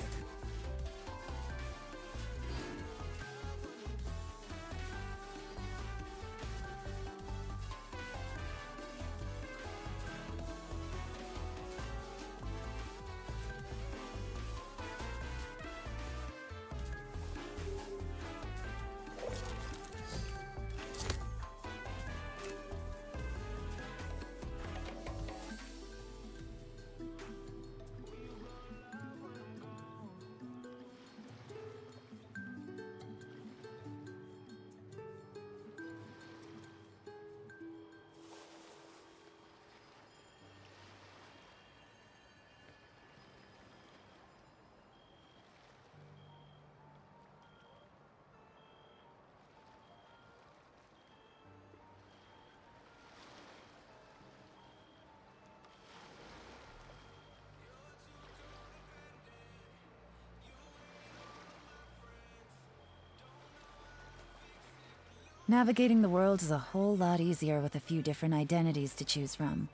Navigating the world is a whole lot easier with a few different identities to choose from.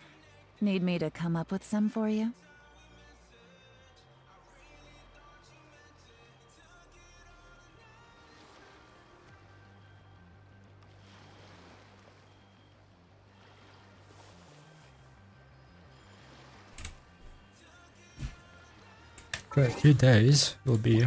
Need me to come up with some for you? For a few days, you'll be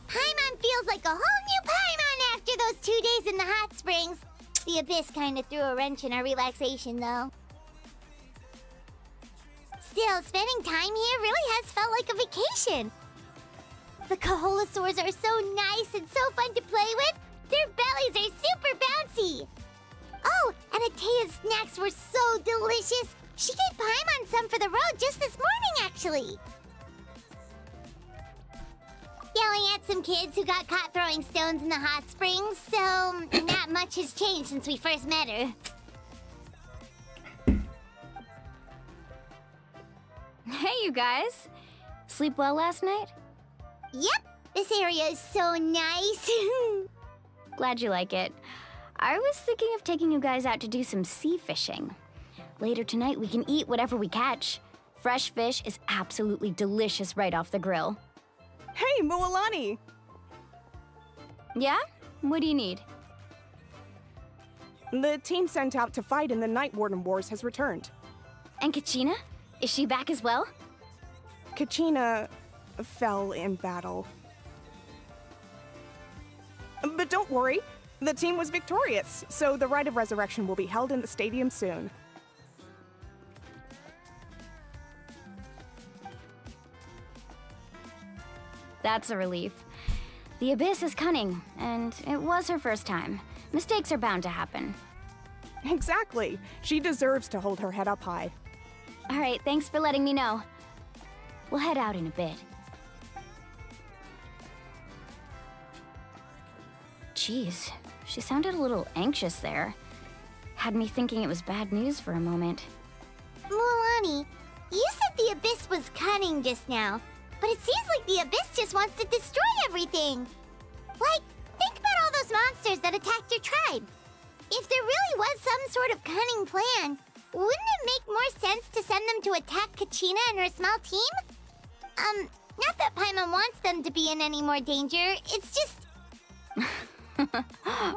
Paimon feels like a whole new Paimon after those 2 days in the hot springs. The Abyss kind of threw a wrench in our relaxation, though. Still, spending time here really has felt like a vacation. The Kaholosaurs are so nice and so fun to play with. Their bellies are super bouncy. Oh, and Atea's snacks were so delicious. She gave Paimon some for the road just this morning, actually. Yelling at some kids who got caught throwing stones in the hot springs, so not much has changed since we first met her. Hey, you guys. Sleep well last night? Yep, this area is so nice. Glad you like it. I was thinking of taking you guys out to do some sea fishing. Later tonight, we can eat whatever we catch. Fresh fish is absolutely delicious right off the grill. Hey, Mualani! Yeah? What do you need? The team sent out to fight in the Night Warden Wars has returned. And Kachina? Is she back as well? Kachina fell in battle. But don't worry, the team was victorious, so the Rite of Resurrection will be held in the stadium soon. That's a relief. The Abyss is cunning, and it was her first time. Mistakes are bound to happen. Exactly. She deserves to hold her head up high. All right, thanks for letting me know. We'll head out in a bit. Jeez, she sounded a little anxious there. Had me thinking it was bad news for a moment. Mualani, you said the Abyss was cunning just now, but it seems like the Abyss just wants to destroy everything. Like, think about all those monsters that attacked your tribe. If there really was some sort of cunning plan, wouldn't it make more sense to send them to attack Kachina and her small team? Not that Paimon wants them to be in any more danger, it's just...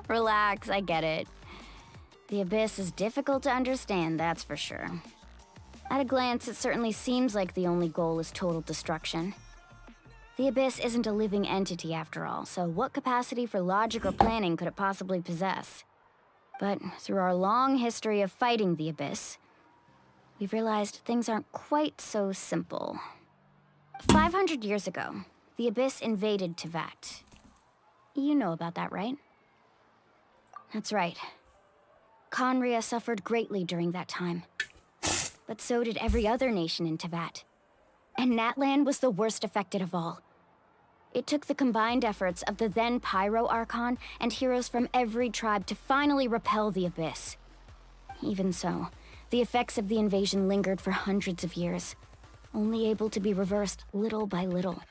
Relax, I get it. The Abyss is difficult to understand, that's for sure. At a glance, it certainly seems like the only goal is total destruction. The Abyss isn't a living entity after all, so what capacity for logic or planning could it possibly possess? But through our long history of fighting the Abyss, we've realized things aren't quite so simple. 500 years ago, the Abyss invaded Teyvat. You know about that, right? That's right. Conria suffered greatly during that time. But so did every other nation in Teyvat. And Natlan was the worst affected of all. It took the combined efforts of the then Pyro Archon and heroes from every tribe to finally repel the Abyss. Even so, the effects of the invasion lingered for hundreds of years, only able to be reversed little by little.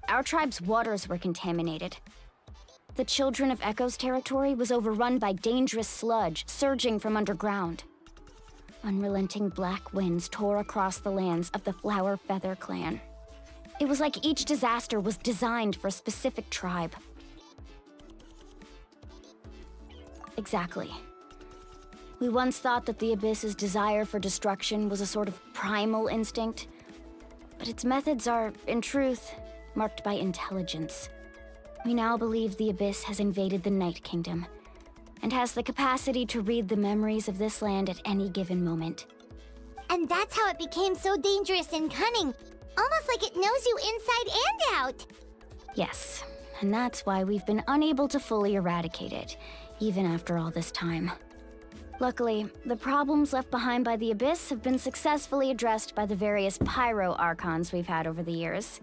Our tribe's waters were contaminated. The Children of Echo's territory was overrun by dangerous sludge surging from underground. Unrelenting black winds tore across the lands of the Flower Feather clan. It was like each disaster was designed for a specific tribe. Exactly. We once thought that the Abyss's desire for destruction was a sort of primal instinct, but its methods are, in truth, marked by intelligence. We now believe the Abyss has invaded the Night Kingdom, and has the capacity to read the memories of this land at any given moment. And that's how it became so dangerous and cunning, almost like it knows you inside and out. Yes, and that's why we've been unable to fully eradicate it, even after all this time. Luckily, the problems left behind by the Abyss have been successfully addressed by the various Pyro Archons we've had over the years.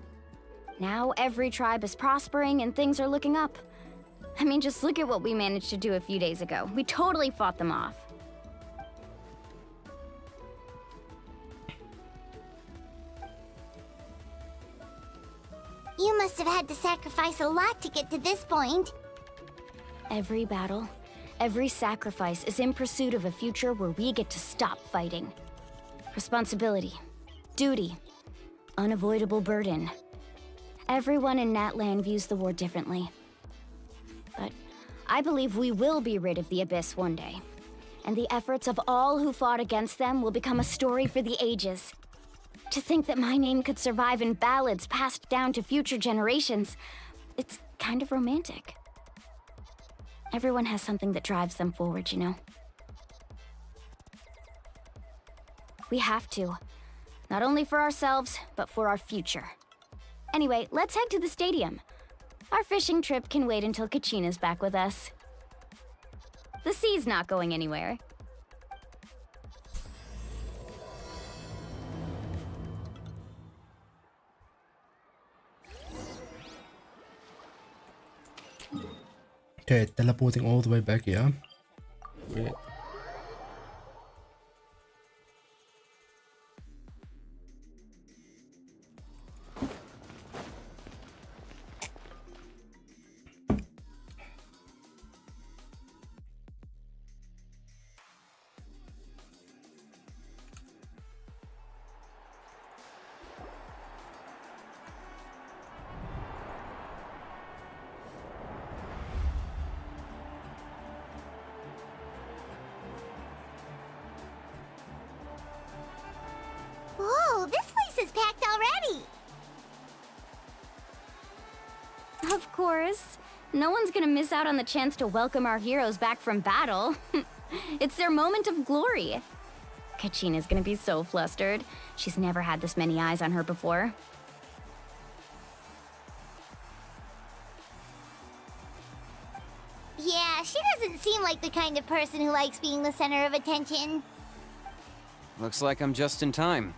Now every tribe is prospering and things are looking up. I mean, just look at what we managed to do a few days ago. We totally fought them off. You must have had to sacrifice a lot to get to this point. Every battle, every sacrifice is in pursuit of a future where we get to stop fighting. Responsibility, duty, unavoidable burden. Everyone in Natlan views the war differently. But I believe we will be rid of the Abyss one day. And the efforts of all who fought against them will become a story for the ages. To think that my name could survive in ballads passed down to future generations, it's kind of romantic. Everyone has something that drives them forward, you know? We have to. Not only for ourselves, but for our future. Anyway, let's head to the stadium. Our fishing trip can wait until Kachina's back with us. The sea's not going anywhere. Okay, teleporting all the way back here. Wait. is packed already. Of course. No one's gonna miss out on the chance to welcome our heroes back from battle. It's their moment of glory. Kachina's gonna be so flustered. She's never had this many eyes on her before. Yeah, she doesn't seem like the kind of person who likes being the center of attention. Looks like I'm just in time.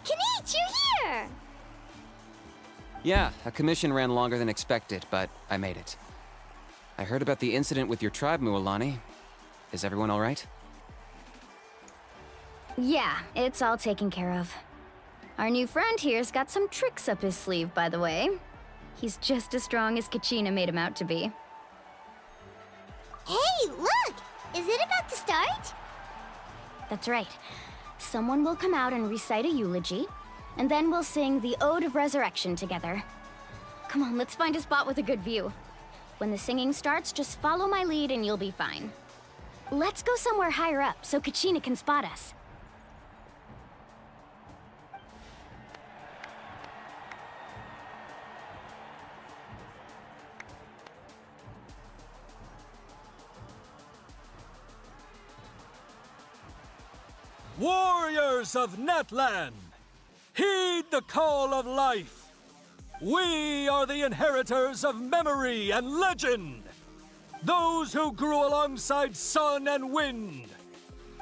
Kinich, you're here! Yeah, a commission ran longer than expected, but I made it. I heard about the incident with your tribe, Mualani. Is everyone all right? Yeah, it's all taken care of. Our new friend here's got some tricks up his sleeve, by the way. He's just as strong as Kachina made him out to be. Hey, look! Is it about to start? That's right. Someone will come out and recite a eulogy, and then we'll sing the Ode of Resurrection together. Come on, let's find a spot with a good view. When the singing starts, just follow my lead and you'll be fine. Let's go somewhere higher up so Kachina can spot us. Warriors of Natlan, heed the call of life. We are the inheritors of memory and legend. Those who grew alongside sun and wind.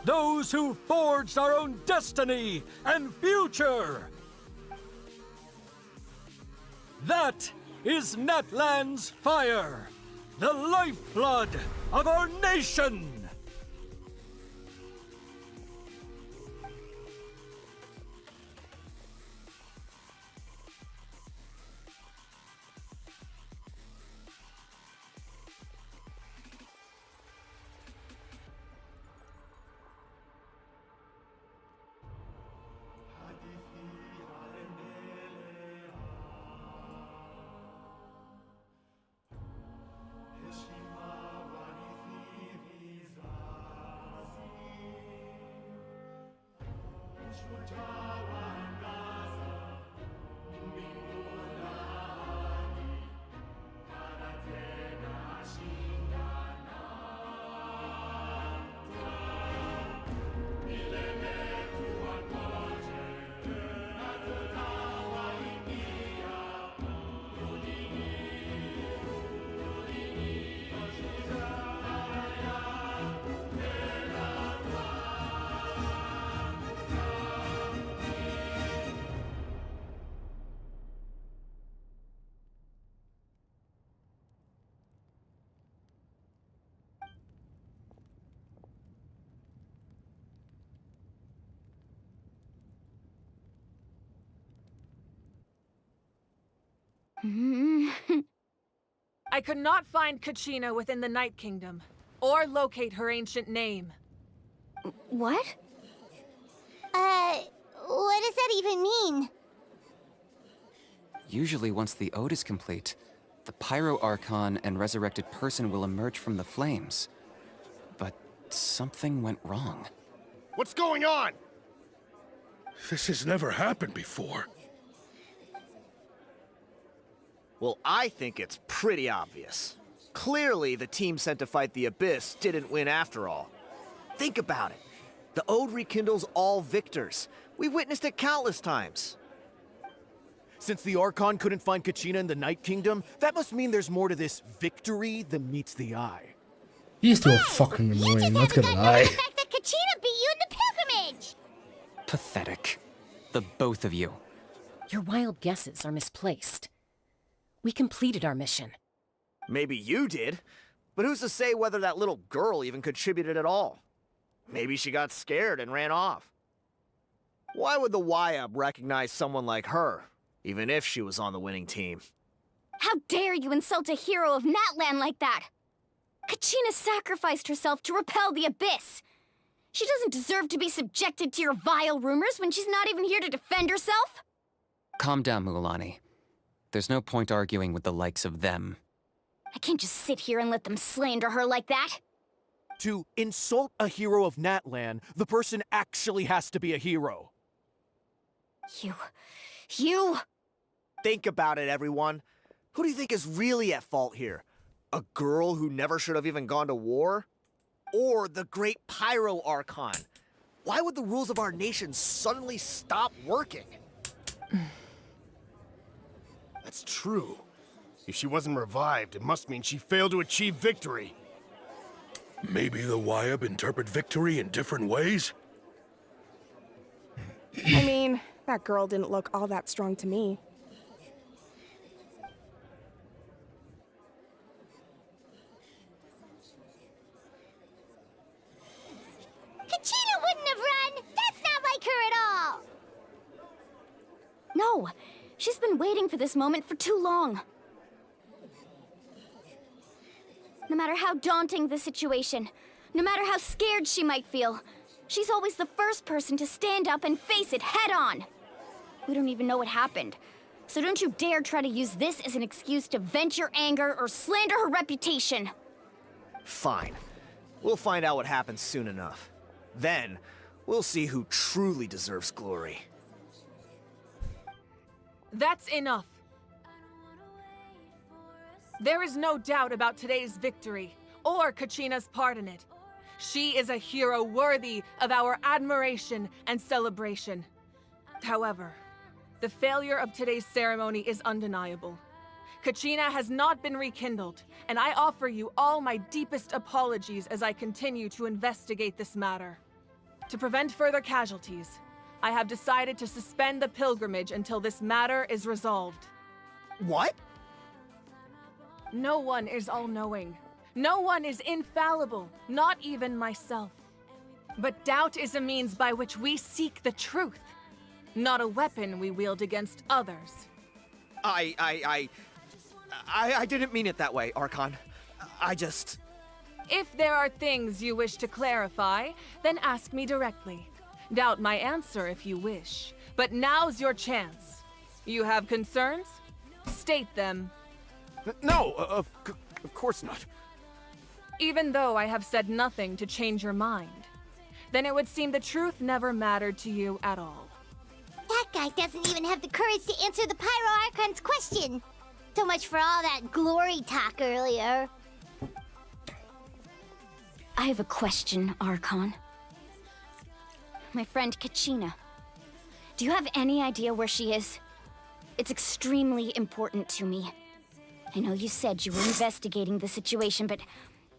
Those who forged our own destiny and future. That is Natlan's fire, the lifeblood of our nation. I could not find Kachina within the Night Kingdom, or locate her ancient name. What? What does that even mean? Usually once the ode is complete, the Pyro Archon and resurrected person will emerge from the flames. But something went wrong. What's going on? This has never happened before. Well, I think it's pretty obvious. Clearly, the team sent to fight the Abyss didn't win after all. Think about it. The Ode rekindles all victors. We've witnessed it countless times. Since the Archon couldn't find Kachina in the Night Kingdom, that must mean there's more to this victory than meets the eye. He's still fucking annoying, not gonna lie. The fact that Kachina beat you in the pilgrimage! Pathetic. The both of you. Your wild guesses are misplaced. We completed our mission. Maybe you did, but who's to say whether that little girl even contributed at all? Maybe she got scared and ran off. Why would the YUB recognize someone like her, even if she was on the winning team? How dare you insult a hero of Natlan like that? Kachina sacrificed herself to repel the Abyss. She doesn't deserve to be subjected to your vile rumors when she's not even here to defend herself. Calm down, Mualani. There's no point arguing with the likes of them. I can't just sit here and let them slander her like that. To insult a hero of Natlan, the person actually has to be a hero. You... Think about it, everyone. Who do you think is really at fault here? A girl who never should have even gone to war? Or the great Pyro Archon? Why would the rules of our nation suddenly stop working? That's true. If she wasn't revived, it must mean she failed to achieve victory. Maybe the Wyab interpret victory in different ways? I mean, that girl didn't look all that strong to me. Kachina wouldn't have run! That's not like her at all! No, she's been waiting for this moment for too long. No matter how daunting the situation, no matter how scared she might feel, she's always the first person to stand up and face it head on. We don't even know what happened, so don't you dare try to use this as an excuse to vent your anger or slander her reputation. Fine. We'll find out what happens soon enough. Then, we'll see who truly deserves glory. That's enough. There is no doubt about today's victory, or Kachina's part in it. She is a hero worthy of our admiration and celebration. However, the failure of today's ceremony is undeniable. Kachina has not been rekindled, and I offer you all my deepest apologies as I continue to investigate this matter. To prevent further casualties, I have decided to suspend the pilgrimage until this matter is resolved. What? No one is all-knowing. No one is infallible, not even myself. But doubt is a means by which we seek the truth, not a weapon we wield against others. I didn't mean it that way, Archon. I just... If there are things you wish to clarify, then ask me directly. Doubt my answer if you wish, but now's your chance. You have concerns? State them. No, of course not. Even though I have said nothing to change your mind, then it would seem the truth never mattered to you at all. That guy doesn't even have the courage to answer the Pyro Archon's question. So much for all that glory talk earlier. I have a question, Archon. My friend Kachina. Do you have any idea where she is? It's extremely important to me. I know you said you were investigating the situation, but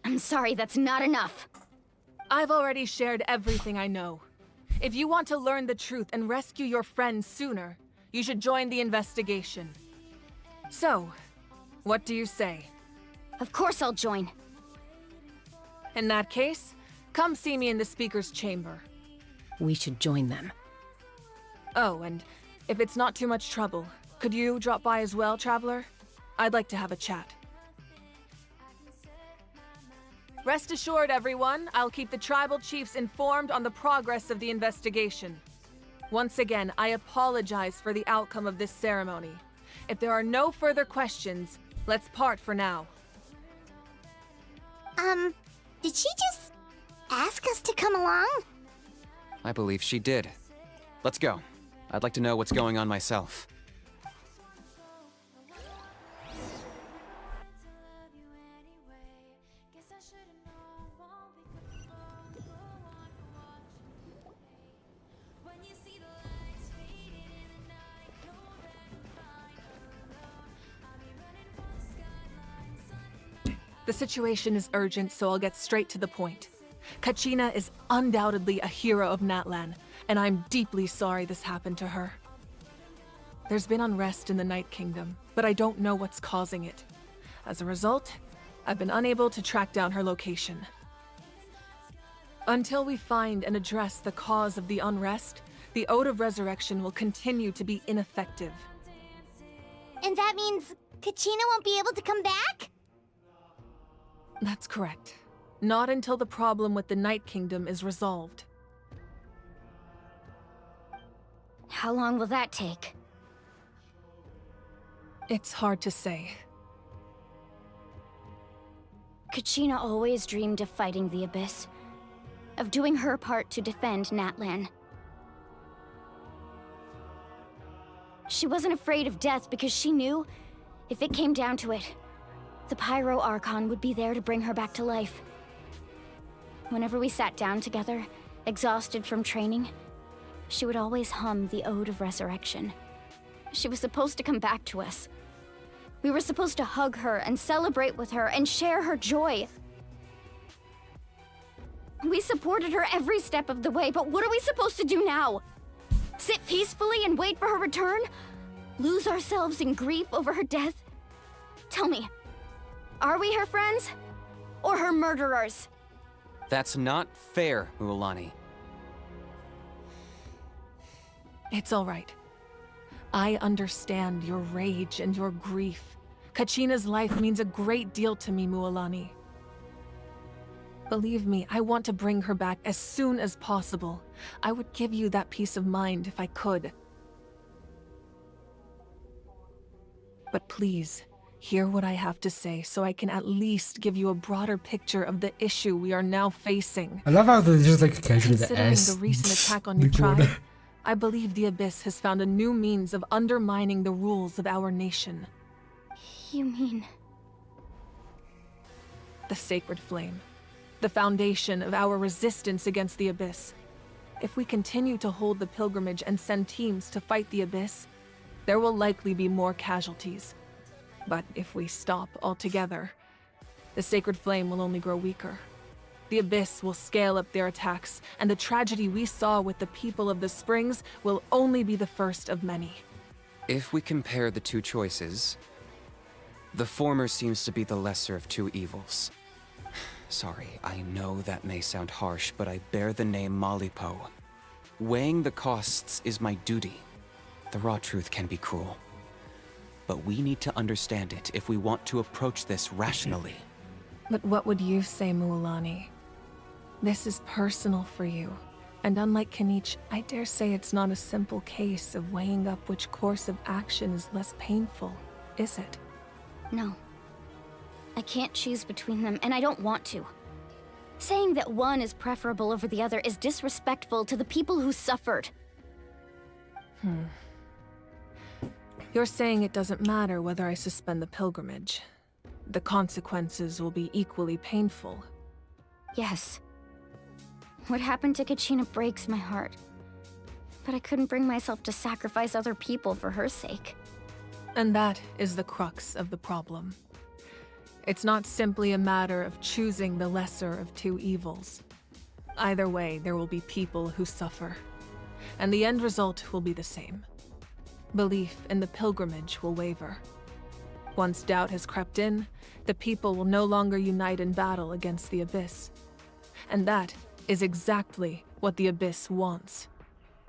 I'm sorry, that's not enough. I've already shared everything I know. If you want to learn the truth and rescue your friend sooner, you should join the investigation. So, what do you say? Of course I'll join. In that case, come see me in the speaker's chamber. We should join them. Oh, and if it's not too much trouble, could you drop by as well, Traveler? I'd like to have a chat. Rest assured, everyone, I'll keep the tribal chiefs informed on the progress of the investigation. Once again, I apologize for the outcome of this ceremony. If there are no further questions, let's part for now. Did she just ask us to come along? I believe she did. Let's go. I'd like to know what's going on myself. The situation is urgent, so I'll get straight to the point. Kachina is undoubtedly a hero of Natlan, and I'm deeply sorry this happened to her. There's been unrest in the Night Kingdom, but I don't know what's causing it. As a result, I've been unable to track down her location. Until we find and address the cause of the unrest, the Ode of Resurrection will continue to be ineffective. And that means Kachina won't be able to come back? That's correct. Not until the problem with the Night Kingdom is resolved. How long will that take? It's hard to say. Kachina always dreamed of fighting the Abyss, of doing her part to defend Natlan. She wasn't afraid of death because she knew, if it came down to it, the Pyro Archon would be there to bring her back to life. Whenever we sat down together, exhausted from training, she would always hum the Ode of Resurrection. She was supposed to come back to us. We were supposed to hug her and celebrate with her and share her joy. We supported her every step of the way, but what are we supposed to do now? Sit peacefully and wait for her return? Lose ourselves in grief over her death? Tell me, are we her friends? Or her murderers? That's not fair, Mualani. It's all right. I understand your rage and your grief. Kachina's life means a great deal to me, Mualani. Believe me, I want to bring her back as soon as possible. I would give you that peace of mind if I could. But please, hear what I have to say so I can at least give you a broader picture of the issue we are now facing. I love how they just like casually the Considering ass. the recent attack on your tribe, I believe the Abyss has found a new means of undermining the rules of our nation. You mean... The Sacred Flame. The foundation of our resistance against the Abyss. If we continue to hold the pilgrimage and send teams to fight the Abyss, there will likely be more casualties. But if we stop altogether, the Sacred Flame will only grow weaker. The Abyss will scale up their attacks, and the tragedy we saw with the people of the Springs will only be the first of many. If we compare the two choices, the former seems to be the lesser of two evils. Sorry, I know that may sound harsh, but I bear the name Malipo. Weighing the costs is my duty. The raw truth can be cruel. But we need to understand it if we want to approach this rationally. But what would you say, Mualani? This is personal for you. And unlike Kanich, I dare say it's not a simple case of weighing up which course of action is less painful, is it? No. I can't choose between them, and I don't want to. Saying that one is preferable over the other is disrespectful to the people who suffered. You're saying it doesn't matter whether I suspend the pilgrimage. The consequences will be equally painful. Yes. What happened to Kachina breaks my heart. But I couldn't bring myself to sacrifice other people for her sake. And that is the crux of the problem. It's not simply a matter of choosing the lesser of two evils. Either way, there will be people who suffer. And the end result will be the same. Belief in the pilgrimage will waver. Once doubt has crept in, the people will no longer unite in battle against the Abyss. And that is exactly what the Abyss wants.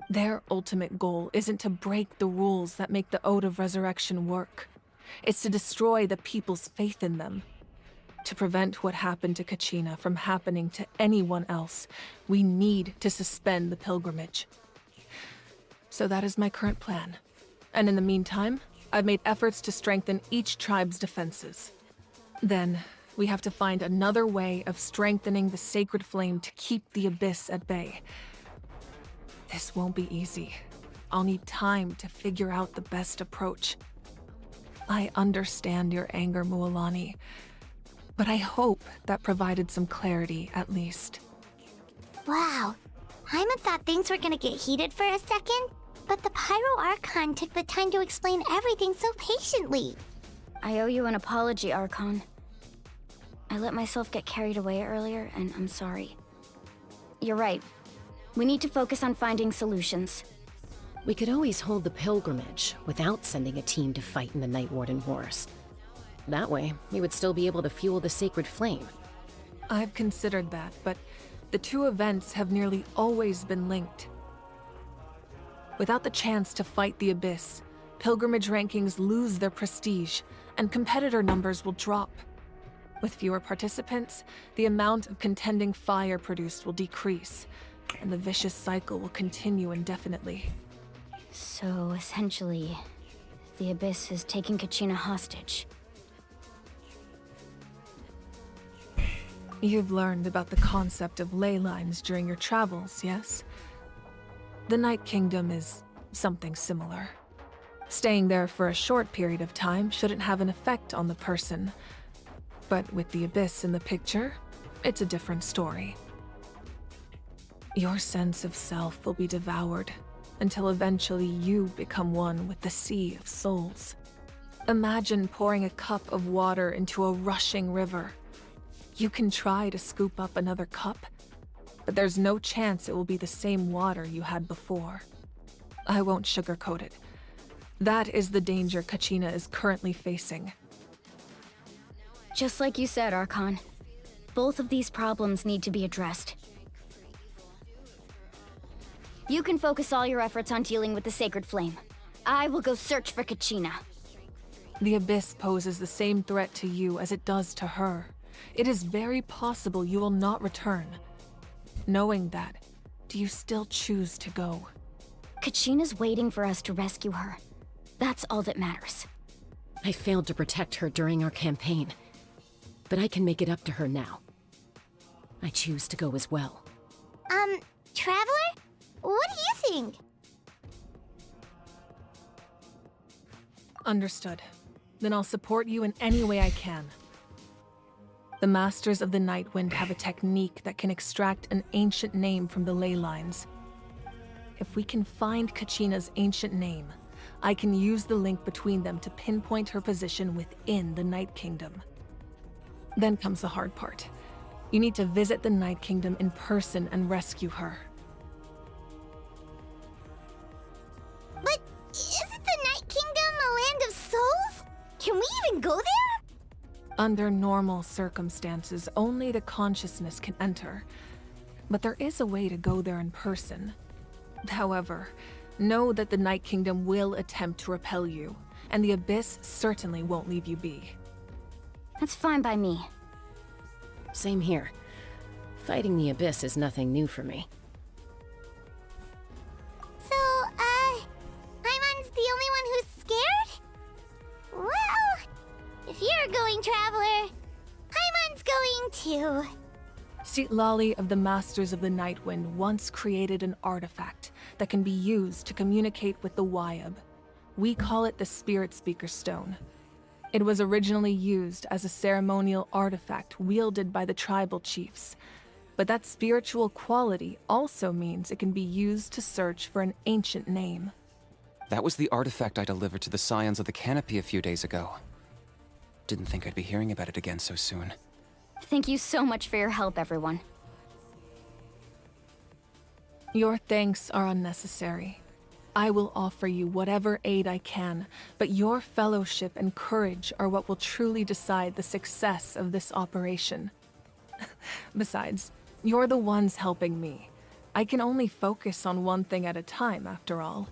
Their ultimate goal isn't to break the rules that make the Ode of Resurrection work. It's to destroy the people's faith in them. To prevent what happened to Kachina from happening to anyone else, we need to suspend the pilgrimage. So that is my current plan. And in the meantime, I've made efforts to strengthen each tribe's defenses. Then, we have to find another way of strengthening the Sacred Flame to keep the Abyss at bay. This won't be easy. I'll need time to figure out the best approach. I understand your anger, Mualani, but I hope that provided some clarity at least. Wow. Hyman thought things were gonna get heated for a second, but the Pyro Archon took the time to explain everything so patiently. I owe you an apology, Archon. I let myself get carried away earlier, and I'm sorry. You're right. We need to focus on finding solutions. We could always hold the pilgrimage without sending a team to fight in the Night Warden Wars. That way, we would still be able to fuel the Sacred Flame. I've considered that, but the two events have nearly always been linked. Without the chance to fight the Abyss, pilgrimage rankings lose their prestige, and competitor numbers will drop. With fewer participants, the amount of contending fire produced will decrease, and the vicious cycle will continue indefinitely. So, essentially, the Abyss is taking Kachina hostage. You've learned about the concept of ley lines during your travels, yes? The Night Kingdom is something similar. Staying there for a short period of time shouldn't have an effect on the person. But with the Abyss in the picture, it's a different story. Your sense of self will be devoured until eventually you become one with the Sea of Souls. Imagine pouring a cup of water into a rushing river. You can try to scoop up another cup, but there's no chance it will be the same water you had before. I won't sugarcoat it. That is the danger Kachina is currently facing. Just like you said, Archon. Both of these problems need to be addressed. You can focus all your efforts on dealing with the Sacred Flame. I will go search for Kachina. The Abyss poses the same threat to you as it does to her. It is very possible you will not return. Knowing that, do you still choose to go? Kachina's waiting for us to rescue her. That's all that matters. I failed to protect her during our campaign, but I can make it up to her now. I choose to go as well. Traveler? What do you think? Understood. Then I'll support you in any way I can. The Masters of the Nightwind have a technique that can extract an ancient name from the ley lines. If we can find Kachina's ancient name, I can use the link between them to pinpoint her position within the Night Kingdom. Then comes the hard part. You need to visit the Night Kingdom in person and rescue her. But isn't the Night Kingdom a land of souls? Can we even go there? Under normal circumstances, only the consciousness can enter. But there is a way to go there in person. However, know that the Night Kingdom will attempt to repel you, and the Abyss certainly won't leave you be. That's fine by me. Same here. Fighting the Abyss is nothing new for me. So, Paimon's the only one who's scared? Well, if you're going, Traveler, Paimon's going too. Citlali of the Masters of the Nightwind once created an artifact that can be used to communicate with the Wyab. We call it the Spirit Speaker Stone. It was originally used as a ceremonial artifact wielded by the tribal chiefs, but that spiritual quality also means it can be used to search for an ancient name. That was the artifact I delivered to the Scions of the Canopy a few days ago. Didn't think I'd be hearing about it again so soon. Thank you so much for your help, everyone. Your thanks are unnecessary. I will offer you whatever aid I can, but your fellowship and courage are what will truly decide the success of this operation. Besides, you're the ones helping me. I can only focus on one thing at a time, after all.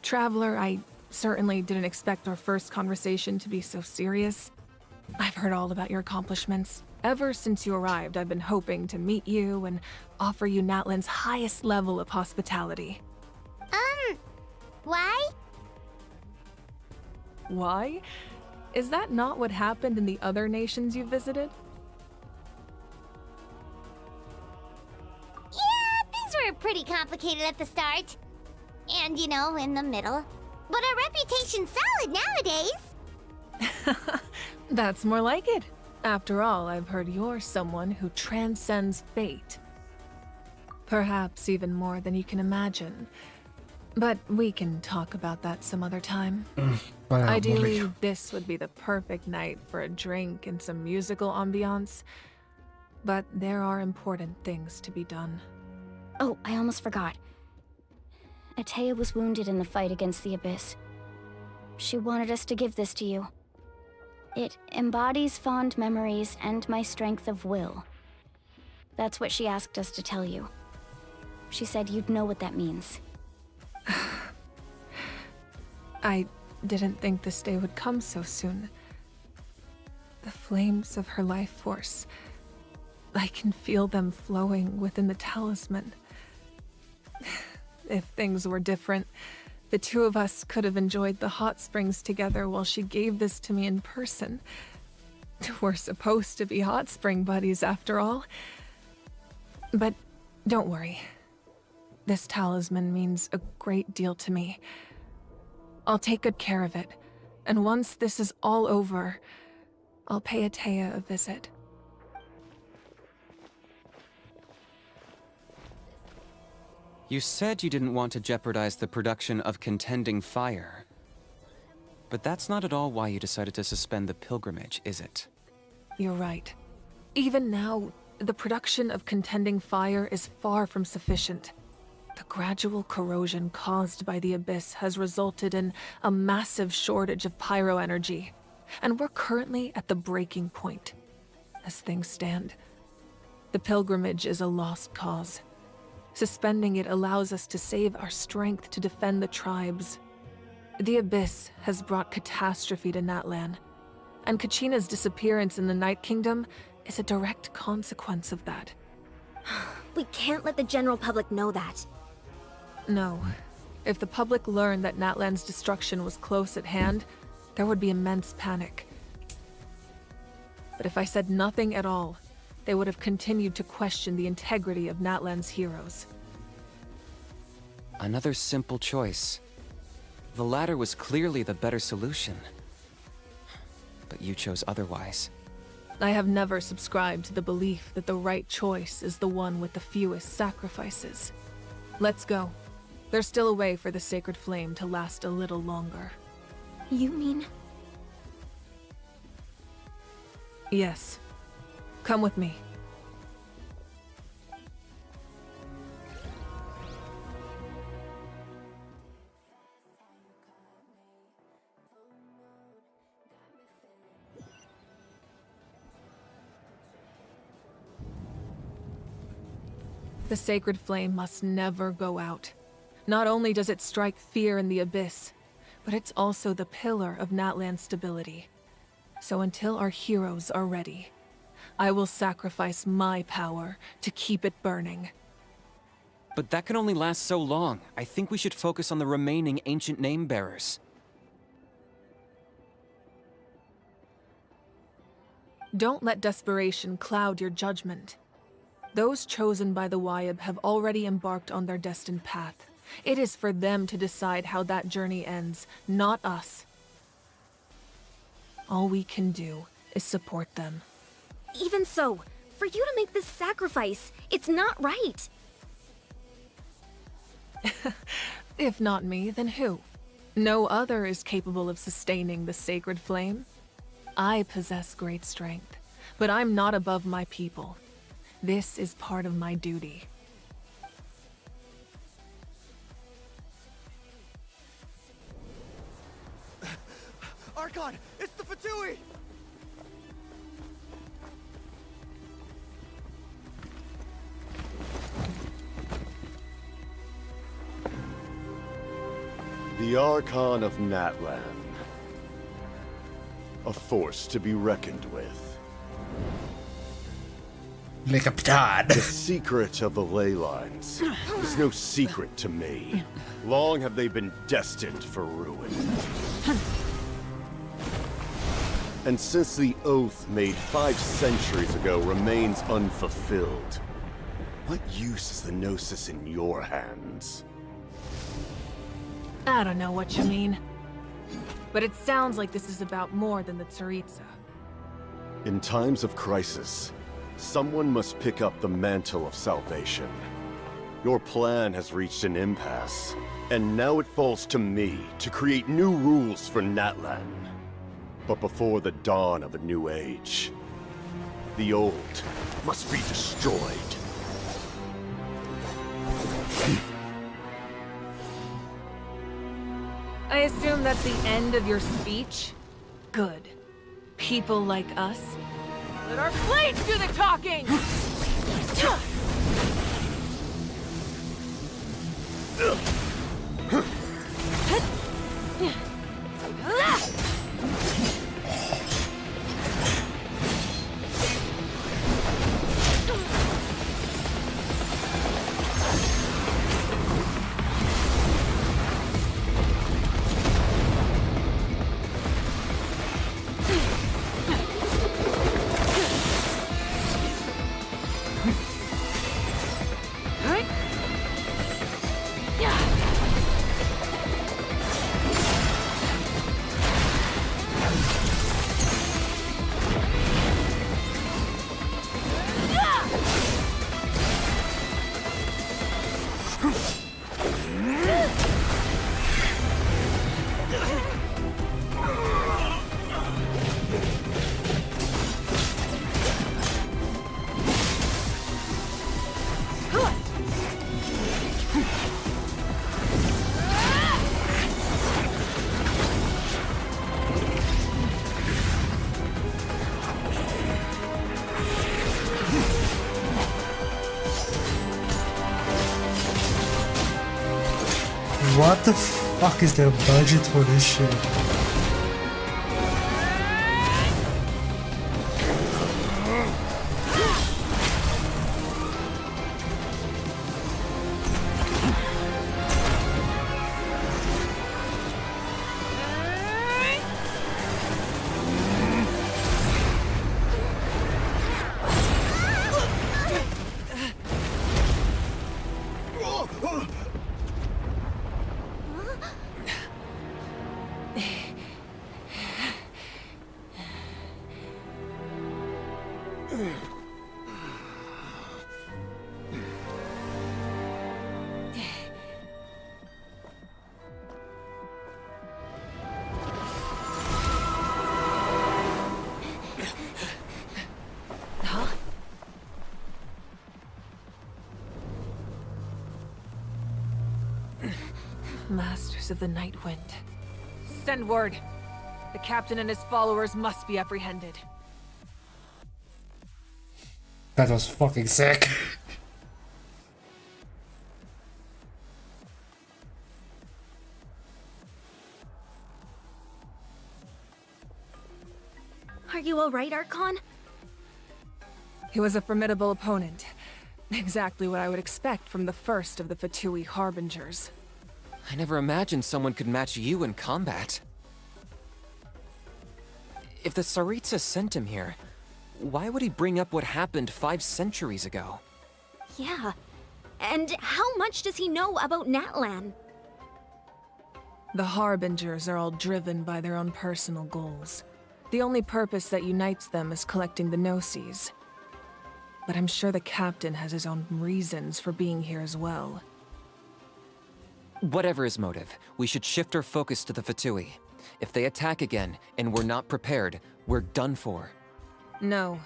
Traveler, I certainly didn't expect our first conversation to be so serious. I've heard all about your accomplishments. Ever since you arrived, I've been hoping to meet you and offer you Natlan's highest level of hospitality. Why? Why? Is that not what happened in the other nations you visited? Yeah, things were pretty complicated at the start. And, you know, in the middle. But our reputation's solid nowadays. That's more like it. After all, I've heard you're someone who transcends fate. Perhaps even more than you can imagine. But we can talk about that some other time. Ideally, this would be the perfect night for a drink and some musical ambiance. But there are important things to be done. Oh, I almost forgot. Atea was wounded in the fight against the Abyss. She wanted us to give this to you. It embodies fond memories and my strength of will. That's what she asked us to tell you. She said you'd know what that means. I didn't think this day would come so soon. The flames of her life force. I can feel them flowing within the talisman. If things were different, The two of us could have enjoyed the hot springs together while she gave this to me in person. We're supposed to be hot spring buddies after all. But don't worry. This talisman means a great deal to me. I'll take good care of it, and once this is all over, I'll pay Atea a visit. You said you didn't want to jeopardize the production of Contending Fire. But that's not at all why you decided to suspend the pilgrimage, is it? You're right. Even now, the production of Contending Fire is far from sufficient. The gradual corrosion caused by the Abyss has resulted in a massive shortage of pyro energy, and we're currently at the breaking point. As things stand, the pilgrimage is a lost cause. Suspending it allows us to save our strength to defend the tribes. The Abyss has brought catastrophe to Natlan, and Kachina's disappearance in the Night Kingdom is a direct consequence of that. We can't let the general public know that. No. If the public learned that Natlan's destruction was close at hand, there would be immense panic. But if I said nothing at all, they would have continued to question the integrity of Natlan's heroes. Another simple choice. The latter was clearly the better solution. But you chose otherwise. I have never subscribed to the belief that the right choice is the one with the fewest sacrifices. Let's go. There's still a way for the sacred flame to last a little longer. You mean? Yes. Come with me. The sacred flame must never go out. Not only does it strike fear in the Abyss, but it's also the pillar of Natlan's stability. So until our heroes are ready, I will sacrifice my power to keep it burning. But that can only last so long. I think we should focus on the remaining ancient name-bearers. Don't let desperation cloud your judgment. Those chosen by the Wyab have already embarked on their destined path. It is for them to decide how that journey ends, not us. All we can do is support them. Even so, for you to make this sacrifice, it's not right. If not me, then who? No other is capable of sustaining the sacred flame. I possess great strength, but I'm not above my people. This is part of my duty. Archon, it's the Fatui! The Archon of Natlan. A force to be reckoned with. The secret of the ley lines is no secret to me. Long have they been destined for ruin. And since the oath made 5 centuries ago remains unfulfilled, what use is the Gnosis in your hands? I don't know what you mean. But it sounds like this is about more than the Tsaritsa. In times of crisis, someone must pick up the mantle of salvation. Your plan has reached an impasse, and now it falls to me to create new rules for Natlan. But before the dawn of a new age, the old must be destroyed. I assume that's the end of your speech? Good. People like us. Let our blades do the talking! What the fuck is their budget for this shit? Masters of the Night Wind. Send word. The captain and his followers must be apprehended. That was fucking sick. Are you alright, Archon? He was a formidable opponent. Exactly what I would expect from the first of the Fatui Harbingers. I never imagined someone could match you in combat. If the Tsaritsa sent him here, why would he bring up what happened 5 centuries ago? Yeah. And how much does he know about Natlan? The Harbingers are all driven by their own personal goals. The only purpose that unites them is collecting the Gnosis. But I'm sure the captain has his own reasons for being here as well. Whatever his motive, we should shift our focus to the Fatui. If they attack again, and we're not prepared, we're done for. No.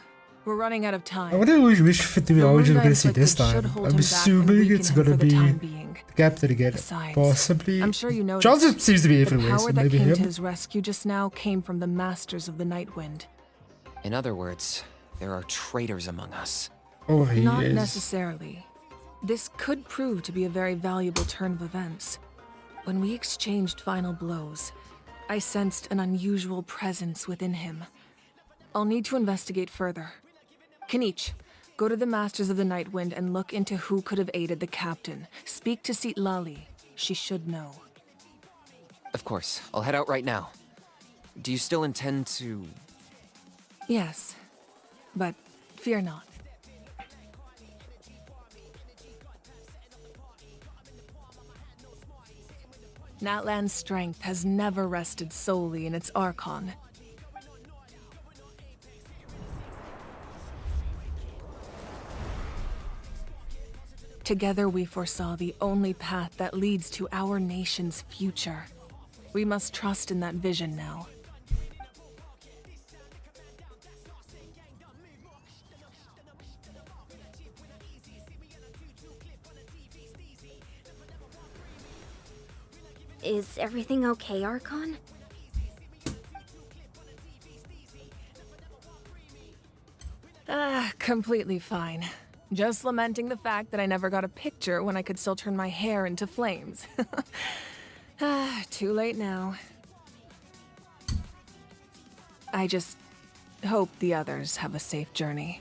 We're running out of time. I wonder which Fatui origin we're gonna see this time. I'm assuming it's gonna be the captain again. Possibly. I'm sure you know. Johnson seems to be everywhere, The so power that maybe came him. to his rescue just now came from the Masters of the Night Wind. In other words, there are traitors among us. Oh, he Not is. necessarily. This could prove to be a very valuable turn of events. When we exchanged final blows, I sensed an unusual presence within him. I'll need to investigate further. Kanich, go to the Masters of the Night Wind and look into who could have aided the captain. Speak to Sitlali. She should know. Of course, I'll head out right now. Do you still intend to... Yes, but fear not. Natlan's strength has never rested solely in its Archon. Together we foresaw the only path that leads to our nation's future. We must trust in that vision now. Is everything okay, Archon? Completely fine. Just lamenting the fact that I never got a picture when I could still turn my hair into flames. Too late now. I just hope the others have a safe journey.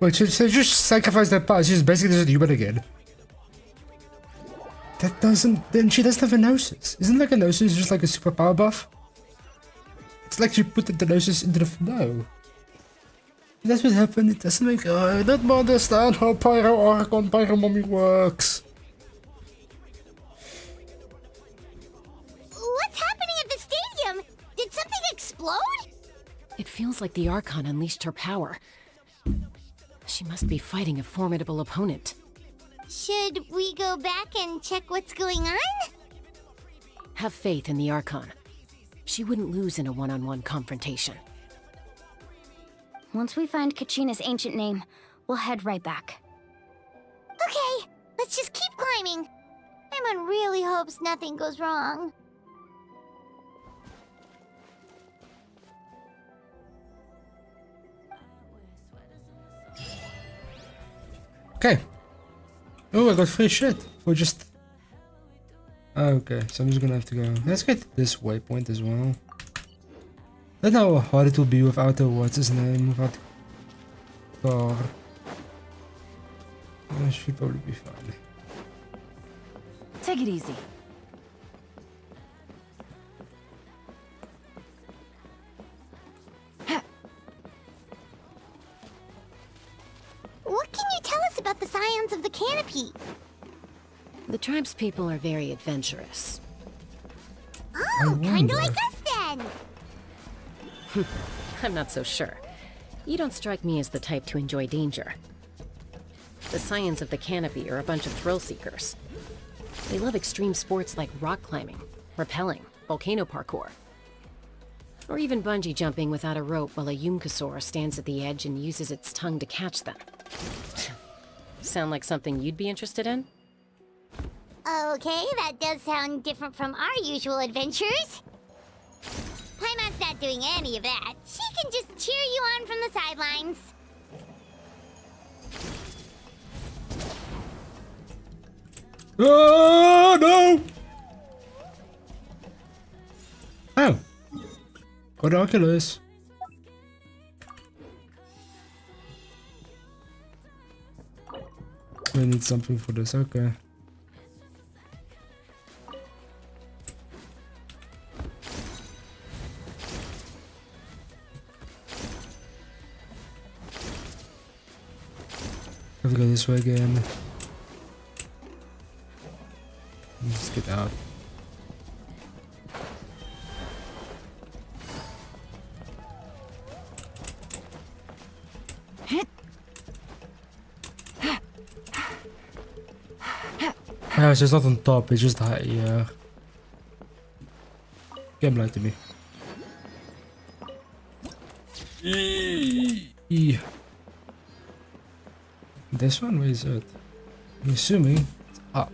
Wait, so just sacrifice that part. She's basically just a human again. That doesn't... Then she doesn't have a Gnosis. Isn't like a Gnosis just like a superpower buff? It's like she put the Gnosis into the... No. That's what happened. It doesn't make... I don't understand how Pyro Archon Pyromommy works. What's happening at the stadium? Did something explode? It feels like the Archon unleashed her power. She must be fighting a formidable opponent. Should we go back and check what's going on? Have faith in the Archon. She wouldn't lose in a one-on-one confrontation. Once we find Kachina's ancient name, we'll head right back. Okay, let's just keep climbing. Paimon really hopes nothing goes wrong. Okay. Oh, I got free shit for just Okay, so I'm just gonna have to go. Let's get this waypoint as well. I don't know how hard it will be without the what's his name, without the car. It should probably be fine. Take it easy. What can you tell us about the scions of the canopy? The tribespeople are very adventurous. Oh, kinda like us then! I'm not so sure. You don't strike me as the type to enjoy danger. The scions of the canopy are a bunch of thrill seekers. They love extreme sports like rock climbing, rappelling, volcano parkour, or even bungee jumping without a rope while a Yumkasaur stands at the edge and uses its tongue to catch them. Sound like something you'd be interested in? Okay, that does sound different from our usual adventures. Paimon's not doing any of that. She can just cheer you on from the sidelines. Oh no! Oh! Got Oculus. We need something for this, okay. Have to go this way again. Let's get out. Yeah, it's just not on top, it's just high, yeah. Game light to me. This one, where is it? I'm assuming it's up.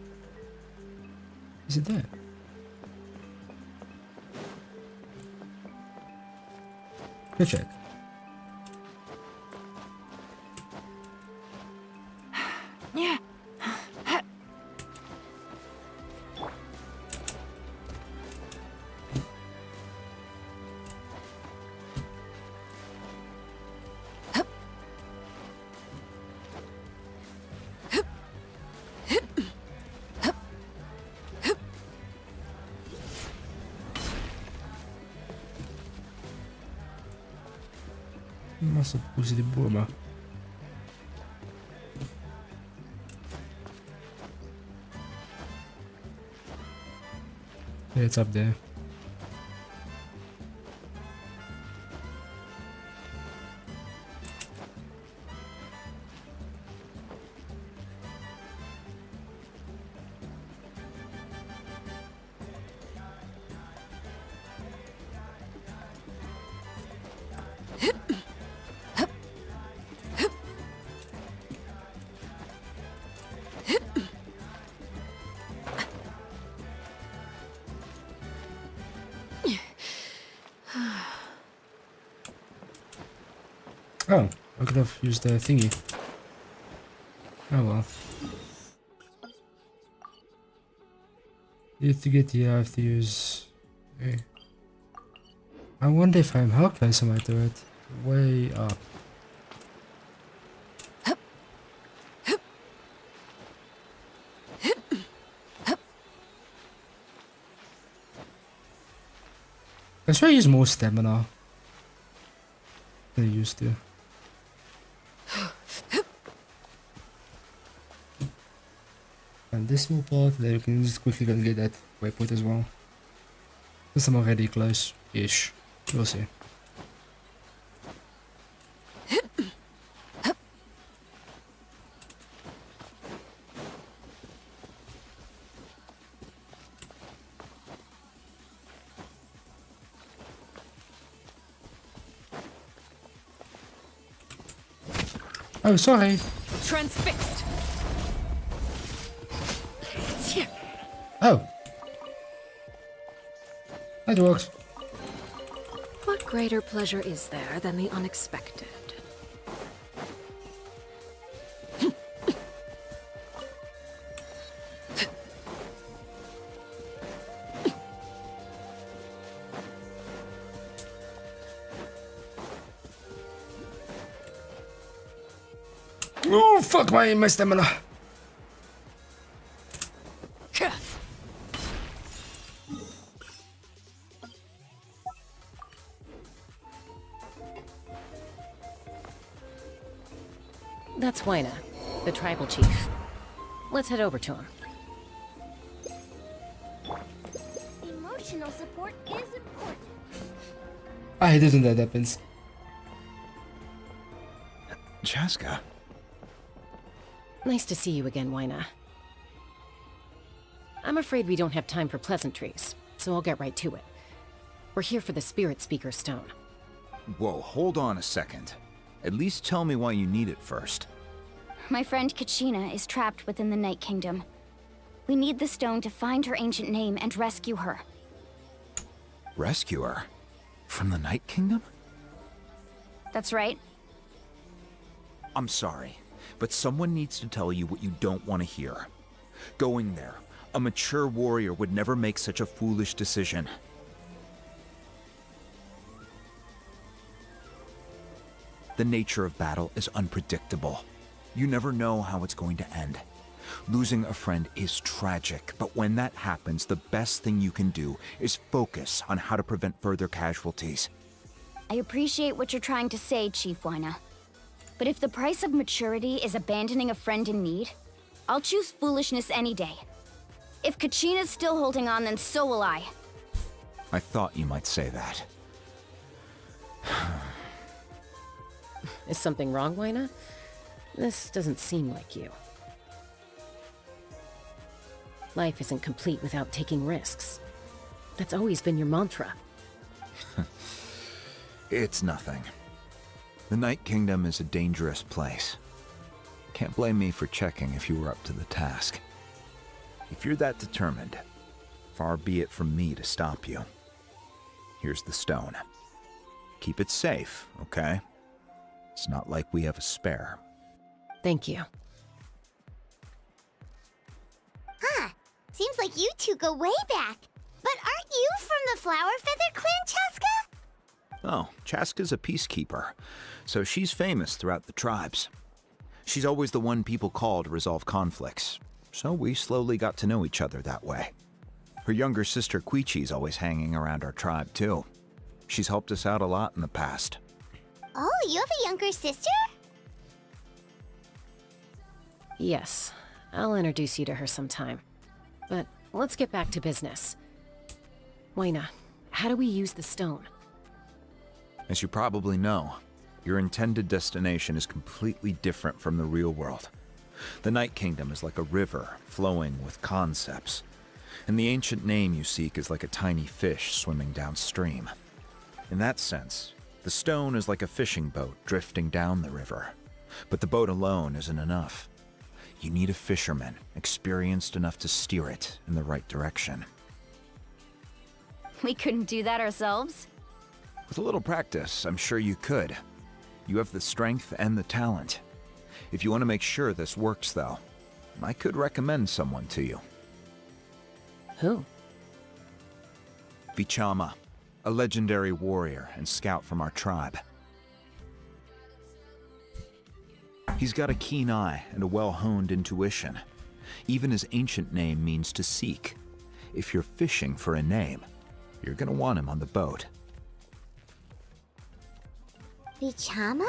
Is it there? Go check. Yeah. Nossa, pulse de boa, mano. Yeah, it's up there. Oh, I could have used the thingy. Oh well. To get here, I have to use. Okay. I wonder if I'm how close am I to it? Way up. I should use more stamina than I used to. And this small part, then we can just quickly go and get that waypoint as well. Because I'm already close-ish. We'll see. Oh, sorry. Transfixed. Oh. That works. What greater pleasure is there than the unexpected? Oh, fuck my stamina. That's Wyna, the tribal chief. Let's head over to him. Emotional support is important. I hate it when that happens. Chaska. Nice to see you again, Wyna. I'm afraid we don't have time for pleasantries, so I'll get right to it. We're here for the Spirit Speaker Stone. Whoa, hold on a second. At least tell me why you need it first. My friend Kachina is trapped within the Night Kingdom. We need the stone to find her ancient name and rescue her. Rescue her? From the Night Kingdom? That's right. I'm sorry, but someone needs to tell you what you don't want to hear. Going there, a mature warrior would never make such a foolish decision. The nature of battle is unpredictable. You never know how it's going to end. Losing a friend is tragic, but when that happens, the best thing you can do is focus on how to prevent further casualties. I appreciate what you're trying to say, Chief Wyna. But if the price of maturity is abandoning a friend in need, I'll choose foolishness any day. If Kachina's still holding on, then so will I. I thought you might say that. Is something wrong, Wyna? This doesn't seem like you. Life isn't complete without taking risks. That's always been your mantra. It's nothing. The Night Kingdom is a dangerous place. Can't blame me for checking if you were up to the task. If you're that determined, far be it from me to stop you. Here's the stone. Keep it safe, okay? It's not like we have a spare. Thank you. Huh. Seems like you two go way back. But aren't you from the Flower Feather Clan, Chaska? Oh, Chaska's a peacekeeper, so she's famous throughout the tribes. She's always the one people call to resolve conflicts, so we slowly got to know each other that way. Her younger sister Quichi's always hanging around our tribe, too. She's helped us out a lot in the past. Oh, you have a younger sister? Yes, I'll introduce you to her sometime. But let's get back to business. Wyna, how do we use the stone? As you probably know, your intended destination is completely different from the real world. The Night Kingdom is like a river flowing with concepts, and the ancient name you seek is like a tiny fish swimming downstream. In that sense, the stone is like a fishing boat drifting down the river, but the boat alone isn't enough. You need a fisherman experienced enough to steer it in the right direction. We couldn't do that ourselves? With a little practice, I'm sure you could. You have the strength and the talent. If you want to make sure this works, though, I could recommend someone to you. Who? Vichama, a legendary warrior and scout from our tribe. He's got a keen eye and a well-honed intuition. Even his ancient name means to seek. If you're fishing for a name, you're gonna want him on the boat. Vichama?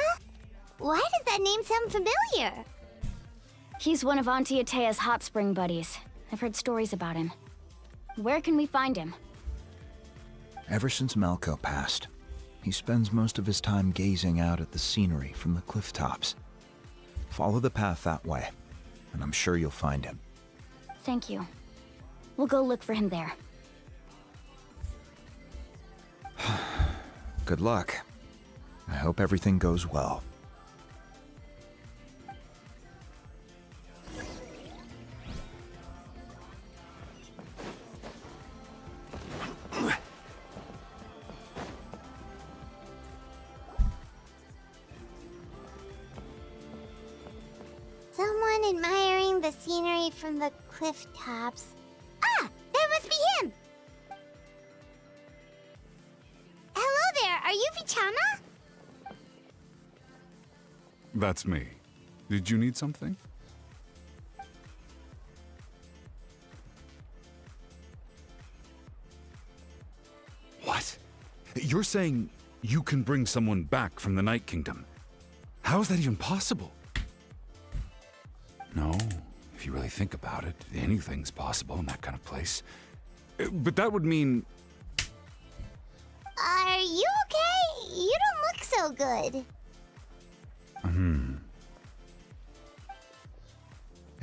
Why does that name sound familiar? He's one of Auntie Atea's hot spring buddies. I've heard stories about him. Where can we find him? Ever since Malco passed, he spends most of his time gazing out at the scenery from the cliff tops. Follow the path that way, and I'm sure you'll find him. Thank you. We'll go look for him there. Good luck. I hope everything goes well. Someone admiring the scenery from the cliff tops. Ah! That must be him! Hello there, are you Vichama? That's me. Did you need something? What? You're saying you can bring someone back from the Night Kingdom? How is that even possible? No, if you really think about it, anything's possible in that kind of place. But that would mean... Are you okay? You don't look so good.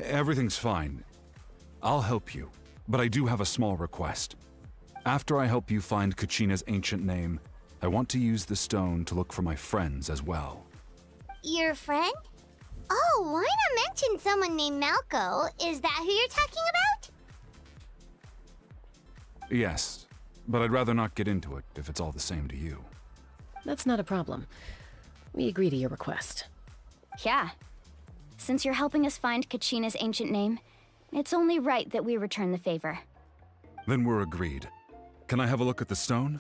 Everything's fine. I'll help you, but I do have a small request. After I help you find Kachina's ancient name, I want to use the stone to look for my friends as well. Your friend? Oh, why not mention someone named Malco? Is that who you're talking about? Yes, but I'd rather not get into it if it's all the same to you. That's not a problem. We agree to your request. Yeah. Since you're helping us find Kachina's ancient name, it's only right that we return the favor. Then we're agreed. Can I have a look at the stone?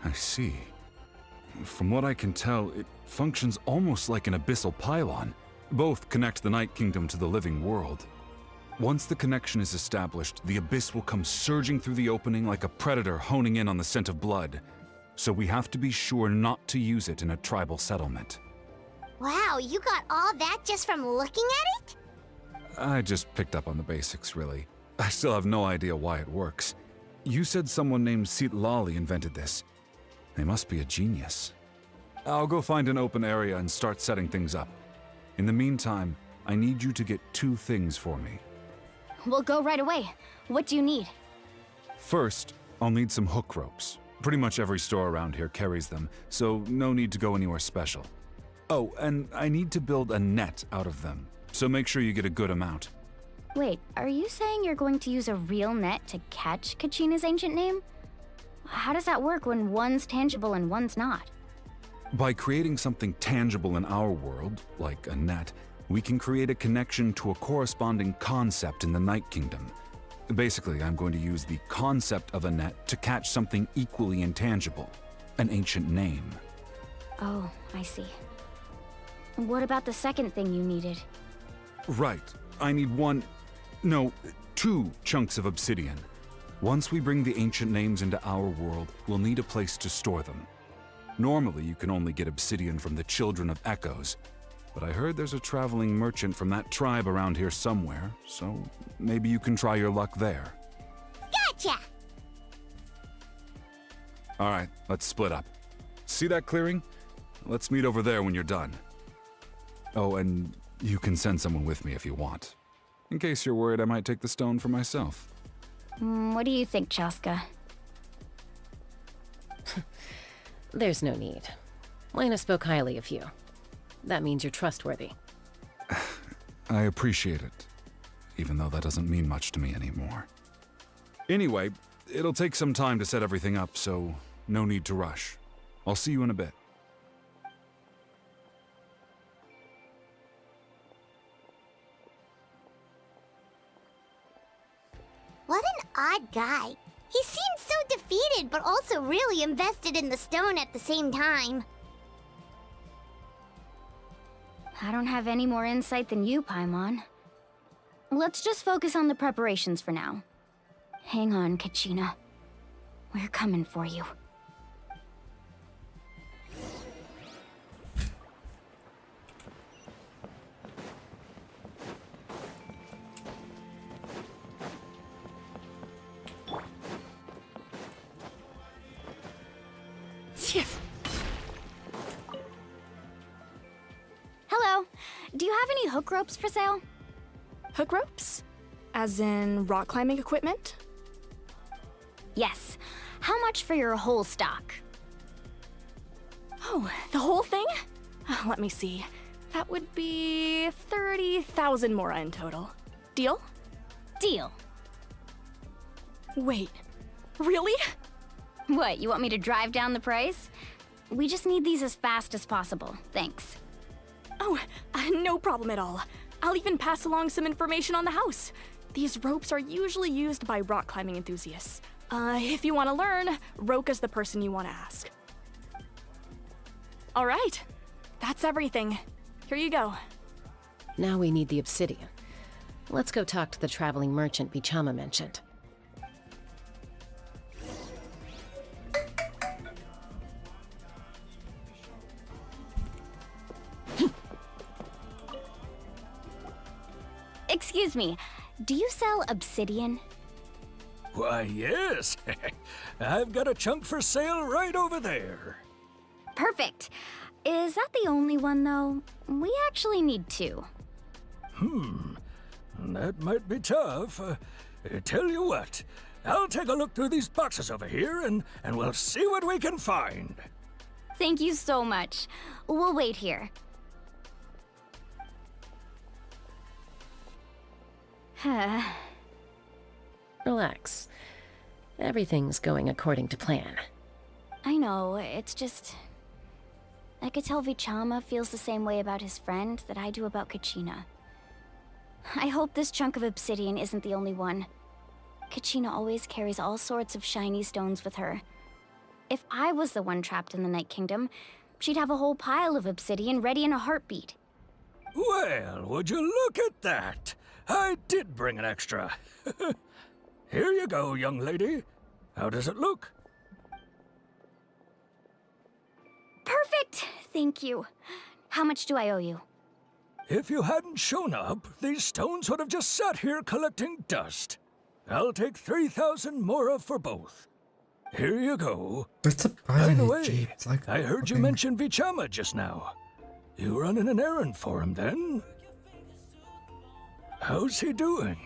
I see. From what I can tell, it functions almost like an abyssal pylon. Both connect the Night Kingdom to the living world. Once the connection is established, the abyss will come surging through the opening like a predator honing in on the scent of blood. So we have to be sure not to use it in a tribal settlement. Wow, you got all that just from looking at it? I just picked up on the basics, really. I still have no idea why it works. You said someone named Lali invented this. They must be a genius. I'll go find an open area and start setting things up. In the meantime, I need you to get 2 things for me. We'll go right away. What do you need? First, I'll need some hook ropes. Pretty much every store around here carries them, so no need to go anywhere special. Oh, and I need to build a net out of them, so make sure you get a good amount. Wait, are you saying you're going to use a real net to catch Kachina's ancient name? How does that work when one's tangible and one's not? By creating something tangible in our world, like a net, we can create a connection to a corresponding concept in the Night Kingdom. Basically, I'm going to use the concept of a net to catch something equally intangible, an ancient name. Oh, I see. What about the second thing you needed? Right. I need 2 chunks of obsidian. Once we bring the ancient names into our world, we'll need a place to store them. Normally, you can only get obsidian from the Children of Echoes, but I heard there's a traveling merchant from that tribe around here somewhere, so maybe you can try your luck there. Gotcha! Alright, let's split up. See that clearing? Let's meet over there when you're done. Oh, and you can send someone with me if you want. In case you're worried I might take the stone for myself. What do you think, Chaska? There's no need. Lena spoke highly of you. That means you're trustworthy. I appreciate it, even though that doesn't mean much to me anymore. Anyway, it'll take some time to set everything up, so no need to rush. I'll see you in a bit. What an odd guy. He seems so defeated, but also really invested in the stone at the same time. I don't have any more insight than you, Paimon. Let's just focus on the preparations for now. Hang on, Kachina. We're coming for you. Hello. Do you have any hook ropes for sale? Hook ropes? As in rock climbing equipment? Yes. How much for your whole stock? Oh, the whole thing? Let me see. That would be 30,000 mora in total. Deal? Deal. Wait, really? What, you want me to drive down the price? We just need these as fast as possible. Thanks. Oh, no problem at all. I'll even pass along some information on the house. These ropes are usually used by rock climbing enthusiasts. If you want to learn, Roka's the person you want to ask. All right, that's everything. Here you go. Now we need the obsidian. Let's go talk to the traveling merchant Bichama mentioned. Excuse me, do you sell obsidian? Why, yes. I've got a chunk for sale right over there. Perfect. Is that the only one, though? We actually need two. That might be tough. Tell you what, I'll take a look through these boxes over here and we'll see what we can find. Thank you so much. We'll wait here. Relax. Everything's going according to plan. I know, it's just... I could tell Vichama feels the same way about his friend that I do about Kachina. I hope this chunk of obsidian isn't the only one. Kachina always carries all sorts of shiny stones with her. If I was the one trapped in the Night Kingdom, she'd have a whole pile of obsidian ready in a heartbeat. Well, would you look at that? I did bring an extra. Here you go, young lady. How does it look? Perfect! Thank you. How much do I owe you? If you hadn't shown up, these stones would have just sat here collecting dust. I'll take 3,000 mora for both. Here you go. That's surprisingly By the way, cheap. It's like I heard you mention Vichama just now. You running an errand for him then? How's he doing?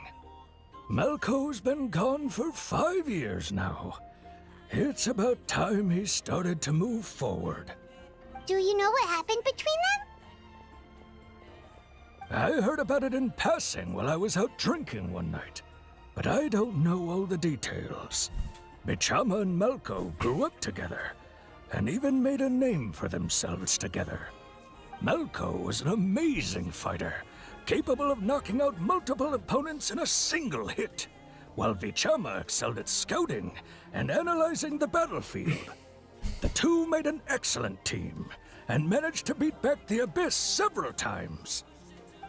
Malco's been gone for 5 years now. It's about time he started to move forward. Do you know what happened between them? I heard about it in passing while I was out drinking one night, but I don't know all the details. Bichama and Malco grew up together, and even made a name for themselves together. Malco was an amazing fighter, capable of knocking out multiple opponents in a single hit, while Vichama excelled at scouting and analyzing the battlefield. The two made an excellent team, and managed to beat back the Abyss several times.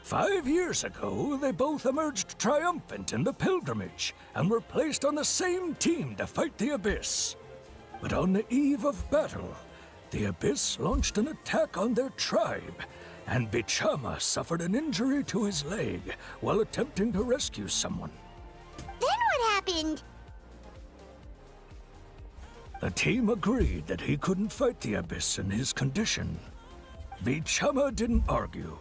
5 years ago, they both emerged triumphant in the pilgrimage, and were placed on the same team to fight the Abyss. But on the eve of battle, the Abyss launched an attack on their tribe, and Bichama suffered an injury to his leg while attempting to rescue someone. Then what happened? The team agreed that he couldn't fight the Abyss in his condition. Vichama didn't argue.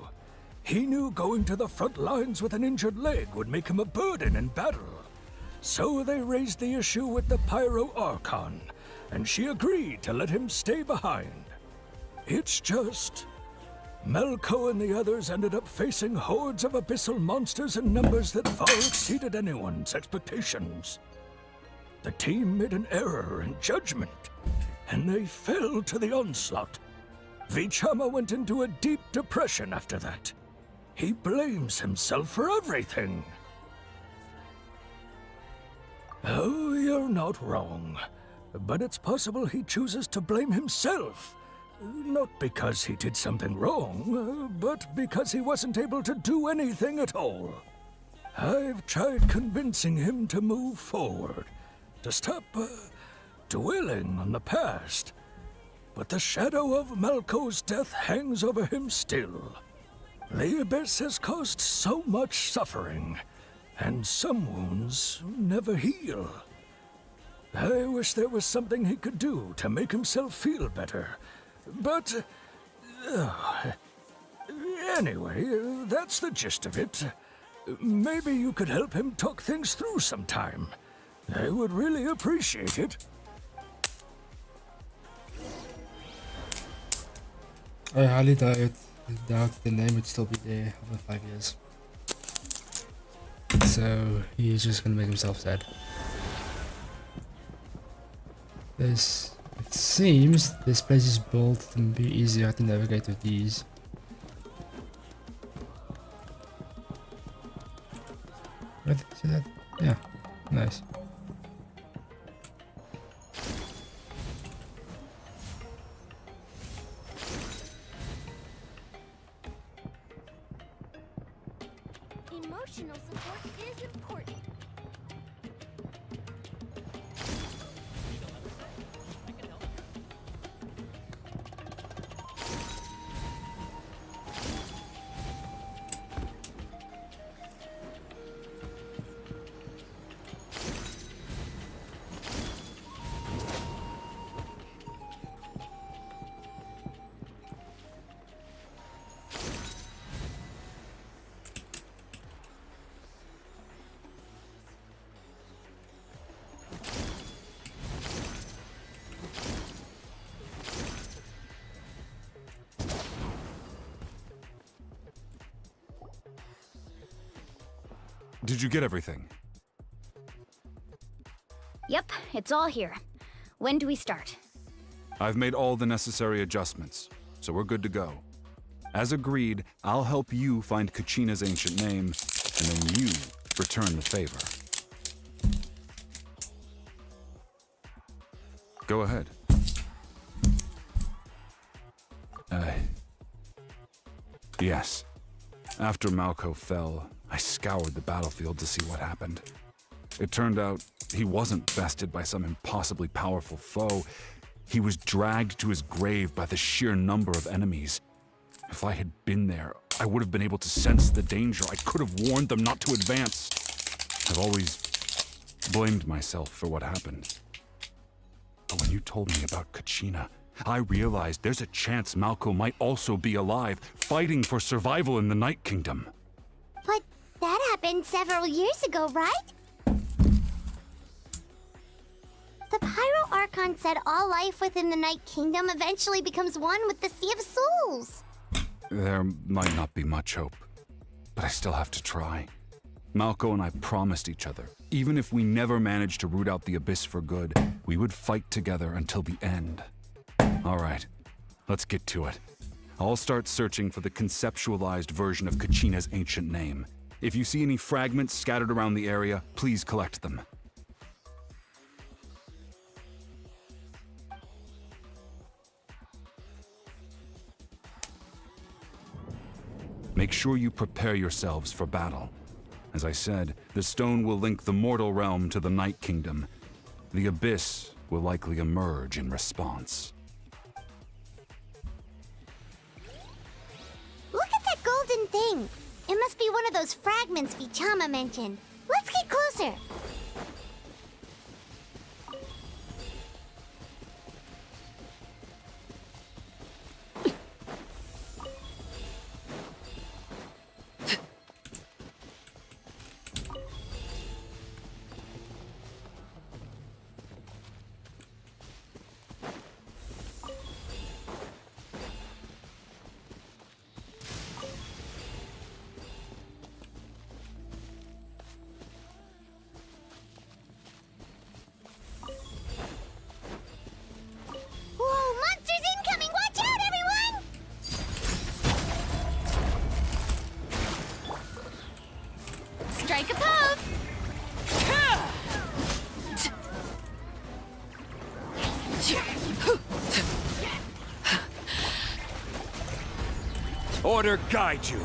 He knew going to the front lines with an injured leg would make him a burden in battle. So they raised the issue with the Pyro Archon, and she agreed to let him stay behind. It's just... Malco and the others ended up facing hordes of abyssal monsters in numbers that far exceeded anyone's expectations. The team made an error in judgment, and they fell to the onslaught. Vichama went into a deep depression after that. He blames himself for everything. Oh, you're not wrong. But it's possible he chooses to blame himself. Not because he did something wrong, but because he wasn't able to do anything at all. I've tried convincing him to move forward, to stop dwelling on the past. But the shadow of Malco's death hangs over him still. The Abyss has caused so much suffering, and some wounds never heal. I wish there was something he could do to make himself feel better. But... anyway, that's the gist of it. Maybe you could help him talk things through sometime. I would really appreciate it. I highly doubt the name would still be there after 5 years. So he's just gonna make himself sad. There's It seems this place is built to be easier to navigate with these. Where did I see that? Yeah, nice. Emotional support is important. Did you get everything? Yep, it's all here. When do we start? I've made all the necessary adjustments, so we're good to go. As agreed, I'll help you find Kachina's ancient name, and then you return the favor. Go ahead. Yes. After Malco fell, I scoured the battlefield to see what happened. It turned out he wasn't bested by some impossibly powerful foe. He was dragged to his grave by the sheer number of enemies. If I had been there, I would have been able to sense the danger. I could have warned them not to advance. I've always blamed myself for what happened. But when you told me about Kachina, I realized there's a chance Malco might also be alive, fighting for survival in the Night Kingdom. But that happened several years ago, right? The Pyro Archon said all life within the Night Kingdom eventually becomes one with the Sea of Souls. There might not be much hope, but I still have to try. Malco and I promised each other, even if we never managed to root out the Abyss for good, we would fight together until the end. All right, let's get to it. I'll start searching for the conceptualized version of Kachina's ancient name. If you see any fragments scattered around the area, please collect them. Make sure you prepare yourselves for battle. As I said, the stone will link the mortal realm to the Night Kingdom. The Abyss will likely emerge in response. Look at that golden thing. It must be one of those fragments Vichama mentioned. Let's get closer. Strike a pose! Order guide you.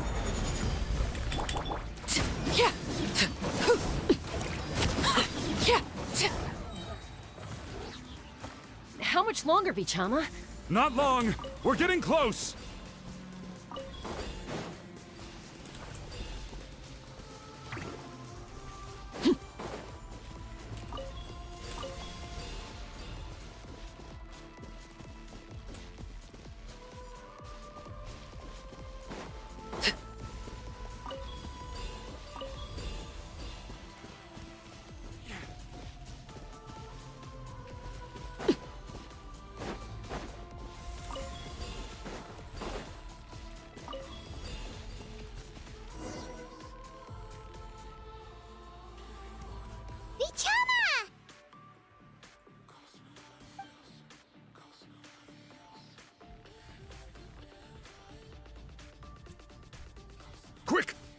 How much longer, Vichama? Not long. We're getting close.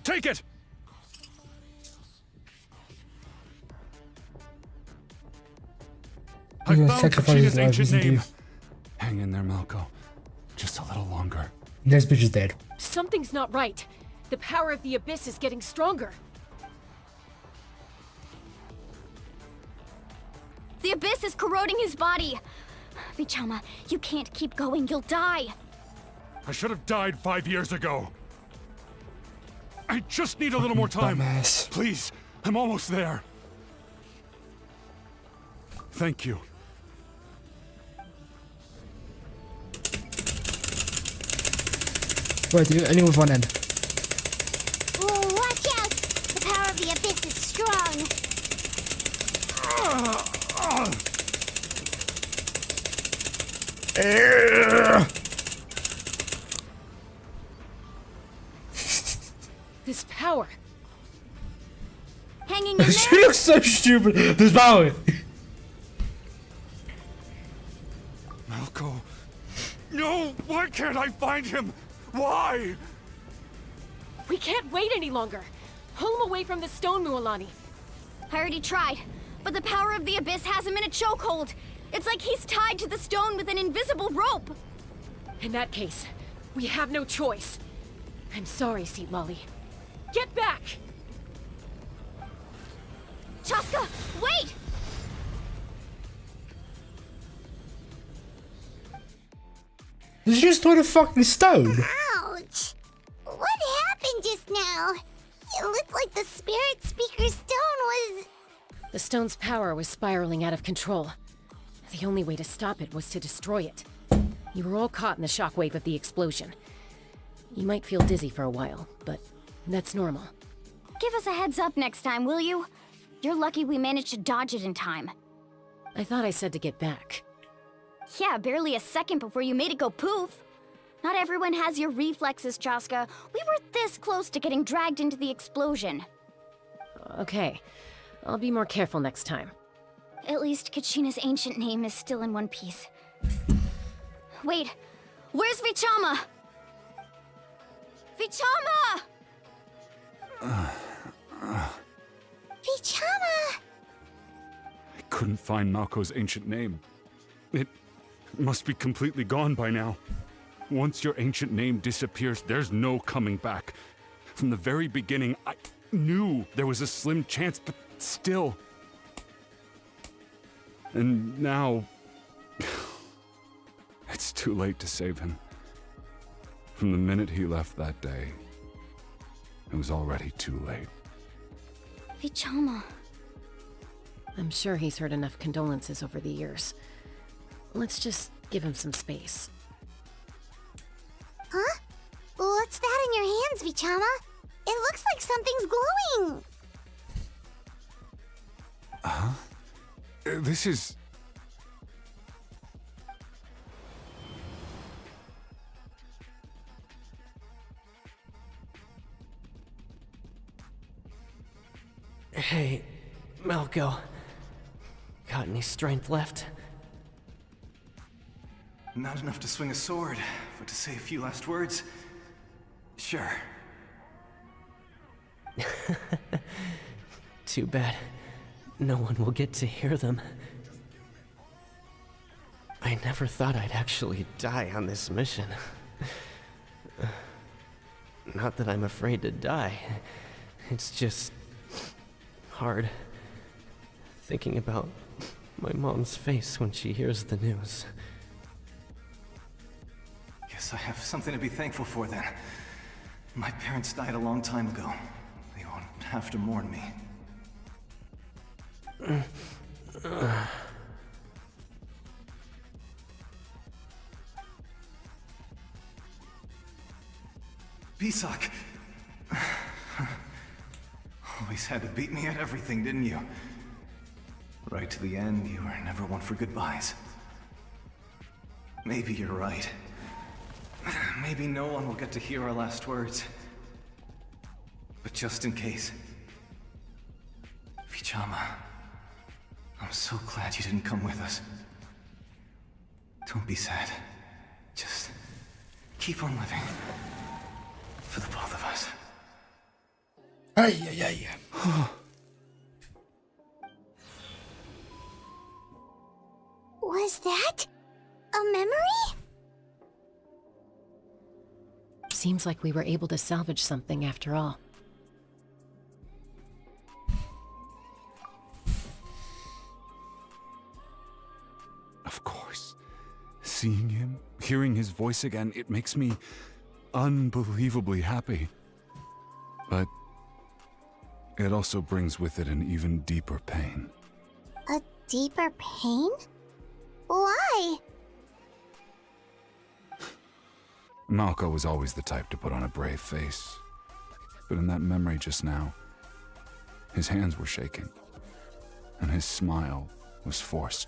Take it! I He will found sacrifice his Kachina's life, ancient isn't he? name. Hang in there, Malco. Just a little longer. This bitch is dead. Something's not right. The power of the Abyss is getting stronger. The Abyss is corroding his body. Vichama, you can't keep going. You'll die. I should have died 5 years ago. I just need a little more time. Dumbass. Please, I'm almost there. Thank you. Wait, you only with one end. Whoa, watch out! The power of the Abyss is strong. This power. Hanging in there? She looks so stupid. This power. Malco. No! Why can't I find him? Why? We can't wait any longer. Pull him away from the stone, Mualani. I already tried, but the power of the Abyss has him in a chokehold. It's like he's tied to the stone with an invisible rope. In that case, we have no choice. I'm sorry, Seat Lolly. Get back! Chaska, wait! Did you just throw the fucking stone? Ouch! What happened just now? It looked like the spirit speaker's stone was... The stone's power was spiraling out of control. The only way to stop it was to destroy it. You were all caught in the shockwave of the explosion. You might feel dizzy for a while, but that's normal. Give us a heads up next time, will you? You're lucky we managed to dodge it in time. I thought I said to get back. Yeah, barely a second before you made it go poof. Not everyone has your reflexes, Chaska. We were this close to getting dragged into the explosion. Okay, I'll be more careful next time. At least Kachina's ancient name is still in one piece. Wait, where's Vichama? Vichama! Vichama! I couldn't find Malco's ancient name. It must be completely gone by now. Once your ancient name disappears, there's no coming back. From the very beginning, I knew there was a slim chance, but still. And now... it's too late to save him. From the minute he left that day, it was already too late. Vichama. I'm sure he's heard enough condolences over the years. Let's just give him some space. Huh? What's that in your hands, Vichama? It looks like something's glowing. Huh? This is... Hey, Malco. Got any strength left? Not enough to swing a sword, but to say a few last words? Sure. Too bad. No one will get to hear them. I never thought I'd actually die on this mission. Not that I'm afraid to die. It's just... hard. Thinking about my mom's face when she hears the news. Guess I have something to be thankful for then. My parents died a long time ago. They won't have to mourn me. Pisak! Always had to beat me at everything, didn't you? Right to the end, you were never one for goodbyes. Maybe you're right. Maybe no one will get to hear our last words. But just in case... Vichama, I'm so glad you didn't come with us. Don't be sad. Just keep on living. For the both of us. Ay, ay, ay. Was that a memory? Seems like we were able to salvage something after all. Of course. Seeing him, hearing his voice again, it makes me unbelievably happy. But it also brings with it an even deeper pain. A deeper pain? Why? Malco was always the type to put on a brave face. But in that memory just now, his hands were shaking, and his smile was forced.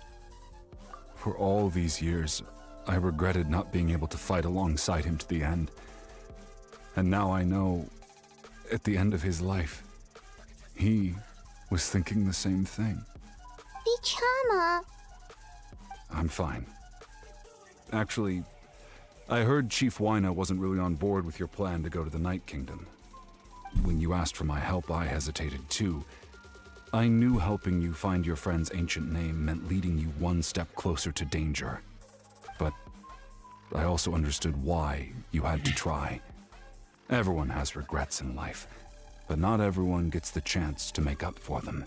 For all these years, I regretted not being able to fight alongside him to the end. And now I know, at the end of his life, he was thinking the same thing. Vichama. I'm fine. Actually, I heard Chief Wyna wasn't really on board with your plan to go to the Night Kingdom. When you asked for my help, I hesitated too. I knew helping you find your friend's ancient name meant leading you one step closer to danger. But I also understood why you had to try. Everyone has regrets in life, but not everyone gets the chance to make up for them.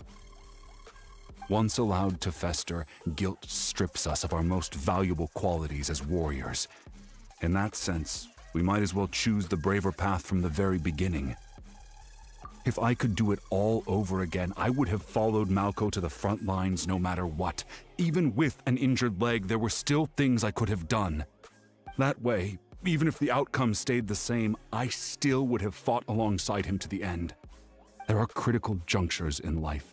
Once allowed to fester, guilt strips us of our most valuable qualities as warriors. In that sense, we might as well choose the braver path from the very beginning. If I could do it all over again, I would have followed Malco to the front lines no matter what. Even with an injured leg, there were still things I could have done. That way, even if the outcome stayed the same, I still would have fought alongside him to the end. There are critical junctures in life,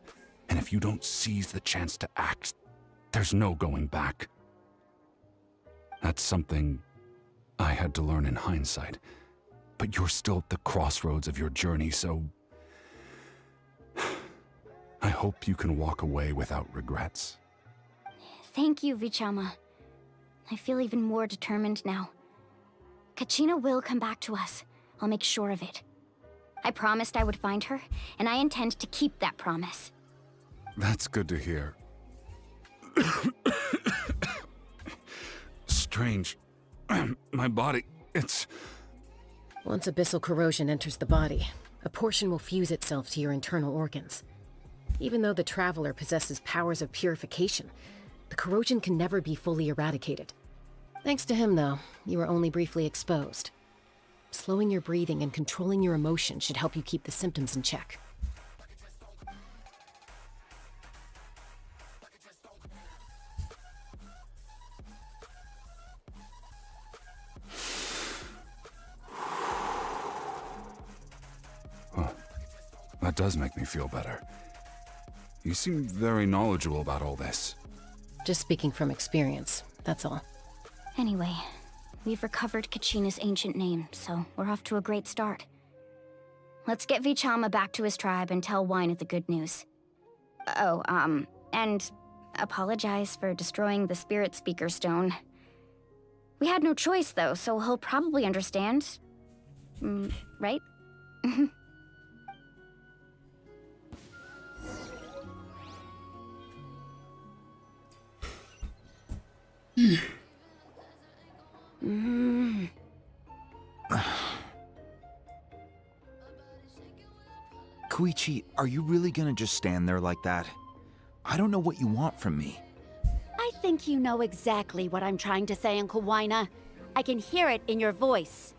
and if you don't seize the chance to act, there's no going back. That's something I had to learn in hindsight, but you're still at the crossroads of your journey, so I hope you can walk away without regrets. Thank you, Vichama. I feel even more determined now. Kachina will come back to us. I'll make sure of it. I promised I would find her, and I intend to keep that promise. That's good to hear. Strange. My body, it's... Once abyssal corrosion enters the body, a portion will fuse itself to your internal organs. Even though the Traveler possesses powers of purification, the corrosion can never be fully eradicated. Thanks to him, though, you were only briefly exposed. Slowing your breathing and controlling your emotions should help you keep the symptoms in check. That does make me feel better. You seem very knowledgeable about all this. Just speaking from experience, that's all. Anyway, we've recovered Kachina's ancient name, so we're off to a great start. Let's get Vichama back to his tribe and tell Wyna the good news. Oh, and apologize for destroying the Spirit Speaker Stone. We had no choice, though, so he'll probably understand. Right? Koichi, are you really gonna just stand there like that? I don't know what you want from me. I think you know exactly what I'm trying to say, Uncle Wyna. I can hear it in your voice.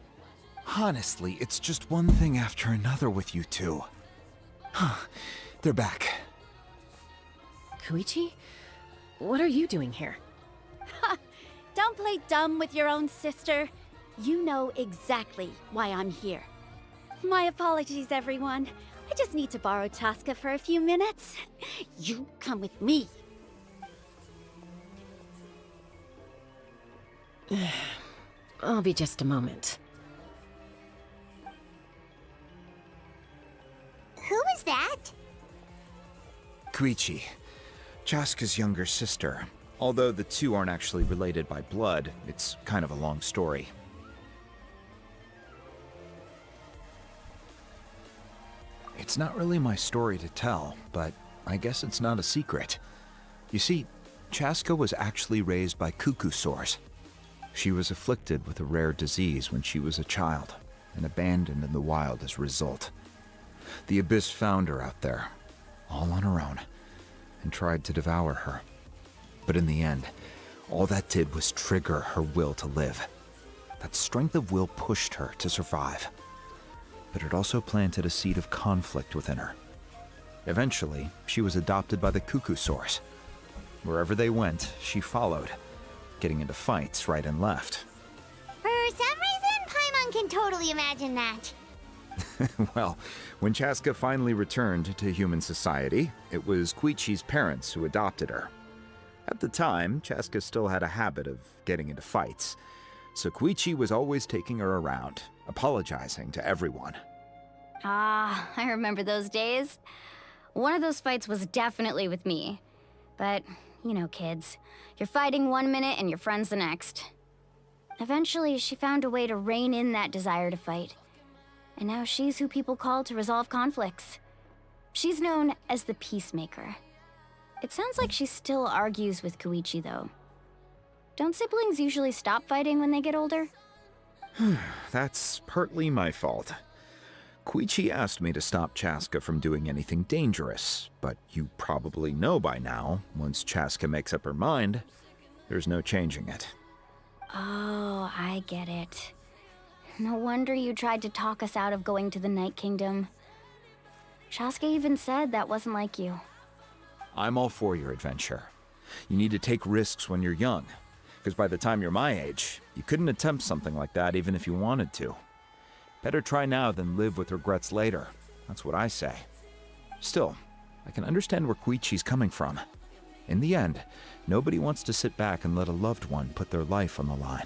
Honestly, it's just one thing after another with you two. They're back. Koichi? What are you doing here? Don't play dumb with your own sister. You know exactly why I'm here. My apologies, everyone. I just need to borrow Tosca for a few minutes. You come with me. I'll be just a moment. Who is that? Koichi, Chaska's younger sister. Although the two aren't actually related by blood, it's kind of a long story. It's not really my story to tell, but I guess it's not a secret. You see, Chaska was actually raised by cuckoo sores. She was afflicted with a rare disease when she was a child and abandoned in the wild as a result. The Abyss found her out there, all on her own, and tried to devour her. But in the end, all that did was trigger her will to live. That strength of will pushed her to survive. But it also planted a seed of conflict within her. Eventually, she was adopted by the cuckoo sores. Wherever they went, she followed, getting into fights right and left. For some reason, Paimon can totally imagine that. Well, when Chaska finally returned to human society, it was Koichi's parents who adopted her. At the time, Chaska still had a habit of getting into fights, so Koichi was always taking her around, apologizing to everyone. Ah, I remember those days. One of those fights was definitely with me. But, you know, kids. You're fighting one minute and your friend's the next. Eventually, she found a way to rein in that desire to fight. And now she's who people call to resolve conflicts. She's known as the Peacemaker. It sounds like she still argues with Koichi, though. Don't siblings usually stop fighting when they get older? That's partly my fault. Koichi asked me to stop Chaska from doing anything dangerous, but you probably know by now, once Chaska makes up her mind, there's no changing it. Oh, I get it. No wonder you tried to talk us out of going to the Night Kingdom. Chaska even said that wasn't like you. I'm all for your adventure. You need to take risks when you're young, because by the time you're my age, you couldn't attempt something like that even if you wanted to. Better try now than live with regrets later. That's what I say. Still, I can understand where Koichi's coming from. In the end, nobody wants to sit back and let a loved one put their life on the line.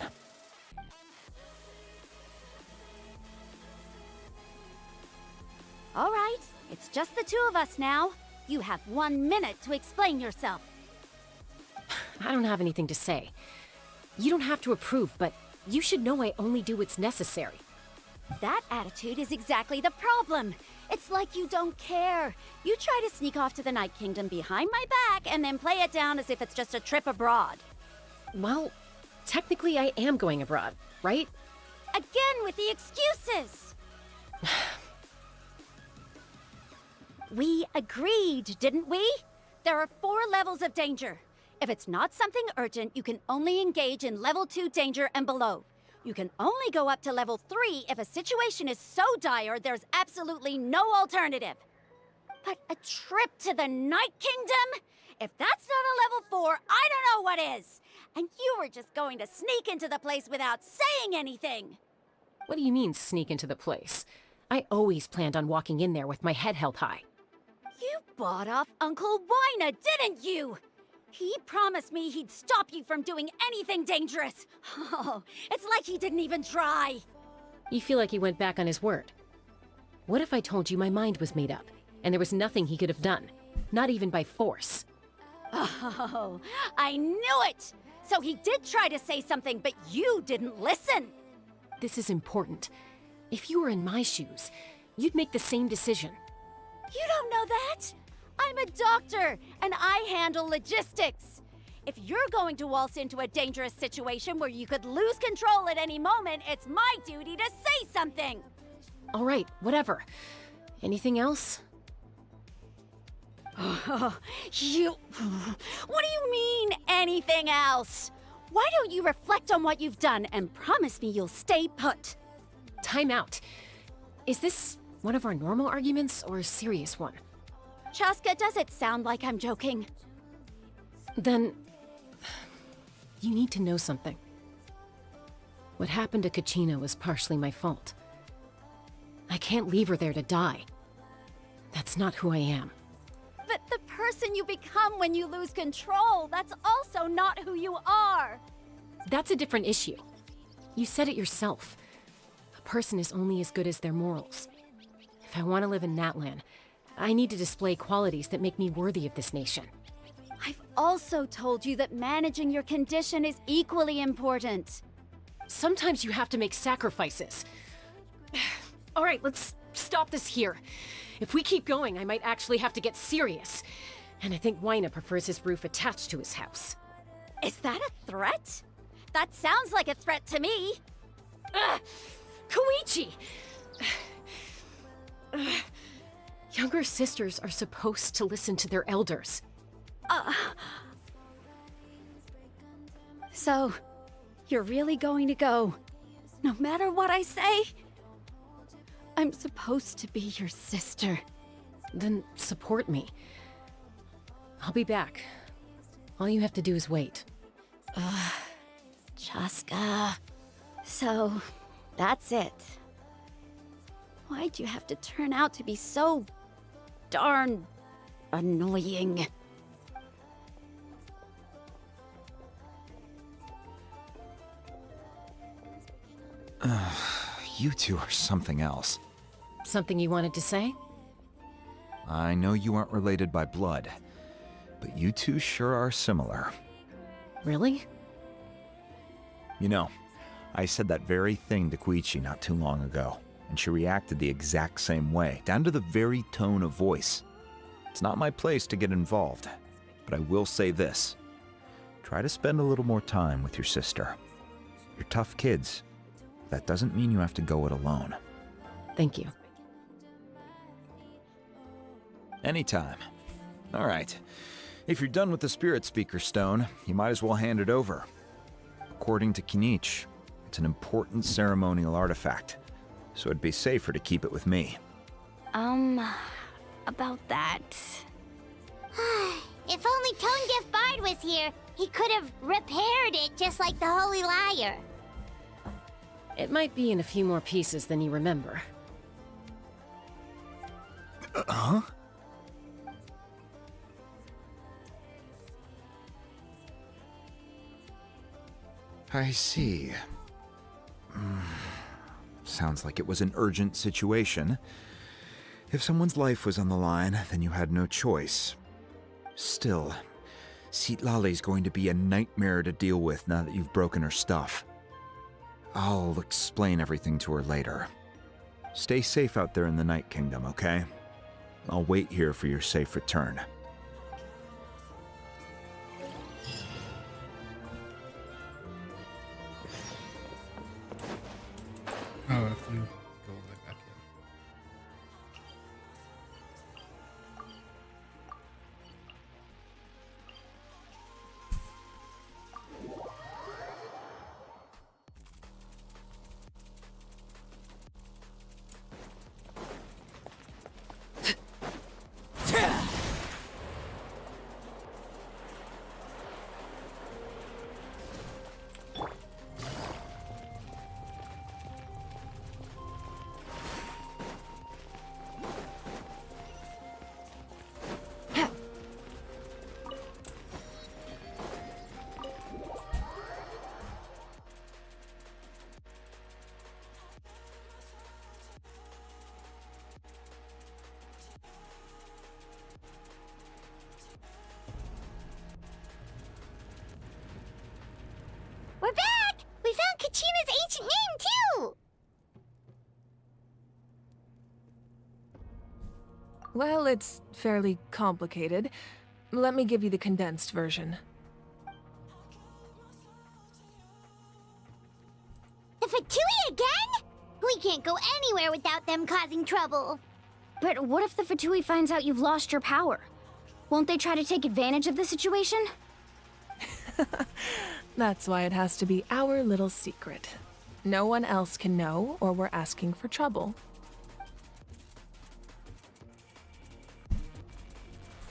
All right, it's just the two of us now. You have 1 minute to explain yourself. I don't have anything to say. You don't have to approve, but you should know I only do what's necessary. That attitude is exactly the problem. It's like you don't care. You try to sneak off to the Night Kingdom behind my back and then play it down as if it's just a trip abroad. Well, technically I am going abroad, right? Again with the excuses! We agreed, didn't we? There are 4 levels of danger. If it's not something urgent, you can only engage in level 2 danger and below. You can only go up to level 3 if a situation is so dire there's absolutely no alternative. But a trip to the Night Kingdom? If that's not a level 4, I don't know what is. And you were just going to sneak into the place without saying anything. What do you mean, sneak into the place? I always planned on walking in there with my head held high. You bought off Uncle Wina, didn't you? He promised me he'd stop you from doing anything dangerous. Oh, it's like he didn't even try. You feel like he went back on his word. What if I told you my mind was made up, and there was nothing he could have done? Not even by force. Oh, I knew it! So he did try to say something, but you didn't listen. This is important. If you were in my shoes, you'd make the same decision. You don't know that? I'm a doctor, and I handle logistics. If you're going to waltz into a dangerous situation where you could lose control at any moment, it's my duty to say something. All right, whatever. Anything else? What do you mean, anything else? Why don't you reflect on what you've done and promise me you'll stay put? Time out. Is this one of our normal arguments or a serious one? Chaska, does it sound like I'm joking? Then, you need to know something. What happened to Kachina was partially my fault. I can't leave her there to die. That's not who I am. But the person you become when you lose control, that's also not who you are. That's a different issue. You said it yourself. A person is only as good as their morals. If I want to live in Natlan, I need to display qualities that make me worthy of this nation. I've also told you that managing your condition is equally important. Sometimes you have to make sacrifices. All right, let's stop this here. If we keep going, I might actually have to get serious. And I think Wyna prefers his roof attached to his house. Is that a threat? That sounds like a threat to me. Koichi! Younger sisters are supposed to listen to their elders. So, you're really going to go, no matter what I say? I'm supposed to be your sister. Then support me. I'll be back. All you have to do is wait. Chaska. So, that's it. Why'd you have to turn out to be so darn annoying? You two are something else. Something you wanted to say? I know you aren't related by blood, but you two sure are similar. Really? You know, I said that very thing to Koichi not too long ago, and she reacted the exact same way, down to the very tone of voice. It's not my place to get involved, but I will say this. Try to spend a little more time with your sister. You're tough kids. That doesn't mean you have to go it alone. Thank you. Anytime. All right. If you're done with the Spirit Speaker Stone, you might as well hand it over. According to Kinich, it's an important ceremonial artifact, so it'd be safer to keep it with me. About that. If only Tone-Deaf Bard was here, he could have repaired it just like the Holy Liar. It might be in a few more pieces than you remember. Huh? I see. Sounds like it was an urgent situation. If someone's life was on the line, then you had no choice. Still, Citlali's going to be a nightmare to deal with now that you've broken her stuff. I'll explain everything to her later. Stay safe out there in the Night Kingdom, okay? I'll wait here for your safe return. Oh, I have to go right back here. We're back! We found Kachina's ancient name, too! Well, it's fairly complicated. Let me give you the condensed version. The Fatui again? We can't go anywhere without them causing trouble. But what if the Fatui finds out you've lost your power? Won't they try to take advantage of the situation? That's why it has to be our little secret. No one else can know, or we're asking for trouble.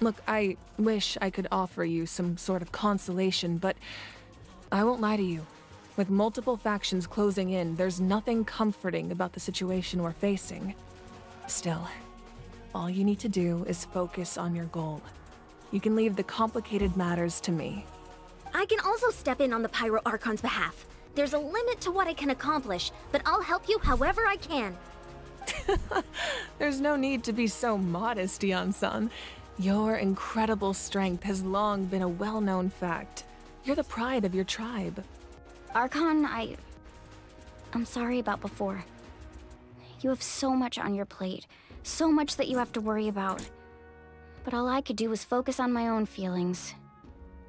Look, I wish I could offer you some sort of consolation, but I won't lie to you. With multiple factions closing in, there's nothing comforting about the situation we're facing. Still, all you need to do is focus on your goal. You can leave the complicated matters to me. I can also step in on the Pyro Archon's behalf. There's a limit to what I can accomplish, but I'll help you however I can. There's no need to be so modest, Yan-san. Your incredible strength has long been a well-known fact. You're the pride of your tribe. Archon, I'm sorry about before. You have so much on your plate. So much that you have to worry about. But all I could do was focus on my own feelings.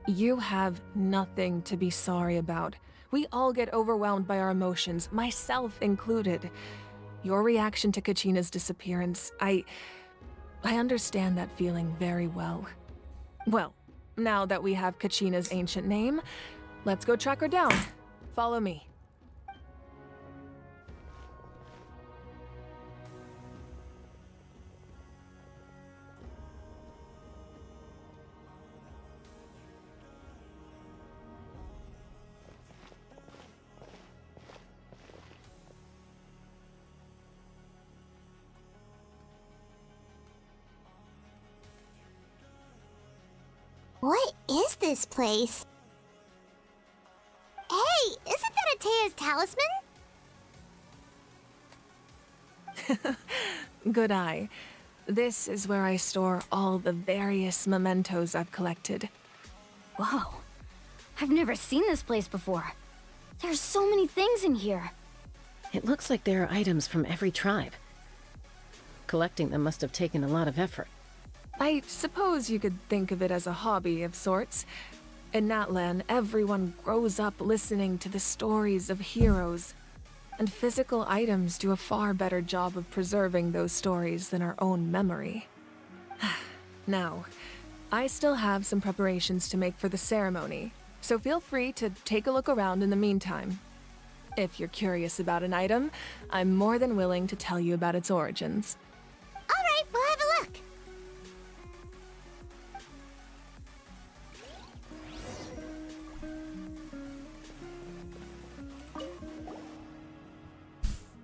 You have nothing to be sorry about. We all get overwhelmed by our emotions, myself included. Your reaction to Kachina's disappearance, I understand that feeling very well. Well, now that we have Kachina's ancient name, let's go track her down. Follow me. What is this place? Hey, isn't that Atea's talisman? Good eye. This is where I store all the various mementos I've collected. Whoa. I've never seen this place before. There's so many things in here. It looks like there are items from every tribe. Collecting them must have taken a lot of effort. I suppose you could think of it as a hobby of sorts. In Natlan, everyone grows up listening to the stories of heroes, and physical items do a far better job of preserving those stories than our own memory. Now, I still have some preparations to make for the ceremony, so feel free to take a look around in the meantime. If you're curious about an item, I'm more than willing to tell you about its origins. All right, we'll have a look.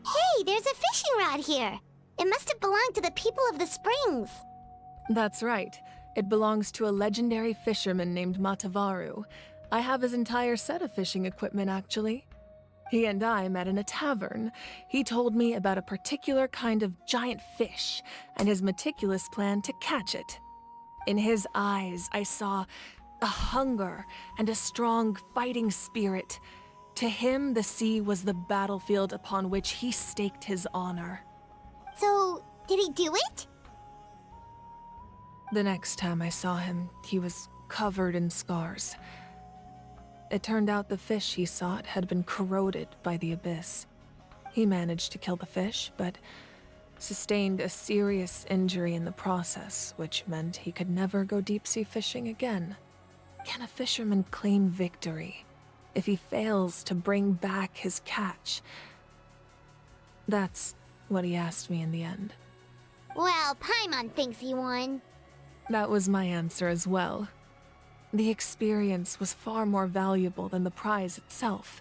Hey, there's a fishing rod here. It must have belonged to the people of the springs. That's right. It belongs to a legendary fisherman named Matavaru. I have his entire set of fishing equipment, actually. He and I met in a tavern. He told me about a particular kind of giant fish and his meticulous plan to catch it. In his eyes, I saw a hunger and a strong fighting spirit. To him, the sea was the battlefield upon which he staked his honor. So, did he do it? The next time I saw him, he was covered in scars. It turned out the fish he sought had been corroded by the abyss. He managed to kill the fish, but sustained a serious injury in the process, which meant he could never go deep-sea fishing again. Can a fisherman claim victory if he fails to bring back his catch? That's what he asked me in the end. Well, Paimon thinks he won. That was my answer as well. The experience was far more valuable than the prize itself.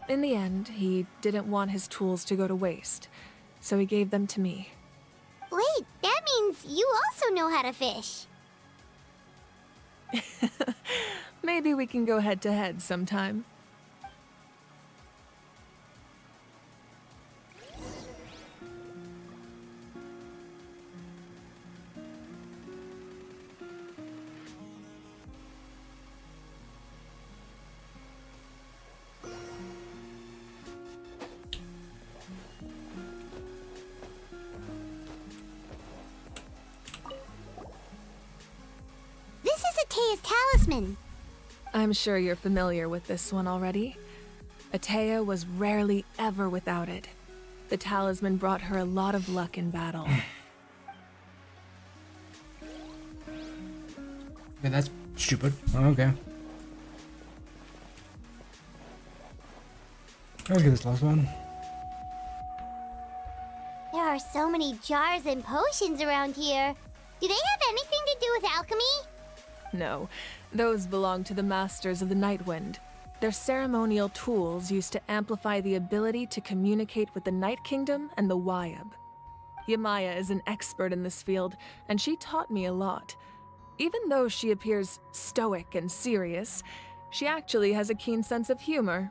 In the end, he didn't want his tools to go to waste, so he gave them to me. Wait, that means you also know how to fish. Maybe we can go head-to-head sometime. This is Atea's talisman. I'm sure you're familiar with this one already. Atea was rarely ever without it. The talisman brought her a lot of luck in battle. Okay, that's stupid. Okay. I'll get this last one. There are so many jars and potions around here. Do they have anything to do with alchemy? No, those belong to the Masters of the Nightwind. They're ceremonial tools used to amplify the ability to communicate with the Night Kingdom and the Wyab. Yamaya is an expert in this field, and she taught me a lot. Even though she appears stoic and serious, she actually has a keen sense of humor.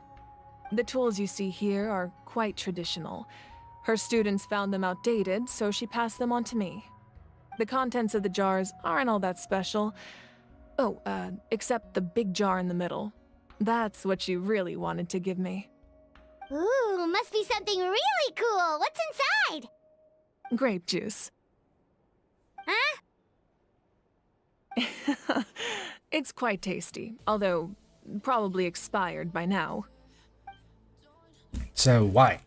The tools you see here are quite traditional. Her students found them outdated, so she passed them on to me. The contents of the jars aren't all that special. Oh, except the big jar in the middle. That's what she really wanted to give me. Ooh, must be something really cool. What's inside? Grape juice. It's quite tasty, although probably expired by now. So why?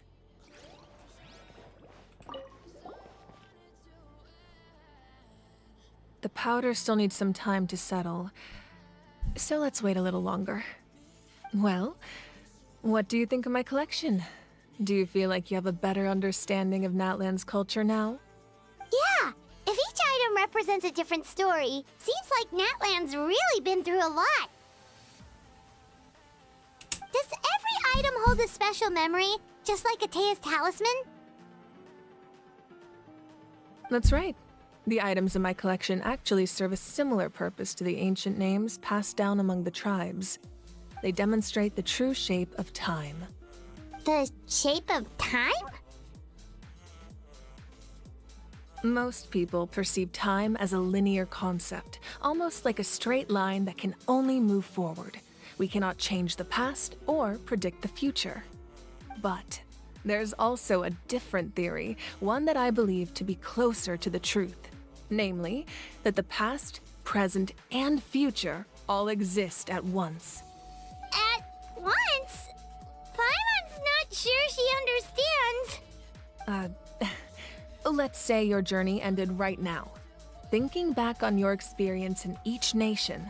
The powder still needs some time to settle, so let's wait a little longer. Well, what do you think of my collection? Do you feel like you have a better understanding of Natlan's culture now? Yeah, if each item represents a different story, seems like Natlan's really been through a lot. Does every item hold a special memory, just like Atea's talisman? That's right. The items in my collection actually serve a similar purpose to the ancient names passed down among the tribes. They demonstrate the true shape of time. The shape of time? Most people perceive time as a linear concept, almost like a straight line that can only move forward. We cannot change the past or predict the future. But there's also a different theory, one that I believe to be closer to the truth. Namely, that the past, present, and future all exist at once. At once? Paimon's not sure she understands. Let's say your journey ended right now. Thinking back on your experience in each nation,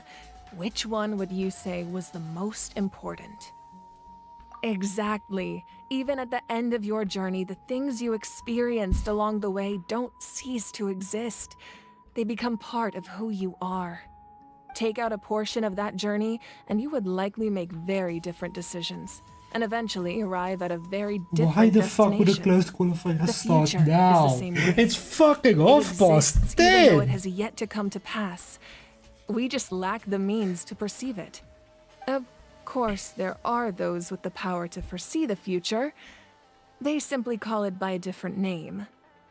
which one would you say was the most important? Exactly. Even at the end of your journey, the things you experienced along the way don't cease to exist. They become part of who you are. Take out a portion of that journey, and you would likely make very different decisions, and eventually arrive at a very different Why the fuck would a closed qualifier start now? It's fucking off, boss. Even though it has yet to come to pass. We just lack the means to perceive it. Of course, there are those with the power to foresee the future. They simply call it by a different name.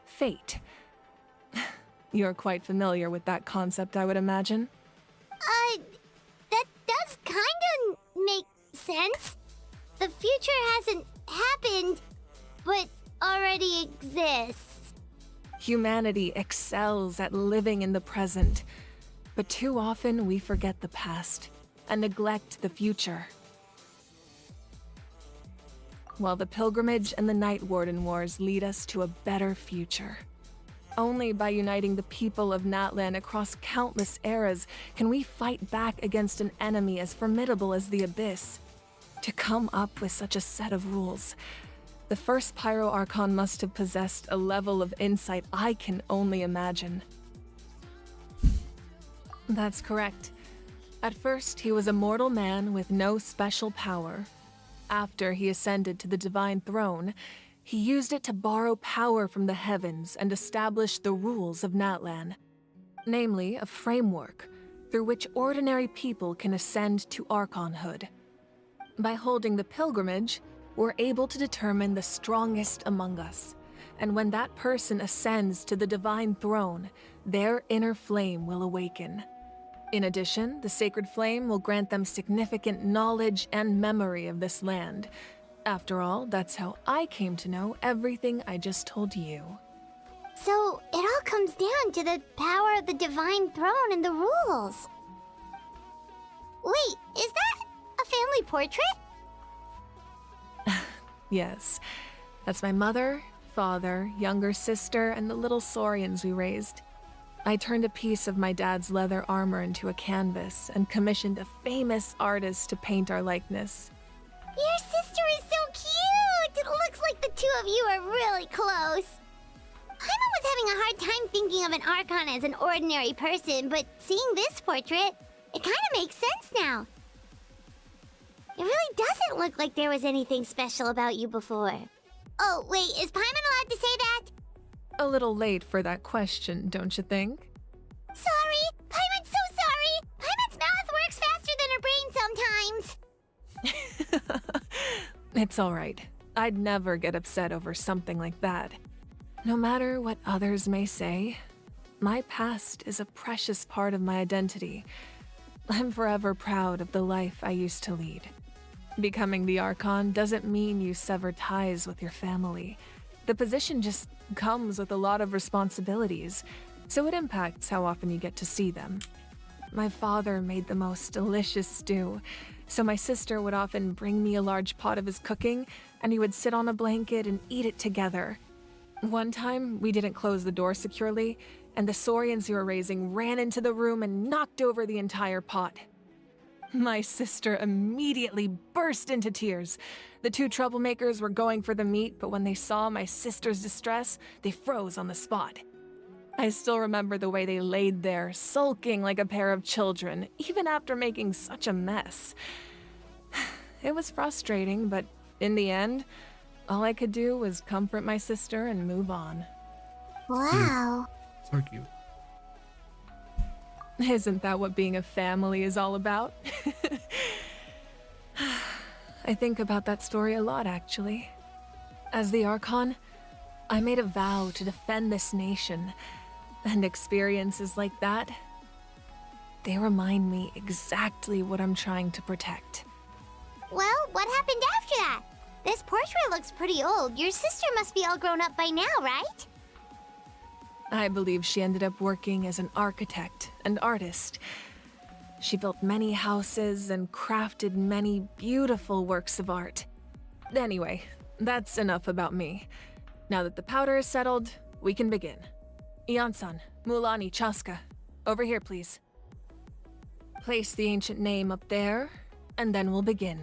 Fate. You're quite familiar with that concept, I would imagine. That does kinda make sense. The future hasn't happened, but already exists. Humanity excels at living in the present, but too often we forget the past and neglect the future. While the pilgrimage and the Night Warden Wars lead us to a better future. Only by uniting the people of Natlan across countless eras can we fight back against an enemy as formidable as the Abyss. To come up with such a set of rules, the first Pyro Archon must have possessed a level of insight I can only imagine. That's correct. At first, he was a mortal man with no special power. After he ascended to the Divine Throne, he used it to borrow power from the heavens and establish the rules of Natlan. Namely, a framework through which ordinary people can ascend to Archonhood. By holding the pilgrimage, we're able to determine the strongest among us. And when that person ascends to the Divine Throne, their inner flame will awaken. In addition, the sacred flame will grant them significant knowledge and memory of this land. After all, that's how I came to know everything I just told you. So, it all comes down to the power of the Divine Throne and the rules. Wait, is that a family portrait? Yes, that's my mother, father, younger sister, and the little saurians we raised. I turned a piece of my dad's leather armor into a canvas and commissioned a famous artist to paint our likeness. Your sister is so cute! It looks like the two of you are really close. Paimon was having a hard time thinking of an Archon as an ordinary person, but seeing this portrait, it kind of makes sense now. It really doesn't look like there was anything special about you before. Oh, wait, is Paimon allowed to say that? A little late for that question, don't you think? Sorry! Paimon's so sorry! Paimon's mouth works faster than her brain sometimes! It's alright. I'd never get upset over something like that. No matter what others may say, my past is a precious part of my identity. I'm forever proud of the life I used to lead. Becoming the Archon doesn't mean you sever ties with your family. The position just comes with a lot of responsibilities, so it impacts how often you get to see them. my father made the most delicious stew, so my sister would often bring me a large pot of his cooking, and we would sit on a blanket and eat it together. One time, we didn't close the door securely, and the saurians we were raising ran into the room and knocked over the entire pot. My sister immediately burst into tears. The two troublemakers were going for the meat, but when they saw my sister's distress, they froze on the spot. I still remember the way they laid there, sulking like a pair of children, even after making such a mess. It was frustrating, but in the end, all I could do was comfort my sister and move on. Wow. So cute. Isn't that what being a family is all about? I think about that story a lot, actually. As the Archon, I made a vow to defend this nation, and experiences like that, they remind me exactly what I'm trying to protect. Well, what happened after that? This portrait looks pretty old. Your sister must be all grown up by now, right? I believe she ended up working as an architect and artist. She built many houses and crafted many beautiful works of art. Anyway, that's enough about me. Now that the powder is settled, we can begin. Ian-san, Mulani, Chaska, over here, please. Place the ancient name up there, and then we'll begin.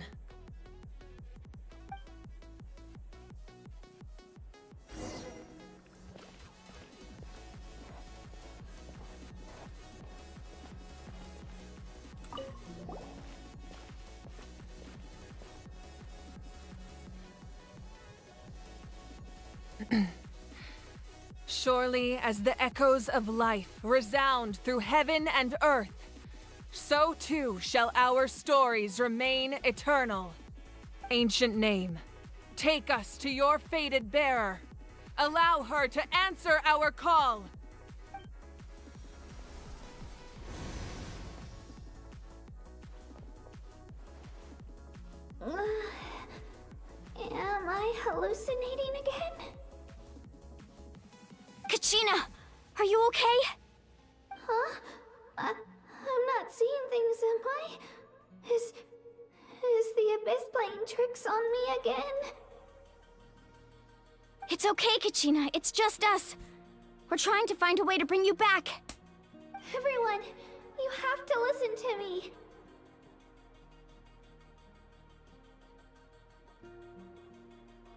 Surely as the echoes of life resound through heaven and earth, so too shall our stories remain eternal. Ancient name, take us to your fated bearer. Allow her to answer our call. Am I hallucinating again? Kachina, are you okay? Huh? I'm not seeing things, am I? Is the Abyss playing tricks on me again? It's okay, Kachina. It's just us. We're trying to find a way to bring you back. Everyone, you have to listen to me.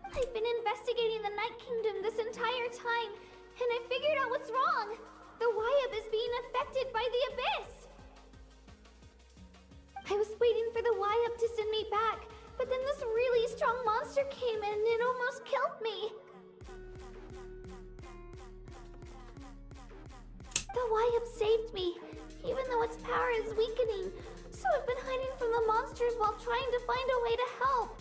I've been investigating the Night Kingdom this entire time, and I figured out what's wrong. The Wyab is being affected by the Abyss. I was waiting for the Wyab to send me back, but then this really strong monster came in and it almost killed me. The Wyab saved me, even though its power is weakening, so I've been hiding from the monsters while trying to find a way to help.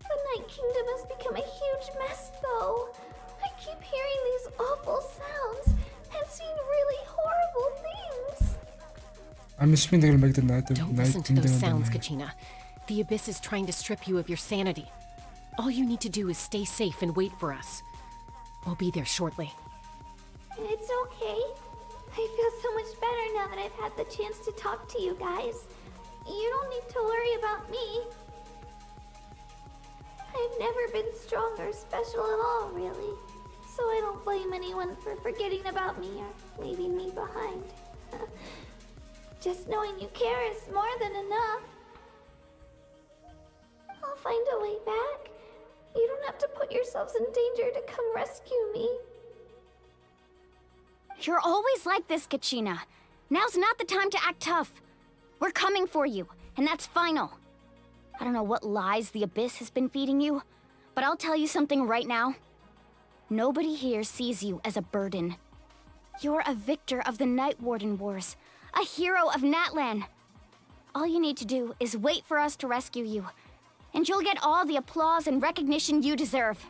The Night Kingdom has become a huge mess, though. I keep hearing these awful sounds and seeing really horrible things. I'm assuming they're gonna make the night. Don't listen to those sounds, Kachina. The Abyss is trying to strip you of your sanity. All you need to do is stay safe and wait for us. We'll be there shortly. It's okay. I feel so much better now that I've had the chance to talk to you guys. You don't need to worry about me. I've never been strong or special at all, really. So I don't blame anyone for forgetting about me or leaving me behind. Just knowing you care is more than enough. I'll find a way back. You don't have to put yourselves in danger to come rescue me. You're always like this, Kachina. Now's not the time to act tough. We're coming for you, and that's final. I don't know what lies the Abyss has been feeding you, but I'll tell you something right now. Nobody here sees you as a burden. You're a victor of the Night Warden Wars, a hero of Natlan. All you need to do is wait for us to rescue you, and you'll get all the applause and recognition you deserve.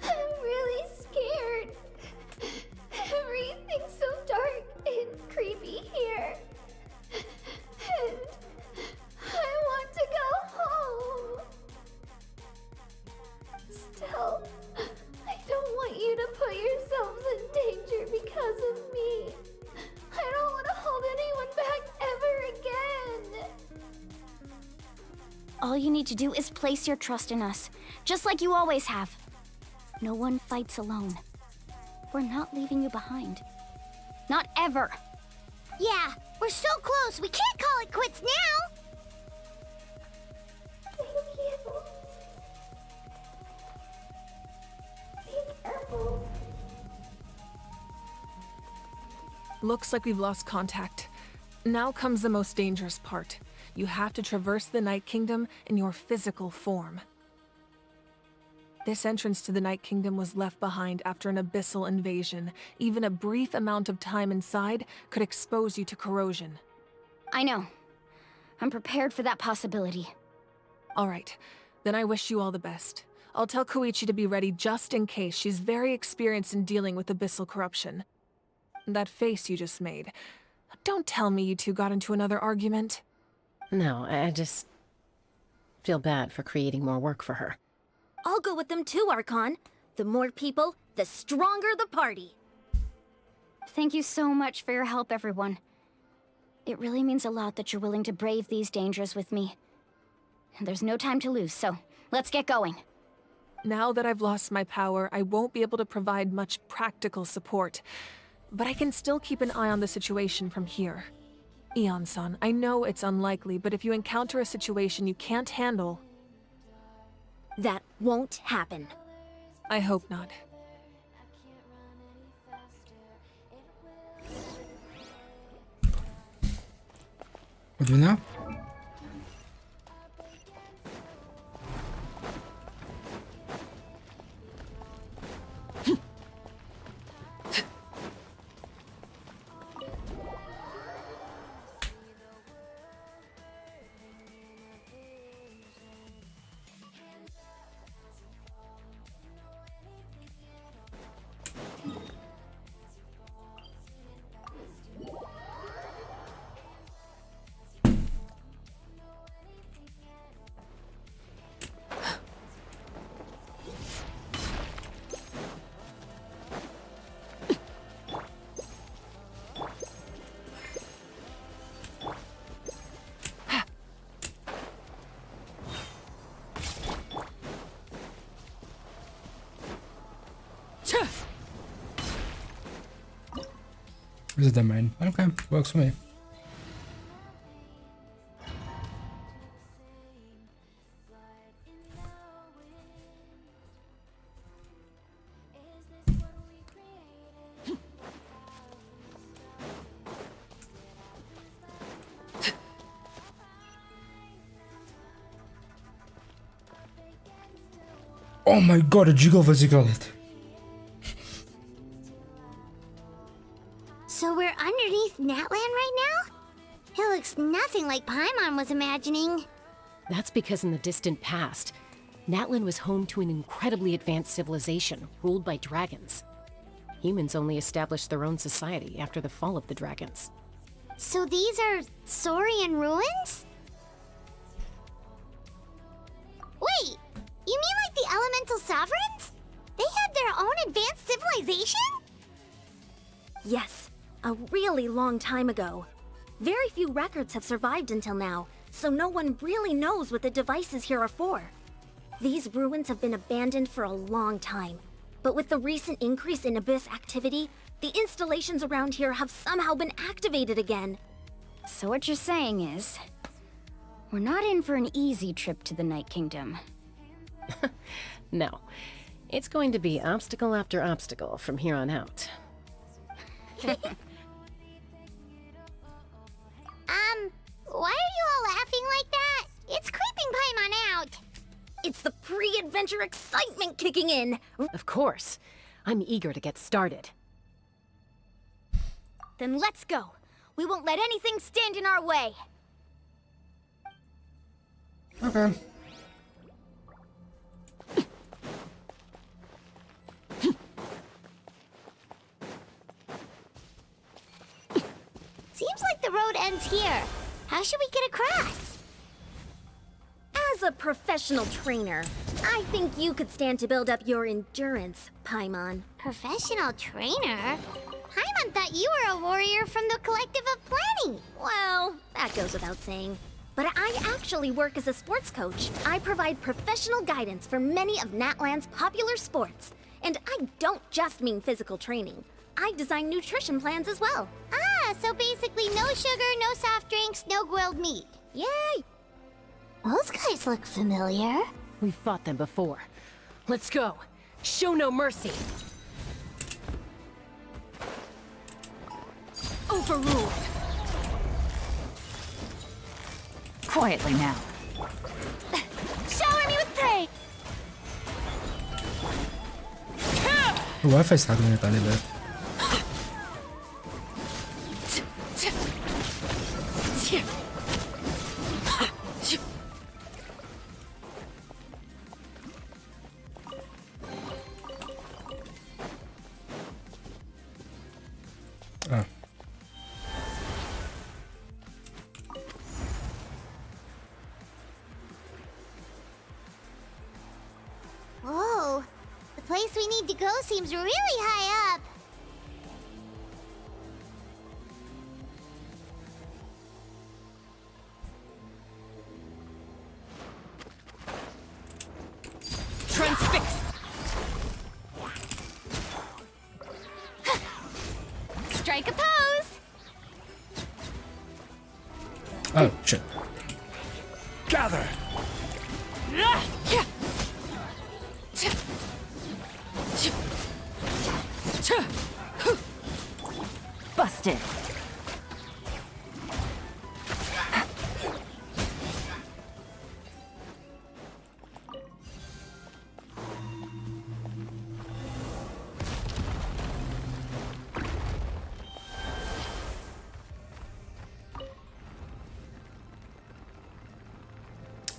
I'm really scared. Everything's so dark and creepy here. And I want to go home. all you need to do is place your trust in us, just like you always have. No one fights alone. We're not leaving you behind. Not ever. Yeah, we're so close. We can't call it quits now. Looks like we've lost contact. Now comes the most dangerous part. You have to traverse the Night Kingdom in your physical form. This entrance to the Night Kingdom was left behind after an abyssal invasion. Even a brief amount of time inside could expose you to corrosion. I know. I'm prepared for that possibility. All right, then I wish you all the best. I'll tell Koichi to be ready just in case. She's very experienced in dealing with abyssal corruption. That face you just made. Don't tell me you two got into another argument. No, I just feel bad for creating more work for her. I'll go with them too, Archon. The more people, the stronger the party. Thank you so much for your help, everyone. It really means a lot that you're willing to brave these dangers with me. There's no time to lose, so let's get going. Now that I've lost my power, I won't be able to provide much practical support. But I can still keep an eye on the situation from here. Eon-san, I know it's unlikely, but if you encounter a situation you can't handle... That won't happen. I hope not. What do we now? This is the main. Okay, works for me. Oh my god, a jiggle physical it. So we're underneath Natlan right now? It looks nothing like Paimon was imagining. That's because in the distant past, Natlan was home to an incredibly advanced civilization ruled by dragons. Humans only established their own society after the fall of the dragons. So these are Saurian ruins? Wait, you mean like the elemental sovereigns? They had their own advanced civilization? Yes, a really long time ago. Very few records have survived until now, so no one really knows what the devices here are for. These ruins have been abandoned for a long time, but with the recent increase in Abyss activity, the installations around here have somehow been activated again. So what you're saying is, we're not in for an easy trip to the Night Kingdom. No, it's going to be obstacle after obstacle from here on out. Why are you all laughing like that? It's creeping Paimon out. It's the pre-adventure excitement kicking in. Of course. I'm eager to get started. Then let's go. We won't let anything stand in our way. Okay. Seems like the road ends here. How should we get across? As a professional trainer, I think you could stand to build up your endurance, Paimon. Professional trainer? Paimon thought you were a warrior from the Collective of Planning. Well, that goes without saying. but I actually work as a sports coach. I provide professional guidance for many of Natland's popular sports. And I don't just mean physical training. I design nutrition plans as well. Ah, so basically no sugar, no soft drinks, no grilled meat. Yay! Those guys look familiar. We've fought them before. Let's go. Show no mercy. Overruled. Quietly now. Shower me with praise! The Wi-Fi is struggling a tiny bit. Oh. Whoa, the place we need to go seems really high up. Transfix! Strike a pose! Oh, shit. Gather! Busted.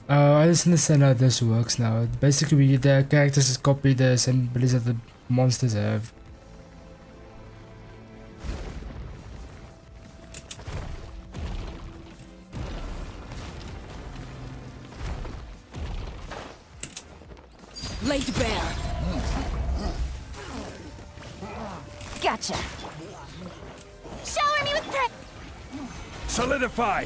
I just understand how this works now. Basically, the characters just copy the assemblies that the monsters have. Laid bare. Gotcha. Shower me with praise! Solidify!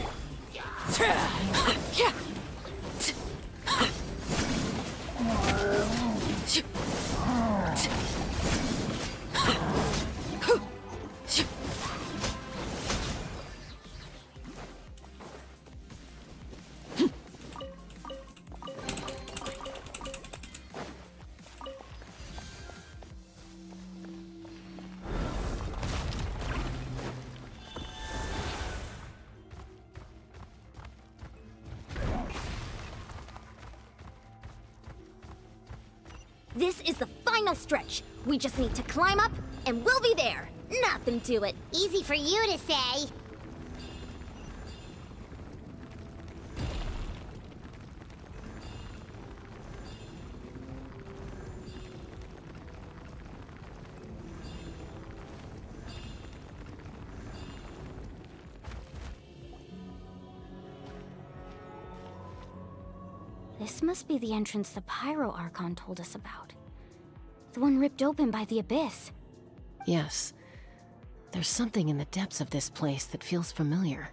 This is the final stretch. We just need to climb up, and we'll be there. Nothing to it. Easy for you to say. This must be the entrance the Pyro Archon told us about. The one ripped open by the Abyss. Yes. There's something in the depths of this place that feels familiar,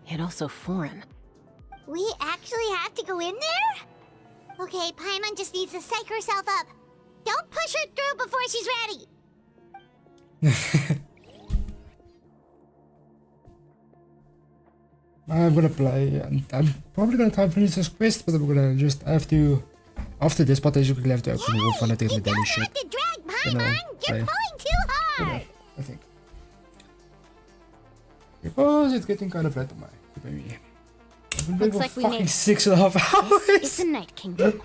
yet also foreign. We actually have to go in there? Okay, Paimon just needs to psych herself up. Don't push her through before she's ready. I'm gonna play, and I'm probably gonna try and finish this quest, but I'm gonna just have to, after this part, I just quickly have to open the wolf and I take the daily shit. To drag Paimon, you're pulling too hard. I think. Because it's getting kind of late on my me. I've been playing for like we fucking made 6.5 hours. It's the Night Kingdom.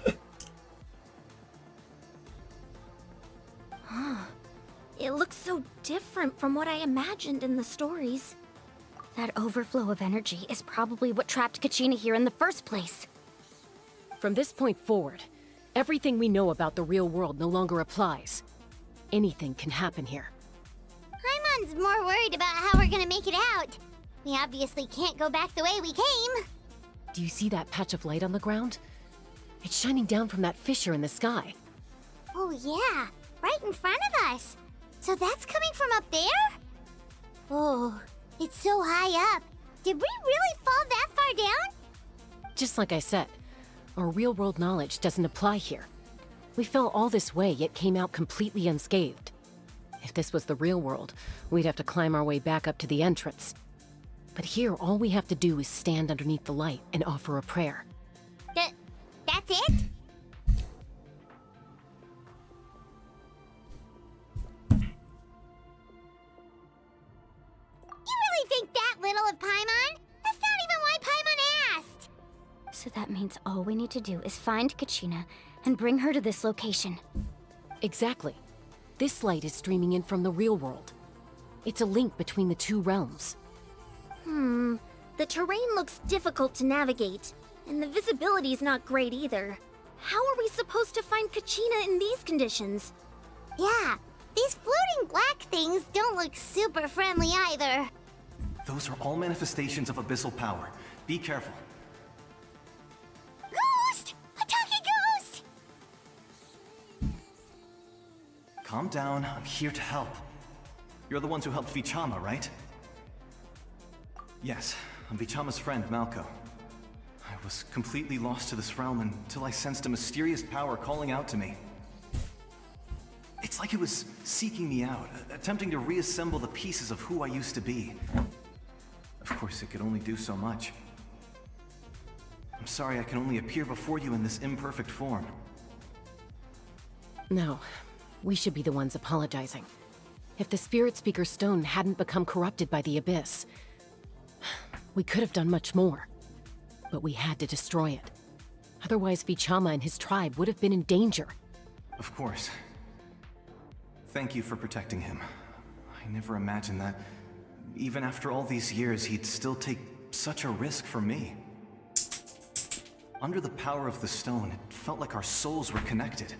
It looks so different from what I imagined in the stories. That overflow of energy is probably what trapped Kachina here in the first place. From this point forward, everything we know about the real world no longer applies. Anything can happen here. Paimon's more worried about how we're gonna make it out. We obviously can't go back the way we came. Do you see that patch of light on the ground? It's shining down from that fissure in the sky. Oh yeah, right in front of us. So that's coming from up there? Oh, it's so high up. Did we really fall that far down? Just like I said, our real-world knowledge doesn't apply here. We fell all this way, yet came out completely unscathed. If this was the real world, we'd have to climb our way back up to the entrance. But here, all we have to do is stand underneath the light and offer a prayer. That's it? You really think that little of Paimon? That's not even why Paimon asked! So that means all we need to do is find Kachina and bring her to this location. Exactly. This light is streaming in from the real world. It's a link between the two realms. The terrain looks difficult to navigate, and the visibility's not great either. How are we supposed to find Kachina in these conditions? Yeah, these floating black things don't look super friendly either. Those are all manifestations of abyssal power. Be careful. Ghost! A talking ghost! Calm down, I'm here to help. You're the ones who helped Vichama, right? Yes, I'm Vichama's friend, Malko. I was completely lost to this realm until I sensed a mysterious power calling out to me. It's like it was seeking me out, attempting to reassemble the pieces of who I used to be. Of course, it could only do so much. I'm sorry I can only appear before you in this imperfect form. No, we should be the ones apologizing. If the Spirit Speaker's stone hadn't become corrupted by the Abyss, we could have done much more. But we had to destroy it. Otherwise, Vichama and his tribe would have been in danger. Of course. Thank you for protecting him. I never imagined that, even after all these years, he'd still take such a risk for me. Under the power of the stone, it felt like our souls were connected.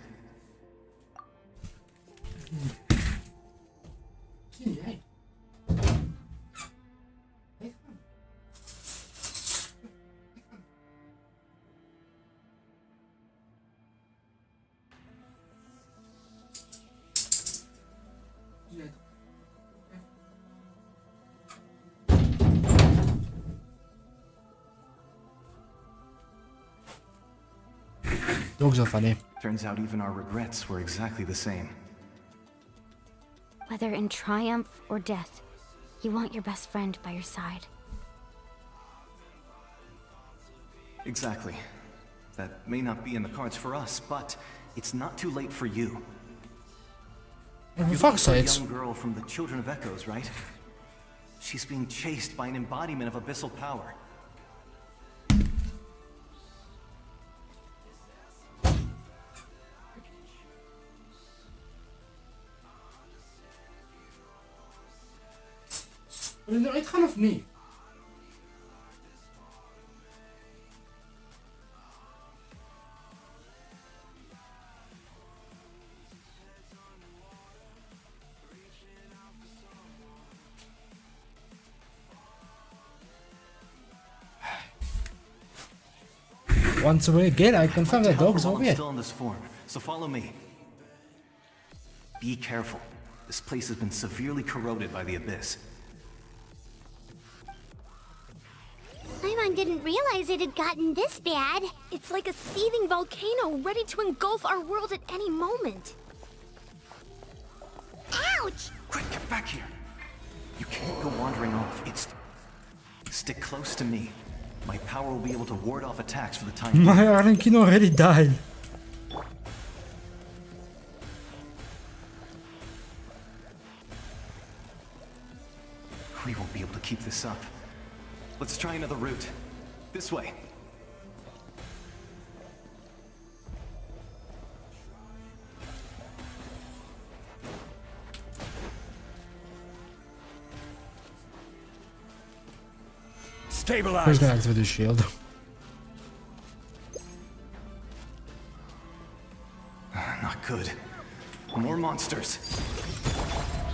Dogs are funny. Turns out even our regrets were exactly the same. Whether in triumph or death, you want your best friend by your side. Exactly. That may not be in the cards for us, but it's not too late for you. For You're fuck's the sakes. young girl from the Children of Echoes, right? She's being chased by an embodiment of abyssal power. Wil je eruit gaan of niet? Once we again, I confirm that dogs are weird. Still in this form, so follow me. Be careful. This place has been severely corroded by the Abyss. Paimon didn't realize it had gotten this bad. It's like a seething volcano ready to engulf our world at any moment. Ouch! Quick, get back here. You can't go wandering off. Stick close to me. My power will be able to ward off attacks for the time being. My Arankin already died. We won't be able to keep this up. Let's try another route. This way. Stabilize. Who's gonna activate his shield? Not good. More monsters.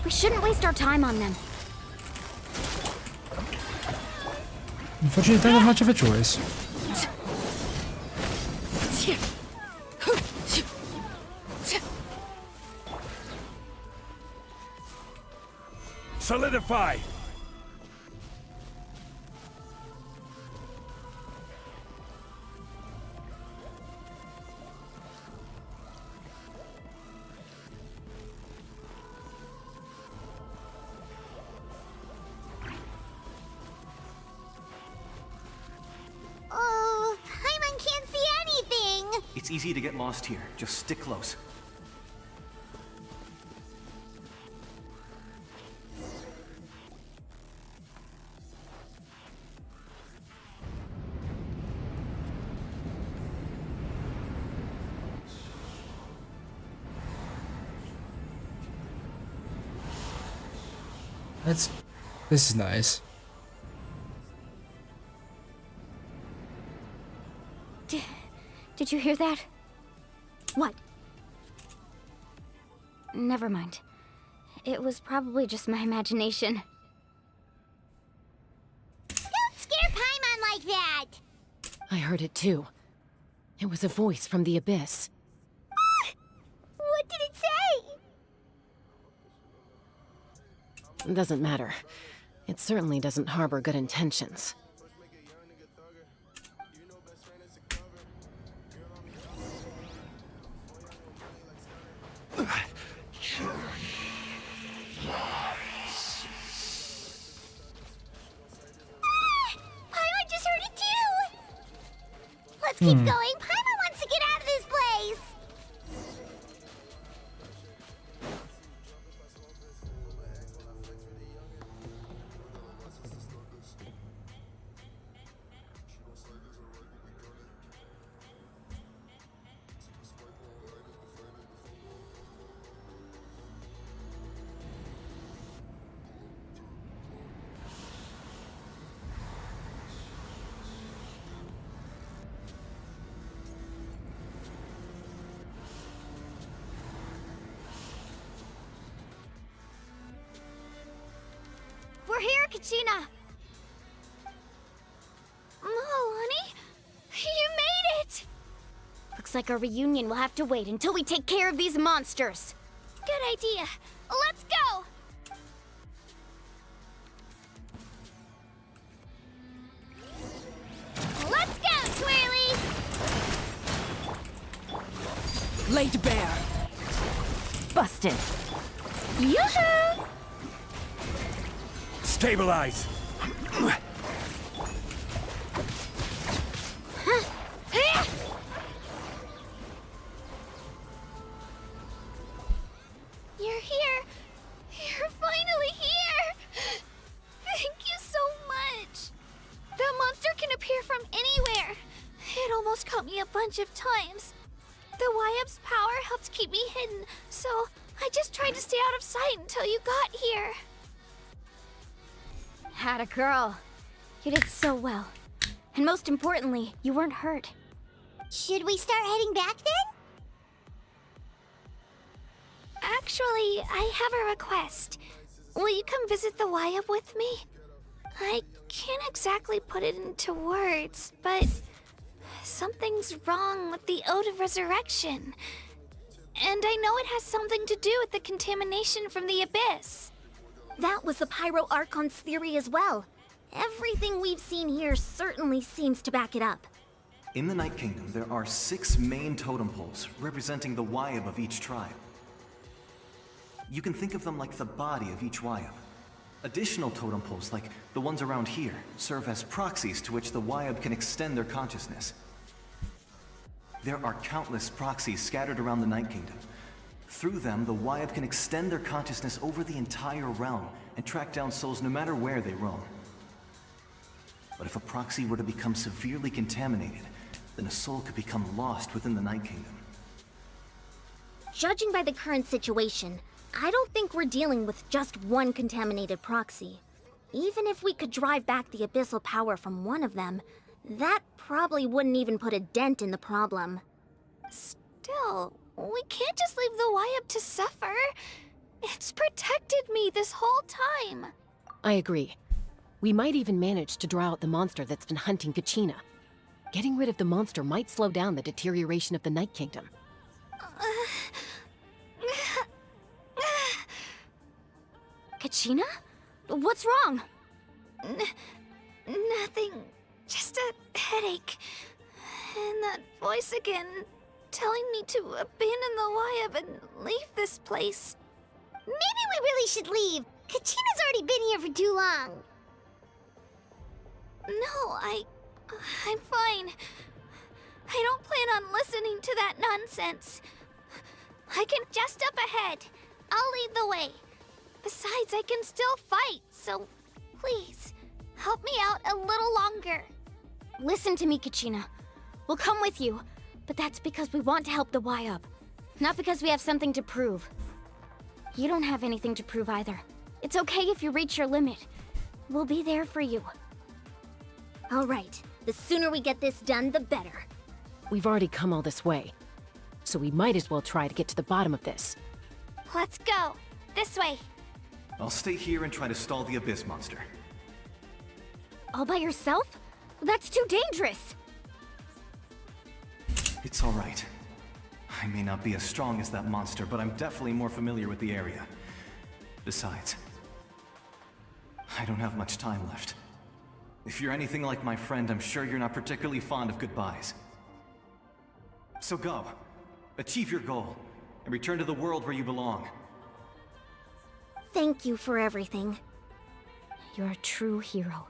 We shouldn't waste our time on them. Unfortunately, don't have much of a choice. Solidify! It's easy to get lost here. Just stick close. This is nice. Did you hear that? What? Never mind. It was probably just my imagination. Don't scare Paimon like that! I heard it too. It was a voice from the abyss. What did it say? Doesn't matter. It certainly doesn't harbor good intentions. Paimon just heard it too! Let's keep going. Paimon wants to get out of this place! We're here, Kachina! Oh, honey, you made it! Looks like our reunion will have to wait until we take care of these monsters. Good idea. Let's go! Let's go, Twirly! Laid bare. Busted. Yoo-hoo! Stabilize! You're here. You're finally here. Thank you so much. That monster can appear from anywhere. It almost caught me a bunch of times. The Wyab's power helped keep me hidden, so I just tried to stay out of sight until you got here. Atta girl. You did so well. And most importantly, you weren't hurt. Should we start heading back then? Actually, I have a request. Will you come visit the Wyab with me? I can't exactly put it into words, but something's wrong with the Ode of Resurrection. And I know it has something to do with the contamination from the Abyss. That was the Pyro Archon's theory as well. Everything we've seen here certainly seems to back it up. In the Night Kingdom, there are 6 main totem poles representing the Wyab of each tribe. You can think of them like the body of each Wyab. Additional totem poles, like the ones around here, serve as proxies to which the Wyab can extend their consciousness. There are countless proxies scattered around the Night Kingdom. Through them, the Wyab can extend their consciousness over the entire realm and track down souls no matter where they roam. But if a proxy were to become severely contaminated, then a soul could become lost within the Night Kingdom. Judging by the current situation, I don't think we're dealing with just one contaminated proxy. Even if we could drive back the abyssal power from one of them, that probably wouldn't even put a dent in the problem. Still, we can't just leave the Wyab to suffer. It's protected me this whole time. I agree. We might even manage to draw out the monster that's been hunting Kachina. Getting rid of the monster might slow down the deterioration of the Night Kingdom. Kachina? What's wrong? Nothing. Just a headache. And that voice again, telling me to abandon the Wyab and leave this place. Maybe we really should leave. Kachina's already been here for too long. No, I'm fine. I don't plan on listening listening to that nonsense. I can just up ahead. I'll lead the way. Besides, I can still fight, so please, help me out a little longer. Listen to me, Kachina. We'll come with you, but that's because we want to help the Y-Up, not because we have something to prove. You don't have anything to prove either. It's okay if you reach your limit. We'll be there for you. All right. The sooner we get this done, the better. We've already come all this way, so we might as well try to get to the bottom of this. Let's go. This way. I'll stay here and try to stall the Abyss monster. All by yourself? That's too dangerous. It's all right. I may not be as strong as that monster, but I'm definitely more familiar with the area. Besides, I don't have much time left. If you're anything like my friend, I'm sure you're not particularly fond of goodbyes. So go. Achieve your goal, and return to the world where you belong. Thank you for everything. You're a true hero.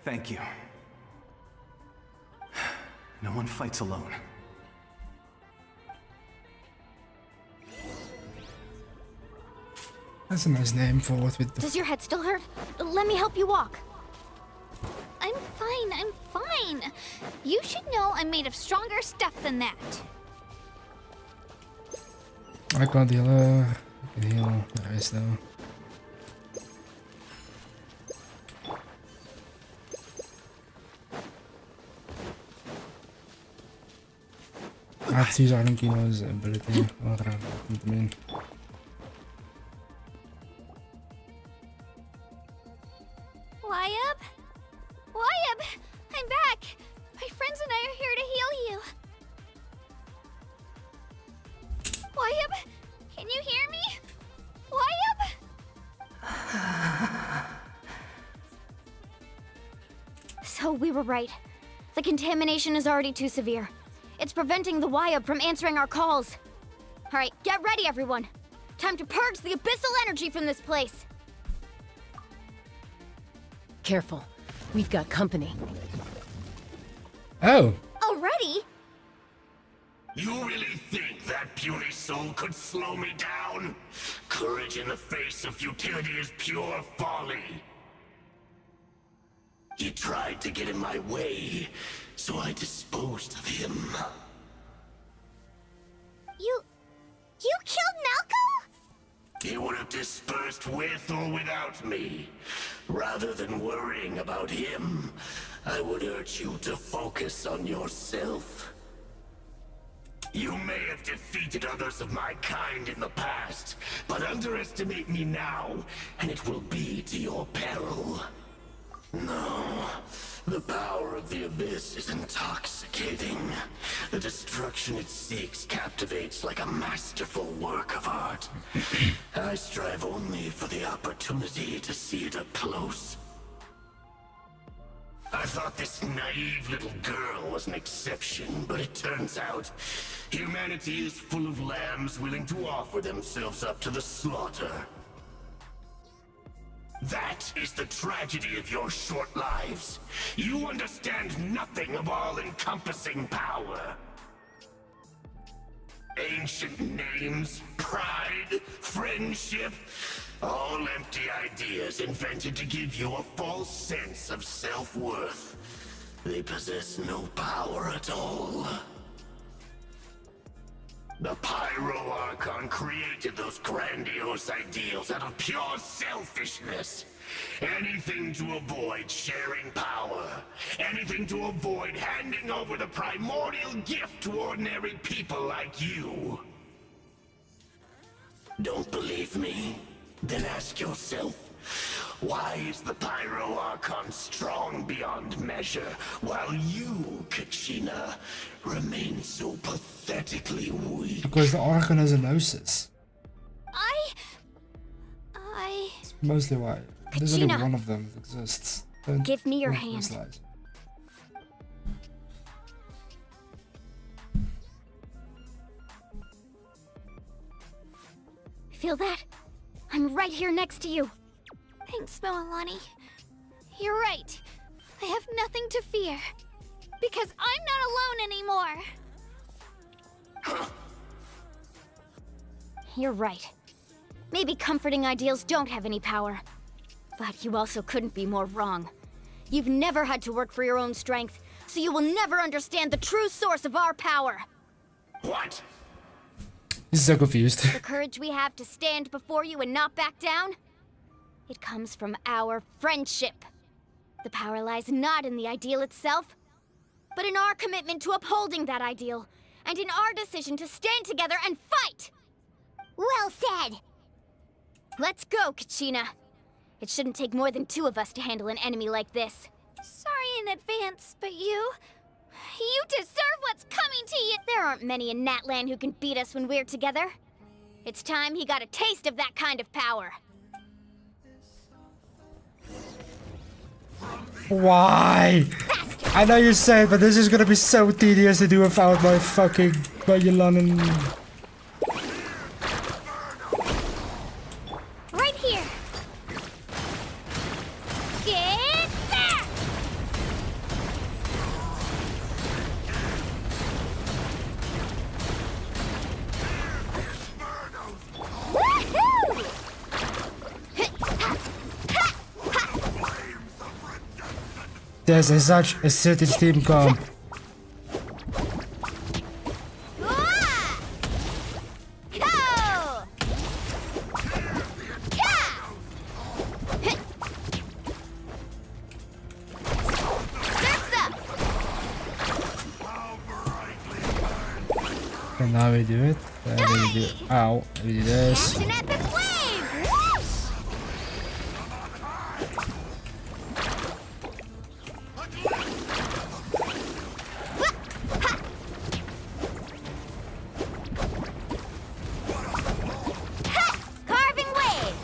Thank you. No one fights alone. That's a nice name for what we do. Does your head still hurt? Let me help you walk. I'm fine. You should know I'm made of stronger stuff than that. I can't heal her. I can heal the rest though. I have to use Iron Kino's ability. I'll try to put them in. Y-Up? Y-Up! I'm back! My friends and I are here to heal you. Y-Up? Can you hear me? Y-Up? So we were right. The contamination is already too severe. It's preventing the Y-Up from answering our calls. Alright, get ready everyone. Time to purge the abyssal energy from this place. Careful. We've got company. Oh. Already? You really think that puny soul could slow me down? Courage in the face of futility is pure folly. He tried to get in my way, so I disposed of him. You killed Malco? He would have dispersed with or without me. Rather than worrying about him, I would urge you to focus on yourself. You may have defeated others of my kind in the past, but underestimate me now, and it will be to your peril. No, the power of the Abyss is intoxicating. The destruction it seeks captivates like a masterful work of art. I strive only for the opportunity to see it up close. I thought this naive little girl was an exception, but it turns out humanity is full of lambs willing to offer themselves up to the slaughter. That is the tragedy of your short lives. You understand nothing of all-encompassing power. Ancient names, pride, friendship, all empty ideas invented to give you a false sense of self-worth. They possess no power at all. The Pyro Archon created those grandiose ideals out of pure selfishness. Anything to avoid sharing power. Anything to avoid handing over the primordial gift to ordinary people like you. Don't believe me? Then ask yourself, why is the Pyro Archon strong beyond measure, while you, Kachina, remain so pathetically weak? Because the Archon has a gnosis. It's mostly why. There's only Kachina. one of them that exists. Don't Give me your work those hand. lies. Feel that? I'm right here next to you. Thanks, Moalani. You're right. I have nothing to fear. Because I'm not alone anymore. You're right. Maybe comforting ideals don't have any power. But you also couldn't be more wrong. You've never had to work for your own strength, so you will never understand the true source of our power. What? He's so confused. The courage we have to stand before you and not back down? It comes from our friendship. The power lies not in the ideal itself, but in our commitment to upholding that ideal, and in our decision to stand together and fight! Well said! Let's go, Kachina. It shouldn't take more than 2 of us to handle an enemy like this. Sorry in advance, but you deserve what's coming to you! There aren't many in Natlan who can beat us when we're together. It's time he got a taste of that kind of power. Why? I know you said, but this is gonna be so tedious to do without my fucking Yolanda and... Right here! Get there! Woohoo! This is such a city team comp. And now we do it. And then we do. Ow. We do this. An epic wave! Whoosh! Carving waves!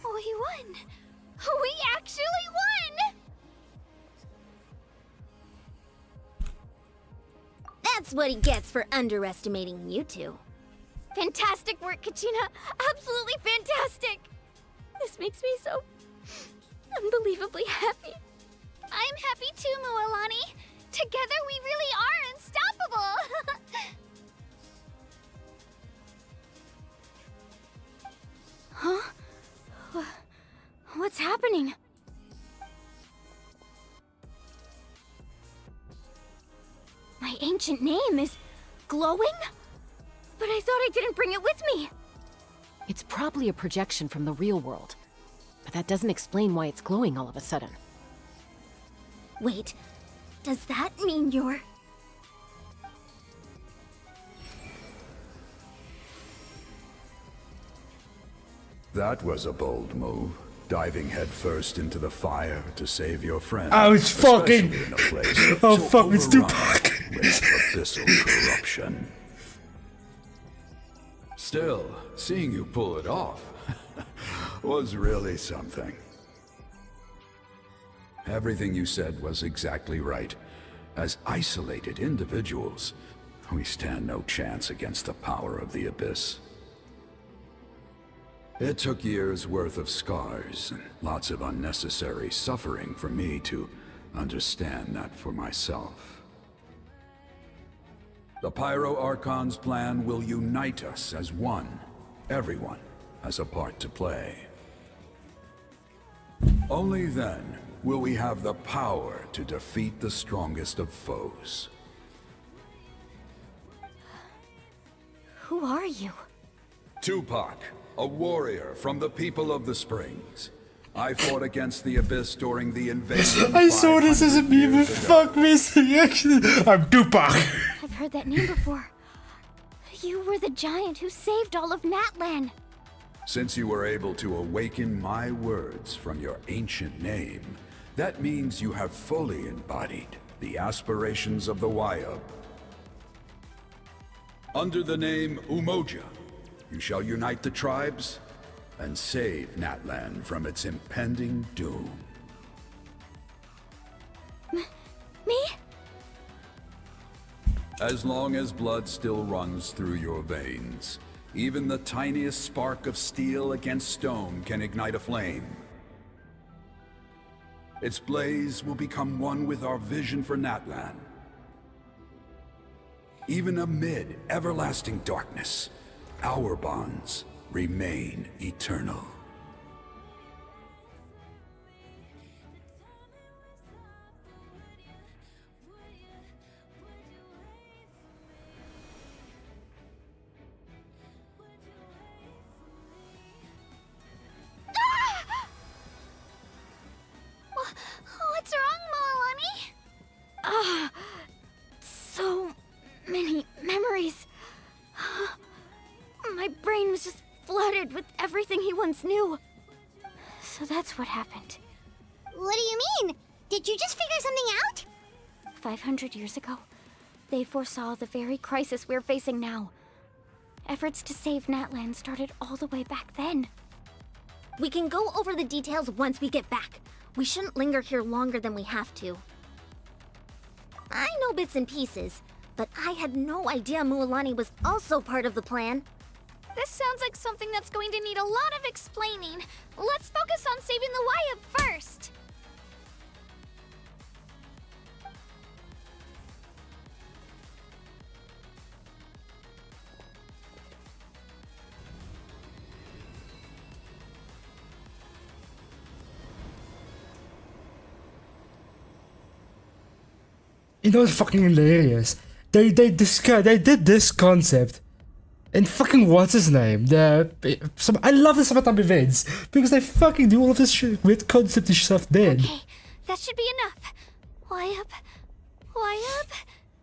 We won! We actually won! That's what he gets for underestimating you two. Fantastic work, Kachina! Absolutely fantastic! This makes me so unbelievably happy. I'm happy too, Mualani. Together we really are unstoppable! Huh? What's happening? My ancient name is glowing? But I thought I didn't bring it with me. It's probably a projection from the real world. But that doesn't explain why it's glowing all of a sudden. Wait, does that mean you're... That was a bold move. Diving headfirst into the fire to save your friend. Oh, it's fucking... In a place oh, so fuck, it's Tupac. With abyssal corruption. Still, seeing you pull it off was really something. Everything you said was exactly right. As isolated individuals, we stand no chance against the power of the Abyss. It took years' worth of scars and lots of unnecessary suffering for me to understand that for myself. The Pyro Archon's plan will unite us as one. Everyone has a part to play. Only then will we have the power to defeat the strongest of foes. Who are you? Tupac, a warrior from the people of the Springs. I fought against the Abyss during the invasion. I saw this as a meme. Fuck me, actually. I'm Tupac. I've heard that name before. You were the giant who saved all of Natlan. Since you were able to awaken my words from your ancient name, that means you have fully embodied the aspirations of the Wayub. Under the name Umoja, you shall unite the tribes and save Natlan from its impending doom. Me? As long as blood still runs through your veins, Even the tiniest spark of steel against stone can ignite a flame. Its blaze will become one with our vision for Natlan. Even amid everlasting darkness, our bonds remain eternal. What's wrong, Moalani? Ah, so many memories. My brain was just flooded with everything he once knew. So that's what happened. What do you mean? Did you just figure something out? 500 years ago, they foresaw the very crisis we're facing now. Efforts to save Natlan started all the way back then. We can go over the details once we get back. We shouldn't linger here longer than we have to. I know bits and pieces, but I had no idea Mualani was also part of the plan. This sounds like something that's going to need a lot of explaining. Let's focus on saving the Wyatt first. You know what's fucking hilarious? They did this concept in fucking what's his name? I love the Sabatami vids because they fucking do all of this shit with concept stuff then. Okay, that should be enough. Wyatt?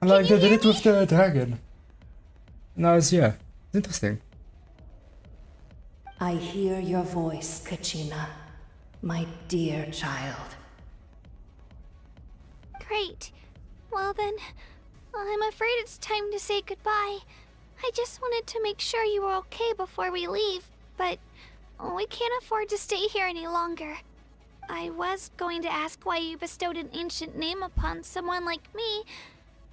And like they did it with the dragon. Now it's it's interesting. I hear your voice, Kachina, my dear child. Great. Well then, I'm afraid it's time to say goodbye. I just wanted to make sure you were okay before we leave, but we can't afford to stay here any longer. I was going to ask why you bestowed an ancient name upon someone like me,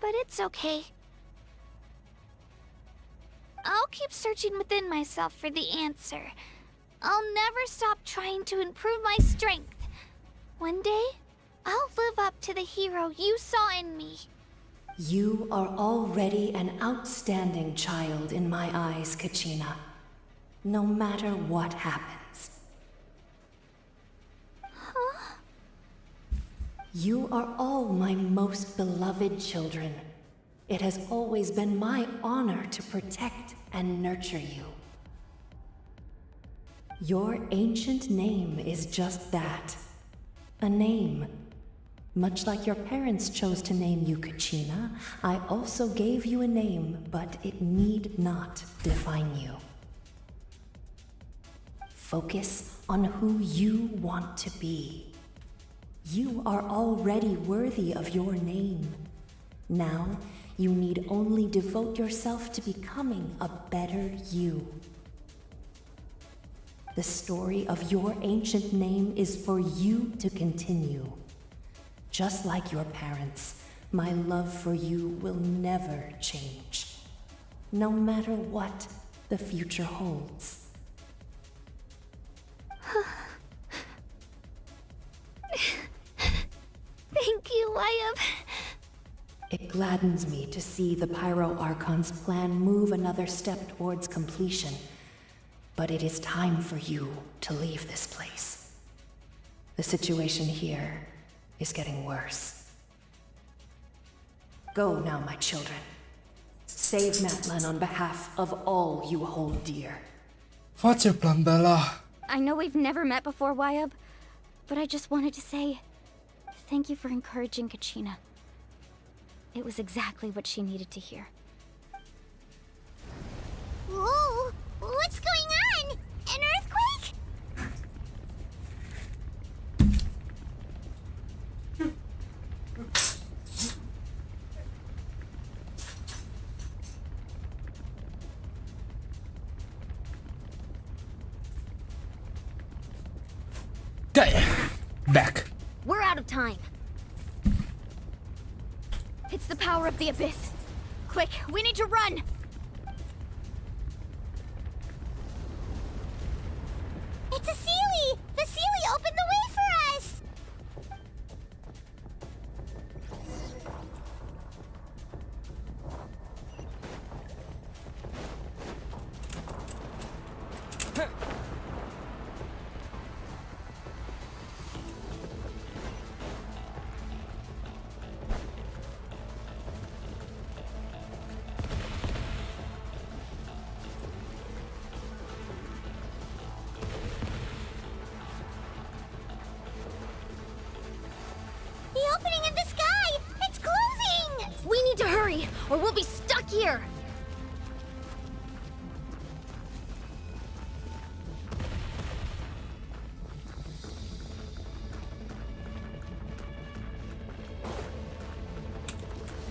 but it's okay. I'll keep searching within myself for the answer. I'll never stop trying to improve my strength. One day, I'll live up to the hero you saw in me. You are already an outstanding child in my eyes, Kachina. No matter what happens. Huh? You are all my most beloved children. It has always been my honor to protect and nurture you. Your ancient name is just that. A name. Much like your parents chose to name you Kachina, I also gave you a name, but it need not define you. Focus on who you want to be. You are already worthy of your name. Now, you need only devote yourself to becoming a better you. The story of your ancient name is for you to continue. Just like your parents, my love for you will never change, no matter what the future holds. Thank you, Wyatt. It gladdens me to see the Pyro Archon's plan move another step towards completion, but it is time for you to leave this place. The situation here is getting worse. Go now, my children. Save Natlan on behalf of all you hold dear. What's your plan, Bella? I know we've never met before, Wyatt, but I just wanted to say thank you for encouraging Kachina. It was exactly what she needed to hear. Whoa! What's going on? An earthquake? Back. We're out of time. It's the power of the Abyss. Quick, we need to run! It's a Sealy! The Sealy opened the way for us! The opening in the sky! It's closing! We need to hurry, or we'll be stuck here!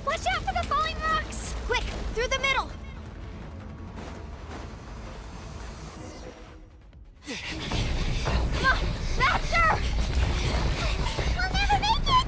Watch out for the falling rocks! Quick, through the middle! Come on, faster! We'll never make it!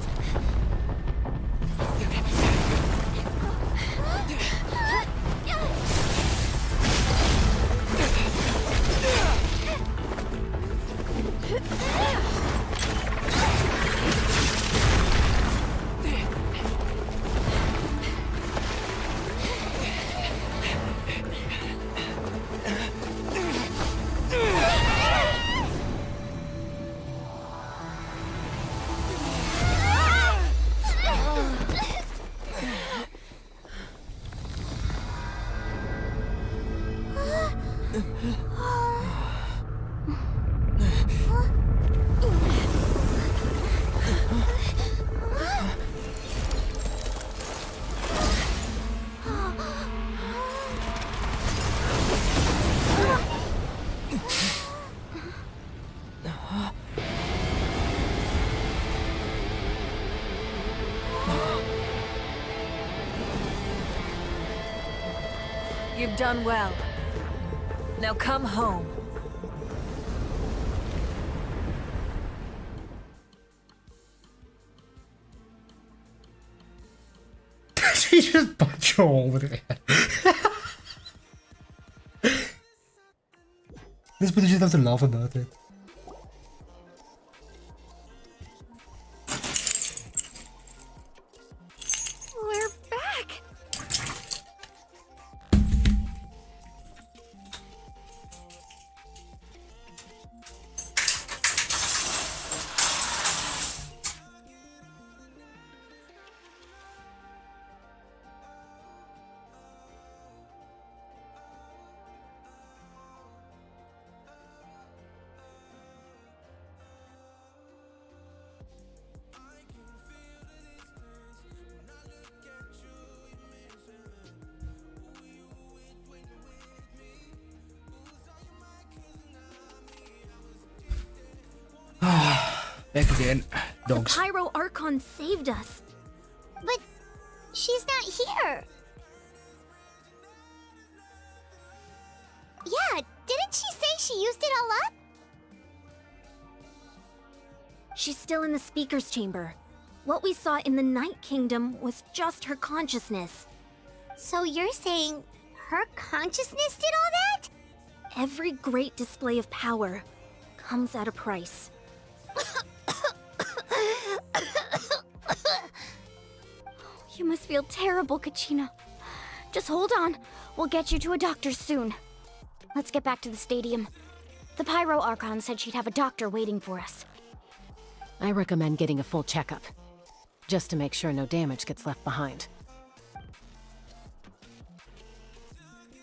You've done well. Now come home. She just punched a hole with her head. This but you just have to laugh about it. We're back! Back again. Dogs. The Pyro Archon saved us. But she's not here. Yeah, didn't she say she used it all up? She's still in the speaker's chamber. What we saw in the Night Kingdom was just her consciousness. So you're saying her consciousness did all that? Every great display of power comes at a price. You must feel terrible, Kachina. Just hold on. We'll get you to a doctor soon. Let's get back to the stadium. The Pyro Archon said she'd have a doctor waiting for us. I recommend getting a full checkup, just to make sure no damage gets left behind.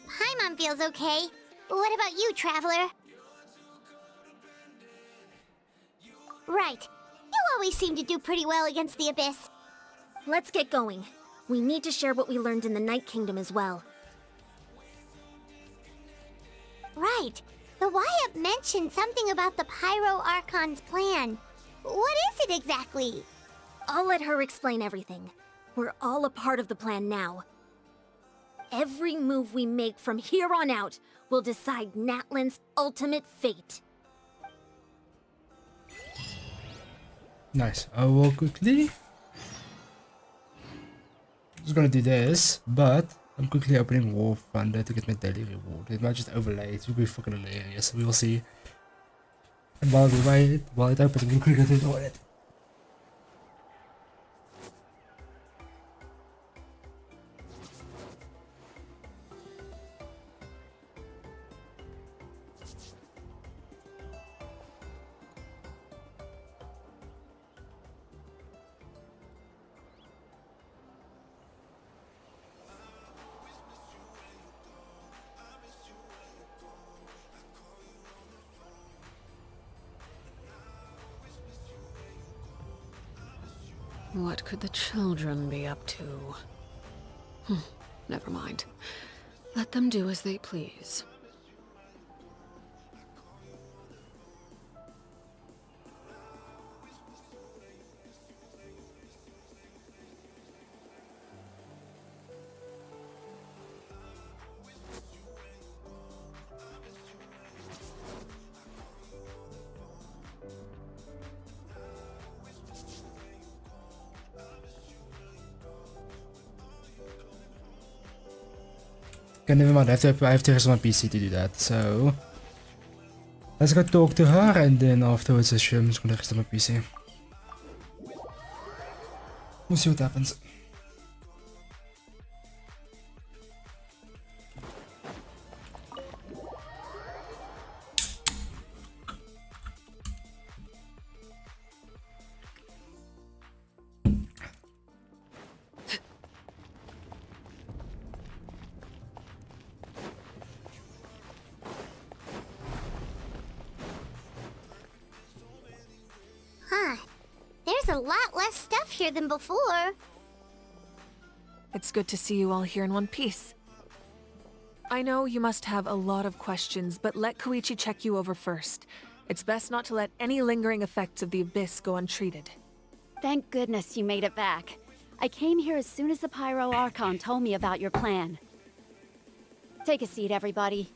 Paimon feels okay. What about you, Traveler? Right. You always seem to do pretty well against the Abyss. Let's get going. We need to share what we learned in the Night Kingdom as well. Right. The Wyatt mentioned something about the Pyro Archon's plan. What is it exactly? I'll let her explain everything. We're all a part of the plan now. Every move we make from here on out will decide Natlan's ultimate fate. Nice. I will quickly. Just gonna do this, but I'm quickly opening War Thunder to get my daily reward. It might just overlay. It will be fucking hilarious. We will see. And while we wait, while it opens, we'll quickly ignore it. What could the children be up to? Never mind. Let them do as they please. Okay, never mind. I have to rest my PC to do that. So let's go talk to her, and then afterwards, I'm just gonna rest my PC. We'll see what happens. Huh. There's a lot less stuff here than before. It's good to see you all here in one piece. I know you must have a lot of questions, but let Koichi check you over first. It's best not to let any lingering effects of the Abyss go untreated. Thank goodness you made it back. I came here as soon as the Pyro Archon told me about your plan. Take a seat, everybody.